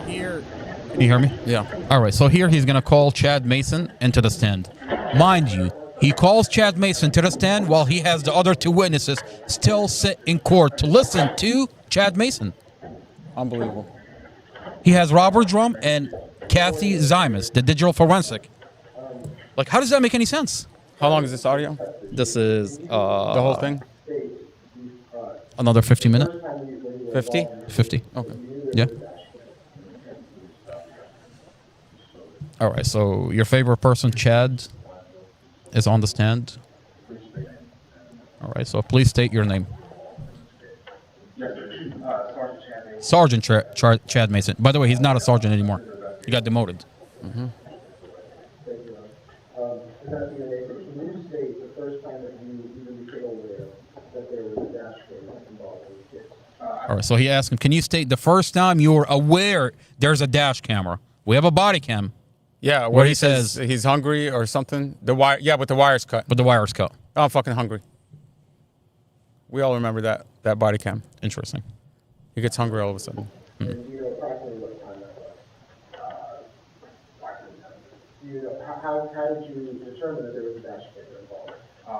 Here, can you hear me? Yeah. All right. So here he's gonna call Chad Mason into the stand. Mind you, he calls Chad Mason to the stand while he has the other two witnesses still sit in court to listen to Chad Mason. Unbelievable. He has Robert Drum and Kathy Zymas, the digital forensic. Like, how does that make any sense? How long is this audio? This is the whole thing. Another 50 minutes. 50? 50. Okay. Yeah. All right. So your favorite person, Chad, is on the stand. All right. So please state your name. Sergeant Chad Mason. By the way, he's not a sergeant anymore. He got demoted. Mm-hmm. All right, so he asked him, can you state the first time you were aware there's a dash camera? We have a body cam. Yeah, where he says he's hungry or something. The wire, yeah, but the wire's cut. But the wire's cut. Oh, I'm fucking hungry. We all remember that body cam. Interesting. He gets hungry all of a sudden. Mm-hmm. How did you determine that there was a dash camera involved?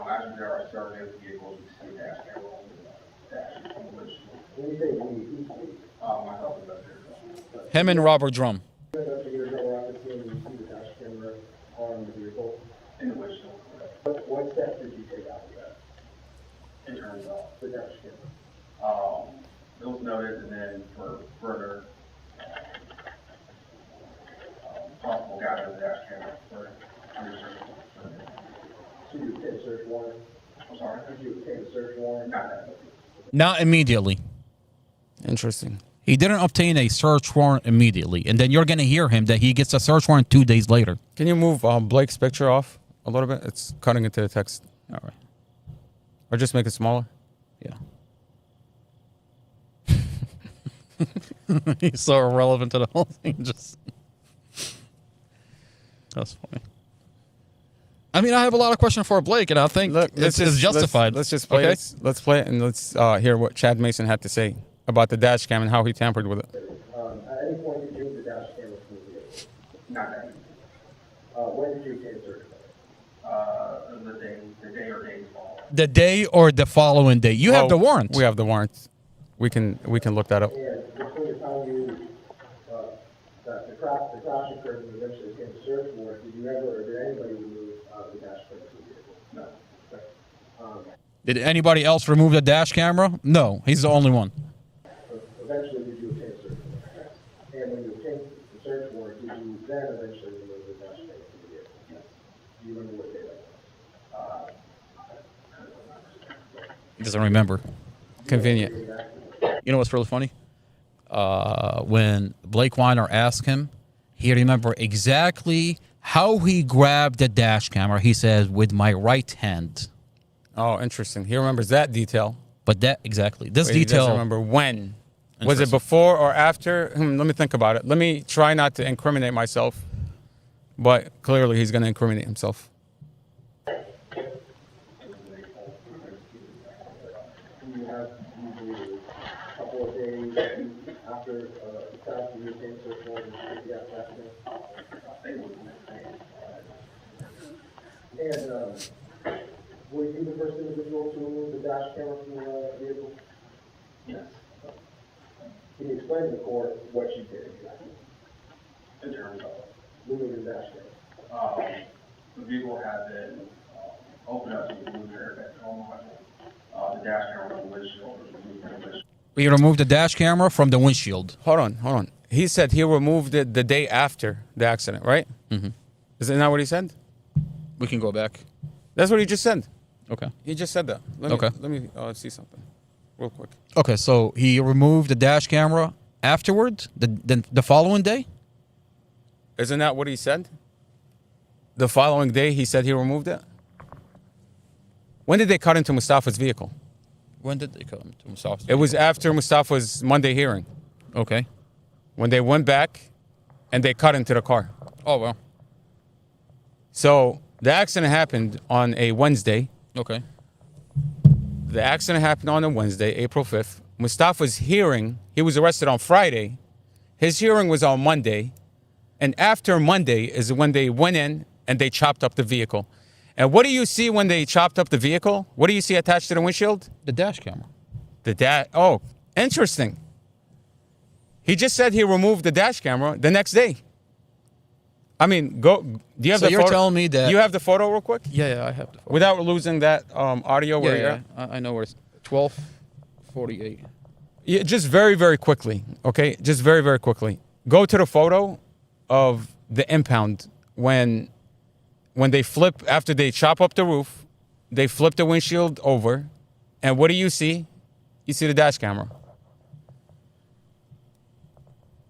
Actually, there are certain vehicles you see a dash camera on the dash. When you say we, who's we? Myself and Investigator. Him and Robert Drum. Investigators that were at the scene, you see the dash camera on the vehicle? In the windshield. What steps did you take after that? In terms of the dash camera? It was noted, and then for further possible gathering of the dash camera for research. So you obtained a search warrant? I'm sorry? Did you obtain a search warrant? Not that. Not immediately. Interesting. He didn't obtain a search warrant immediately, and then you're going to hear him that he gets a search warrant 2 days later. Can you move Blake's picture off a little bit? It's cutting into the text. All right. Or just make it smaller? Yeah. He's so irrelevant to the whole thing. That's funny. I mean, I have a lot of questions for Blake, and I think it's justified. Let's just play it. Let's play it, and let's hear what Chad Mason had to say about the dash cam and how he tampered with it. any point did you move the dash camera from the vehicle? Not that. When did you obtain a search warrant? The day or days following. The day or the following day. You have the warrant. We have the warrant. We can look that up. And between the time you that the crash occurred and eventually came to search warrant, did you ever or did anybody remove the dash camera from the vehicle? No. Did anybody else remove the dash camera? No, he's the only one. Eventually, did you obtain a search warrant? And when you obtained the search warrant, did you then eventually remove the dash camera from the vehicle? Yes. Do you remember what day that was? He doesn't remember. Convenient. You know what's really funny? When Blake Weiner asked him, he remembered exactly how he grabbed the dash camera. He says, with my right hand. Oh, interesting. He remembers that detail. But that, exactly. This Wait, detail. He doesn't remember when. Was it before or after? Let me think about it. Let me try not to incriminate myself. But clearly he's going to incriminate himself. You have usually a couple of days after the crash, you obtain a search warrant and you have dash camera. And were you the first individual to remove the dash camera from the vehicle? Yes. Can you explain to the court what you did exactly? In terms of removing the dash camera? The vehicle had been opened up to remove the airbag. The dash camera from the windshield was removed from the windshield. We removed the dash camera from the windshield. Hold on. He said he removed it the day after the accident, right? Mm-hmm. Isn't that what he said? We can go back. That's what he just said. Okay. He just said that. Let me see something real quick. Okay, so he removed the dash camera afterwards, the following day? Isn't that what he said? The following day he said he removed it? When did they cut into Mustafa's vehicle? When did they cut into Mustafa's vehicle? It was after Mustafa's Monday hearing. Okay. When they went back and they cut into the car. Oh, well. So the accident happened on a Wednesday. Okay. The accident happened on a Wednesday, April 5th. Mustafa's hearing, he was arrested on Friday. His hearing was on Monday. And after Monday is when they went in and they chopped up the vehicle. And what do you see when they chopped up the vehicle? What do you see attached to the windshield? The dash camera. Oh, interesting. He just said he removed the dash camera the next day. I mean, do you have the photo? So you're telling me that... You have the photo real quick? Yeah, I have the photo. Without losing that audio where you're at? I know where it's 12:48. Yeah, just very, very quickly, okay? Just very, very quickly. Go to the photo of the impound when they flip, after they chop up the roof, they flip the windshield over, and what do you see? You see the dash camera.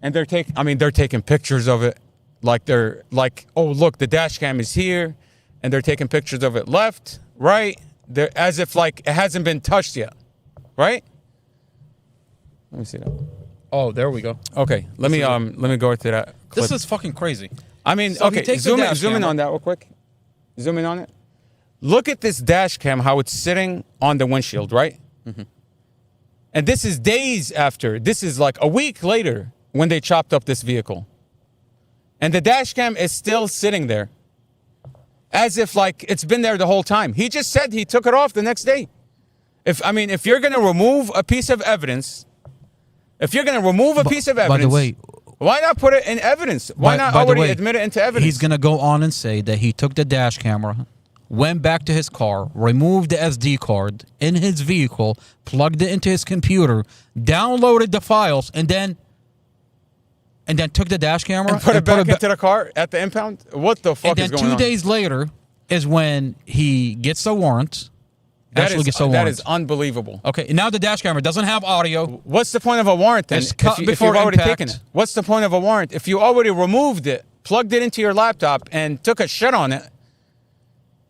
And they're taking pictures of it. Like they're like, oh, look, the dash cam is here, and they're taking pictures of it left, right. They're as if like it hasn't been touched yet, right? Let me see that. Oh, there we go. Okay, let me go to that clip. This is fucking crazy. I mean, So okay, zoom in on that real quick. Zoom in on it. Look at this dash cam, how it's sitting on the windshield, right? Mm-hmm. And this is days after. This is like a week later when they chopped up this vehicle. And the dash cam is still sitting there. As if like it's been there the whole time. He just said he took it off the next day. If you're going to remove a piece of evidence, by the way, why not put it in evidence? Why not already admit it into evidence? He's going to go on and say that he took the dash camera, went back to his car, removed the SD card in his vehicle, plugged it into his computer, downloaded the files, and then took the dash camera and put it back into the car at the impound? What the fuck is going on? And then 2 days later is when he gets the warrant. That is unbelievable. Okay, now the dash camera doesn't have audio. What's the point of a warrant then? If you've already taken it? What's the point of a warrant? If you already removed it, plugged it into your laptop, and took a shit on it,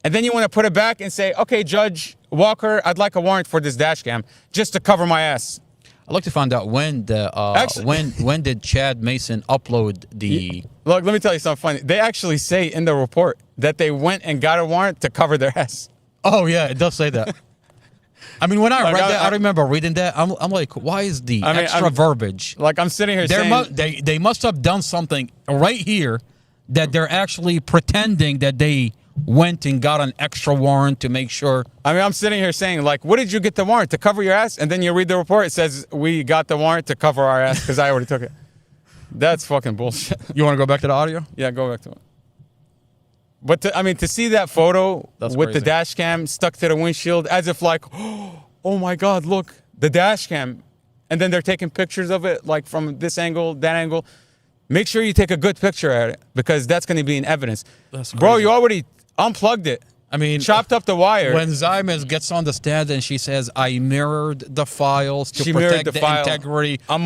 and then you want to put it back and say, okay, Judge Walker, I'd like a warrant for this dash cam just to cover my ass. I'd like to find out when when did Chad Mason upload the... Look, let me tell you something funny. They actually say in the report that they went and got a warrant to cover their ass. Oh, yeah, it does say that. I mean, when I read that, I remember reading that. I'm like, why is the extra verbiage? Like, I'm sitting here saying... they must have done something right here that they're actually pretending that they went and got an extra warrant to make sure. I mean, I'm sitting here saying, like, what did you get the warrant? To cover your ass? And then you read the report, it says, we got the warrant to cover our ass because I already took it. That's fucking bullshit. You want to go back to the audio? Yeah, go back to it. But, to see that photo with crazy. the dash cam stuck to the windshield as if like, oh my God, look, the dash cam. And then they're taking pictures of it, like from this angle, that angle. Make sure you take a good picture at it because that's going to be in evidence. Bro, you already unplugged it. I mean, chopped up the wire. When Zymes gets on the stand and she says, I mirrored the files to protect the integrity. A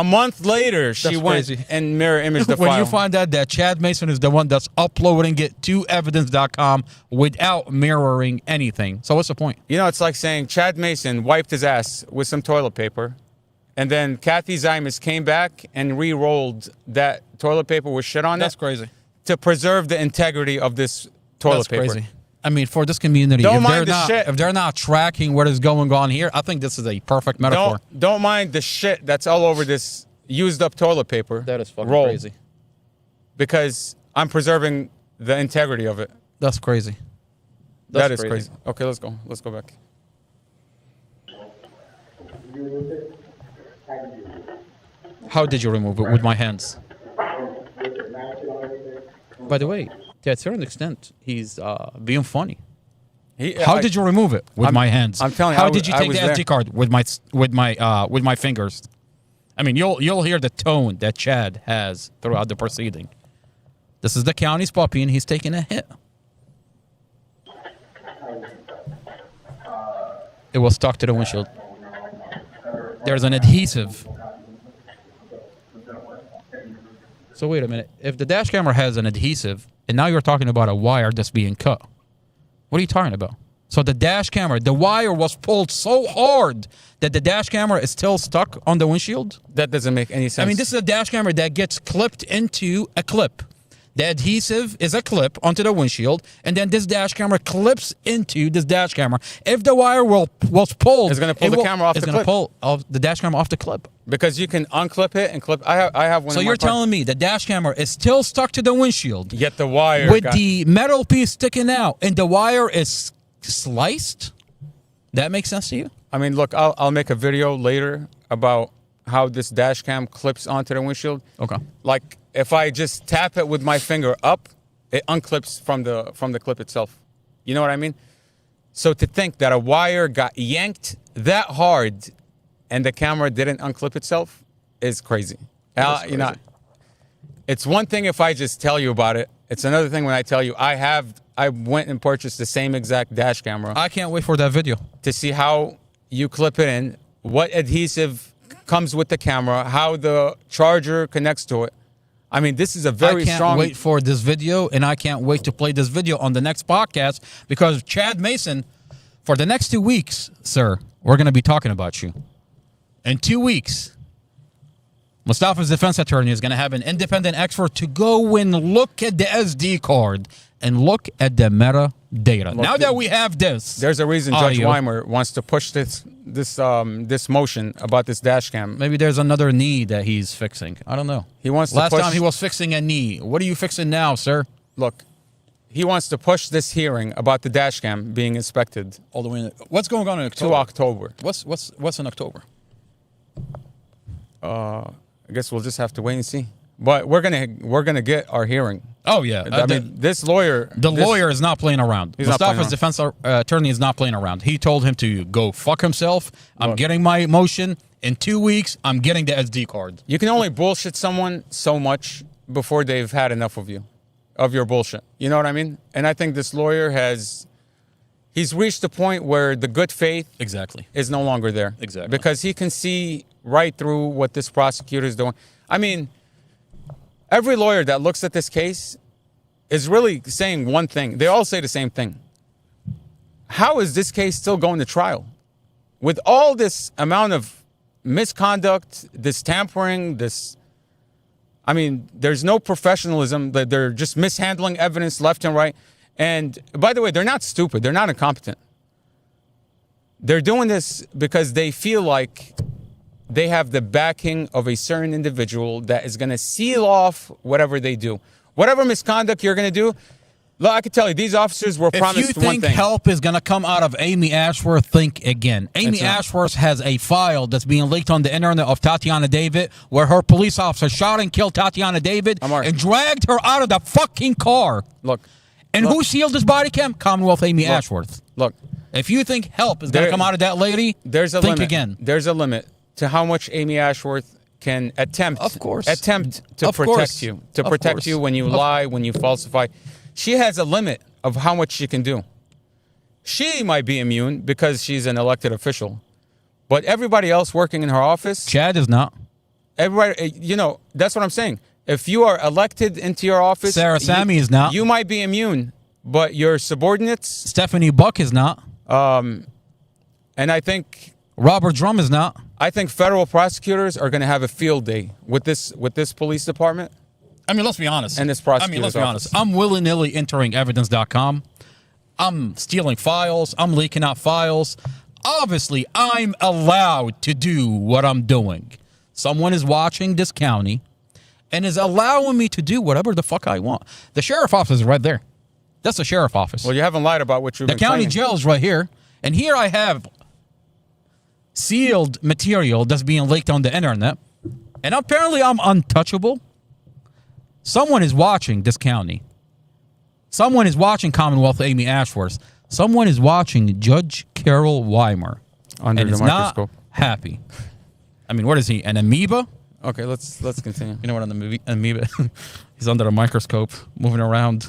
month later, she went and mirror imaged the file. When you find out that Chad Mason is the one that's uploading it to evidence.com without mirroring anything. So what's the point? You know, it's like saying Chad Mason wiped his ass with some toilet paper, and then Kathy Zymes came back and re-rolled that toilet paper with shit on it. That's crazy. To preserve the integrity of this toilet paper. Crazy. I mean, for this community, if they're not tracking what is going on here, I think this is a perfect metaphor. Don't mind the shit that's all over this used up toilet paper. That is fucking roll, crazy. Because I'm preserving the integrity of it. That's crazy. That is crazy. Okay, let's go. Let's go back. How did you remove it? With my hands. By the way, to a certain extent, he's being funny. How did you remove it? With my hands. I'm telling you. How did you take the SD card? With my fingers. I mean, you'll hear the tone that Chad has throughout the proceeding. This is the county's puppy, and he's taking a hit. It was stuck to the windshield. There's an adhesive. So wait a minute. If the dash camera has an adhesive, and now you're talking about a wire that's being cut, what are you talking about? So the dash camera, the wire was pulled so hard that the dash camera is still stuck on the windshield? That doesn't make any sense. I mean, this is a dash camera that gets clipped into a clip. The adhesive is a clip onto the windshield, and then this dash camera clips into this dash camera. If the wire was pulled, it's going to pull the camera off the clip. It's going to pull the dash camera off the clip. Because you can unclip it and clip. I have one. So you're telling me the dash camera is still stuck to the windshield. Yet the wire with the metal piece sticking out, and the wire is sliced. That makes sense to you? I mean, look, I'll make a video later about how this dash cam clips onto the windshield. Okay. Like if I just tap it with my finger up, it unclips from the clip itself. You know what I mean? So to think that a wire got yanked that hard and the camera didn't unclip itself is crazy. Crazy. You know, it's one thing if I just tell you about it. It's another thing when I tell you I went and purchased the same exact dash camera. I can't wait for that video. To see how you clip it in, what adhesive comes with the camera, how the charger connects to it. I mean, this is a very strong... I can't wait for this video, and I can't wait to play this video on the next podcast, because Chad Mason, for the next 2 weeks, sir, we're going to be talking about you. In 2 weeks, Mustafa's defense attorney is going to have an independent expert to go and look at the SD card and look at the metadata. Now that we have this, there's a reason Judge Weimer wants to push this motion about this dash cam. Maybe there's another knee that he's fixing. I don't know. He wants Last to push... time he was fixing a knee. What are you fixing now, sir? Look, he wants to push this hearing about the dash cam being inspected all the way. What's going on in October? To October. What's in October? I guess we'll just have to wait and see. But we're gonna get our hearing. Oh yeah, I mean, this lawyer. The lawyer is not playing around. Mustafa's defense attorney is not playing around. He told him to go fuck himself. I'm getting my motion in 2 weeks. I'm getting the SD card. You can only bullshit someone so much before they've had enough of you, of your bullshit. You know what I mean? And I think this lawyer he's reached the point where the good faith is no longer there. Exactly. Because he can see right through what this prosecutor is doing. I mean, every lawyer that looks at this case is really saying one thing. They all say the same thing. How is this case still going to trial? With all this amount of misconduct, this tampering, I mean, there's no professionalism. They're just mishandling evidence left and right. And by the way, they're not stupid. They're not incompetent. They're doing this because they feel like they have the backing of a certain individual that is going to seal off whatever they do. Whatever misconduct you're going to do, look, I can tell you, these officers were promised one thing. If you think help is going to come out of Amy Ashworth, think again. Amy Ashworth has a file that's being leaked on the internet of Tatiana David, where her police officer shot and killed Tatiana David and dragged her out of the fucking car. Look. And who sealed this body cam? Commonwealth Amy Ashworth. Look. If you think help is going to come out of that lady, think limit. Again. There's a limit to how much Amy Ashworth can attempt to protect you. To protect you when you lie, when you falsify. She has a limit of how much she can do. She might be immune because she's an elected official. But everybody else working in her office... Chad is not. Everybody, that's what I'm saying. If you are elected into your office... Sarah Sammy is not. You might be immune, but your subordinates... Stephanie Buck is not. And I think... Robert Drum is not. I think federal prosecutors are going to have a field day with this police department. I mean, let's be honest. And this prosecutor's let's be honest. I'm willy-nilly entering evidence.com. I'm stealing files. I'm leaking out files. Obviously, I'm allowed to do what I'm doing. Someone is watching this county and is allowing me to do whatever the fuck I want. The sheriff office is right there. That's the sheriff office. Well, you haven't lied about what you've been claiming. The county jail is right here. And here I have sealed material that's being leaked on the internet. And apparently I'm untouchable. Someone is watching this county. Someone is watching Commonwealth Amy Ashworth. Someone is watching Judge Carol Weimer. Under the microscope. Not happy. I mean, what is he? An amoeba? Okay, let's continue. You know what an amoeba? He's under a microscope, moving around.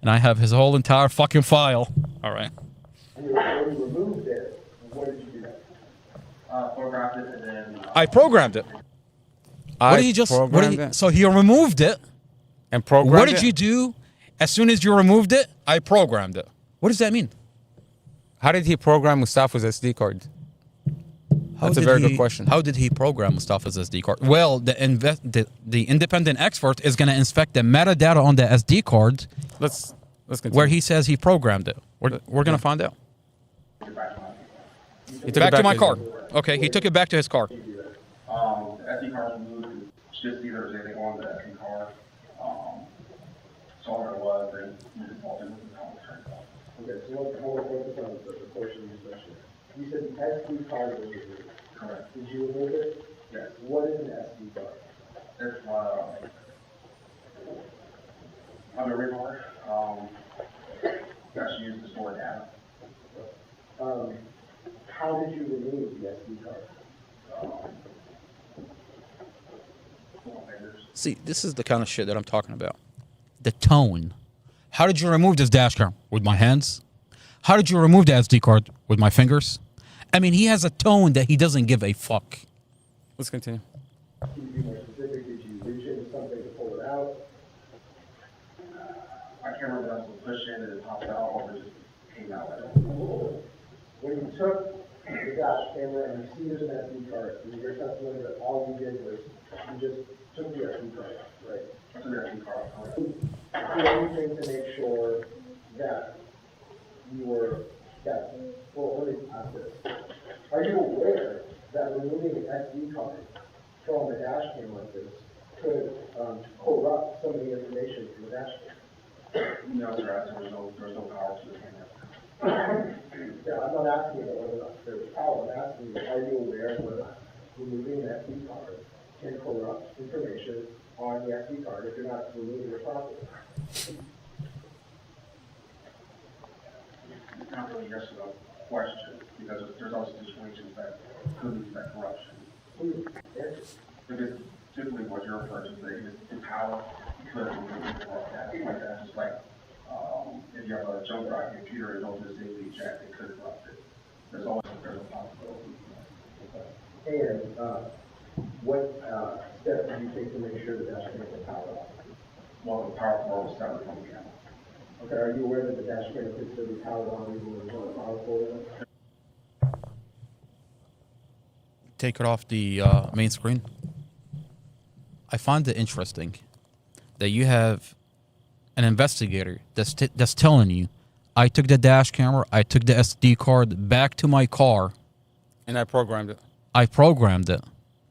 And I have his whole entire fucking file. All right. When you removed it, what did you do? Programmed it and then... I programmed it. So he removed it. And programmed it? What did you do? As soon as you removed it, I programmed it. What does that mean? How did he program Mustafa's SD card? That's a very good question. How did he program Mustafa's SD card? Well, the independent expert is going to inspect the metadata on the SD card. Let's continue. Where he says he programmed it. We're going to find out. He took back it back to my car. Okay, he took it back to his car. The SD card was removed just see there was anything on the SD card. Saw what it was and you defaulted with the contract. Okay, so let's focus on the portion you mentioned. You said the SD card was removed. Correct. Did you remove it? Yes. What is an SD card? It's a memory card that's used to store data. How did you remove the SD card? See, this is the kind of shit that I'm talking about. The tone. How did you remove this dash cam? With my hands? How did you remove the SD card? With my fingers? I mean, he has a tone that he doesn't give a fuck. Let's continue. Can you be more specific? Did you reach into something to pull it out? I can't remember if that was pushed in and it popped out or it just came out. When you took the dash camera and you see there's an SD card, and your testimony that all you did was you just took the SD card, right? I took the SD card. Do anything to make sure that you were, let me ask this. Are you aware that removing an SD card from a dash cam like this could corrupt some of the information from the dash cam? No, sir, there's no power to the camera. Yeah, I'm not asking about whether or not there's power. I'm asking you, are you aware that removing an SD card can corrupt information on the SD card if you're not removing it properly? It's not really yes or no question, because there's also situations that could lead to that corruption. Because typically what you're referring to is the power could corrupt that, like that. Just like if you have a jump drive computer and don't just say the eject, it could corrupt it. There's always a possibility. And what steps do you take to make sure the dash cam is powered off? Well, the power cord is separate from the camera. Okay, are you aware that the dash cam could still be powered on even when it's on a power cord? Take it off the main screen. I find it interesting that you have an investigator that's telling you, I took the dash camera, I took the SD card back to my car. And I programmed it. I programmed it.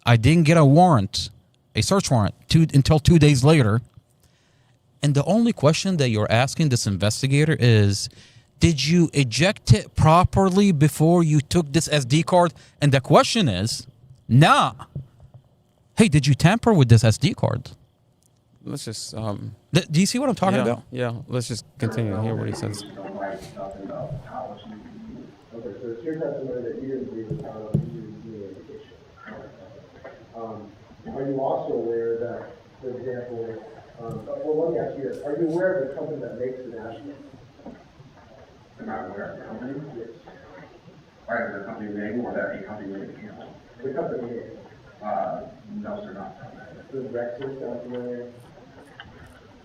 I didn't get a warrant, a search warrant, until 2 days later. And the only question that you're asking this investigator is, did you eject it properly before you took this SD card? And the question is, nah. Hey, did you tamper with this SD card? Let's just... Do you see what I'm talking about? Yeah, let's just continue and hear what he says. Okay, so it's your testimony that you didn't believe the power of communication. Are you also aware that, for example, well, let me ask you this. Are you aware of the company that makes the dash cam? Am I aware of the company? Yes. Either the company name or that a company made the camera? The company name. No, sir, not. Does Rexus sound familiar?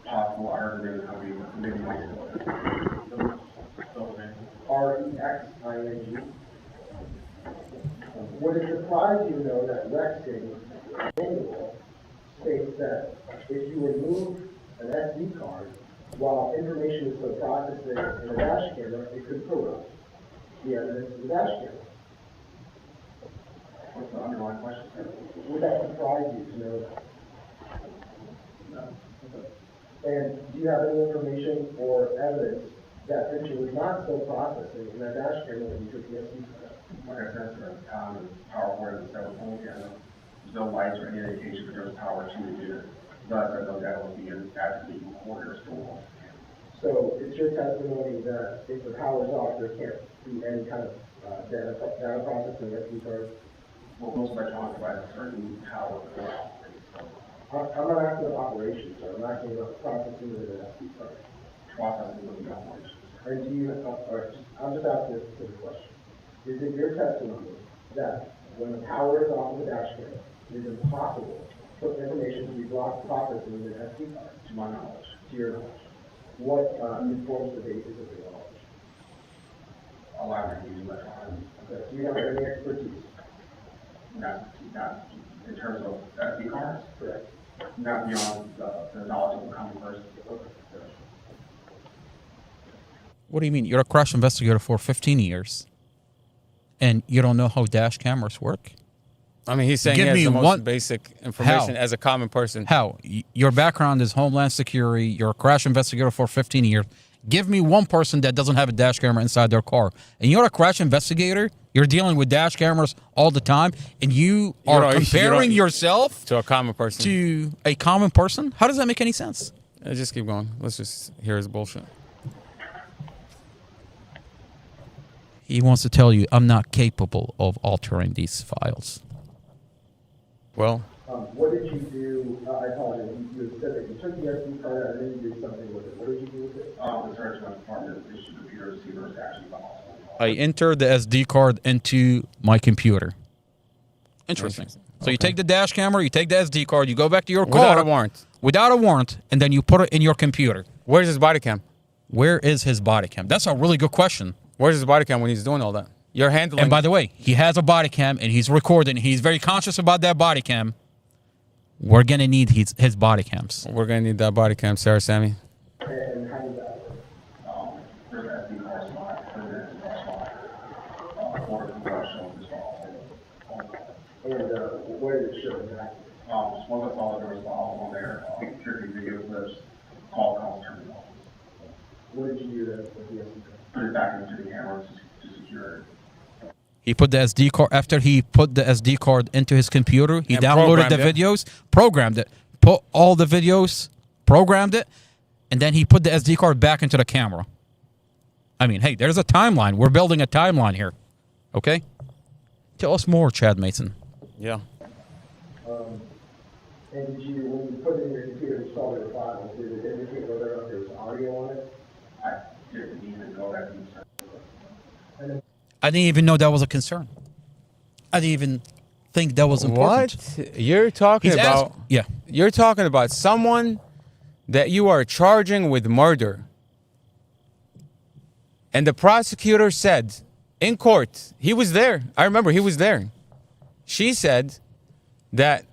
Possible. I heard the name of the company, maybe not. REXING. Would it surprise you to know that Rexing manual states that if you remove an SD card while information is still processing in a dash camera, it could corrupt the evidence of the dash camera? What's the underlying question, sir? Would that surprise you to know that? No. And do you have any information or evidence that picture was not still processing in that dash camera when you took the SD card? Like I said, sir, power cord and several phone camera. There's no lights or any indication that there's power to the unit. Thus, I know that will be an actively recorded or stored. So it's your testimony that if the power's off, there can't be any kind of data processing SD card? Well, most electronic devices are in power. I'm not asking about operations, sir. I'm asking about processing of the SD card. Processing of the operations. And do you, I'm just asking this specific question. Is it your testimony that when the power is off of the dash camera, it is impossible for information to be blocked processing in an SD card? To my knowledge. To your knowledge. What informs the basis of your knowledge? Allow me to use electronics. Okay. Do you have any expertise? Not in terms of SD cards? Correct. Not beyond the knowledge of the common person. What do you mean? You're a crash investigator for 15 years, and you don't know how dash cameras work? I mean, he's saying he has the most basic information as a common person. How? Your background is Homeland Security. You're a crash investigator for 15 years. Give me one person that doesn't have a dash camera inside their car. And you're a crash investigator. You're dealing with dash cameras all the time, and you are comparing yourself to a common person. To a common person? How does that make any sense? Just keep going. Let's just hear his bullshit. He wants to tell you, I'm not capable of altering these files. Well, what did you do? I apologize. You said that you took the SD card out and then you did something with it. What did you do with it? The search department issued a computer receiver to actually files. I entered the SD card into my computer. Interesting. So you take the dash camera, you take the SD card, you go back to your car. Without a warrant. Without a warrant, and then you put it in your computer. Where's his body cam? Where is his body cam? That's a really good question. Where's his body cam when he's doing all that? You're handling... And by the way, he has a body cam, and he's recording. He's very conscious about that body cam. We're going to need his body cams. We're going to need that body cam, Sarah Sammy. And how does that work? There's an SD card slot, for the production of this file. And where did it show exactly? Just one of the files, there was files on there, security video clips, call calls turned off. What did you do with the SD card? Put it back into the camera to secure it. He put the SD card, after he put the SD card into his computer, he downloaded the videos, programmed it, put all the videos, programmed it, and then he put the SD card back into the camera. I mean, hey, there's a timeline. We're building a timeline here. Okay? Tell us more, Chad Mason. Yeah. And did you, when you put it in your computer and saw the file, did it indicate whether or not there was audio on it? I didn't even know that. I didn't even know that was a concern. I didn't even think that was important. What? You're talking about... Yeah. You're talking about someone that you are charging with murder. And the prosecutor said in court, he was there. I remember he was there. She said that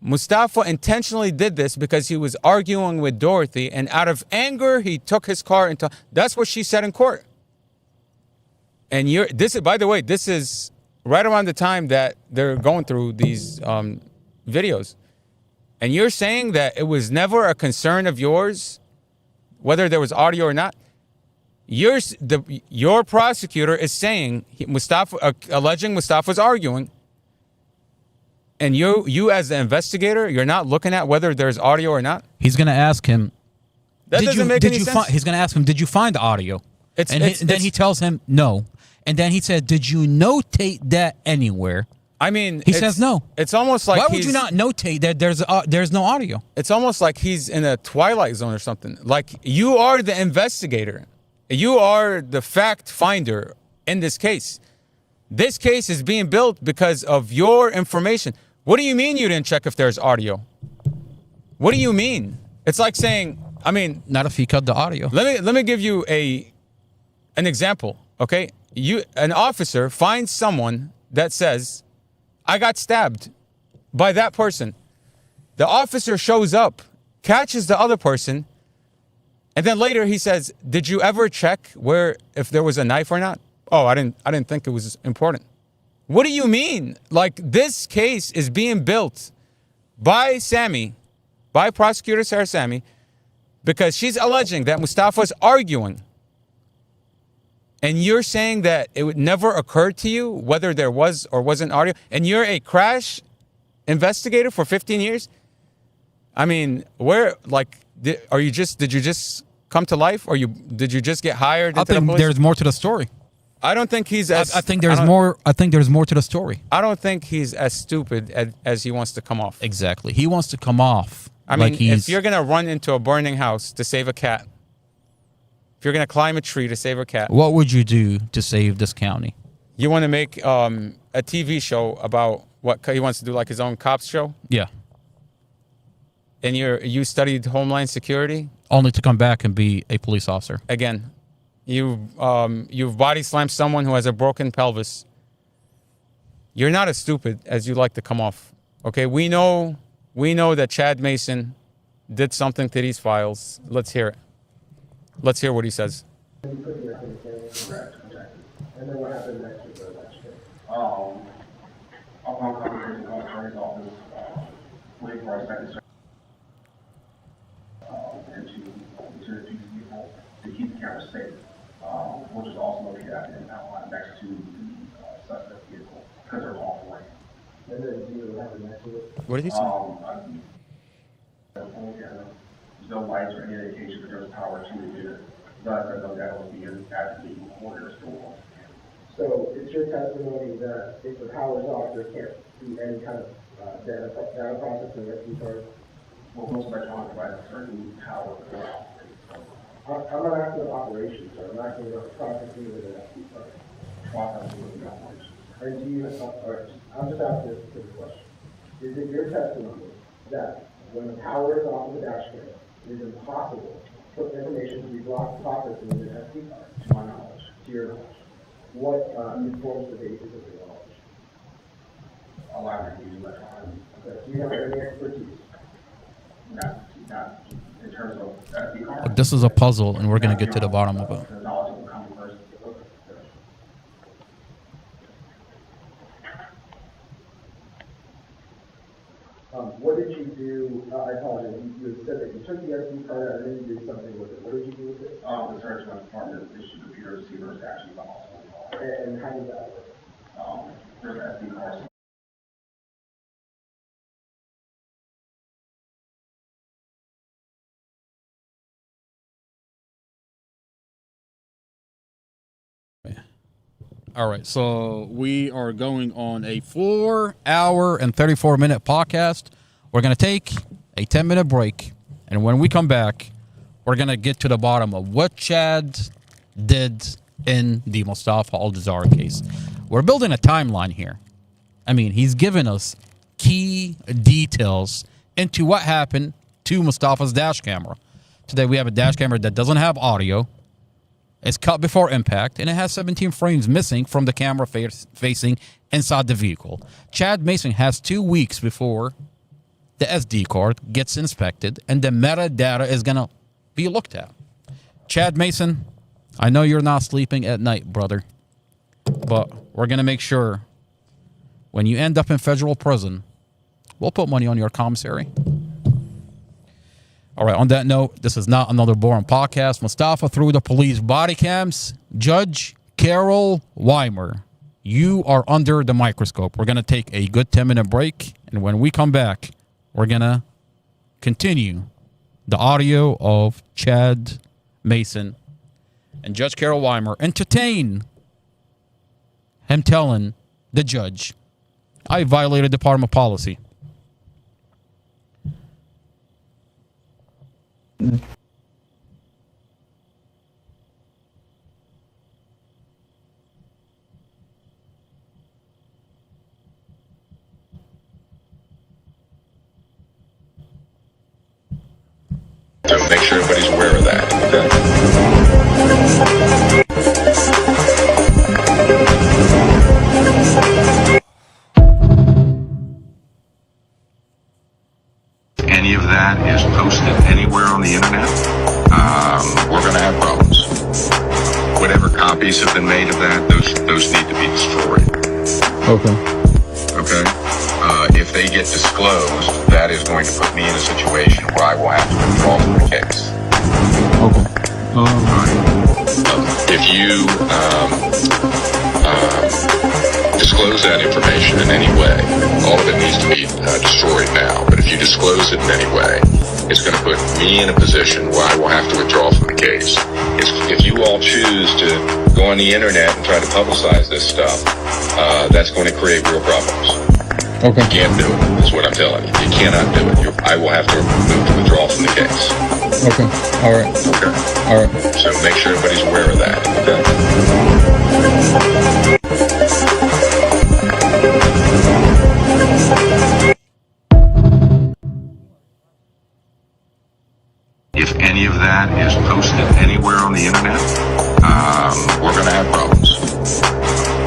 Mustafa intentionally did this because he was arguing with Dorothy, and out of anger, he took his car into. That's what she said in court. And this is, by the way, this is right around the time that they're going through these videos. And you're saying that it was never a concern of yours, whether there was audio or not. Your prosecutor is saying Mustafa, alleging Mustafa's arguing. And you as the investigator, you're not looking at whether there's audio or not? He's going to ask him. That doesn't make any sense. He's going to ask him, did you find the audio? Then he tells him no. And then he said, did you notate that anywhere? I mean, he says no. It's almost like why would you not notate that there's no audio? It's almost like he's in a twilight zone or something. Like, you are the investigator. You are the fact finder in this case. This case is being built because of your information. What do you mean you didn't check if there's audio? What do you mean? It's like saying, I mean, not if he cut the audio. Let me give you an example, okay? An officer finds someone that says, I got stabbed by that person. The officer shows up, catches the other person, and then later he says, did you ever check if there was a knife or not? Oh, I didn't think it was important. What do you mean? Like, this case is being built by Sammy, by Prosecutor Sarah Sammy, because she's alleging that Mustafa's arguing. And you're saying that it would never occur to you whether there was or wasn't audio, and you're a crash investigator for 15 years? I mean, did you just come to life, or did you just get hired? I think there's more to the story. I don't think he's as. I think there's more. I think there's more to the story. I don't think he's as stupid as he wants to come off. Exactly. He wants to come off. I mean, if you're gonna run into a burning house to save a cat, if you're gonna climb a tree to save a cat, what would you do to save this county? You want to make a TV show about what he wants to do, like his own cops show? Yeah. And you studied Homeland Security? Only to come back and be a police officer. Again, you've body slammed someone who has a broken pelvis. You're not as stupid as you like to come off. Okay, we know that Chad Mason did something to these files. Let's hear it. Let's hear what he says. And then what happened next with the election? Upon conversation with the attorney's office, waiting for our second and to people to keep the cameras safe, which is also located at an outline next to the suspect vehicle because they're all for it. And then do you know what happened next to it? What did he say? There's no lights or any indication that there's power to the unit. Thus, I know that will be actively recorded or stored. So it's your testimony that if the power's off, there can't be any kind of data processing or SD card? Well, most electronic devices certain power. I'm not asking about operations, sir. I'm asking about processing with an SD card. Processing with an operation. And do you, I'm just asking a specific question. Is it your testimony that when the power is off of the dash cam, it is impossible for information to be processed in an SD card, to my knowledge, to your knowledge? What informs the basis of your knowledge? Allowing you to use electronics. Okay. Do you have any expertise? Not in terms of SD card. This is a puzzle, and we're going to get to the bottom of it. What did you do? I apologize. You said that you took the SD card out and then you did something with it. What did you do with it? The search department issued a computer receiver to actually the hospital. And how did that work? There's an SD card. All right, so we are going on a 4-hour and 34-minute podcast. We're going to take a 10-minute break, and when we come back, we're going to get to the bottom of what Chad did in the Mustafa Al-Jazari case. We're building a timeline here. I mean, he's given us key details into what happened to Mustafa's dash camera. Today, we have a dash camera that doesn't have audio. It's cut before impact, and it has 17 frames missing from the camera facing inside the vehicle. Chad Mason has 2 weeks before the SD card gets inspected, and the metadata is going to be looked at. Chad Mason, I know you're not sleeping at night, brother, but we're going to make sure when you end up in federal prison, we'll put money on your commissary. All right, on that note, this is not another boring podcast. Mustafa through the police body cams. Judge Carol Weimer, you are under the microscope. We're going to take a good 10-minute break, and when we come back, we're going to continue the audio of Chad Mason and Judge Carol Weimer entertain him telling the judge, I violated department policy. So make sure everybody's aware of that. If any of that is posted anywhere on the internet, we're going to have problems. Whatever copies have been made of that, those need to be destroyed. Okay. Okay? If they get disclosed, that is going to put me in a situation where I will have to withdraw from the case. Okay. If you disclose that information in any way, all of it needs to be destroyed now. But if you disclose it in any way, it's going to put me in a position where I will have to withdraw from the case. If you all choose to go on the internet and try to publicize this stuff, that's going to create real problems. Okay. You can't do it, is what I'm telling you. You cannot do it. I will have to move to withdraw from the case. Okay. All right. Okay. All right. So make sure everybody's aware of that. Okay. If any of that is posted anywhere on the internet, we're going to have problems.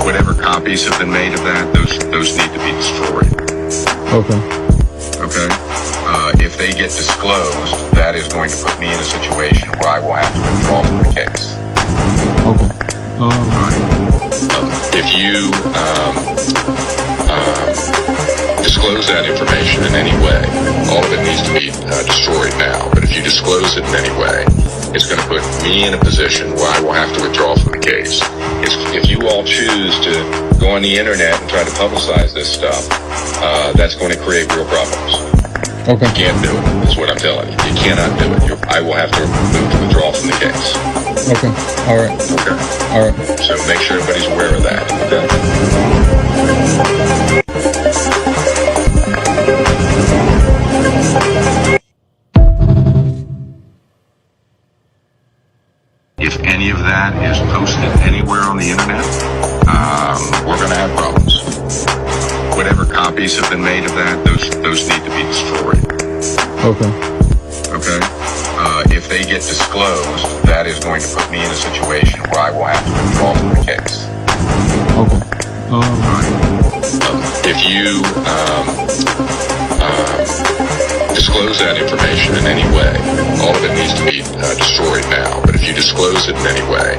Whatever copies have been made of that, those need to be destroyed. Okay. Okay? If they get disclosed, that is going to put me in a situation where I will have to withdraw from the case. Okay. If you disclose that information in any way, all of it needs to be destroyed now. But if you disclose it in any way, it's going to put me in a position where I will have to withdraw from the case. If you all choose to go on the internet and try to publicize this stuff, that's going to create real problems. Okay. You can't do it, is what I'm telling you. You cannot do it. I will have to move to withdraw from the case. Okay. All right. Okay. All right. So make sure everybody's aware of that. Okay. If any of that is posted anywhere on the internet, we're going to have problems. Whatever copies have been made of that, those need to be destroyed. Okay. Okay? If they get disclosed, that is going to put me in a situation where I will have to withdraw from the case. Okay. If you disclose that information in any way, all of it needs to be destroyed now. But if you disclose it in any way,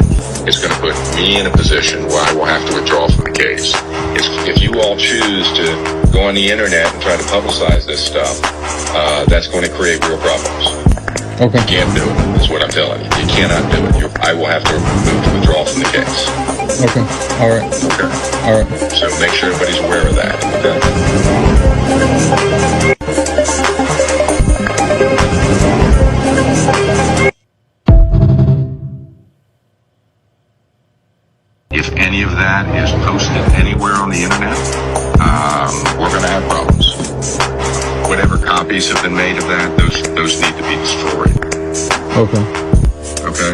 it's going to put me in a position where I will have to withdraw from the case. If you all choose to go on the internet and try to publicize this stuff, that's going to create real problems. Okay. You can't do it, is what I'm telling you. You cannot do it. I will have to move to withdraw from the case. Okay. All right. Okay. All right. So make sure everybody's aware of that. Okay. If any of that is posted anywhere on the internet, we're going to have problems. Whatever copies have been made of that, those need to be destroyed. Okay. Okay?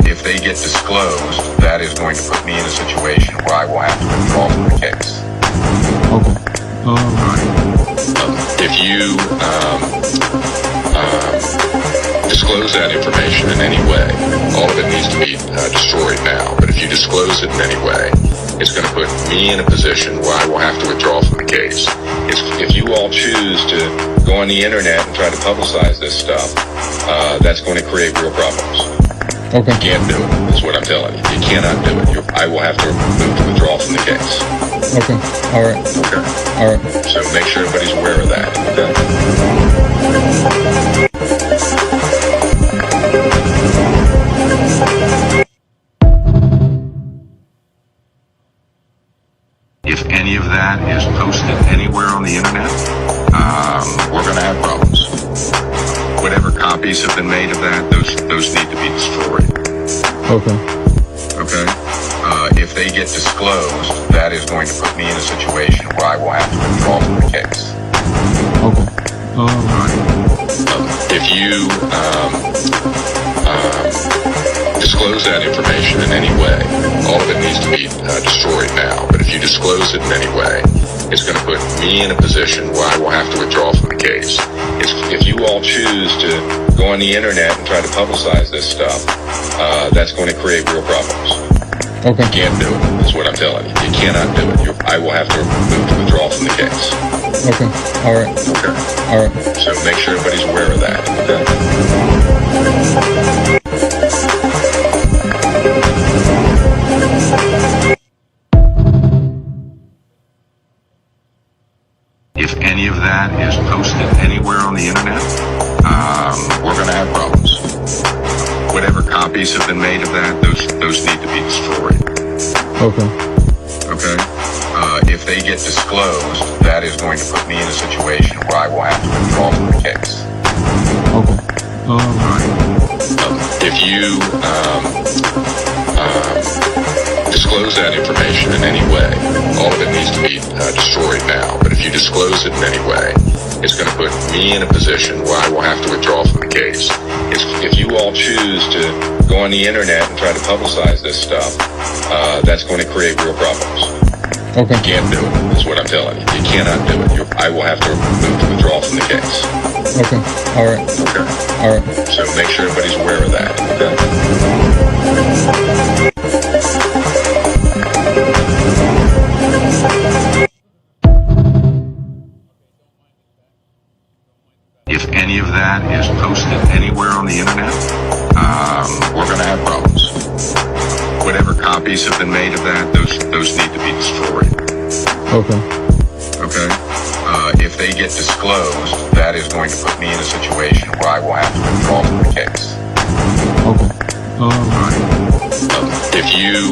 If they get disclosed, that is going to put me in a situation where I will have to withdraw from the case. Okay. If you disclose that information in any way, all of it needs to be destroyed now. But if you disclose it in any way, it's going to put me in a position where I will have to withdraw from the case. If you all choose to go on the internet and try to publicize this stuff, that's going to create real problems. Okay. You can't do it, is what I'm telling you. You cannot do it. I will have to move to withdraw from the case. Okay. All right. Okay. All right. So make sure everybody's aware of that. Okay. If any of that is posted anywhere on the internet, we're going to have problems. Whatever copies have been made of that, those need to be destroyed. Okay. Okay? If they get disclosed, that is going to put me in a situation where I will have to withdraw from the case. Okay. If you disclose that information in any way, all of it needs to be destroyed now. But if you disclose it in any way, it's going to put me in a position where I will have to withdraw from the case. If you all choose to go on the internet and try to publicize this stuff, that's going to create real problems. Okay. You can't do it, is what I'm telling you. You cannot do it. I will have to move to withdraw from the case. Okay. All right. Okay. All right. So make sure everybody's aware of that. Okay. If any of that is posted anywhere on the internet, we're going to have problems. Whatever copies have been made of that, those need to be destroyed. Okay. Okay? If they get disclosed, that is going to put me in a situation where I will have to withdraw from the case. Okay. If you disclose that information in any way, all of it needs to be destroyed now. But if you disclose it in any way, it's going to put me in a position where I will have to withdraw from the case. If you all choose to go on the internet and try to publicize this stuff, that's going to create real problems. Okay. You can't do it, is what I'm telling you. You cannot do it. I will have to move to withdraw from the case. Okay. All right. Okay. All right. So make sure everybody's aware of that. Okay. If any of that is posted anywhere on the internet, we're going to have problems. Whatever copies have been made of that, those need to be destroyed. Okay. Okay? If they get disclosed, that is going to put me in a situation where I will have to withdraw from the case. Okay. If you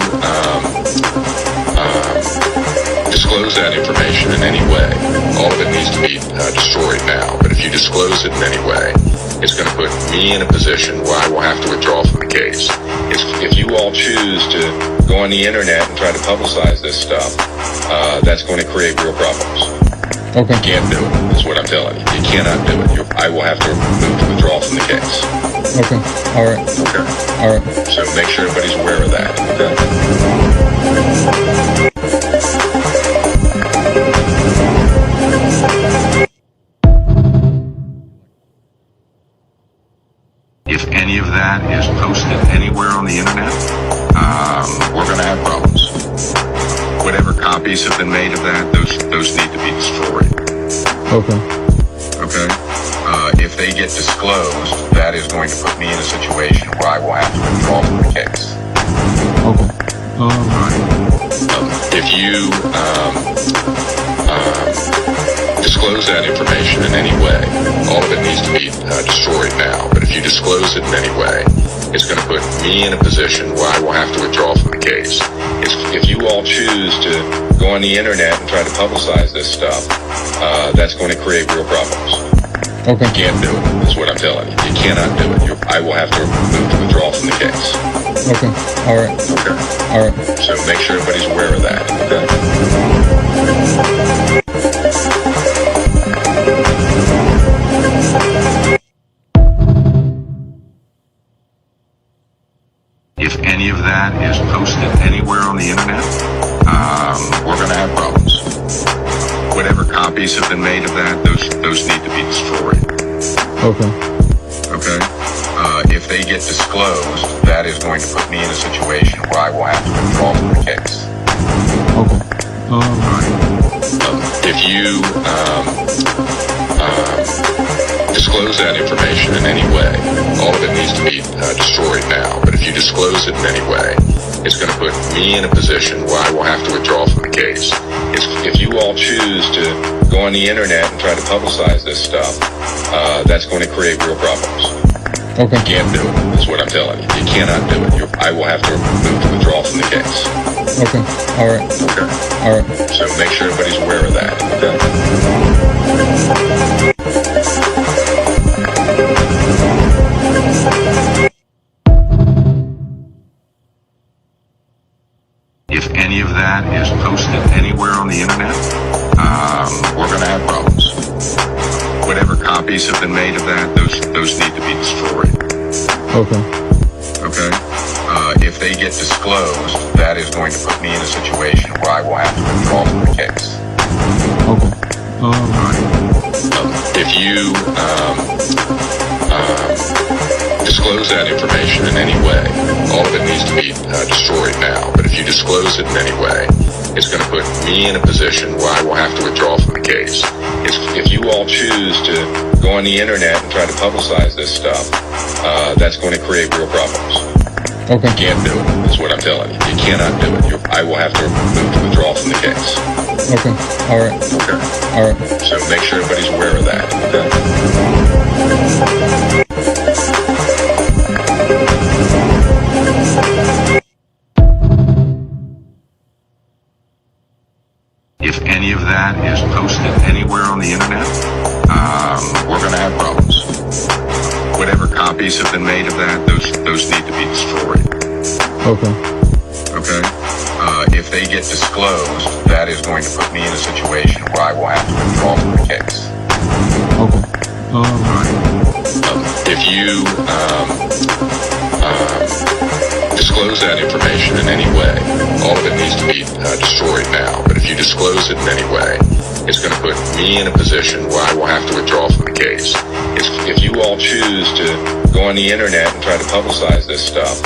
disclose that information in any way, all of it needs to be destroyed now. But if you disclose it in any way, it's going to put me in a position where I will have to withdraw from the case. If you all choose to go on the internet and try to publicize this stuff, that's going to create real problems. Okay. You can't do it, is what I'm telling you. You cannot do it. I will have to move to withdraw from the case. Okay. All right. Okay. All right. So make sure everybody's aware of that. Okay. If any of that is posted anywhere on the internet, we're going to have problems. Whatever copies have been made of that, those need to be destroyed. Okay. Okay? If they get disclosed, that is going to put me in a situation where I will have to withdraw from the case. Okay. If you disclose that information in any way, all of it needs to be destroyed now. But if you disclose it in any way, it's going to put me in a position where I will have to withdraw from the case. If you all choose to go on the internet and try to publicize this stuff, that's going to create real problems. Okay. You can't do it, is what I'm telling you. You cannot do it. I will have to move to withdraw from the case. Okay. All right. Okay. All right. So make sure everybody's aware of that. Okay. If any of that is posted anywhere on the internet, we're going to have problems. Whatever copies have been made of that, those need to be destroyed. Okay. Okay? If they get disclosed, that is going to put me in a situation where I will have to withdraw from the case. Okay. If if you disclose that information in any way, all of it needs to be destroyed now. But if you disclose it in any way, it's going to put me in a position where I will have to withdraw from the case. If you all choose to go on the internet and try to publicize this stuff, that's going to create real problems. Okay. You can't do it, is what I'm telling you. You cannot do it. I will have to move to withdraw from the case. Okay. All right. Okay. All right. So make sure everybody's aware of that. Okay. If any of that is posted anywhere on the internet, we're going to have problems. Whatever copies have been made of that, those need to be destroyed. Okay. Okay? If they get disclosed, that is going to put me in a situation where I will have to withdraw from the case. Okay. If you disclose that information in any way, all of it needs to be destroyed now. But if you disclose it in any way, it's going to put me in a position where I will have to withdraw from the case. If you all choose to go on the internet and try to publicize this stuff, that's going to create real problems. Okay. You can't do it, is what I'm telling you. You cannot do it. I will have to move to withdraw from the case. Okay. All right. Okay. All right. So make sure everybody's aware of that. Okay. If any of that is posted anywhere on the internet, we're going to have problems. Whatever copies have been made of that, those need to be destroyed. Okay. Okay? If they get disclosed, that is going to put me in a situation where I will have to withdraw from the case. Okay. If you disclose that information in any way, all of it needs to be destroyed now. But if you disclose it in any way, it's going to put me in a position where I will have to withdraw from the case. If you all choose to go on the internet and try to publicize this stuff,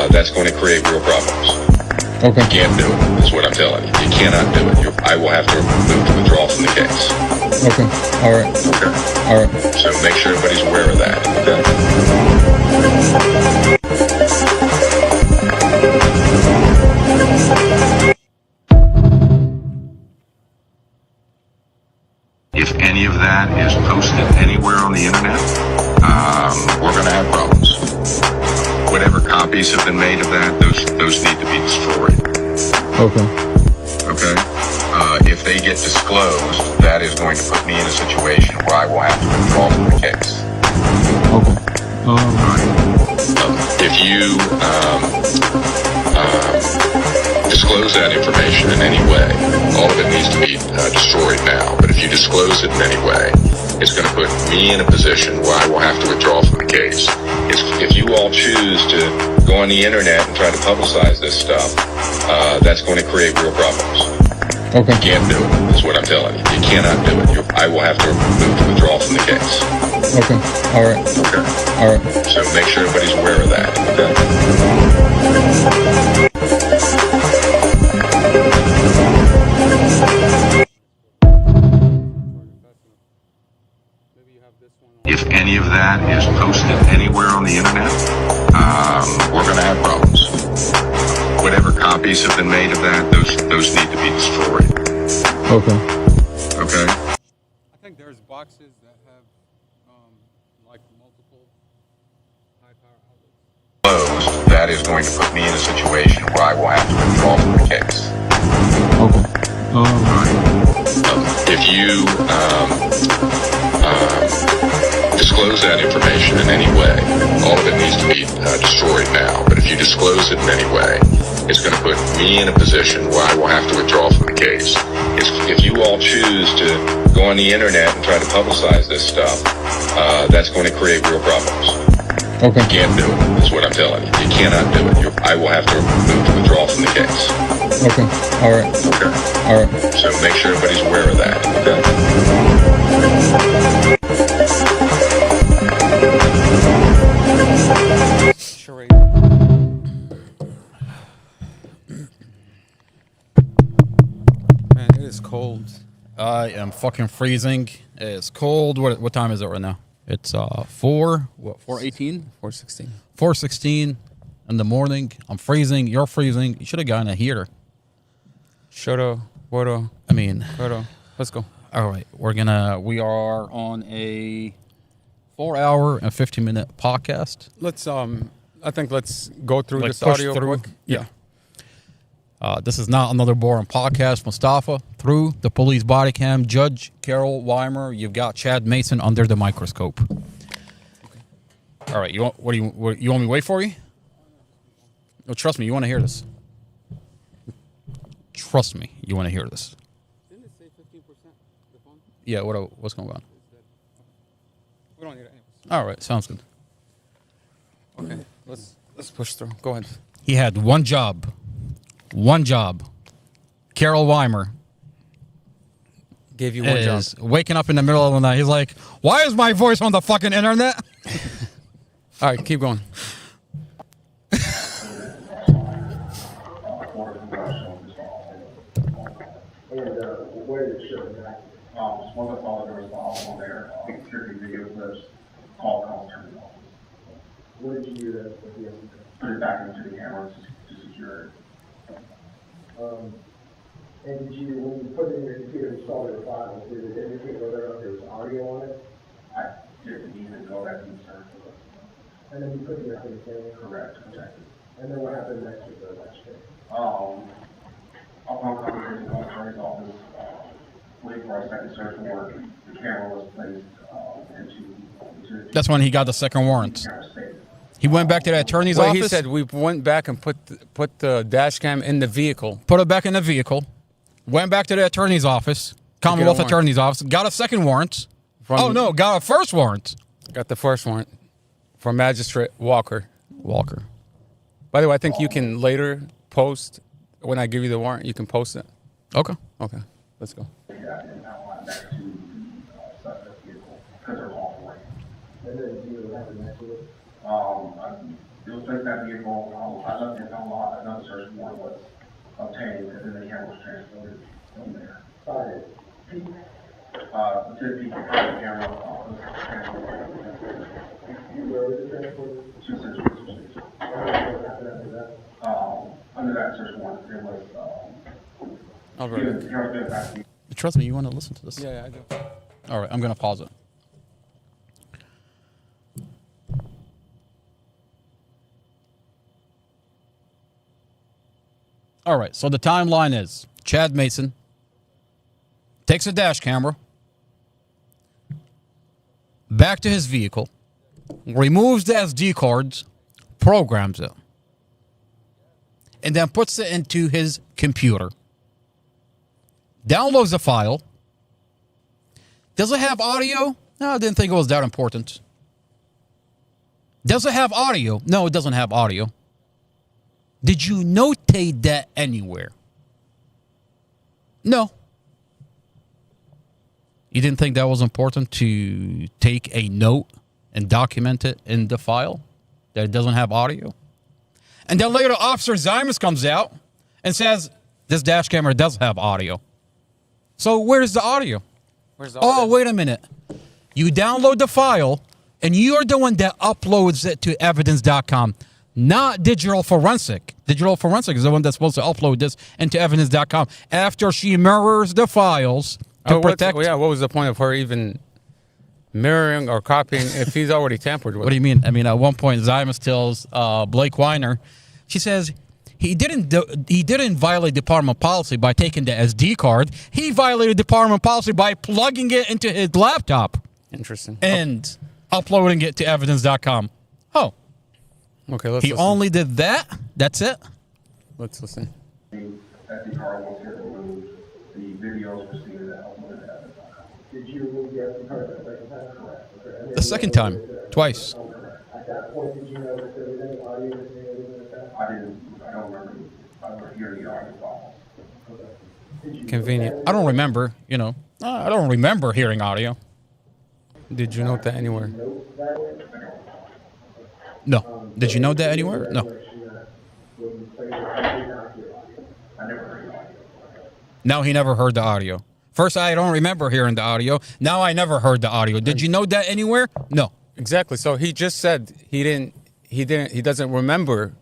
that's going to create real problems. Okay. You can't do it, is what I'm telling you. You cannot do it. I will have to move to withdraw from the case. Okay. All right. Okay. All right. So make sure everybody's aware of that. Okay. If any of that is posted anywhere on the internet, we're going to have problems. Whatever copies have been made of that, those need to be destroyed. Okay. Okay? If they get disclosed, that is going to put me in a situation where I will have to withdraw from the case. Okay. If you disclose that information in any way, all of it needs to be destroyed now. But if you disclose it in any way, it's going to put me in a position where I will have to withdraw from the case. If you all choose to go on the internet and try to publicize this stuff, that's going to create real problems. Okay. You can't do it, is what I'm telling you. You cannot do it. I will have to move to withdraw from the case. Okay. All right. Okay. All right. So make sure everybody's aware of that. Okay. If any of that is posted anywhere on the internet, we're going to have problems. Whatever copies have been made of that, those need to be destroyed. Okay. Okay? I think there's boxes that have like multiple high power outlets. Closed, that is going to put me in a situation where I will have to withdraw from the case. Okay. If you disclose that information in any way, all of it needs to be destroyed now. But if you disclose it in any way, it's going to put me in a position where I will have to withdraw from the case. If you all choose to go on the internet and try to publicize this stuff, that's going to create real problems. Okay. You can't do it, is what I'm telling you. You cannot do it. I will have to move to withdraw from the case. Okay. All right. Okay. All right. So make sure everybody's aware of that. Okay. Man, it is cold I am fucking freezing. It's cold. What time is it right now? It's 4:18? 4:16 in the morning. I'm freezing. You're freezing. You should have gotten a heater. Shoulda, woulda. Coulda. Let's go. All right. We are on a 4-hour and 15-minute podcast. Let's I think let's go through this push audio through. quick. Yeah. This is not another boring podcast. Mustafa, through the police body cam, Judge Carol Weimer, you've got Chad Mason under the microscope. Okay. All right, you want me to wait for you? No, trust me, you want to hear this. Trust me, you want to hear this. Didn't it say 15% the phone? Yeah, what's going on? We don't need it. All right, sounds good. Okay, let's push through. Go ahead. He had one job. One job. Carol Weimer gave you one job. Waking up in the middle of the night. He's like, why is my voice on the fucking internet? All right, keep going. What did it show that? One of the followers on there, security video clips, call calls turned off. What did you do to put it back into the camera to secure it? And did you, when you put it in your computer and saw the file, did it indicate whether or not there was audio on it? I didn't even go that concerned with it. And then you put it back in the camera? Correct, exactly. And then what happened next with the latch tape? Upon conversation with the attorney's office, waiting for our second search warrant, the camera was placed into That's when he got the second warrant. He went back to the attorney's office. He said we went back and put the dash cam in the vehicle. Put it back in the vehicle. Went back to the attorney's office, Commonwealth Attorney's office. Got a second warrant. Got a first warrant. Got the first warrant from Magistrate Walker. By the way, I think you can later post, when I give you the warrant, you can post it. Okay. Okay, let's go. It was placed that vehicle, I left it on lot, another search warrant was obtained, and then the camera was transported from there. Lieutenant Pete, the camera was transported. Where was it transported? To Central Station. Under that search warrant, there was, Trust me, you want to listen to this? Yeah, I do. All right, I'm going to pause it. All right, so the timeline is Chad Mason takes a dash camera back to his vehicle, removes the SD cards, programs it, and then puts it into his computer, downloads the file. Does it have audio? No, I didn't think it was that important. Does it have audio? No, it doesn't have audio. Did you notate that anywhere? No. You didn't think that was important to take a note and document it in the file? That it doesn't have audio? And then later, Officer Zymus comes out and says, this dash camera does have audio. So where's the audio? Oh, wait a minute. You download the file, and you're the one that uploads it to evidence.com. Not Digital Forensic. Digital Forensic is the one that's supposed to upload this into evidence.com after she mirrors the files to protect. What was the point of her even mirroring or copying if he's already tampered with? What do you mean? I mean, at one point, Zymus tells Blake Weiner, she says, he didn't violate department policy by taking the SD card. He violated department policy by plugging it into his laptop. Interesting. And uploading it to evidence.com. Oh. Okay, let's He listen. only did that? That's it? Let's listen. SD card was here removed. The videos were seen at uploaded at evidence.com. Did you remove the SD card the second time? Correct. The second time. Twice. At that point, did you know that there was any audio in the I don't remember. I don't hear the audio files. Convenient. I don't remember, I don't remember hearing audio. Did you note that anywhere? No. Did you note that anywhere? No. No, he never heard the audio. First, I don't remember hearing the audio. Now I never heard the audio. Did you know that anywhere? No. Exactly. So he just said he doesn't remember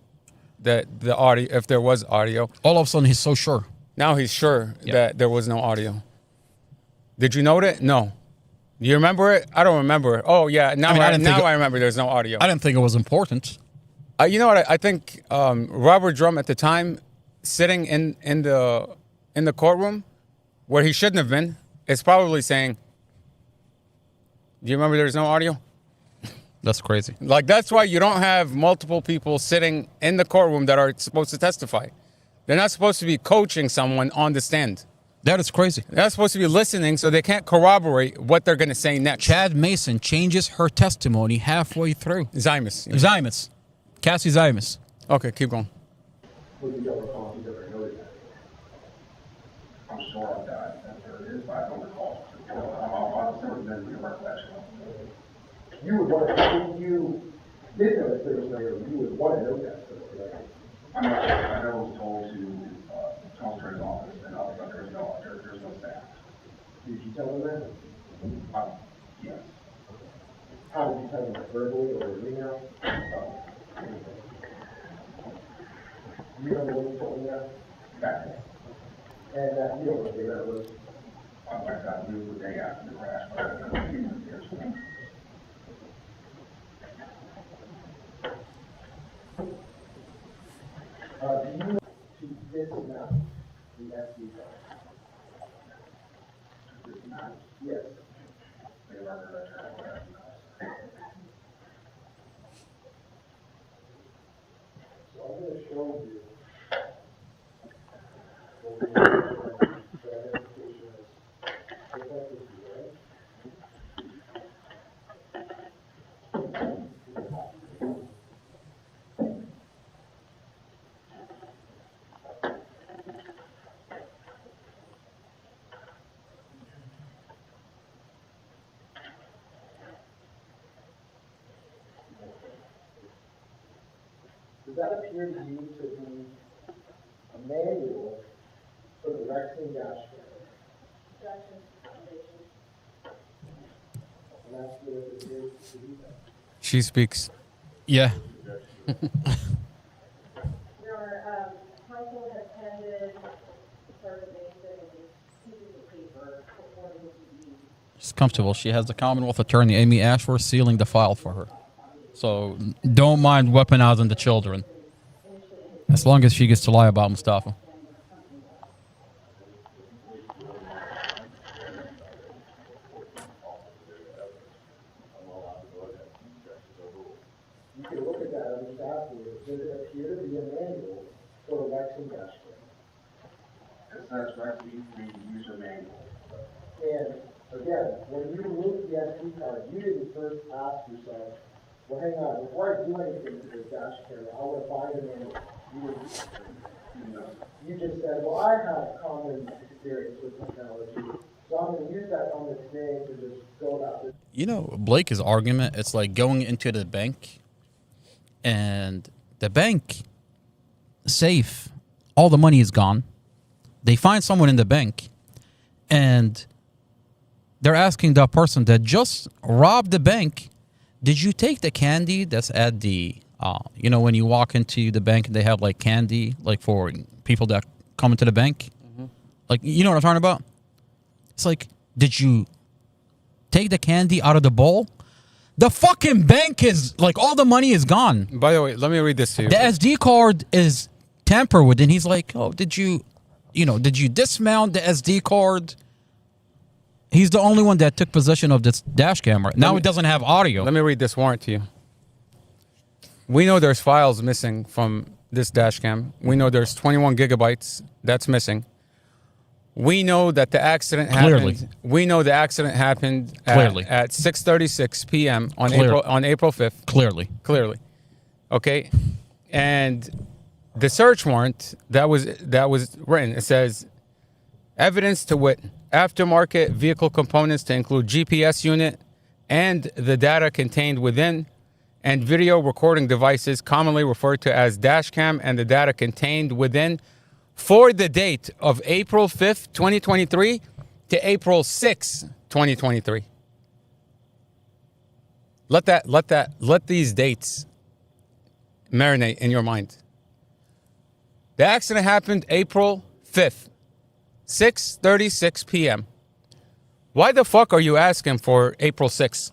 that the audio, if there was audio. All of a sudden, he's so sure. Now he's sure that there was no audio. Did you note it? No. Do you remember it? I don't remember it. Oh, yeah. Now I remember there's no audio. I didn't think it was important. You know what? I think Robert Drum at the time, sitting in the courtroom where he shouldn't have been, is probably saying, do you remember there's no audio? That's crazy. Like, that's why you don't have multiple people sitting in the courtroom that are supposed to testify. They're not supposed to be coaching someone on the stand. That is crazy. They're not supposed to be listening, so they can't corroborate what they're going to say next. Chad Mason changes her testimony halfway through. Zymus. Zymus. Cassie Zymus. Okay, keep going. I'm sure that there is, but I don't recall. I'll send it in your recollection. You would want to, if you did know that there was no, you would want to know that. I mean, I know I was told to concentrate his office, and I was like, there's no staff. Did you tell them that? Yes. How did you tell them, verbally or email? You don't know when you told them that? Exactly. And you don't know what that was? I knew the day after the crash, but I don't know the years. Do you know to dismount the SD card? Dismount? Yes. They are the So I'm going to show you. Does that appear to you to be a manual for the Rexing dash cam? And that's what it is to do that. She speaks. Yeah. Your counsel has handed Sergeant Mason a piece of paper purporting to be. She's comfortable. She has the Commonwealth Attorney, Amy Ashworth, sealing the file for her. So don't mind weaponizing the children. As long as she gets to lie about Mustafa. You can look at that on the staff here. Does it appear to be a manual for the Rexing dash cam? It says Rexing user manual. And again, when you removed the SD card, you didn't first ask yourself, well, hang on, before I do anything to this dash camera, I want to find a manual. You just said, well, I have common experience with technology, so I'm going to use that common experience to just go about this. You know, Blake's argument, it's like going into the bank and the bank safe, all the money is gone. They find someone in the bank and they're asking the person that just robbed the bank, did you take the candy that's at the, you know, when you walk into the bank and they have like candy, like for people that come into the bank? Mm-hmm. Like, you know what I'm talking about? It's like, did you take the candy out of the bowl? The fucking bank is, like, all the money is gone. By the way, let me read this to you. The SD card is tampered with, and he's like, oh, did you dismount the SD card? He's the only one that took possession of this dash camera. Now it doesn't have audio. Let me read this warrant to you. We know there's files missing from this dash cam. We know there's 21 gigabytes that's missing. We know that the accident happened. Clearly. We know the accident happened Clearly. at 6:36 p.m. on Clearly. April 5th. Clearly. Okay. And the search warrant that was written, it says evidence to wit, aftermarket vehicle components to include GPS unit and the data contained within, and video recording devices commonly referred to as dash cam and the data contained within, for the date of April 5th, 2023, to April 6, 2023. Let these dates marinate in your mind. The accident happened April 5th, 6:36 p.m. Why the fuck are you asking for April 6th?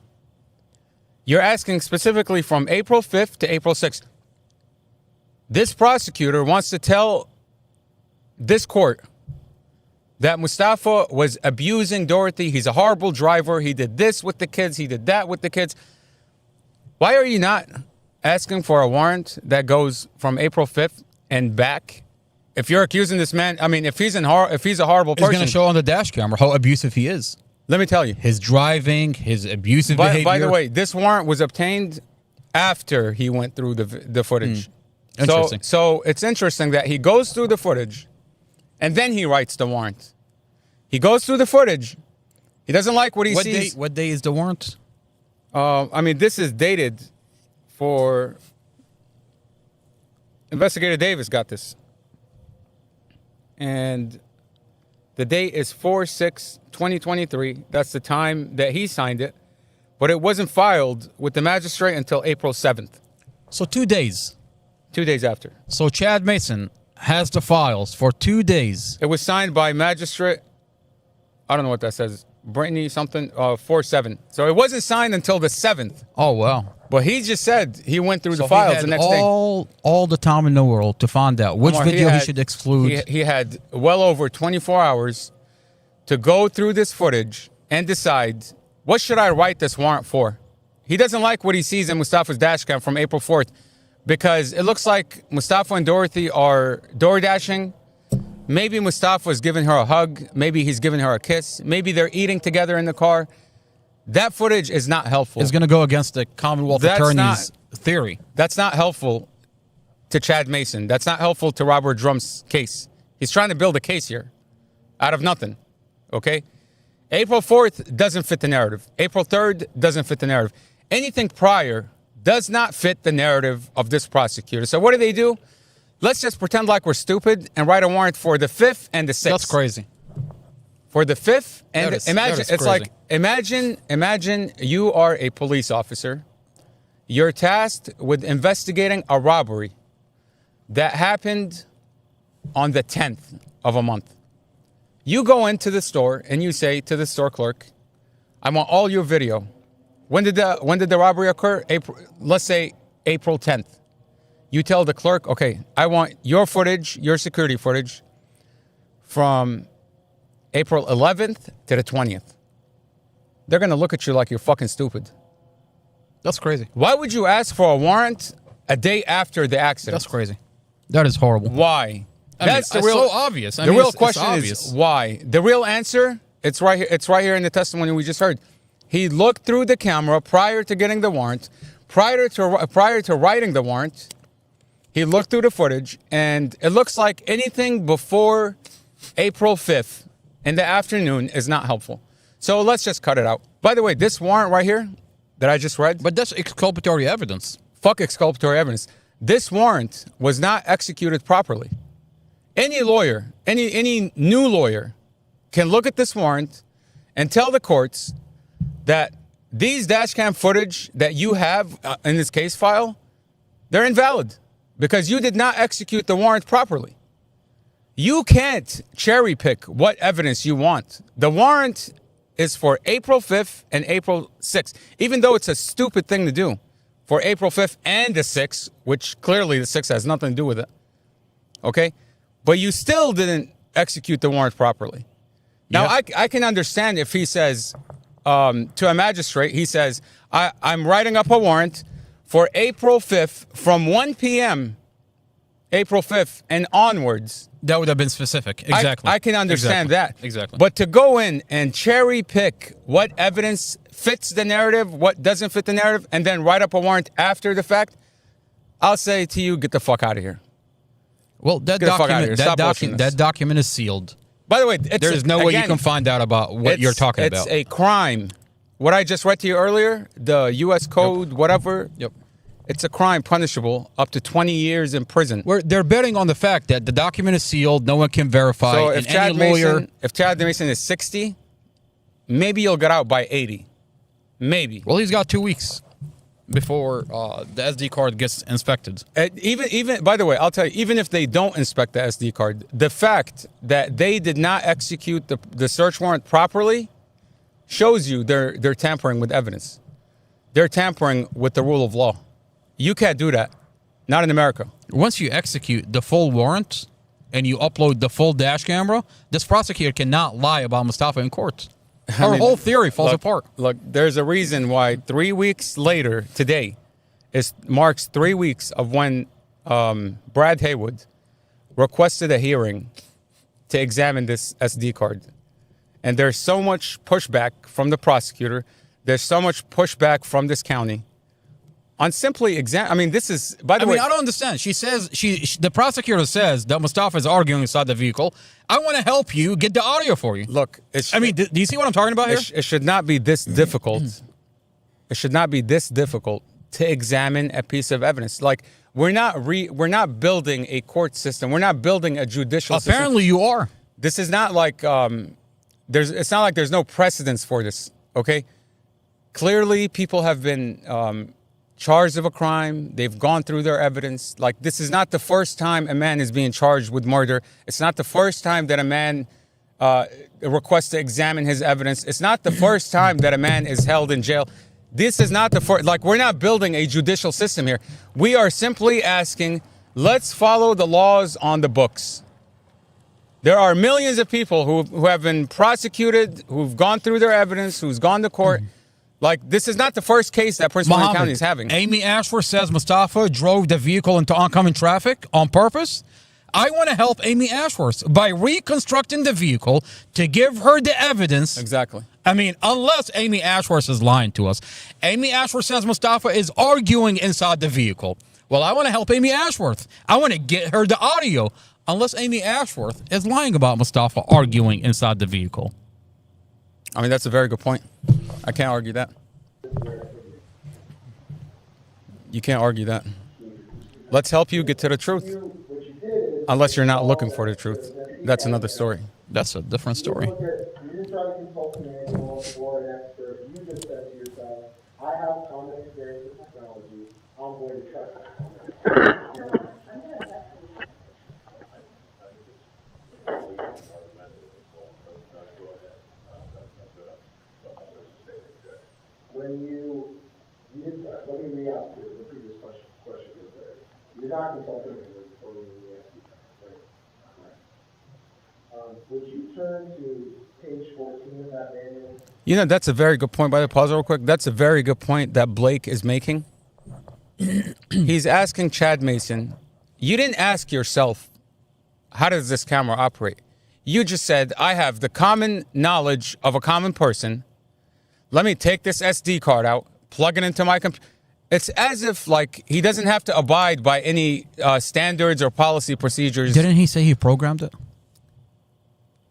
You're asking specifically from April 5th to April 6th. This prosecutor wants to tell this court that Mustafa was abusing Dorothy. He's a horrible driver. He did this with the kids. He did that with the kids. Why are you not asking for a warrant that goes from April 5th and back? If you're accusing this man, I mean, if he's a horrible person, he's going to show on the dash camera how abusive he is. Let me tell you. His driving, his abusive behavior. By the way, this warrant was obtained after he went through the footage. Interesting. So it's interesting that he goes through the footage and then he writes the warrant. He goes through the footage. He doesn't like what he sees. What day is the warrant? I mean, this is dated for... Investigator Davis got this. And the date is 4/6/2023. That's the time that he signed it. But it wasn't filed with the magistrate until April 7th. So 2 days. 2 days after. So Chad Mason has the files for 2 days. It was signed by magistrate, I don't know what that says, Brittany something, 4/7. So it wasn't signed until the 7th. Oh, wow. But he just said he went through the files the next day. All the time in the world to find out which video he should exclude. He had well over 24 hours to go through this footage and decide, what should I write this warrant for? He doesn't like what he sees in Mustafa's dash cam from April 4th because it looks like Mustafa and Dorothy are door dashing. Maybe Mustafa's giving her a hug. Maybe he's giving her a kiss. Maybe they're eating together in the car. That footage is not helpful. It's going to go against the Commonwealth Attorney's theory. That's not helpful to Chad Mason. That's not helpful to Robert Drum's case. He's trying to build a case here out of nothing. Okay? April 4th doesn't fit the narrative. April 3rd doesn't fit the narrative. Anything prior does not fit the narrative of this prosecutor. So what do? Let's just pretend like we're stupid and write a warrant for the 5th and the 6th. That's crazy. For the 5th and that is it's crazy. like imagine you are a police officer. You're tasked with investigating a robbery that happened on the 10th of a month. You go into the store and you say to the store clerk, I want all your video. When did the robbery occur? Let's say April 10th. You tell the clerk, okay, I want your footage, your security footage from April 11th to the 20th. They're going to look at you like you're fucking stupid. That's crazy. Why would you ask for a warrant a day after the accident? That's crazy. That is horrible. Why? That's the real, so obvious. The real question is why. The real answer, it's right here. It's right here in the testimony we just heard. He looked through the camera prior to getting the warrant, prior to writing the warrant. He looked through the footage, and it looks like anything before April 5th in the afternoon is not helpful. So let's just cut it out. By the way, this warrant right here that I just read. But that's exculpatory evidence. Fuck exculpatory evidence. This warrant was not executed properly. Any lawyer, any new lawyer can look at this warrant and tell the courts that these dashcam footage that you have in this case file, they're invalid because you did not execute the warrant properly. You can't cherry pick what evidence you want. The warrant is for April 5th and April 6th, even though it's a stupid thing to do for April 5th and the 6th, which clearly the 6th has nothing to do with it. Okay? But you still didn't execute the warrant properly. Now, I can understand if he says to a magistrate, he says, I'm writing up a warrant for April 5th from 1 p.m., April 5th and onwards. That would have been specific. Exactly. I can understand that. Exactly. But to go in and cherry pick what evidence fits the narrative, what doesn't fit the narrative, and then write up a warrant after the fact, I'll say to you, get the fuck out of here. Well, that document is sealed. By the way, there's no way you can find out about what you're talking about. It's a crime. What I just read to you earlier, the U.S. Code, whatever. Yep. It's a crime punishable up to 20 years in prison. They're betting on the fact that the document is sealed, no one can verify. So if Chad Mason is 60, maybe you'll get out by 80. Maybe. Well, he's got 2 weeks before the SD card gets inspected. Even by the way, I'll tell you, even if they don't inspect the SD card, the fact that they did not execute the search warrant properly shows you they're tampering with evidence. They're tampering with the rule of law. You can't do that. Not in America. Once you execute the full warrant and you upload the full dash camera, this prosecutor cannot lie about Mustafa in court. Our whole theory falls apart. Look, there's a reason why 3 weeks later, today, marks 3 weeks of when Brad Haywood requested a hearing to examine this SD card. And there's so much pushback from the prosecutor. There's so much pushback from this county on simply this is, by the way. I don't understand. She says, the prosecutor says that Mustafa is arguing inside the vehicle. I want to help you get the audio for you. Look, do you see what I'm talking about here? It should not be this difficult. It should not be this difficult to examine a piece of evidence. Like, we're not building a court system. We're not building a judicial system. Apparently you are. This is not like, it's not like there's no precedence for this, okay? Clearly, people have been charged of a crime. They've gone through their evidence. Like, this is not the first time a man is being charged with murder. It's not the first time that a man requests to examine his evidence. It's not the first time that a man is held in jail. This is not the first. Like, we're not building a judicial system here. We are simply asking, let's follow the laws on the books. There are millions of people who have been prosecuted, who've gone through their evidence, who's gone to court. Like, this is not the first case that Prince William County is having. Amy Ashworth says Mustafa drove the vehicle into oncoming traffic on purpose. I want to help Amy Ashworth by reconstructing the vehicle to give her the evidence. Exactly. Unless Amy Ashworth is lying to us. Amy Ashworth says Mustafa is arguing inside the vehicle. Well, I want to help Amy Ashworth. I want to get her the audio. Unless Amy Ashworth is lying about Mustafa arguing inside the vehicle. That's a very good point. I can't argue that. You can't argue that. Let's help you get to the truth. Unless you're not looking for the truth. That's another story. That's a different story. You didn't try to consult the manual or an expert. You just said to yourself, I have common experience with technology. I'm going to trust it. When you did that, let me re-ask you the previous question. You're not consulting or right? Would you turn to page 14 of that manual? That's a very good point. By the pause real quick. That's a very good point that Blake is making. He's asking Chad Mason, you didn't ask yourself, how does this camera operate? You just said, I have the common knowledge of a common person. Let me take this SD card out, plug it into my computer. It's as if, like, he doesn't have to abide by any standards or policy procedures. Didn't he say he programmed it?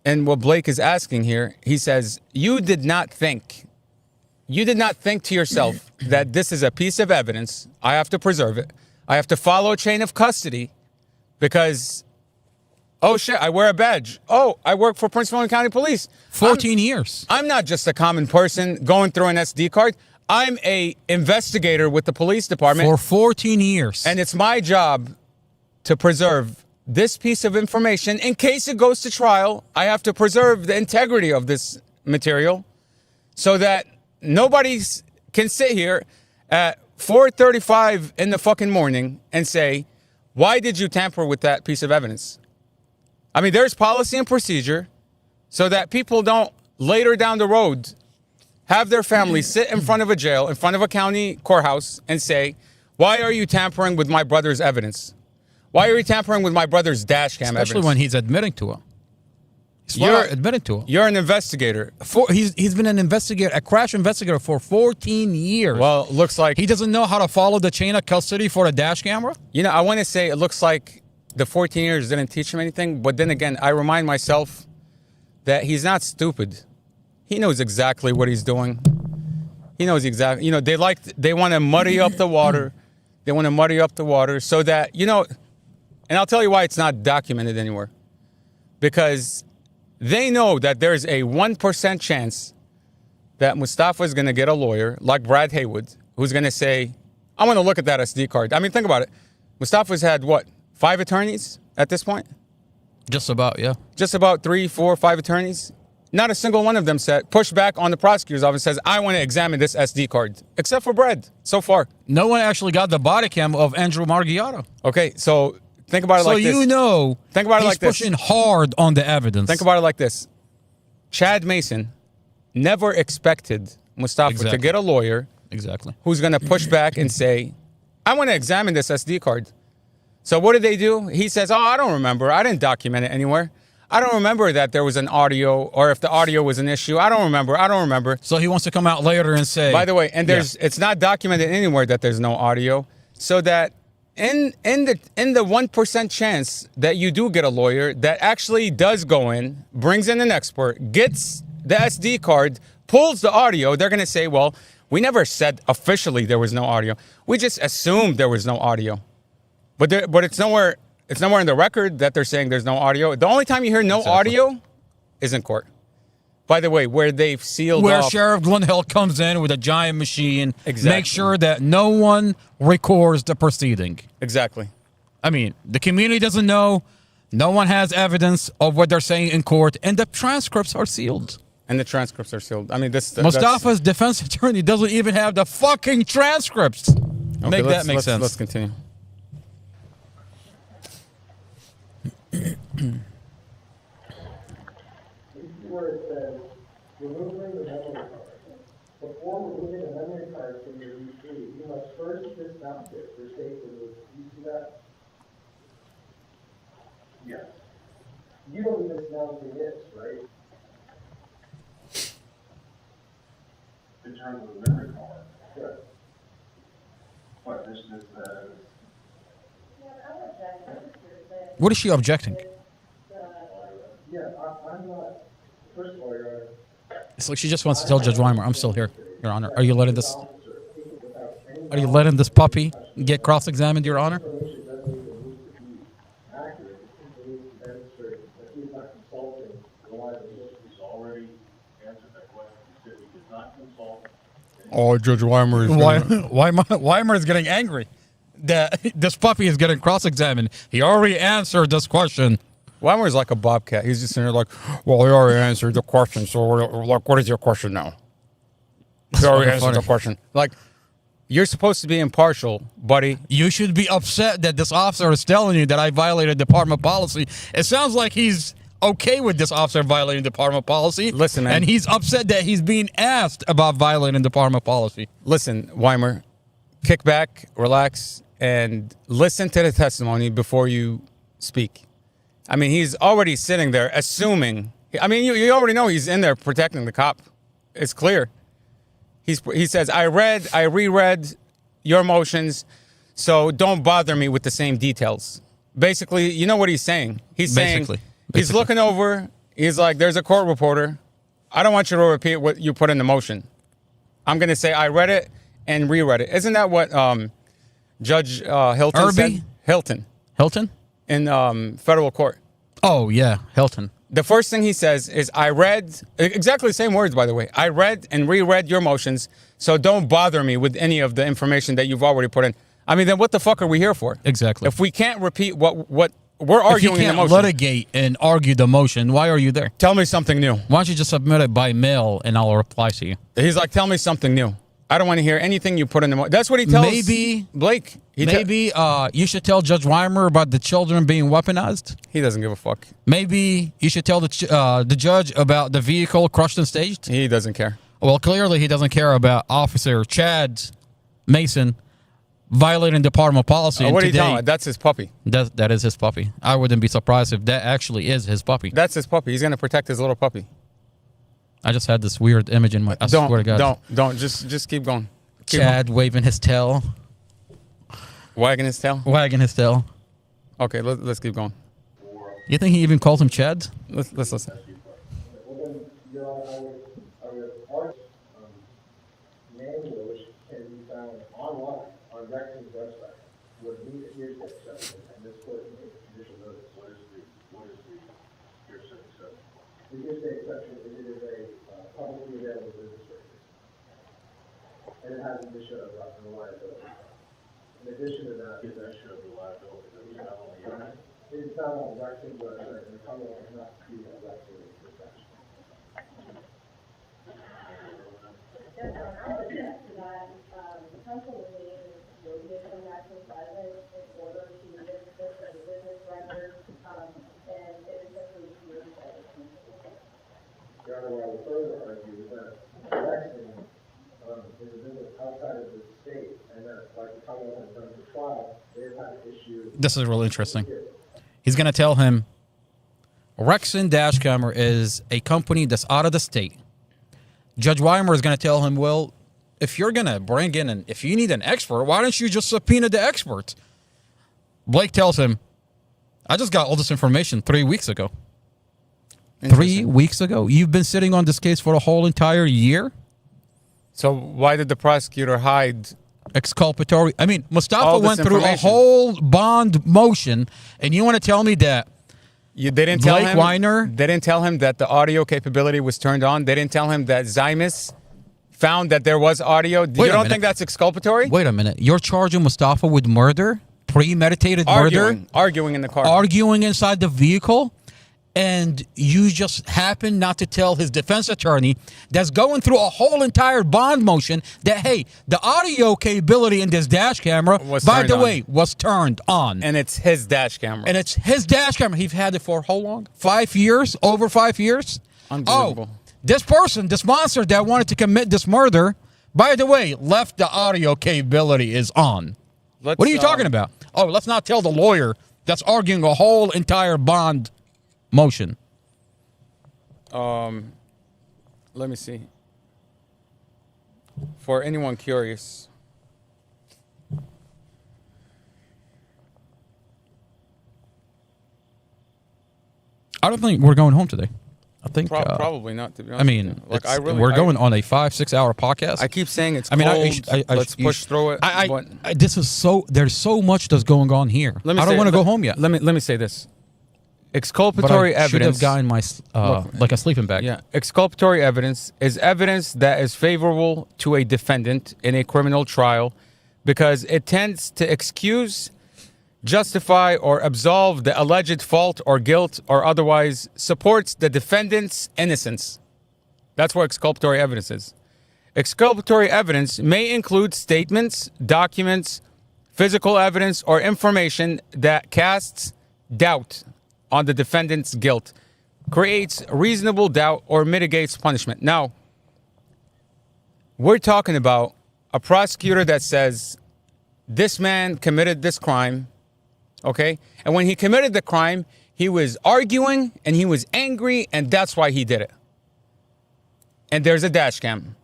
And what Blake is asking here, he says, you did not think to yourself that this is a piece of evidence. I have to preserve it. I have to follow a chain of custody because, oh shit, I wear a badge. Oh, I work for Prince William County Police. 14 years. I'm not just a common person going through an SD card. I'm a investigator with the police department. For 14 years. And it's my job to preserve this piece of information. In case it goes to trial, I have to preserve the integrity of this material so that nobody can sit here at 4:35 in the fucking morning and say, why did you tamper with that piece of evidence? There's policy and procedure so that people don't later down the road have their family sit in front of a jail, in front of a county courthouse and say, why are you tampering with my brother's evidence? Why are you tampering with my brother's dash cam evidence? Especially when he's admitting to it. You're admitting to it. You're an investigator. He's been an investigator, a crash investigator for 14 years. Well, it looks like he doesn't know how to follow the chain of custody for a dash camera. I want to say it looks like the 14 years didn't teach him anything. But then again, I remind myself that he's not stupid. He knows exactly what he's doing. He knows exactly. They want to muddy up the water. They want to muddy up the water so that, and I'll tell you why it's not documented anywhere. Because they know that there's a 1% chance that Mustafa is going to get a lawyer like Brad Haywood, who's going to say, I want to look at that SD card. I mean, think about it. Mustafa's had, what, 5 attorneys at this point? Just about, yeah. Just about 3, 4, 5 attorneys. Not a single one of them pushed back on the prosecutor's office, says, I want to examine this SD card, except for Brad so far. No one actually got the body cam of Andrew Margiotta. Okay, so think about it like this. So you know, think about it like this. He's pushing hard on the evidence. Think about it like this. Chad Mason never expected Mustafa to get a lawyer who's going to push back and say, I want to examine this SD card. So what did they do? He says, oh, I don't remember. I didn't document it anywhere. I don't remember that there was an audio or if the audio was an issue. I don't remember. So he wants to come out later and say. By the way, and it's not documented anywhere that there's no audio. So that in the 1% chance that you do get a lawyer that actually does go in, brings in an expert, gets the SD card, pulls the audio, they're going to say, well, we never said officially there was no audio. We just assumed there was no audio. But it's nowhere in the record that they're saying there's no audio. The only time you hear no audio is in court. By the way, where they've sealed where off. Sheriff Glenn Hill comes in with a giant machine, make sure that no one records the proceeding. Exactly. I mean, the community doesn't know. No one has evidence of what they're saying in court, and the transcripts are sealed. And the transcripts are sealed. I mean, Mustafa's defense attorney doesn't even have the fucking transcripts. Okay, Make that make sense. Let's continue. Where it says, removing the memory card. Before removing the memory card from your retrieve, you must first dismount it for safe removal. You see that? Yes. You don't even smell the this, right? In terms of the memory card. Good. But this is What is she objecting? Yeah, I'm not. First of all, Your Honor. It's like she just wants to tell Judge Weimer, I'm still here, Your Honor. Are you letting this puppy get cross-examined, Your Honor? Oh, Judge Weimer is Weimer is getting angry that this puppy is getting cross-examined. He already answered this question. Weimer is like a bobcat. He's just sitting there like, well, he already answered the question, so like, what is your question now? He already answered the question. Like, you're supposed to be impartial, buddy. You should be upset that this officer is telling you that I violated department policy. It sounds like he's okay with this officer violating department policy. Listen, man. And he's upset that he's being asked about violating department policy. Listen, Weimer, kick back, relax, and listen to the testimony before you speak. I mean, he's already sitting there assuming. I mean, you already know he's in there protecting the cop. It's clear. He says, I reread your motions, so don't bother me with the same details. Basically, you know what he's saying? He's saying, he's looking over, he's like, there's a court reporter. I don't want you to repeat what you put in the motion. I'm going to say I read it and reread it. Isn't that what Judge Hilton said? Hilton? In federal court. Oh, yeah, Hilton. The first thing he says is, I read, exactly the same words, by the way. I read and reread your motions, so don't bother me with any of the information that you've already put in. I mean, then what the fuck are we here for? Exactly. If we can't repeat what we're arguing in the motion. If you can't litigate and argue the motion, why are you there? Tell me something new. Why don't you just submit it by mail and I'll reply to you? He's like, tell me something new. I don't want to hear anything you put in the motion. That's what he tells Blake. Maybe you should tell Judge Weimer about the children being weaponized. He doesn't give a fuck. Maybe you should tell the judge about the vehicle crushed and staged. He doesn't care. Well, clearly he doesn't care about Officer Chad Mason violating department policy. What are you talking about? That's his puppy. That is his puppy. I wouldn't be surprised if that actually is his puppy. That's his puppy. He's going to protect his little puppy. I just had this weird image in my. I swear to God. Don't. Just keep going. Chad waving his tail. Wagging his tail? Wagging his tail. Okay, let's keep going. You think he even calls him Chad? Let's listen. Manual, which can be found online on Rexon's website, would meet a hearsay exception, and this court can take judicial notice. What is the hearsay exception? The hearsay exception is it is a publicly available business record. and it hasn't been shown reliability. In addition to that, it does show reliability. It's not on Rexing, but the Commonwealth is not disputing that Rexing is protection. Yes, I would suggest that the council would need to give some maximum evidence in order to get this as a business record, and it is simply to your information. Your Honor, what I would further argue is that Rexing is a business outside of the state, and that, like the Commonwealth has done for trial, they've had an issue. This is really interesting. He's going to tell him Rexing Dash Camera is a company that's out of the state. Judge Weimer is going to tell him, well, if you're going to bring in if you need an expert, why don't you just subpoena the expert? Blake tells him, I just got all this information 3 weeks ago. 3 weeks ago? You've been sitting on this case for a whole entire year? So why did the prosecutor hide exculpatory? I mean, Mustafa went through a whole bond motion, and you want to tell me that they didn't tell him, they didn't tell him that the audio capability was turned on. They didn't tell him that Zymus found that there was audio. You don't think that's exculpatory? Wait a minute. You're charging Mustafa with murder? Premeditated murder? Arguing in the car. Arguing inside the vehicle? And you just happen not to tell his defense attorney that's going through a whole entire bond motion that, hey, the audio capability in this dash camera, by the way, was turned on. And it's his dash camera. And it's his dash camera. He's had it for how long? 5 years? Over 5 years? Unbelievable. Oh, this person, this monster that wanted to commit this murder, by the way, left the audio capability is on. What are you talking about? Oh, let's not tell the lawyer that's arguing a whole entire bond motion. Let me see. For anyone curious, I don't think we're going home today. I think probably not. To be honest, I mean, like we're going on a 5-6 hour podcast. I keep saying it's. I mean, cold. Let's push through it. This is so. There's so much that's going on here. I don't want to go home yet. Let me say this. Exculpatory evidence. Should have gotten my like a sleeping bag. Yeah, exculpatory evidence is evidence that is favorable to a defendant in a criminal trial because it tends to excuse, justify, or absolve the alleged fault or guilt, or otherwise supports the defendant's innocence. That's what exculpatory evidence is. Exculpatory evidence may include statements, documents, physical evidence, or information that casts doubt on the defendant's guilt, creates reasonable doubt, or mitigates punishment. Now, we're talking about a prosecutor that says, this man committed this crime, okay? And when he committed the crime, he was arguing and he was angry, and that's why he did it. And there's a dash cam.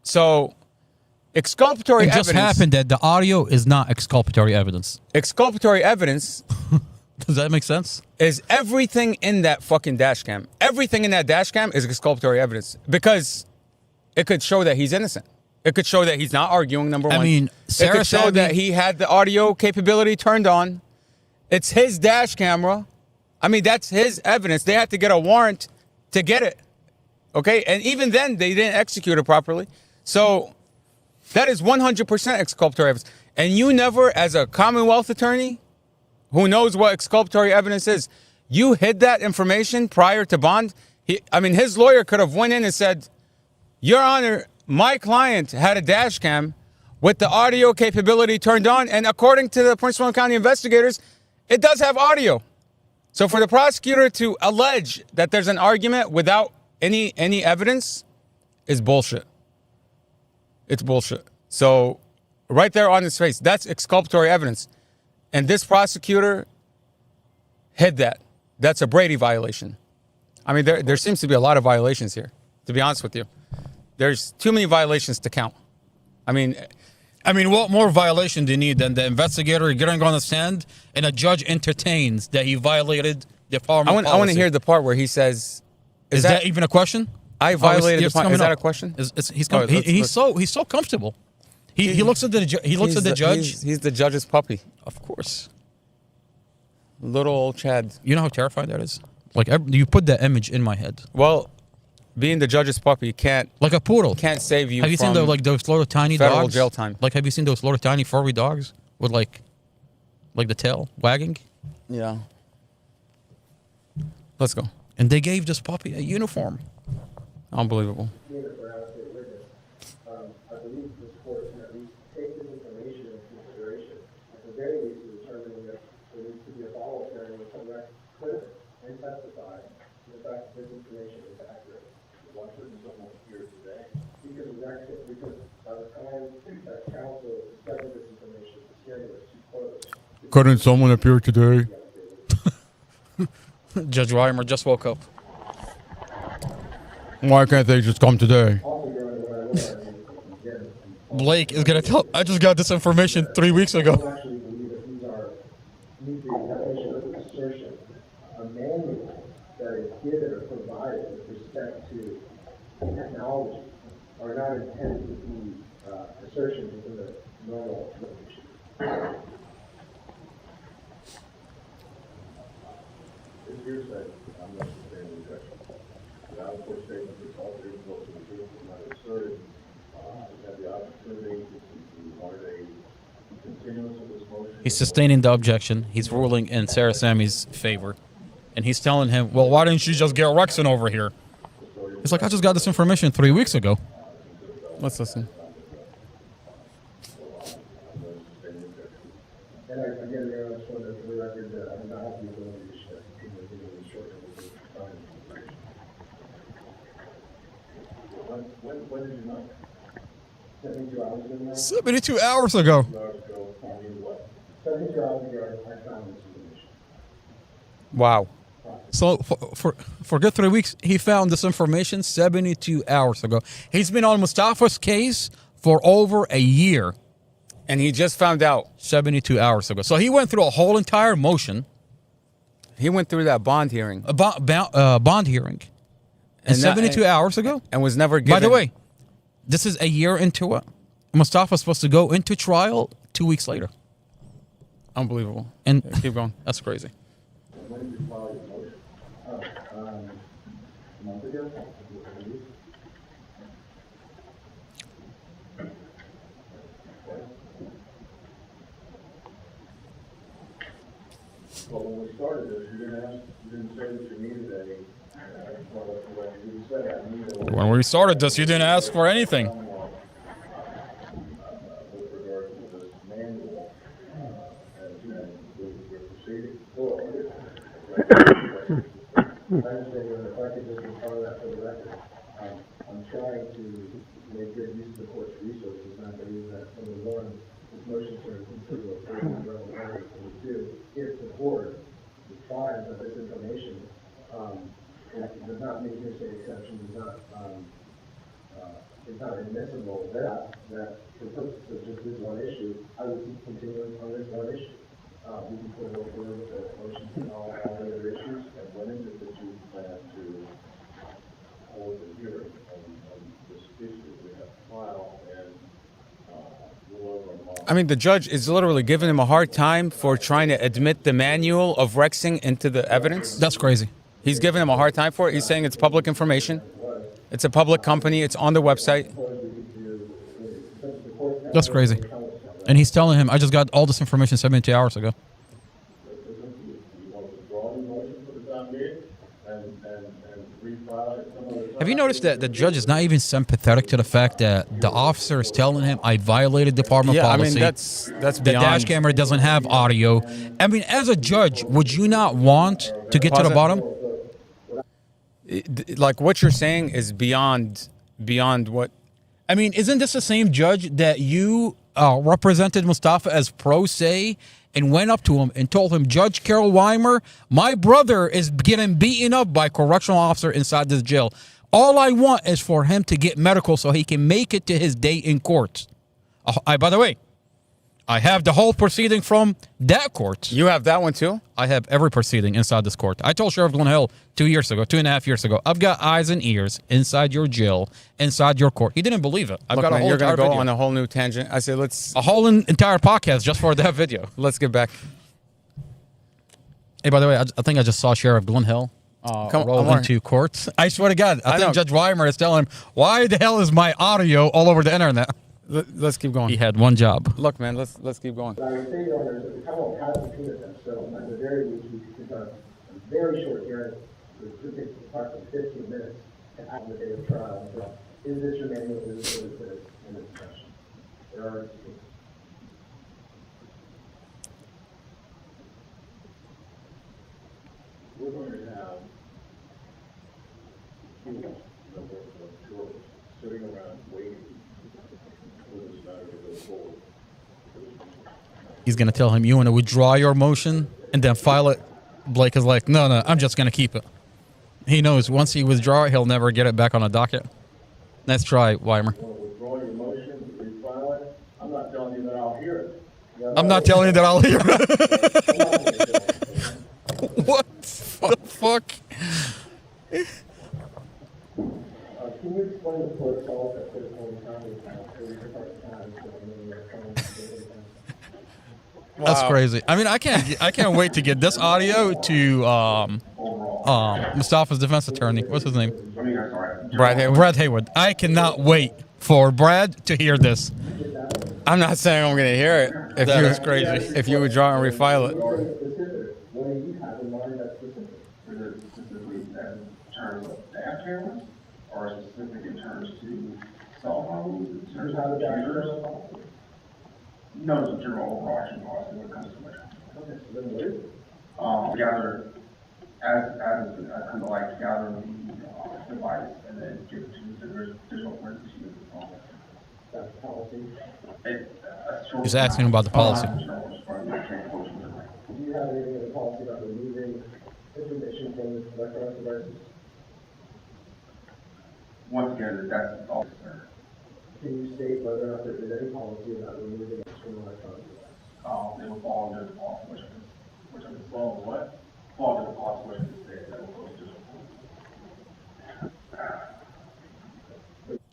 So, exculpatory evidence... It just happened that the audio is not exculpatory evidence. Exculpatory evidence... Does that make sense? Is everything in that fucking dash cam. Everything in that dash cam is exculpatory evidence because it could show that he's innocent. It could show that he's not arguing, number one. I mean, it could show that he had the audio capability turned on. It's his dash camera. I mean, that's his evidence. They had to get a warrant to get it. Okay? And even then, they didn't execute it properly. So that is 100% exculpatory evidence. And you never, as a Commonwealth attorney, who knows what exculpatory evidence is, you hid that information prior to bond. His lawyer could have went in and said, Your Honor, my client had a dash cam with the audio capability turned on, and according to the Prince William County investigators, it does have audio. So for the prosecutor to allege that there's an argument without any evidence is bullshit. It's bullshit. So right there on his face, that's exculpatory evidence. And this prosecutor hid that. That's a Brady violation. I mean, there seems to be a lot of violations here, to be honest with you. There's too many violations to count. I mean, what more violation do you need than the investigator getting on the stand and a judge entertains that he violated the department policy? I want to hear the part where he says... Is that even a question? I violated the policy. Is that a question? He's so comfortable. He looks at the judge. He's the judge's puppy. Of course. Little old Chad. You know how terrifying that is? Like, you put that image in my head. Well, being the judge's puppy can't like a poodle can't save you. Have you seen from those little tiny federal dogs? jail time? Like, have you seen those little tiny furry dogs with like the tail wagging? Yeah. Let's go. And they gave this puppy a uniform. Unbelievable. I believe this court can at least take this information into consideration, at the very least, to determine if there needs to be a follow-up hearing with some could and testify to the fact that this information is accurate. Why shouldn't someone here today? Because by the time that counsel discovered this information, the hearing was too close. Couldn't someone appear today? Judge Weimer just woke up. Why can't they just come today? Blake is gonna tell. I just got this information 3 weeks ago. Actually believe that these are meet the definition of assertion. A manual that is given or provided with respect to technology are not intended to be assertions within the normal definition. It's hearsay. I'm not sustaining objection. The out-of-court statement is altered in close to the truth is not asserted. Had the opportunity to warrant a continuance of this motion. He's sustaining the objection. He's ruling in Sarah Sammy's favor. And he's telling him, well, why didn't you just get Rexon over here? He's like, I just got this information 3 weeks ago. Let's listen. And again, Mayor, I just want to for the record that I do not have the ability to share any short-term time. When did you know? 72 hours ago. 72 hours ago. 72 hours ago, I found this information. Wow. So for good 3 weeks, he found this information 72 hours ago. He's been on Mustafa's case for over a year. And he just found out 72 hours ago. So he went through a whole entire motion. He went through that bond hearing. A bond hearing. And 72 hours ago? And was never given. By the way, this is a year into it. Mustafa's supposed to go into trial 2 weeks later. Unbelievable. And keep going. That's crazy. When did you file your motion? A month ago? Well, when we started this, you didn't say that you needed you said I needed When we started this, you didn't ask for anything. with regard to this manual, and we're proceeding. I understand, if I could just confirm that for the record, I'm trying to make good use of the court's resources, and I believe that number one, this motion turns into a irregularity, and two, if the court finds that this information does not meet hearsay exception, is not admissible, that for purposes of just this one issue, I would keep continuing on this one issue. We can put it over with the motion and all other issues, and when is it that you plan to hold the hearing on this issue? We have to file and roll over a month. I mean, the judge is literally giving him a hard time for trying to admit the manual of Rexing into the evidence. That's crazy. He's giving him a hard time for it. He's saying it's public information. It's a public company. It's on the website. That's crazy. And he's telling him, I just got all this information 72 hours ago. Have you noticed that the judge is not even sympathetic to the fact that the officer is telling him, I violated department policy? I mean, that's the beyond. dash camera doesn't have audio. I mean, as a judge, would you not want to get to the bottom? Like what you're saying is beyond what. I mean, isn't this the same judge that you represented Mustafa as pro se and went up to him and told him, Judge Carol Weimer, my brother is getting beaten up by a correctional officer inside this jail. All I want is for him to get medical so he can make it to his day in court. By the way, I have the whole proceeding from that court. You have that one too? I have every proceeding inside this court. I told Sheriff Glen Hill 2.5 years ago, I've got eyes and ears inside your jail, inside your court. He didn't believe it. I've got a whole you're entire gonna go video. on a whole new tangent. I said a whole entire podcast just for that video. Let's get back. Hey, by the way, I think I just saw Sheriff Glen Hill roll into court. I swear to God, I think Judge Weimer is telling him, why the hell is my audio all over the internet? Let's keep going. He had one job. Look, man, let's keep going. I would say, Your Honor, that the Commonwealth has subpoenaed them, so at the very least, we could conduct a very short hearing. It could take approximately 15 minutes to act on the day of trial. Is this your manual? Is this what it says in this section? There are subpoenas. We're going to have humans, jurors, sitting around waiting for this matter to go forward. He's going to tell him, you want to withdraw your motion and then file it? Blake is like, no, I'm just going to keep it. He knows once he withdraw it, he'll never get it back on the docket. Let's try, Weimer. Withdraw your motion, refile it. I'm not telling you that I'll hear it. I'm not telling you that I'll hear it. What the fuck? Can you explain the protocol at this point in time? That's crazy. I mean, I can't wait to get this audio to Mustafa's defense attorney. What's his name? Brad Haywood. Brad Haywood. I cannot wait for Brad to hear this. I'm not saying I'm going to hear it. That is crazy. If you withdraw and refile it. What do you have in mind that's specific? Is it specifically in terms of dash cameras, or specific in terms to cell phones, in terms of computers? No, it's a general overarching policy when it comes to which. Okay, so then what is it? Gather, as kind of like gather the device and then give it to the digital forensics unit. That's policy. He's asking about the policy. Do you have anything in the policy about removing information from the electronic devices? Once again, that's all, sir. Can you state whether or not there is any policy about removing it from electronic devices? It will fall under the policy, which is fall what? Fall under the policy, which is that will go to digital.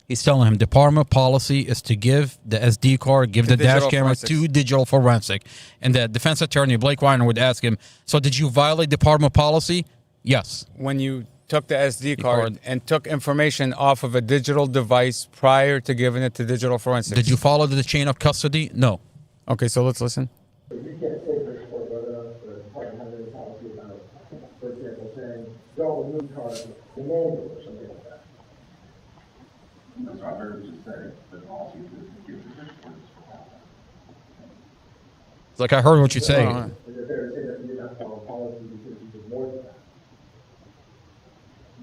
He's telling him department policy is to give the SD card, give the dash camera to digital forensic. And the defense attorney, Blake Weiner, would ask him, so did you violate department policy? Yes. When you took the SD card and took information off of a digital device prior to giving it to digital forensics. Did you follow the chain of custody? No. Okay, so let's listen. You can't say for sure whether or not the department has any policy about, for example, saying, don't remove cards, the manual or something like that. That's what I heard you say, the policy is to give the digital forensics. It's like I heard what you say. Is it fair to say that you did not follow policy because you did more than that?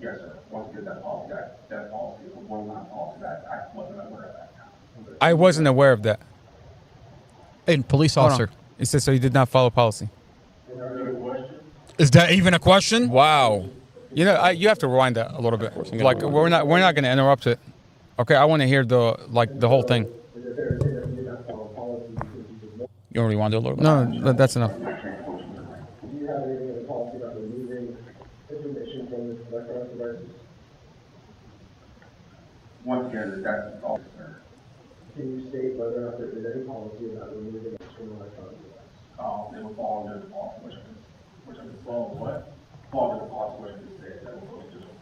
Yes, sir. Once again, that policy, that policy is a one-line policy that I wasn't aware of that. I wasn't aware of that. Hey, police officer. He said, so you did not follow policy. Is that even a question? Wow. You know, you have to rewind that a little bit. Like, we're not going to interrupt it. Okay, I want to hear the whole thing. You already want to do a little bit? No, that's enough. Do you have anything in the policy about removing information from the electronic devices? Once again, that's all, sir. Can you state whether or not there is any policy about removing it from electronic devices? It will fall under the policy, which is fall what? Fall under the policy, which is that will go to digital.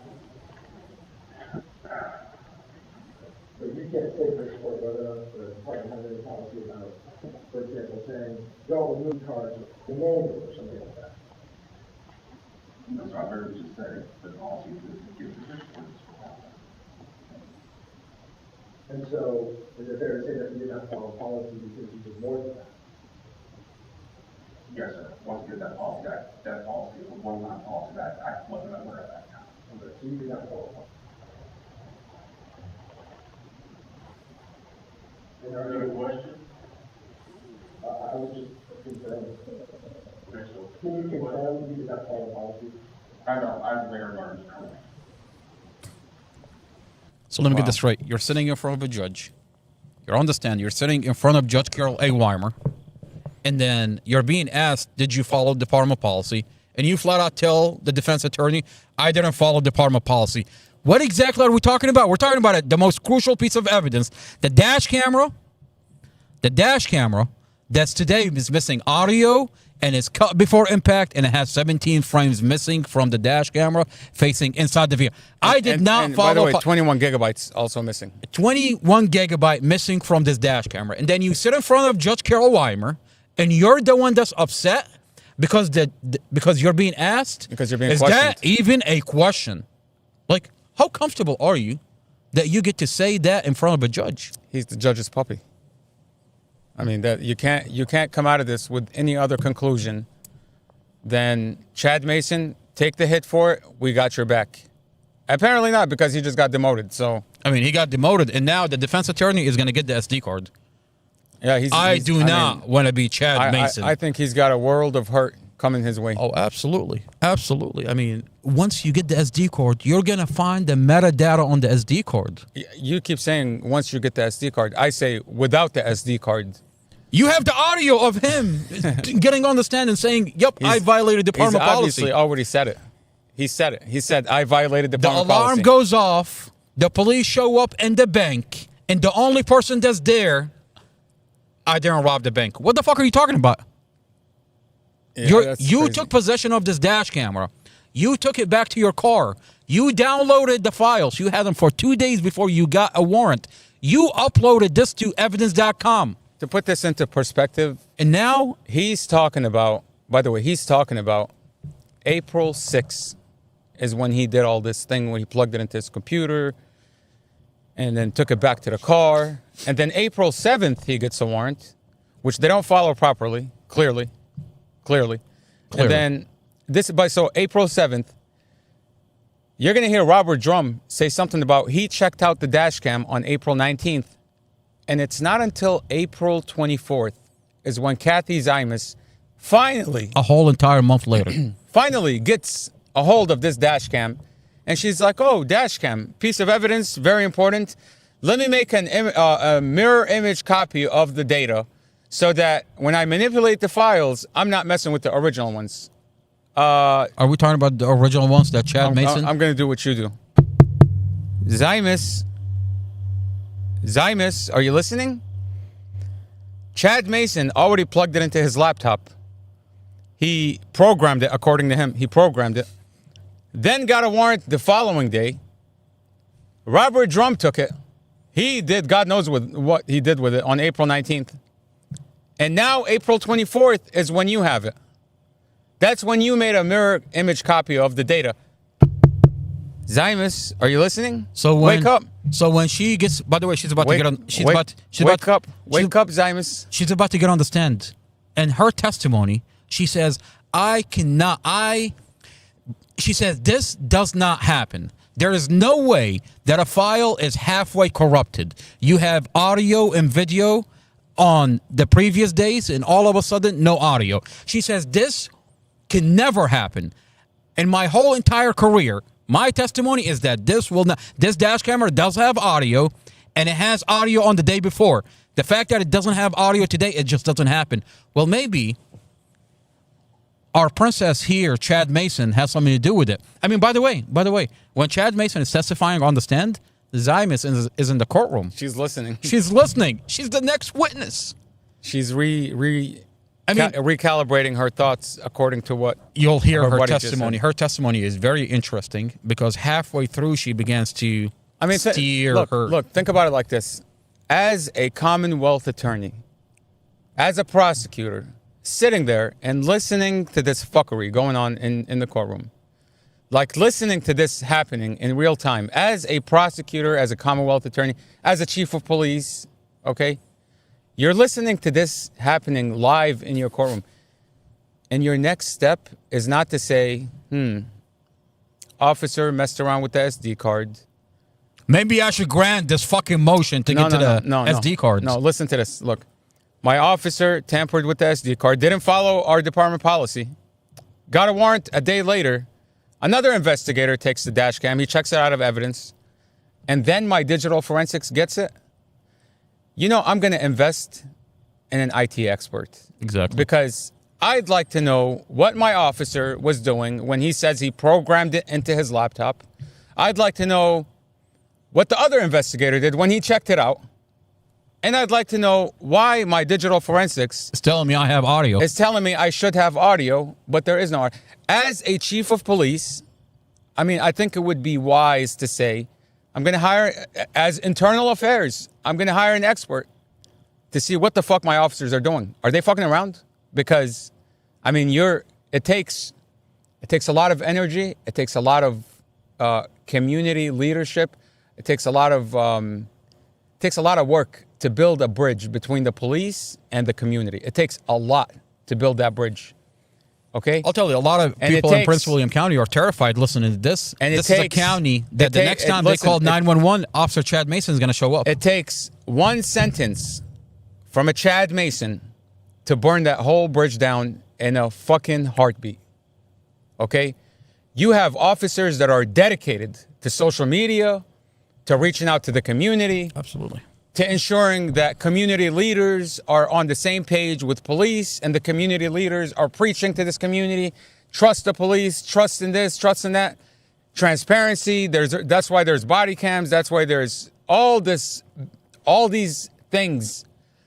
But you can't say for sure whether or not the department has any policy about, for example, saying, don't remove cards, the manual or something like that. That's what I heard you say, the policy is to give the digital. And so, is it fair to say that you did not follow policy because you did more than that? Yes, sir. Once again, that policy, that policy is a one-line policy that I wasn't aware of that. Okay, so you did not follow policy. Any other question? I was just confirming. Can you confirm you did not follow policy? I know, I'm very learned. So let me get this straight. You're sitting in front of a judge. You're on the stand. You're sitting in front of Judge Carol A. Weimer. And then you're being asked, did you follow department policy? And you flat out tell the defense attorney, I didn't follow department policy. What exactly are we talking about? We're talking about the most crucial piece of evidence. The dash camera that's today is missing audio and it's cut before impact, and it has 17 frames missing from the dash camera facing inside the vehicle. I did not follow. By the way, 21 gigabytes also missing. 21 gigabyte missing from this dash camera. And then you sit in front of Judge Carol Weimer, and you're the one that's upset because because you're being asked. Because you're being questioned. Is that even a question? Like, how comfortable are you that you get to say that in front of a judge? He's the judge's puppy. I mean, that you can't come out of this with any other conclusion than Chad Mason, take the hit for it. We got your back. Apparently not, because he just got demoted. So I mean, he got demoted, and now the defense attorney is going to get the SD card. Yeah, I do not want to be Chad Mason. I think he's got a world of hurt coming his way. Oh, absolutely. Absolutely. I mean, once you get the SD card, you're going to find the metadata on the SD card. You keep saying once you get the SD card. I say without the SD card. You have the audio of him getting on the stand and saying, yep, I violated department policy. He's obviously already said it. He said it. He said, I violated department policy. The alarm policy. goes off. The police show up in the bank. And the only person that's there, I didn't rob the bank. What the fuck are you talking about? Yeah, you took possession of this dash camera. You took it back to your car. You downloaded the files. You had them for 2 days before you got a warrant. You uploaded this to evidence.com. To put this into perspective, and now he's talking about, by the way, he's talking about April 6th is when he did all this thing, when he plugged it into his computer and then took it back to the car. And then April 7th, he gets a warrant, which they don't follow properly, clearly. And then so April 7th, you're going to hear Robert Drum say something about he checked out the dash cam on April 19th. And it's not until April 24th is when Kathy Zymus finally, a whole entire month later, finally gets a hold of this dash cam. And she's like, oh, dash cam, piece of evidence, very important. Let me make a mirror image copy of the data so that when I manipulate the files, I'm not messing with the original ones. Are we talking about the original ones that Chad Mason? I'm going to do what you do. Zymus, are you listening? Chad Mason already plugged it into his laptop. He programmed it, according to him. He programmed it. Then got a warrant the following day. Robert Drum took it. He did, God knows what he did with it on April 19th. And now April 24th is when you have it. That's when you made a mirror image copy of the data. Zymus, are you listening? Wake up. So when she gets, by the way, she's about to get on. Wake up, Zymus. She's about to get on the stand, and her testimony, she says, she says, this does not happen. There is no way that a file is halfway corrupted. You have audio and video on the previous days, and all of a sudden, no audio. She says, this can never happen. In my whole entire career, my testimony is that this dash camera does have audio, and it has audio on the day before. The fact that it doesn't have audio today, it just doesn't happen. Well, maybe our princess here, Chad Mason, has something to do with it. I mean, by the way, when Chad Mason is testifying on the stand, Zymus is in the courtroom. She's listening. She's listening. She's the next witness. She's recalibrating her thoughts according to what you'll hear her testimony. Her testimony is very interesting because halfway through she begins to steer her. Look, think about it like this. As a Commonwealth attorney, as a prosecutor, sitting there and listening to this fuckery going on in the courtroom, like listening to this happening in real time, as a prosecutor, as a Commonwealth attorney, as a chief of police, okay? You're listening to this happening live in your courtroom. And your next step is not to say, officer messed around with the SD card. Maybe I should grant this fucking motion to get to the SD cards. No, listen to this. Look, my officer tampered with the SD card, didn't follow our department policy, got a warrant a day later. Another investigator takes the dash cam. He checks it out of evidence. And then my digital forensics gets it. You know, I'm going to invest in an IT expert. Exactly. Because I'd like to know what my officer was doing when he says he programmed it into his laptop. I'd like to know what the other investigator did when he checked it out. And I'd like to know why my digital forensics It's telling me I have audio. is telling me I should have audio, but there is no audio. As a chief of police, I mean, I think it would be wise to say, I'm going to hire, as internal affairs, I'm going to hire an expert to see what the fuck my officers are doing. Are they fucking around? Because, I mean, it takes a lot of energy. It takes a lot of community leadership. It takes a lot of work to build a bridge between the police and the community. It takes a lot to build that bridge. Okay? I'll tell you, a lot of people in Prince William County are terrified listening to this. And this is a county that the next time they call 911, Officer Chad Mason is going to show up. It takes one sentence from a Chad Mason to burn that whole bridge down in a fucking heartbeat. Okay? You have officers that are dedicated to social media, to reaching out to the community. Absolutely. To ensuring that community leaders are on the same page with police, and the community leaders are preaching to this community, trust the police, trust in this, trust in that. Transparency, that's why there's body cams, that's why there's all these things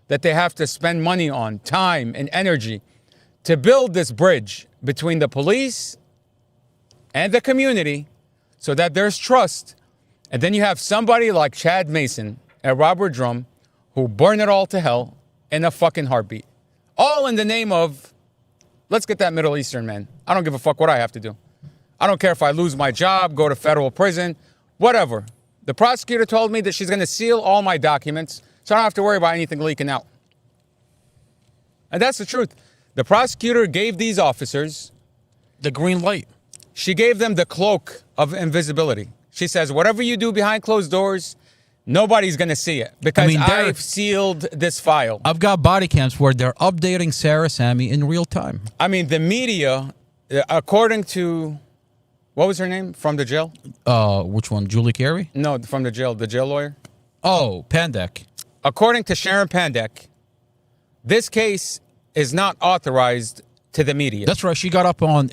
that they have to spend money on, time and energy, to build this bridge between the police and the community so that there's trust. And then you have somebody like Chad Mason and Robert Drum who burn it all to hell in a fucking heartbeat. All in the name of, let's get that Middle Eastern man. I don't give a fuck what I have to do. I don't care if I lose my job, go to federal prison, whatever. The prosecutor told me that she's going to seal all my documents, so I don't have to worry about anything leaking out. And that's the truth. The prosecutor gave these officers the green light. She gave them the cloak of invisibility. She says, whatever you do behind closed doors, nobody's going to see it because I've sealed this file. I've got body cams where they're updating Sarah Sammy in real time. I mean, the media, according to, what was her name from the jail? Which one? Julie Carey? No, from the jail lawyer. Oh, Pandek. According to Sharon Pandek, this case is not authorized to the media. That's right. She got up on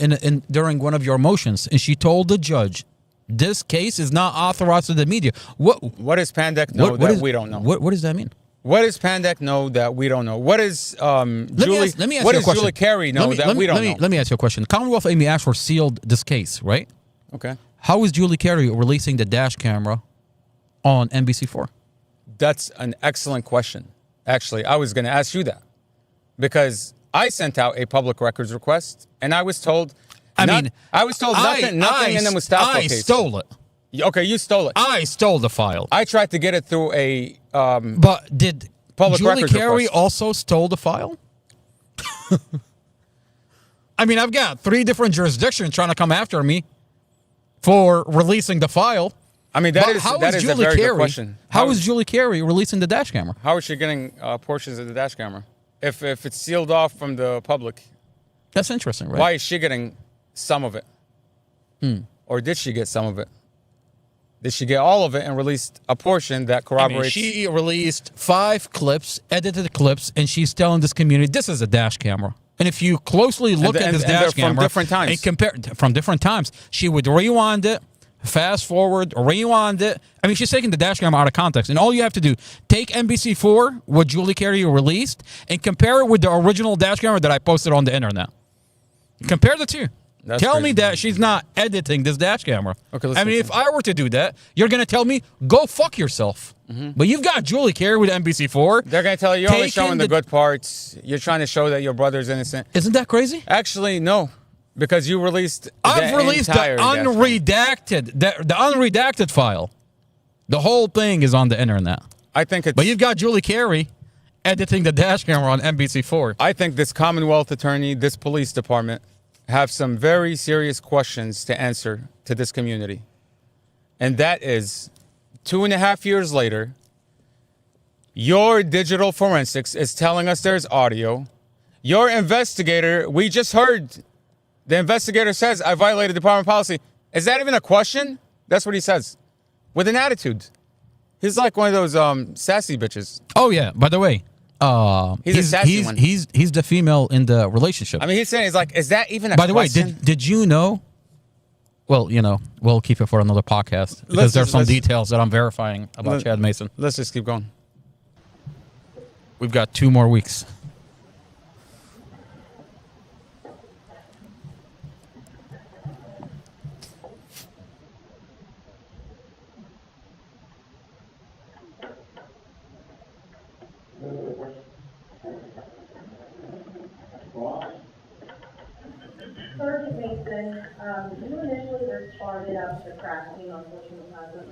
during one of your motions and she told the judge, this case is not authorized to the media. What does Pandek know that we don't know? What does that mean? What does Pandek know that we don't know? What is Julie Carey know that we don't know? Let me ask you a question. Commonwealth Amy Ashford sealed this case, right? Okay. How is Julie Carey releasing the dash camera on NBC4? That's an excellent question. Actually, I was going to ask you that because I sent out a public records request and I was told nothing in the Mustafa case. I stole it. Okay, you stole it. I stole the file. I tried to get it through a but did public Julie records Carey request. also stole the file? I mean, I've got 3 different jurisdictions trying to come after me for releasing the file. I mean, that is a very good question. How is Julie Carey releasing the dash camera? How is she getting portions of the dash camera if it's sealed off from the public? That's interesting, right? Why is she getting some of it? Or did she get some of it? Did she get all of it and released a portion that corroborates? She released 5 clips, edited clips, and she's telling this community, this is a dash camera. And if you closely look at this dash camera, from different times. And compare from different times, she would rewind it, fast forward, rewind it. I mean, she's taking the dash camera out of context. And all you have to do, take NBC4, what Julie Carey released, and compare it with the original dash camera that I posted on the internet. Compare the two. Tell me that she's not editing this dash camera. Okay, I mean, if I were to do that, you're going to tell me, go fuck yourself. But you've got Julie Carey with NBC4. They're going to tell you, you're only showing the good parts. You're trying to show that your brother's innocent. Isn't that crazy? Actually, no. Because you released I've released the unredacted file. The whole thing is on the internet. I think it's... But you've got Julie Carey editing the dash camera on NBC4. I think this Commonwealth attorney, this police department, have some very serious questions to answer to this community. And that is, 2.5 years later, your digital forensics is telling us there's audio. Your investigator, we just heard, the investigator says, I violated department policy. Is that even a question? That's what he says. With an attitude. He's like one of those sassy bitches. Oh, yeah. By the way, he's a sassy one. He's the female in the relationship. I mean, he's saying, he's like, is that even a question? By the way, did you know? Well, you know, we'll keep it for another podcast because there's some details that I'm verifying about Chad Mason. Let's just keep going. We've got 2 more weeks. Sergeant Mason, you initially responded after the crash scene on Social Plaza.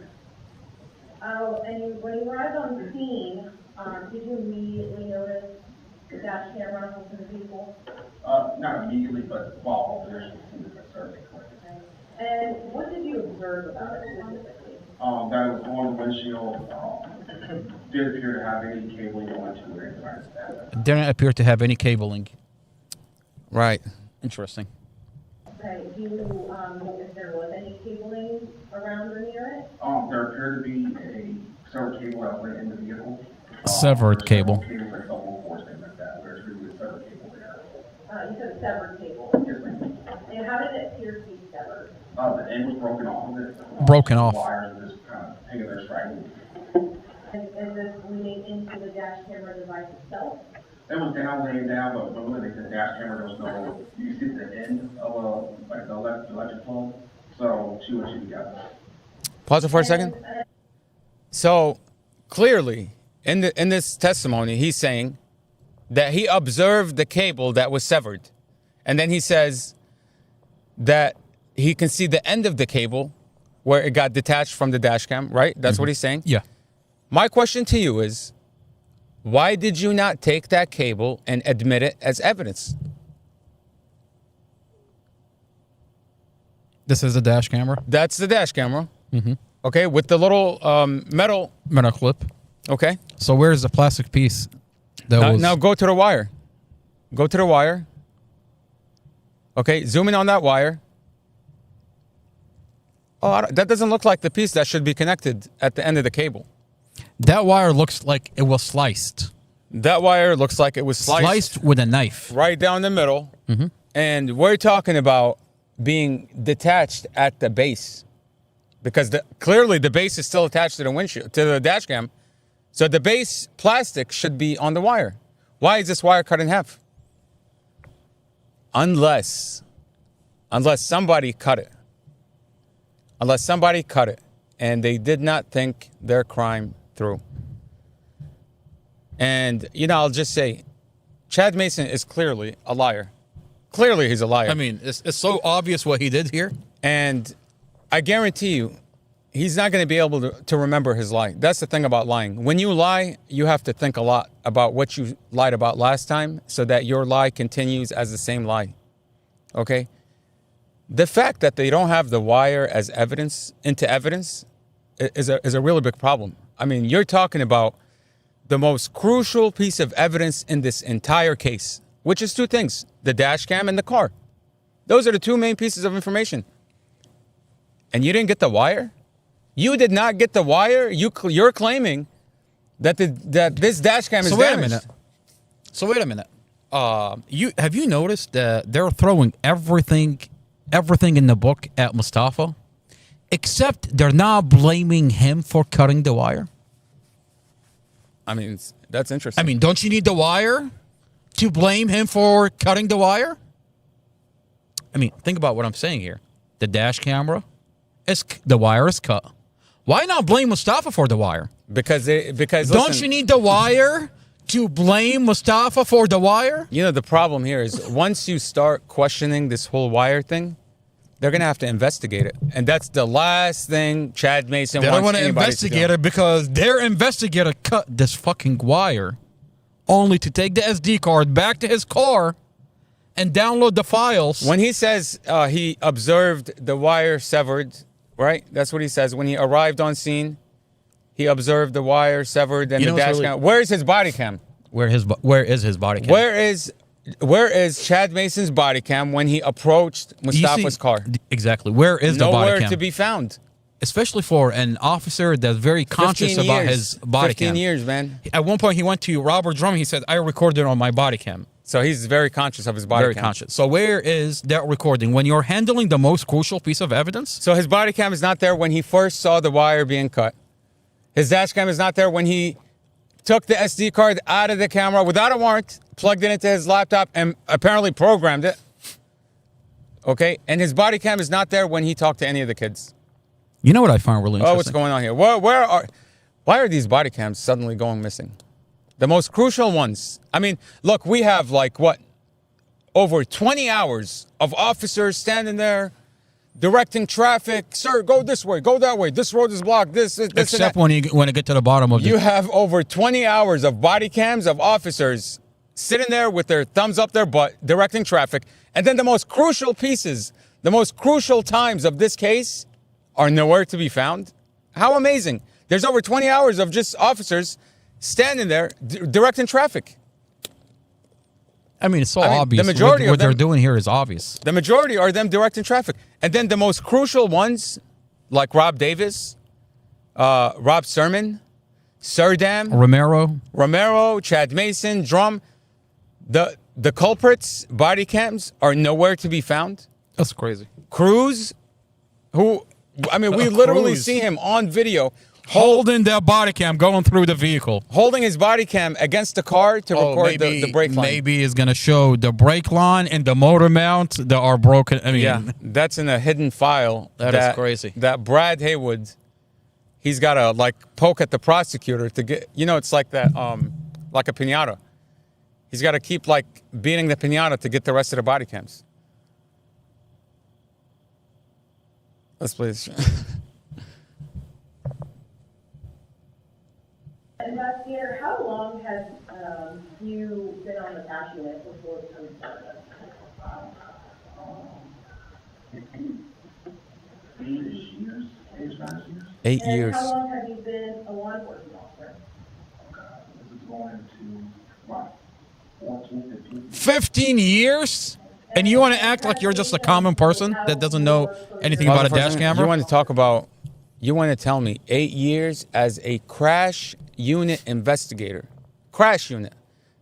And when you arrived on the scene, did you immediately notice the dash camera from the vehicle? Not immediately, but while observation was serving. And what did you observe about it specifically? That it was on the windshield, didn't appear to have any cabling going to it or anything like that. Didn't appear to have any cabling. Right. Interesting. Okay, do you know if there was any cabling around or near it? There appeared to be a severed cable outlet in the vehicle. Severed cable. Cables like double or something like that. There's really a severed cable there. You said severed cable. Yes, ma'am. And how did it appear to be severed? The end was broken off of it. Broken off. Wires were just kind of hanging there strangling. And is this leading into the dash camera device itself? It was down, laying down, but when they the dash camera, there was no, you see the end of like the electric plug. So two and two together. Pause it for a second. So clearly, in this testimony, he's saying that he observed the cable that was severed, and then he says that he can see the end of the cable where it got detached from the dash cam. Right? That's what he's saying. Yeah. My question to you is, why did you not take that cable and admit it as evidence? This is a dash camera? That's the dash camera. Mm-hmm. Okay, with the little metal clip. Okay. So where's the plastic piece? Now go to the wire. Go to the wire. Okay, zoom in on that wire. Oh, that doesn't look like the piece that should be connected at the end of the cable. That wire looks like it was sliced. That wire looks like it was Sliced with a knife. right down the middle. Mm-hmm. And we're talking about being detached at the base, because clearly the base is still attached to the windshield, to the dash cam. So the base plastic should be on the wire. Why is this wire cut in half? Unless somebody cut it. Unless somebody cut it and they did not think their crime through. And, I'll just say, Chad Mason is clearly a liar. Clearly he's a liar. I mean, it's so obvious what he did here. And I guarantee you, he's not going to be able to remember his lie. That's the thing about lying. When you lie, you have to think a lot about what you lied about last time so that your lie continues as the same lie. Okay? The fact that they don't have the wire as evidence is a really big problem. I mean, you're talking about the most crucial piece of evidence in this entire case, which is two things: the dash cam and the car. Those are the two main pieces of information. And you didn't get the wire? You did not get the wire? You're claiming that this dash cam is damaged. So wait a minute. Have you noticed that they're throwing everything in the book at Mustafa, except they're not blaming him for cutting the wire? I mean, that's interesting. I mean, don't you need the wire to blame him for cutting the wire? I mean, think about what I'm saying here. The dash camera, the wire is cut. Why not blame Mustafa for the wire? Because don't you need the wire to blame Mustafa for the wire? The problem here is once you start questioning this whole wire thing, they're going to have to investigate it. And that's the last thing Chad Mason wants anybody to do. They don't want to investigate it because their investigator cut this fucking wire only to take the SD card back to his car and download the files. When he says he observed the wire severed, right? That's what he says. When he arrived on scene, he observed the wire severed and the dash cam. Where is his body cam? Where is his body cam? Where is Chad Mason's body cam when he approached Mustafa's car? Exactly. Where is the body cam? Nowhere to be found. Especially for an officer that's very conscious about his body cam. 15 years, man. At one point, he went to Robert Drummond. He said, I recorded on my body cam. So he's very conscious of his body cam. Very conscious. So where is that recording? When you're handling the most crucial piece of evidence? So his body cam is not there when he first saw the wire being cut. His dash cam is not there when he took the SD card out of the camera without a warrant, plugged it into his laptop, and apparently programmed it. Okay, and his body cam is not there when he talked to any of the kids. You know what I find really interesting? Oh, what's going on here? Why are these body cams suddenly going missing? The most crucial ones. I mean, look, we have like what? Over 20 hours of officers standing there directing traffic. Sir, go this way, go that way. This road is blocked. This Except when you get to the bottom of You have over 20 hours of body cams of officers sitting there with their thumbs up their butt, directing traffic. And then the most crucial pieces, the most crucial times of this case are nowhere to be found. How amazing. There's over 20 hours of just officers standing there directing traffic. I mean, it's so obvious. The majority what they're doing here is obvious. The majority are them directing traffic. And then the most crucial ones, like Rob Davis, Rob Sermon, Serdam, Romero, Chad Mason, Drum, the culprits' body cams are nowhere to be found. That's crazy. Cruz, we literally see him on video holding their body cam going through the vehicle. Holding his body cam against the car to record the brake line. Maybe it's going to show the brake line and the motor mount that are broken. I mean, yeah, that's in a hidden file. That is crazy. That Brad Haywood, he's got to like poke at the prosecutor to get, it's like that, like a piñata. He's got to keep like beating the piñata to get the rest of the body cams. Let's play this. Investigator, how long has you been on the cash unit before becoming started? 8 years. How long have you been a law enforcement officer? This is going to, what, 14, 15? 15 years? And you want to act like you're just a common person that doesn't know anything about a dash camera? You want to tell me 8 years as a crash unit investigator. Crash unit.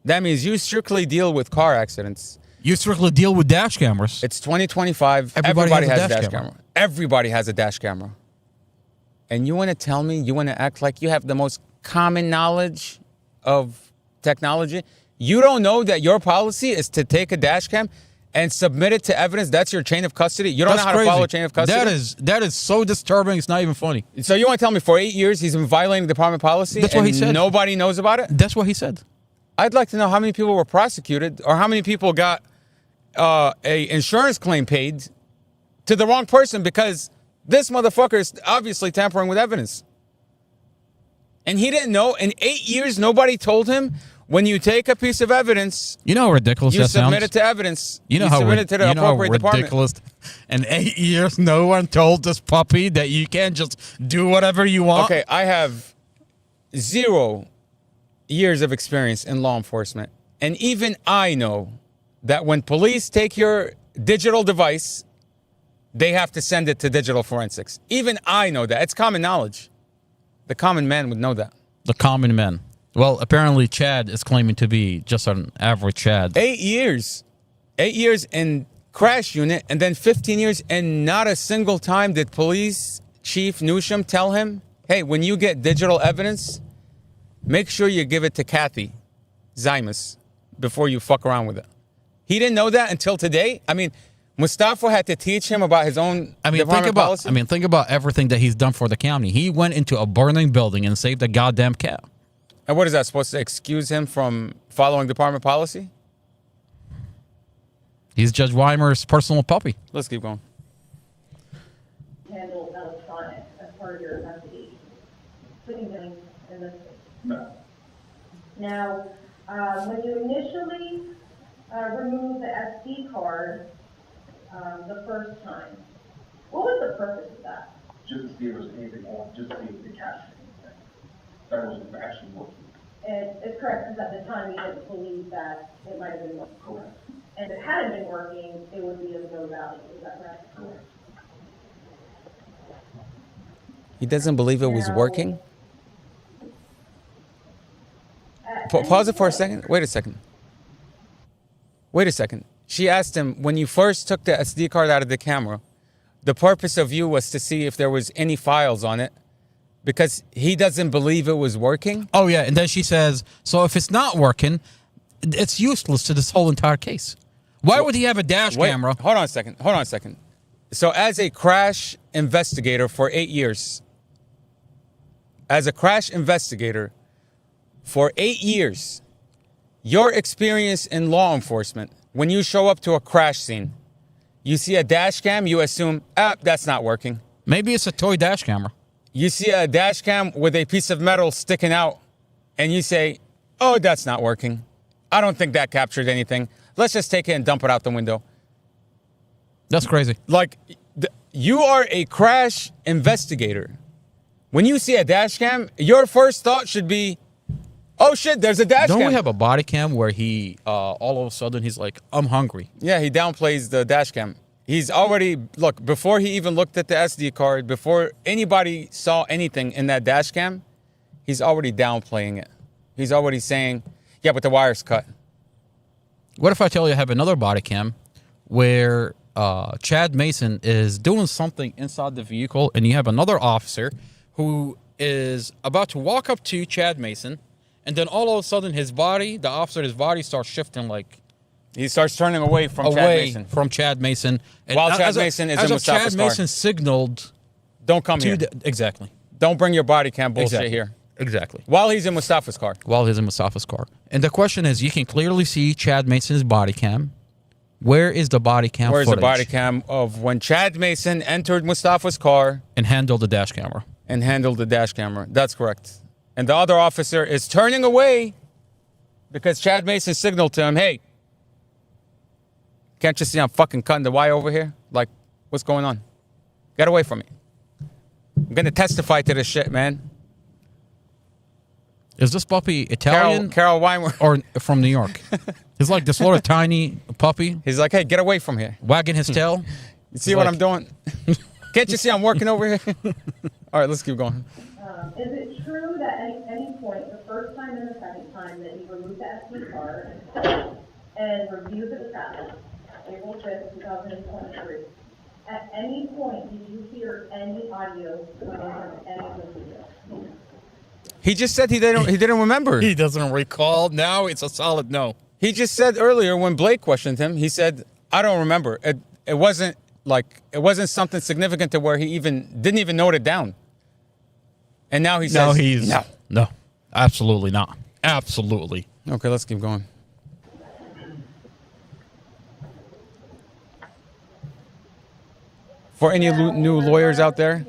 That means you strictly deal with car accidents. You strictly deal with dash cameras. It's 2025. Everybody has a dash camera. Everybody has a dash camera. And you want to tell me, you want to act like you have the most common knowledge of technology? You don't know that your policy is to take a dash cam and submit it to evidence? That's your chain of custody? You don't know how to follow a chain of custody? That is so disturbing, it's not even funny. So you want to tell me for 8 years he's been violating department policy? That's what he said. Nobody knows about it? That's what he said. I'd like to know how many people were prosecuted or how many people got a insurance claim paid to the wrong person because this motherfucker is obviously tampering with evidence. And he didn't know. In 8 years, nobody told him when you take a piece of evidence, you know how ridiculous that sounds? You submit it to evidence. You know how submit it to the appropriate ridiculous. department. In 8 years, no one told this puppy that you can't just do whatever you want. Okay, I have 0 years of experience in law enforcement. And even I know that when police take your digital device, they have to send it to digital forensics. Even I know that. It's common knowledge. The common man would know that. The common man. Well, apparently Chad is claiming to be just an average Chad. 8 years. 8 years in crash unit and then 15 years and not a single time did police chief Newsham tell him, hey, when you get digital evidence, make sure you give it to Kathy Zymus before you fuck around with it. He didn't know that until today. I mean, Mustafa had to teach him about his own policy. Think about everything that he's done for the county. He went into a burning building and saved a goddamn cat. And what is that supposed to excuse him from following department policy? He's Judge Weimer's personal puppy. Let's keep going. Handle electronics as part of your investigation. Sitting down in this case. No. Now, when you initially removed the SD card the first time, what was the purpose of that? Just to see if there was anything on, just to see if the cash anything. That was actually working. And it's correct, because at the time you didn't believe that it might have been working. Correct. And if it hadn't been working, it would be of no value. Is that correct? Correct. He doesn't believe it was working? Pause it for a second. Wait a second. She asked him, when you first took the SD card out of the camera, the purpose of you was to see if there was any files on it because he doesn't believe it was working. Oh, yeah. And then she says, so if it's not working, it's useless to this whole entire case. Why would he have a dash camera? Hold on a second. So as a crash investigator for 8 years, your experience in law enforcement, when you show up to a crash scene, you see a dash cam, you assume, that's not working. Maybe it's a toy dash camera. You see a dash cam with a piece of metal sticking out, and you say, oh, that's not working. I don't think that captured anything. Let's just take it and dump it out the window. That's crazy. Like, you are a crash investigator. When you see a dash cam, your first thought should be, oh shit, there's a dash cam. Don't we have a body cam where he, all of a sudden, he's like, I'm hungry. Yeah, he downplays the dash cam. He's already, look, before he even looked at the SD card, before anybody saw anything in that dash cam, he's already downplaying it. He's already saying, yeah, but the wire's cut. What if I tell you I have another body cam where Chad Mason is doing something inside the vehicle, and you have another officer who is about to walk up to Chad Mason, and then all of a sudden his body starts shifting, like he starts turning away from Chad Mason. And while Chad Mason is in Mustafa's car. Chad Mason signaled, don't come here. Exactly. Don't bring your body cam bullshit here. Exactly. While he's in Mustafa's car. And the question is, you can clearly see Chad Mason's body cam. Where is the body cam Where's footage? the body cam of when Chad Mason entered Mustafa's car? And handled the dash camera. That's correct. And the other officer is turning away because Chad Mason signaled to him, hey, can't you see I'm fucking cutting the wire over here? Like, what's going on? Get away from me. I'm going to testify to this shit, man. Is this puppy Italian? Carol Weimer. Or from New York? He's like this little tiny puppy. He's like, hey, get away from here. Wagging his tail. You see what I'm doing? Can't you see I'm working over here? All right, let's keep going. Is it true that at any point, the first time and the second time, that you removed the SD card and reviewed the traffic, April 5th, 2023, at any point did you hear any audio coming from any of the videos? He just said he didn't remember. He doesn't recall. Now it's a solid no. He just said earlier when Blake questioned him, he said, I don't remember. It wasn't something significant to where he didn't even note it down. And now he says, no, absolutely not. Absolutely. Okay, let's keep going. For any new lawyers out there?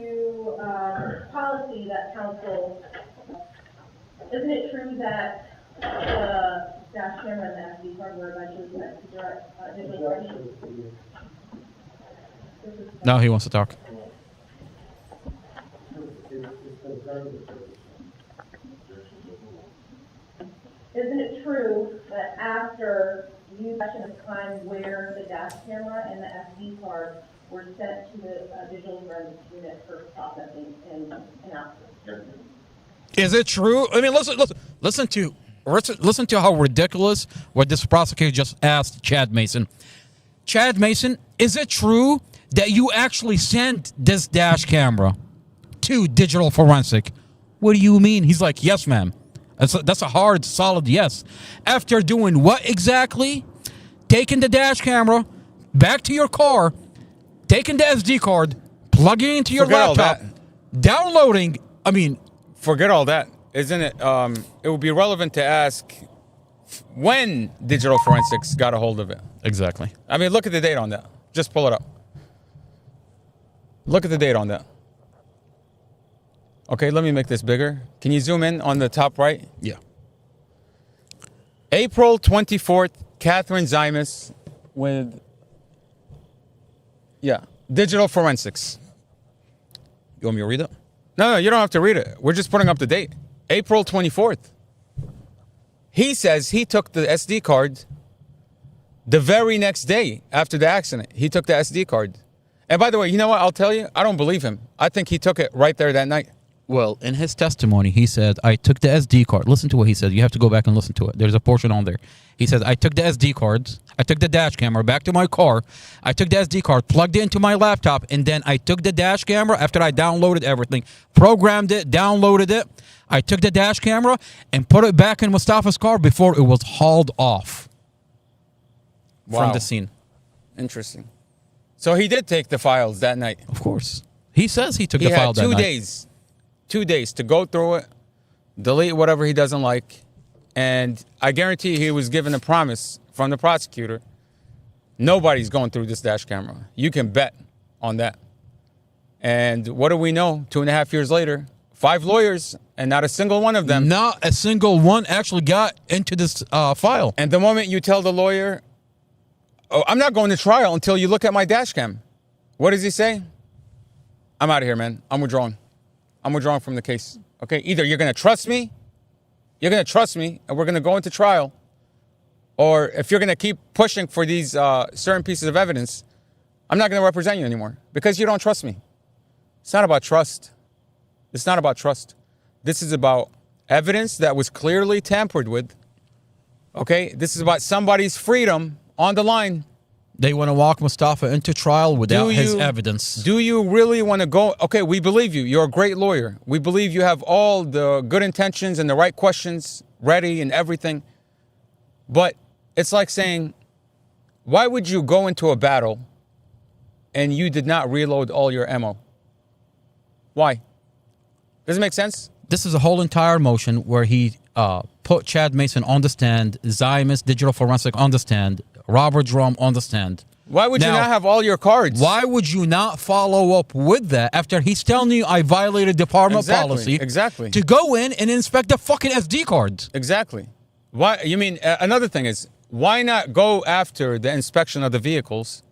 Policy that counsel, isn't it true that the dash camera and the SD card were eventually connected to direct digital registry? Now he wants to talk. Isn't it true that after you mentioned a time where the dash camera and the SD card were sent to the digital forensics unit for processing and analysis? Is it true? I mean, listen to how ridiculous what this prosecutor just asked Chad Mason. Chad Mason, is it true that you actually sent this dash camera to digital forensic? What do you mean? He's like, yes, ma'am. That's a hard, solid yes. After doing what exactly? Taking the dash camera back to your car, taking the SD card, plugging it into your laptop, downloading. I mean, forget all that. Isn't it? It would be relevant to ask when digital forensics got a hold of it. Exactly. I mean, look at the date on that. Just pull it up. Look at the date on that. Okay, let me make this bigger. Can you zoom in on the top right? Yeah. April 24th, Catherine Zymus with, digital forensics. You want me to read it? No, you don't have to read it. We're just putting up the date. April 24th. He says he took the SD card the very next day after the accident. He took the SD card. And by the way, you know what? I'll tell you, I don't believe him. I think he took it right there that night. Well, in his testimony, he said, I took the SD card. Listen to what he said. You have to go back and listen to it. There's a portion on there. He says, I took the SD cards. I took the dash camera back to my car. I took the SD card, plugged it into my laptop, and then I took the dash camera after I downloaded everything, programmed it, downloaded it. I took the dash camera and put it back in Mustafa's car before it was hauled off from the scene. Interesting. So he did take the files that night. Of course. He says he took the file that night. 2 days to go through it, delete whatever he doesn't like, and I guarantee he was given a promise from the prosecutor. Nobody's going through this dash camera. You can bet on that. And what do we know? 2.5 years later, 5 lawyers, and not a single one of them. Not a single one actually got into this file. And the moment you tell the lawyer, oh, I'm not going to trial until you look at my dash cam. What does he say? I'm out of here, man. I'm withdrawing. I'm withdrawing from the case. Okay, either you're going to trust me, and we're going to go into trial, or if you're going to keep pushing for these certain pieces of evidence, I'm not going to represent you anymore because you don't trust me. It's not about trust. It's not about trust. This is about evidence that was clearly tampered with. Okay, this is about somebody's freedom on the line. They want to walk Mustafa into trial without his evidence. Do you really want to go? Okay, we believe you. You're a great lawyer. We believe you have all the good intentions and the right questions ready and everything. But it's like saying, why would you go into a battle and you did not reload all your ammo? Why? Does it make sense? This is a whole entire motion where he put Chad Mason on the stand, Zymus Digital Forensic on the stand, Robert Drum on the stand. Why would you not have all your cards? Why would you not follow up with that after he's telling you I violated department policy? Exactly. To go in and inspect the fucking SD cards. Exactly. Why? You mean, another thing is, why not go after the inspection of the vehicles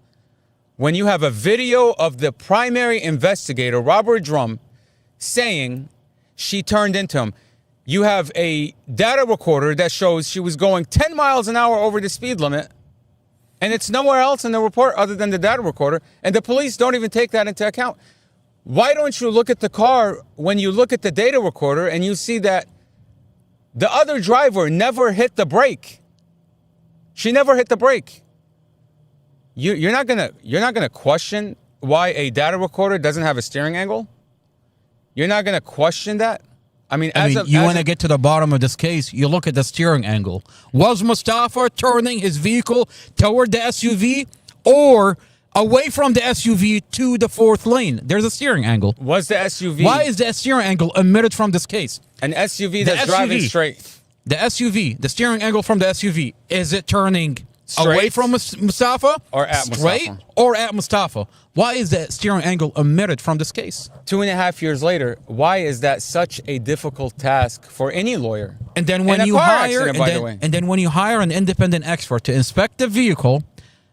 when you have a video of the primary investigator, Robert Drum, saying she turned into him? You have a data recorder that shows she was going 10 miles an hour over the speed limit, and it's nowhere else in the report other than the data recorder, and the police don't even take that into account. Why don't you look at the car when you look at the data recorder and you see that the other driver never hit the brake? She never hit the brake. You're not gonna question why a data recorder doesn't have a steering angle? You're not gonna question that? I mean, you want to get to the bottom of this case, you look at the steering angle. Was Mustafa turning his vehicle toward the SUV or away from the SUV to the fourth lane? There's a steering angle. Was the SUV... Why is the steering angle omitted from this case? An SUV that's driving straight. The SUV, the steering angle from the SUV, is it turning away from Mustafa? Or at straight Mustafa? Or at Mustafa? Why is that steering angle omitted from this case? 2.5 years later, why is that such a difficult task for any lawyer? And then when you hire, and then when you hire an independent expert to inspect the vehicle,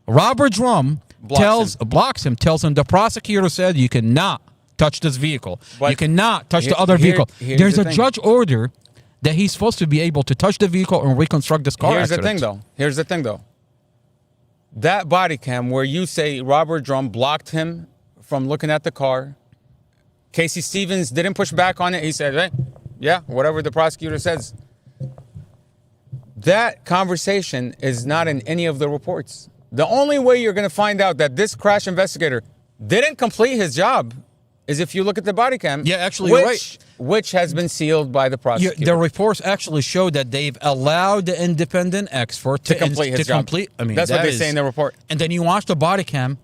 Robert Drum blocks him, tells him the prosecutor said you cannot touch this vehicle. But you cannot touch the other vehicle. There's a judge order that he's supposed to be able to touch the vehicle and reconstruct this car accident. Here's the thing, though. That body cam where you say Robert Drum blocked him from looking at the car, Casey Stevens didn't push back on it. He said, hey, yeah, whatever the prosecutor says. That conversation is not in any of the reports. The only way you're going to find out that this crash investigator didn't complete his job is if you look at the body cam. Yeah, actually, you're right. Which has been sealed by the prosecutor. The reports actually show that they've allowed the independent expert to complete his job. I mean, that's what they say in the report. And then you watch the body cam,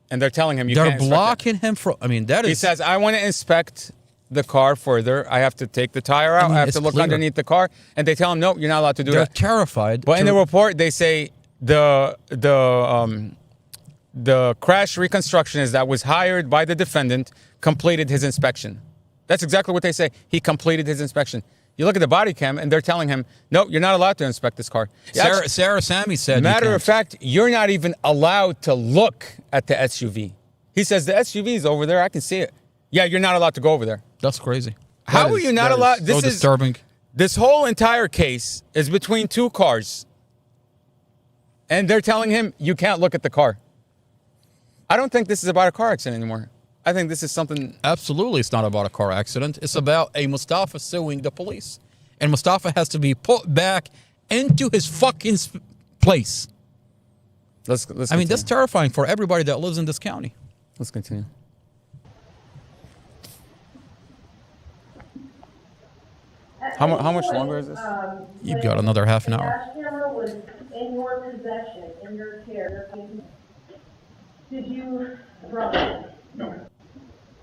and they're telling him they're blocking him from. I mean, that is. He says, "I want to inspect the car further. I have to take the tire out. I have to look underneath the car." And they tell him, "No, you're not allowed to do that." They're terrified. But in the report, they say the crash reconstructionist that was hired by the defendant completed his inspection. That's exactly what they say. He completed his inspection. You look at the body cam, and they're telling him, no, you're not allowed to inspect this car. Sarah Sammy said, matter of fact, you're not even allowed to look at the SUV. He says, the SUV is over there. I can see it. Yeah, you're not allowed to go over there. That's crazy. How are you not allowed? This is so disturbing. This whole entire case is between two cars, and they're telling him, you can't look at the car. I don't think this is about a car accident anymore. I think this is something. Absolutely, it's not about a car accident. It's about a Mustafa suing the police, and Mustafa has to be put back into his fucking place. Let's I mean, that's terrifying for everybody that lives in this county. Let's continue. How much longer is this? You've got another half an hour. The dash camera was in your possession, in your care. Did you rub it? No.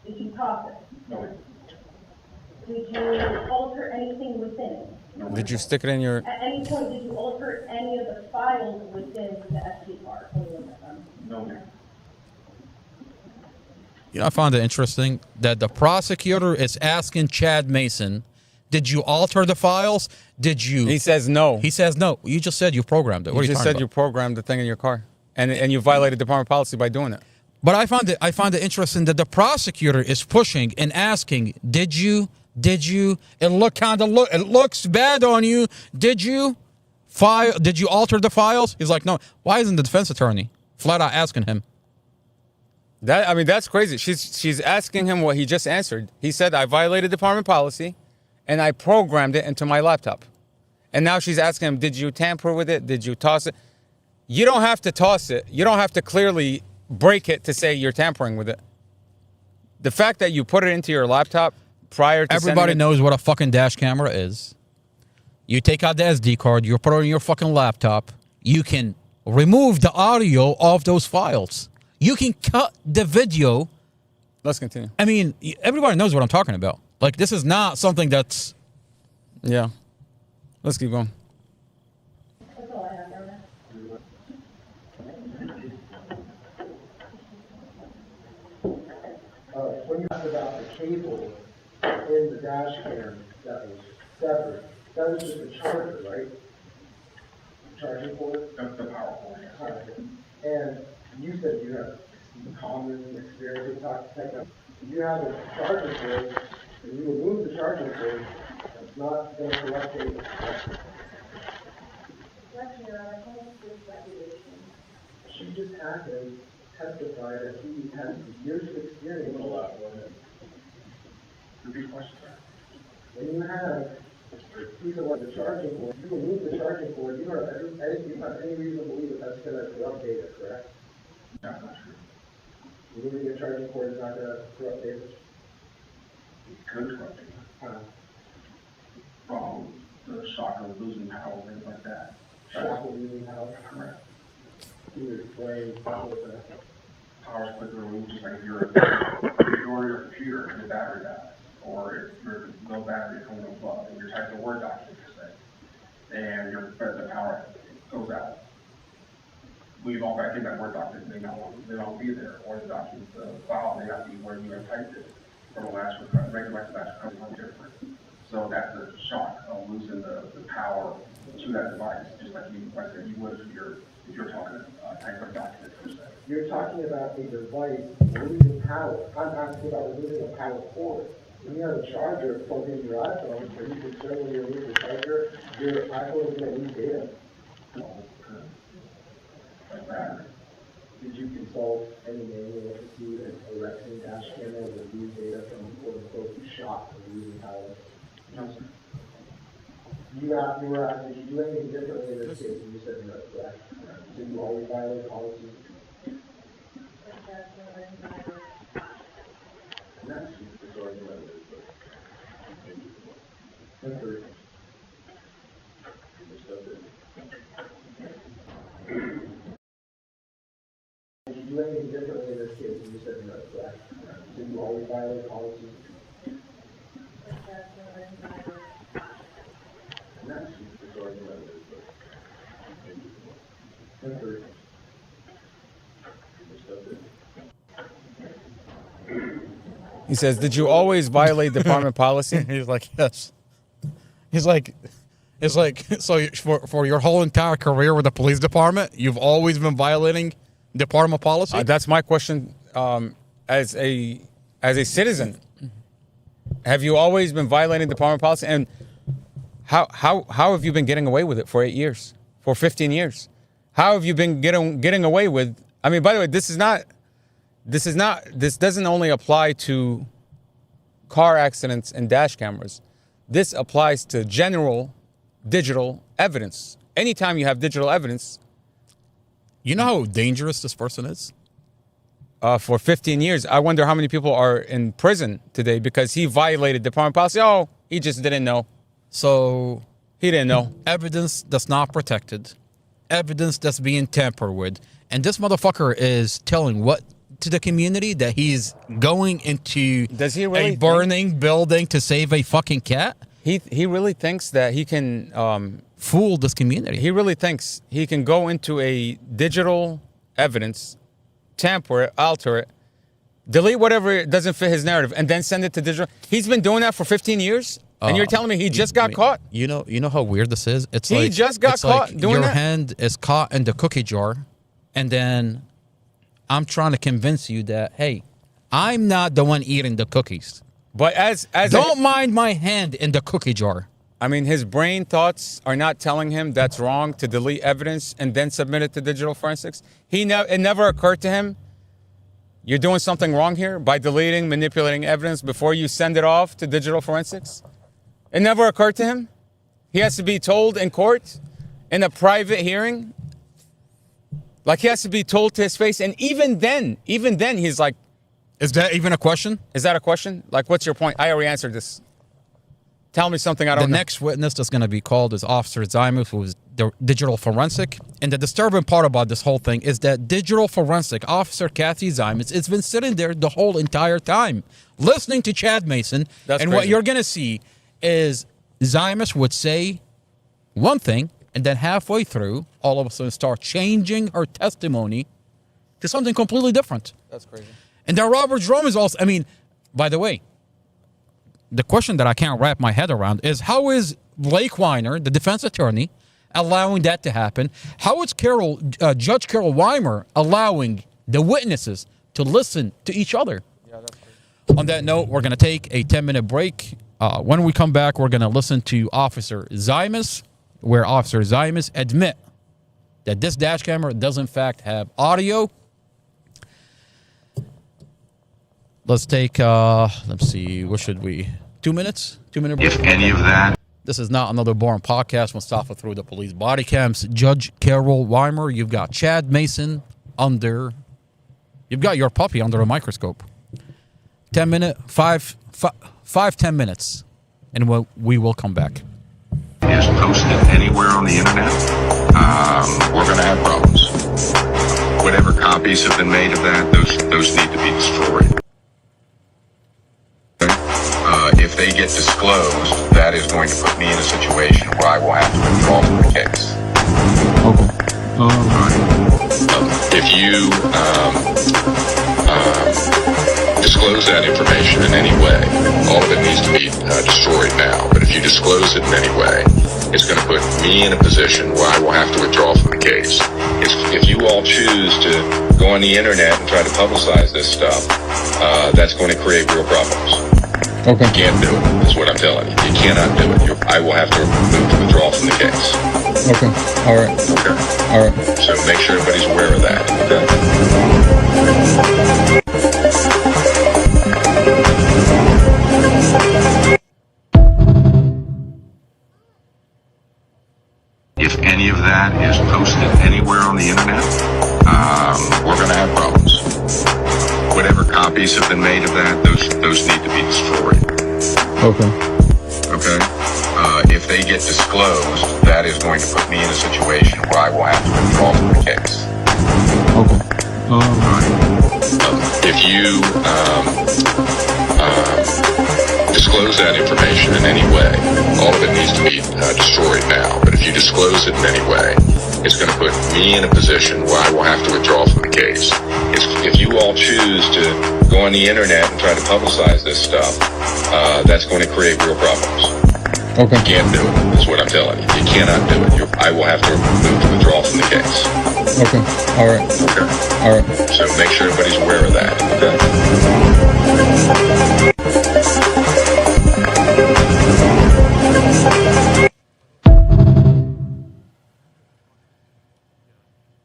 Did you toss it? No. Did you alter anything within it? Did you stick it in your? At any point, did you alter any of the files within the SD card? No, ma'am. You know, I found it interesting that the prosecutor is asking Chad Mason, did you alter the files? Did you? He says no. He says no. You just said you programmed it. What You are you just talking said you about? programmed the thing in your car, and you violated department policy by doing it. But I found it interesting that the prosecutor is pushing and asking, did you? It looks bad on you. Did you alter the files? He's like, no. Why isn't the defense attorney flat out asking him? That's crazy. She's asking him what he just answered. He said, I violated department policy, and I programmed it into my laptop. And now she's asking him, did you tamper with it? Did you toss it? You don't have to toss it. You don't have to clearly break it to say you're tampering with it. The fact that you put it into your laptop prior to Everybody knows what a fucking dash camera is. You take out the SD card, you put it on your fucking laptop. You can remove the audio of those files. You can cut the video. Let's continue. I mean, everybody knows what I'm talking about. Like, this is not something that's... Yeah. Let's keep going. That's all I have now. When you asked about the cable in the dash cam that was severed, that was just a charger, right? Charging cord? That's the power cord. And you said you have common experience with technology. If you have a charging cord, and you remove the charging cord, it's not going to collect data. She just had to testify that he has years of experience in a lot of women. Repeat question. When you have a piece of like the charging cord, you remove the charging cord, you don't have any reason to believe that that's going to corrupt data, correct? That's not true. Removing the charging cord is not going to corrupt data? It could corrupt data. From the shock of losing power, things like that. Shock of losing power? Correct. Can you explain what that? Power's quickly removed, just like if you're on your computer and the battery dies, or if there's no battery coming to plug, and you're typing a Word document, per se, and the power goes out. Leave all back in that Word document, they don't be there, or the document, the file may not be where you have typed it from the last request, make it like the last request is different. So that's the shock of losing the power to that device, just like you, like I said, you would if you're talking type of document, per se. You're talking about a device losing power. I'm asking about losing a power cord. When you have a charger plugged into your iPhone, are you concerned when you lose the charger, your iPhone is going to lose data? No, like battery. Did you consult any manual to see that a Rexing dash camera would lose data from quote-unquote shock of losing power? No, sir. You were asking, did you do anything differently in this case? And you said no, correct? Did you always violate policy? That's the story of Number. Did you do anything differently in this case? And you said no, correct? Did you always violate policy? that's the story of Number. He says, did you always violate department policy? He's like, yes. He's like, it's like, so for your whole entire career with the police department, you've always been violating department policy? That's my question. As a citizen, have you always been violating department policy? And how have you been getting away with it for 8 years, for 15 years? How have you been getting away with? I mean, by the way, this is not This doesn't only apply to car accidents and dash cameras. This applies to general digital evidence. Anytime you have digital evidence. You know how dangerous this person is? For 15 years. I wonder how many people are in prison today because he violated department policy. Oh, he just didn't know. So he didn't know. Evidence that's not protected. Evidence that's being tampered with. And this motherfucker is telling what to the community that he's going into a burning building to save a fucking cat? He really thinks that he can fool this community. He really thinks he can go into a digital evidence, tamper it, alter it, delete whatever doesn't fit his narrative, and then send it to digital. He's been doing that for 15 years, and you're telling me he just got caught? You know how weird this is? It's he just got caught doing your that? hand is caught in the cookie jar, and then I'm trying to convince you that, hey, I'm not the one eating the cookies. But don't mind my hand in the cookie jar. I mean, his brain thoughts are not telling him that's wrong to delete evidence and then submit it to digital forensics. It never occurred to him, you're doing something wrong here by deleting, manipulating evidence before you send it off to digital forensics. It never occurred to him. He has to be told in court, in a private hearing. Like, he has to be told to his face. And even then, he's like, is that even a question? Is that a question? Like, what's your point? I already answered this. Tell me something I don't know. The next witness that's going to be called is Officer Zymus, who is the digital forensic. And the disturbing part about this whole thing is that digital forensic Officer Kathy Zymus has been sitting there the whole entire time, listening to Chad Mason. That's and crazy. What you're going to see is Zymus would say one thing, and then halfway through, all of a sudden start changing her testimony to something completely different. That's crazy. And then Robert Jerome is also, I mean, by the way, the question that I can't wrap my head around is how is Blake Weiner, the defense attorney, allowing that to happen? How is Judge Carol Weimer allowing the witnesses to listen to each other? Yeah, that's crazy. On that note, we're going to take a 10-minute break. When we come back, we're going to listen to Officer Zymus, where Officer Zymus admit that this dash camera does in fact have audio. Let's take, let's see, what should we, 2 minutes? 2 minute break? If any of that. This is not another boring podcast. Mustafa through the police body cams. Judge Carol Weimer, you've got Chad Mason you've got your puppy under a microscope. 10 minutes, and we will come back. Is posted anywhere on the internet, we're going to have problems. Whatever copies have been made of that, those need to be destroyed. If they get disclosed, that is going to put me in a situation where I will have to withdraw from the case. If you disclose that information in any way, all of it needs to be destroyed now. But if you disclose it in any way, it's going to put me in a position where I will have to withdraw from the case. If you all choose to go on the internet and try to publicize this stuff, that's going to create real problems. Okay. You can't do it, is what I'm telling you. You cannot do it. I will have to move to withdraw from the case. Okay. All right. Okay. All right. So make sure everybody's aware of that. If any of that is posted anywhere on the internet, we're going to have problems. Whatever copies have been made of that, those need to be destroyed. Okay. Okay? If they get disclosed, that is going to put me in a situation where I will have to withdraw from the case. Okay. If you disclose that information in any way, all of it needs to be destroyed now. But if you disclose it in any way, it's going to put me in a position where I will have to withdraw from the case. If you all choose to go on the internet and try to publicize this stuff, that's going to create real problems. Okay. You can't do it, is what I'm telling you. You cannot do it. I will have to move to withdraw from the case. Okay. All right. Okay. All right. So make sure everybody's aware of that.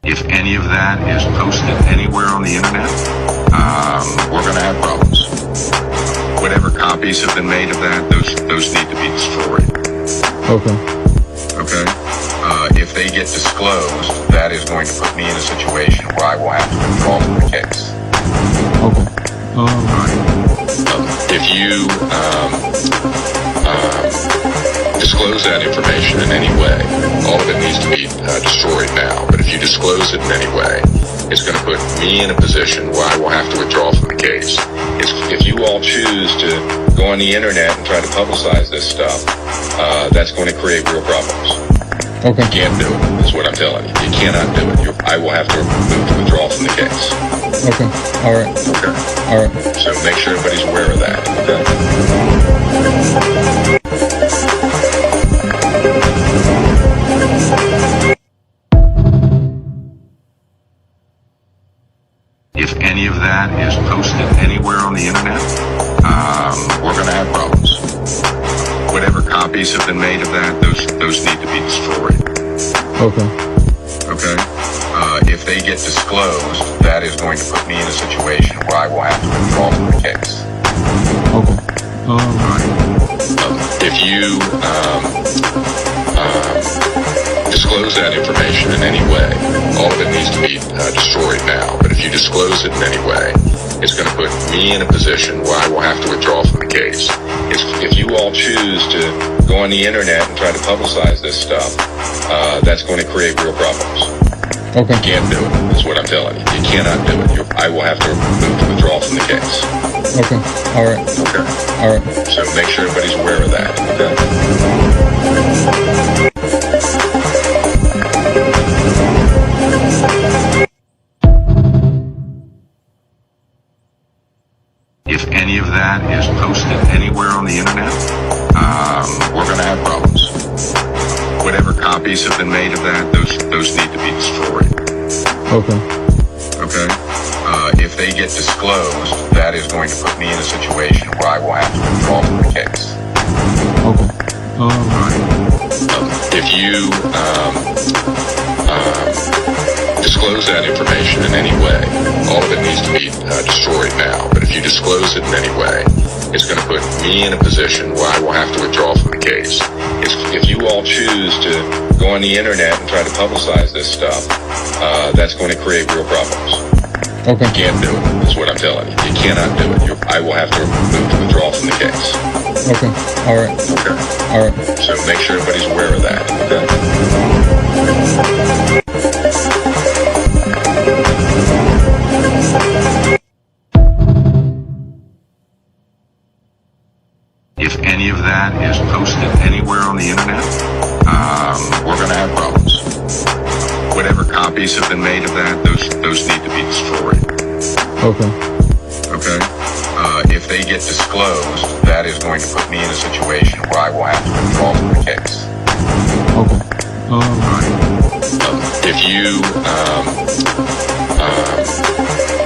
If any of that is posted anywhere on the internet, copies have been made of that, those need to be destroyed. Okay. Okay? If they get disclosed, that is going to put me in a situation where I will have to withdraw from the case. Okay. If you disclose that information in any way, all of it needs to be destroyed now. But if you disclose it in any way, it's going to put me in a position where I will have to withdraw from the case. If you all choose to go on the internet and try to publicize this stuff, that's going to create real problems. Okay. You can't do it, is what I'm telling you. You cannot do it. I will have to move to withdraw from the case. Okay. All right. Okay. All right. So make sure everybody's aware of that. Okay. If any of that is posted anywhere on the internet, we're going to have problems. Whatever copies have been made of that, those need to be destroyed. Okay. Okay? If they get disclosed, that is going to put me in a situation where I will have to withdraw from the case. Okay. If you disclose that information in any way, all of it needs to be destroyed now. But if you disclose it in any way, it's going to put me in a position where I will have to withdraw from the case. If you all choose to go on the internet and try to publicize this stuff, that's going to create real problems. Okay. You can't do it, is what I'm telling you. You cannot do it. I will have to move to withdraw from the case. Okay. All right. Okay. All right. So make sure everybody's aware of that. Okay. If any of that is posted anywhere on the internet, we're going to have problems. Whatever copies have been made of that, those need to be destroyed. Okay. Okay? If they get disclosed, that is going to put me in a situation where I will have to withdraw from the case. Okay. If you disclose that information in any way, all of it needs to be destroyed now. But if you disclose it in any way, it's going to put me in a position where I will have to withdraw from the case. If you all choose to go on the internet and try to publicize this stuff, that's going to create real problems. Okay. You can't do it, is what I'm telling you. You cannot do it. I will have to move to withdraw from the case. Okay. All right. Okay. All right. So make sure everybody's aware of that. Okay. If any of that is posted anywhere on the internet, we're going to have problems. Whatever copies have been made of that, those need to be destroyed. Okay. Okay? If they get disclosed, that is going to put me in a situation where I will have to withdraw from the case. Okay. If you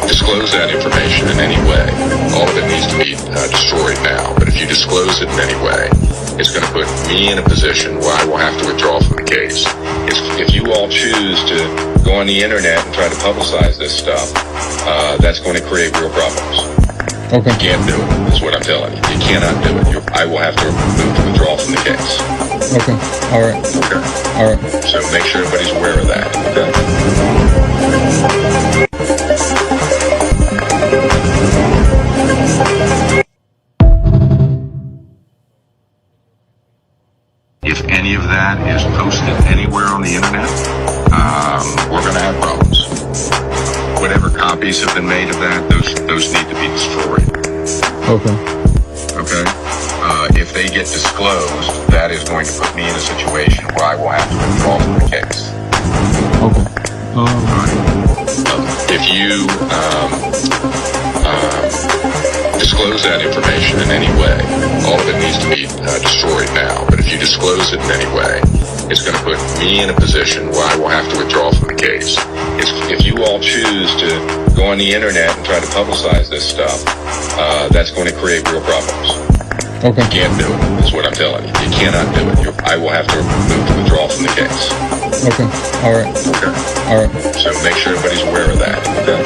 disclose that information in any way, all of it needs to be destroyed now. But if you disclose it in any way, it's going to put me in a position where I will have to withdraw from the case. If you all choose to go on the internet and try to publicize this stuff, that's going to create real problems. Okay. You can't do it, is what I'm telling you. You cannot do it. I will have to move to withdraw from the case. Okay. All right. Okay. All right. So make sure everybody's aware of that. Okay. If any of that is posted anywhere on the internet, we're going to have problems. Whatever copies have been made of that, those need to be destroyed. Okay. Okay? If they get disclosed, that is going to put me in a situation where I will have to withdraw from the case. Okay. If you disclose that information in any way, all of it needs to be destroyed now. But if you disclose it in any way, it's going to put me in a position where I will have to withdraw from the case. If you all choose to go on the internet and try to publicize this stuff, that's going to create real problems. Okay. You can't do it, is what I'm telling you. You cannot do it. I will have to move to withdraw from the case. Okay. All right. Okay. All right. So make sure everybody's aware of that. Okay.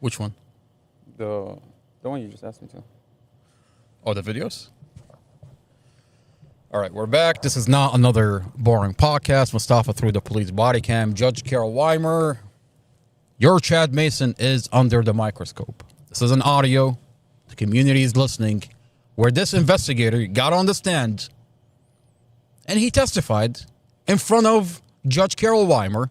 Which one? The one you just asked me to. Oh, the videos? All right, we're back. This is not another boring podcast. Mustafa through the police body cam. Judge Carol Weimer, your Chad Mason is under the microscope. This is an audio. The community is listening. Where this investigator got on the stand and he testified in front of Judge Carol Weimer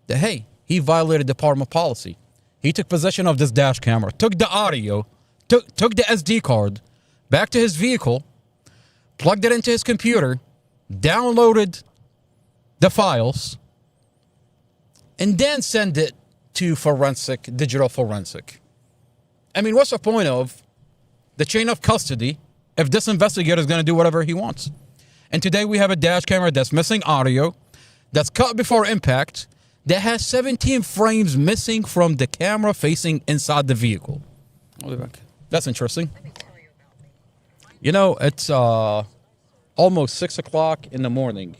that, hey, he violated department policy. He took possession of this dash camera, took the audio, took the SD card back to his vehicle, plugged it into his computer, downloaded the files, and then send it to digital forensic. I mean, what's the point of the chain of custody if this investigator is going to do whatever he wants? And today we have a dash camera that's missing audio, that's cut before impact, that has 17 frames missing from the camera facing inside the vehicle. I'll be back. That's interesting. You know, it's almost 6 o'clock in the morning,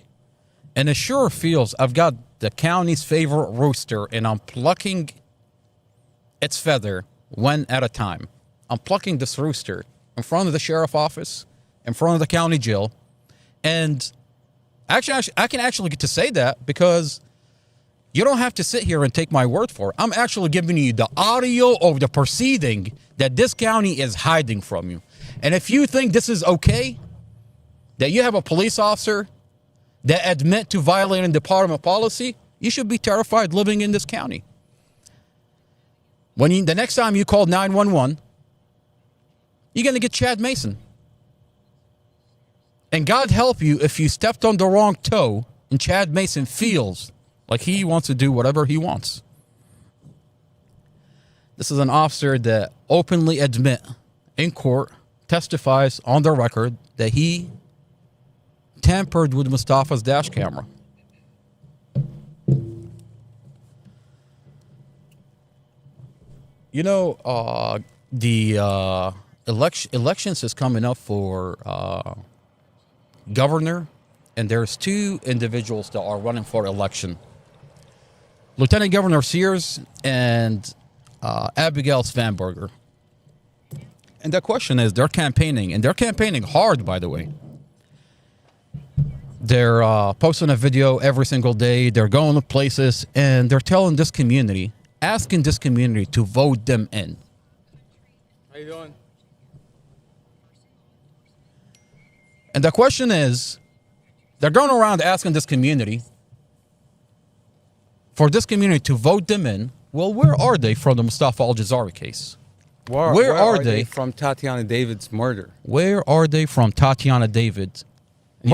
and it sure feels I've got the county's favorite rooster, and I'm plucking its feather one at a time. I'm plucking this rooster in front of the sheriff's office, in front of the county jail, and actually, I can actually get to say that because you don't have to sit here and take my word for it. I'm actually giving you the audio of the proceeding that this county is hiding from you. And if you think this is okay, that you have a police officer that admit to violating department policy, you should be terrified living in this county. The next time you call 911, you're going to get Chad Mason. And God help you if you stepped on the wrong toe and Chad Mason feels like he wants to do whatever he wants. This is an officer that openly admit in court, testifies on the record that he tampered with Mustafa's dash camera. You know, the elections is coming up for governor, and there's two individuals that are running for election. Lieutenant Governor Sears and Abigail Svanberger. And the question is, they're campaigning, and they're campaigning hard, by the way. They're posting a video every single day. They're going to places, and they're telling this community, asking this community to vote them in. How you doing? And the question is, they're going around asking this community for this community to vote them in. Well, where are they from the Mustafa Al-Jazari case? Where are they from Tatiana David's murder? Where are they from Tatiana David